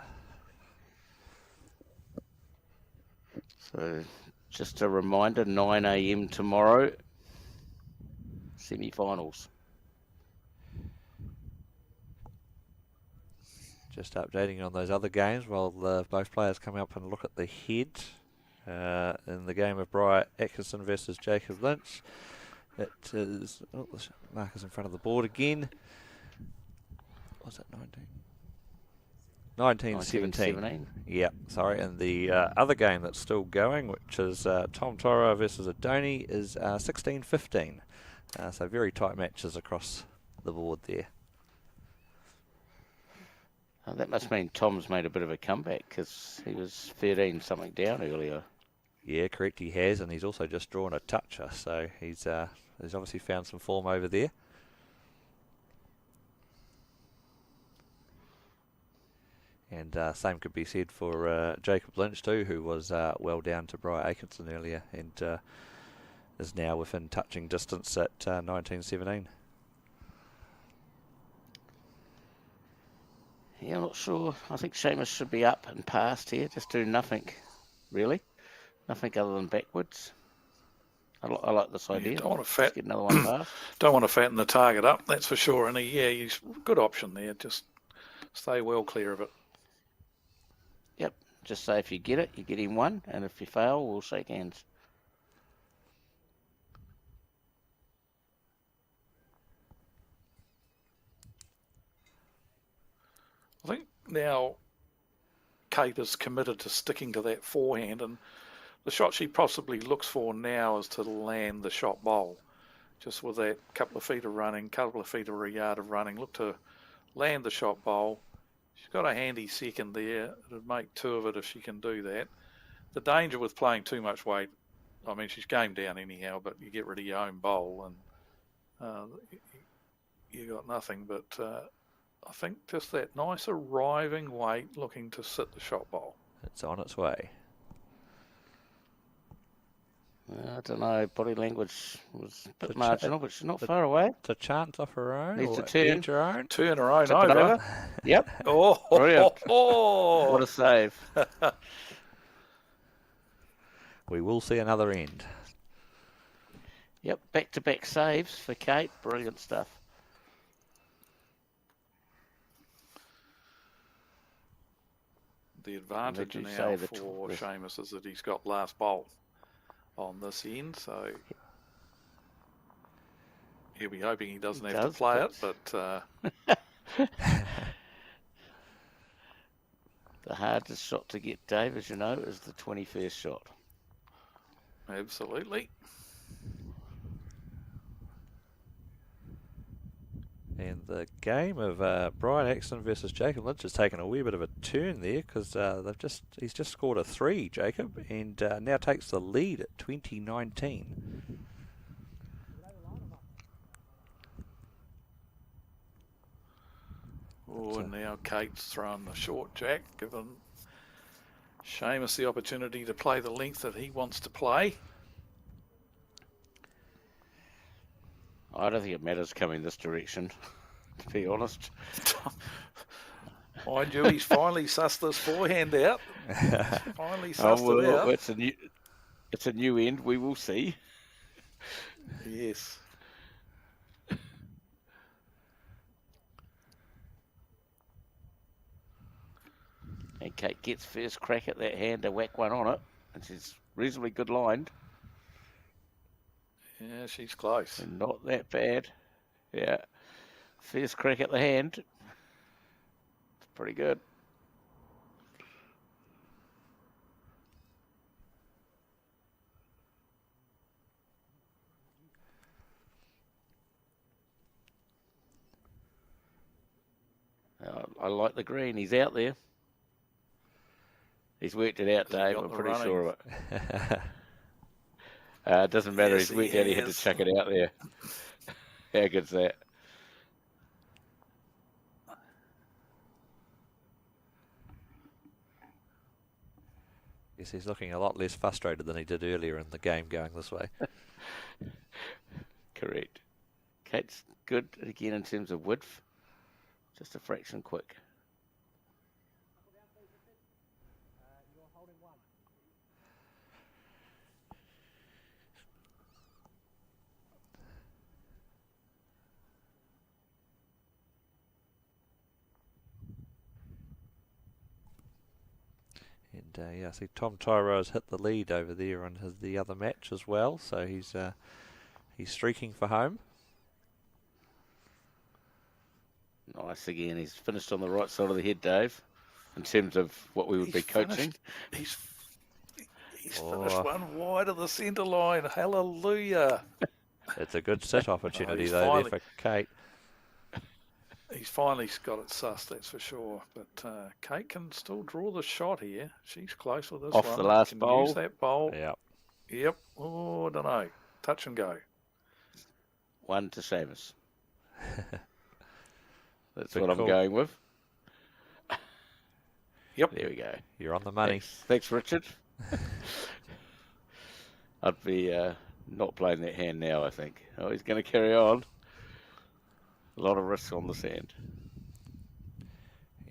So, just a reminder, 9 a.m. tomorrow, semi-finals. Just updating on those other games while both players come up and look at the head. In the game of Brian Atkinson versus Jacob Lynch, it is, oh, the marker's in front of the board again. Was it 1917? Yeah, sorry. And the other game that's still going, which is Tom Tyra versus Adoni, is 16-15. So very tight matches across the board there. That must mean Tom's made a bit of a comeback, because he was 13 something down earlier. Yeah, correct, he has, and he's also just drawn a toucher, so he's obviously found some form over there. And same could be said for Jacob Lynch too, who was well down to Brian Atkinson earlier, and is now within touching distance at 1917. Yeah, I'm not sure. I think Seamus should be up and past here, just do nothing, really. Nothing other than backwards. I like this idea. Don't want to Just get another one past. Don't want to fatten the target up, that's for sure. And he's a good option there. Just stay well clear of it. Yep. Just say if you get it, you get him one, and if you fail, we'll shake hands. I think now Kate is committed to sticking to that forehand, and the shot she possibly looks for now is to land the shot bowl. Just with that couple of feet of running, couple of feet or a yard of running, look to land the shot bowl. She's got a handy second there. It'd make two of it if she can do that. The danger with playing too much weight, I mean, she's game down anyhow, but you get rid of your own bowl and you got nothing. But I think just that nice arriving weight looking to sit the shot bowl. It's on its way. I don't know, body language was a bit marginal, but she's not far away. It's a chance off her own. Needs or to turn. edge her own. Turn her own Tip it over. over. Yep. Oh, Brilliant. oh. What a save. We will see another end. Yep, back-to-back saves for Kate. Brilliant stuff. The advantage now for Seamus is that he's got last bowl on this end, so he'll be hoping he doesn't have to play it, but... The hardest shot to get, Dave, as you know, is the 21st shot. Absolutely. And the game of Brian Axton versus Jacob Lynch has taken a wee bit of a turn there because he's just scored a 3, Jacob, and now takes the lead at 2019. Oh, and now Kate's thrown the short jack, giving Seamus the opportunity to play the length that he wants to play. I don't think it matters coming this direction, to be honest. Mind you, he's finally sussed this forehand out. Finally sussed it out. It's a new end, we will see. Yes. And Kate gets first crack at that hand to whack one on it, and she's reasonably good lined. Yeah, she's close. And not that bad. Yeah. First crack at the hand. It's pretty good. I like the green. He's out there. He's worked it out, Dave. I'm pretty sure of it. It doesn't matter. Yes, He's worked out. He had to chuck it out there. How good's that? Yes, he's looking a lot less frustrated than he did earlier in the game going this way. Correct. Kate's good again in terms of width. Just a fraction quick. And yeah, I see Tom Tyro has hit the lead over there on the other match as well, so he's streaking for home. Nice again. He's finished on the right side of the head, Dave, in terms of what we would be coaching. He's finished one wide of the centre line. Hallelujah. It's a good set opportunity though there for Kate. He's finally got it sussed, that's for sure. But Kate can still draw the shot here. She's close with this one. Off the last bowl. Use that bowl. Yep. Yep. Oh, I don't know. Touch and go. One to Seamus. That's what I'm going with. Yep. There we go. You're on the money. Thanks Richard. I'd be not playing that hand now, I think. Oh, he's going to carry on. A lot of risk on the sand.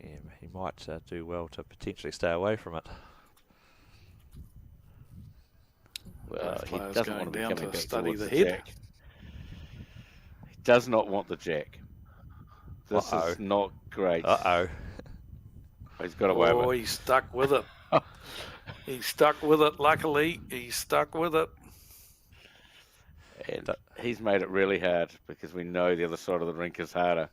Yeah, he might do well to potentially stay away from it. Well, he doesn't want to be coming back study the head. head. He does not want the jack. This is not great. Uh-oh. He's got away with it. Oh, he's stuck with it. He's stuck with it, luckily. He's stuck with it. And he's made it really hard because we know the other side of the rink is harder.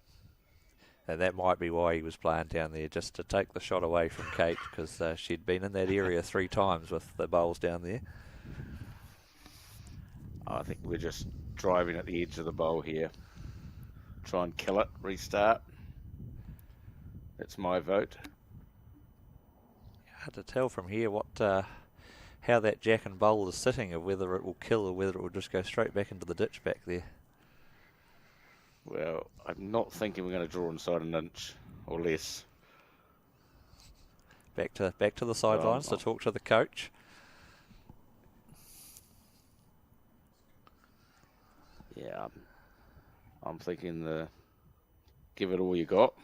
And that might be why he was playing down there, just to take the shot away from Kate, because she'd been in that area 3 times with the bowls down there. I think we're just driving at the edge of the bowl here. Try and kill it, restart. That's my vote. Hard to tell from here what how that jack and bowl is sitting, of whether it will kill or whether it will just go straight back into the ditch back there. Well, I'm not thinking we're going to draw inside an inch or less. Back to the sidelines to talk to the coach. Yeah, I'm thinking give it all you got.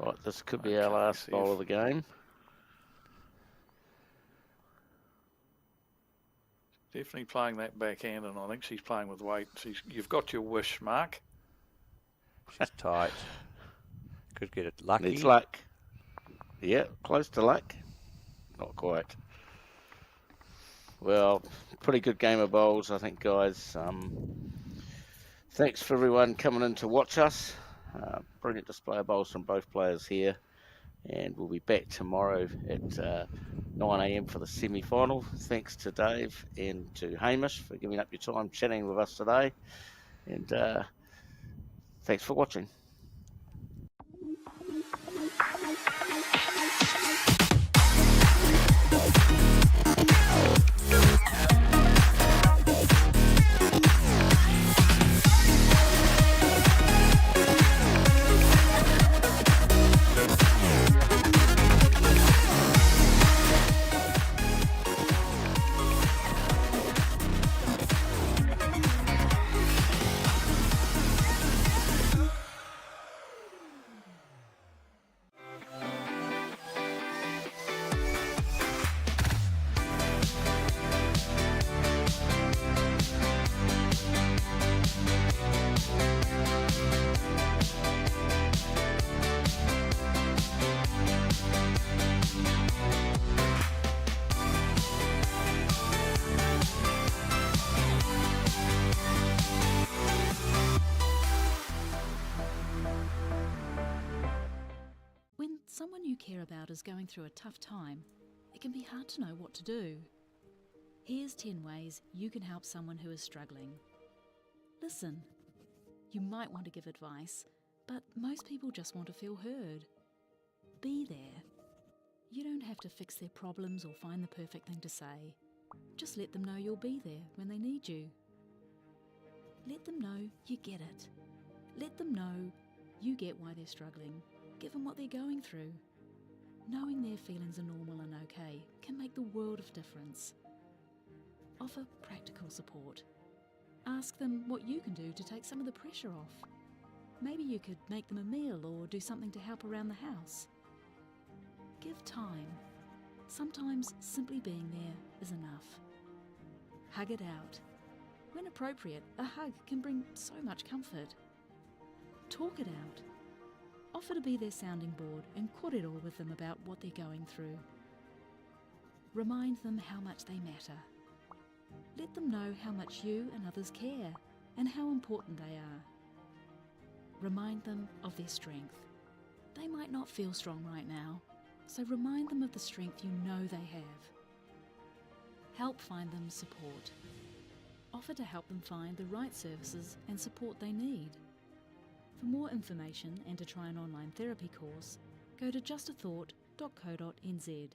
Right, this could be our Okay, last so bowl you've- of the game. Definitely playing that backhand, and I think she's playing with weight. You've got your wish, Mark. She's tight. Could get it lucky. Needs luck. Yeah, close to luck. Not quite. Well, pretty good game of bowls, I think, guys. Thanks for everyone coming in to watch us. Brilliant display of bowls from both players here. And we'll be back tomorrow at 9 a.m. for the semi-final. Thanks to Dave and to Hamish for giving up your time chatting with us today. And thanks for watching. When someone you care about is going through a tough time, it can be hard to know what to do. Here's 10 ways you can help someone who is struggling. Listen. You might want to give advice, but most people just want to feel heard. Be there. You don't have to fix their problems or find the perfect thing to say. Just let them know you'll be there when they need you. Let them know you get it. Let them know you get why they're struggling, given what they're going through. Knowing their feelings are normal and okay can make the world of difference. Offer practical support. Ask them what you can do to take some of the pressure off. Maybe you could make them a meal or do something to help around the house. Give time. Sometimes simply being there is enough. Hug it out. When appropriate, a hug can bring so much comfort. Talk it out. Offer to be their sounding board and kōrero with them about what they're going through. Remind them how much they matter. Let them know how much you and others care and how important they are. Remind them of their strength. They might not feel strong right now, so remind them of the strength you know they have. Help find them support. Offer to help them find the right services and support they need. For more information and to try an online therapy course, go to justathought.co.nz.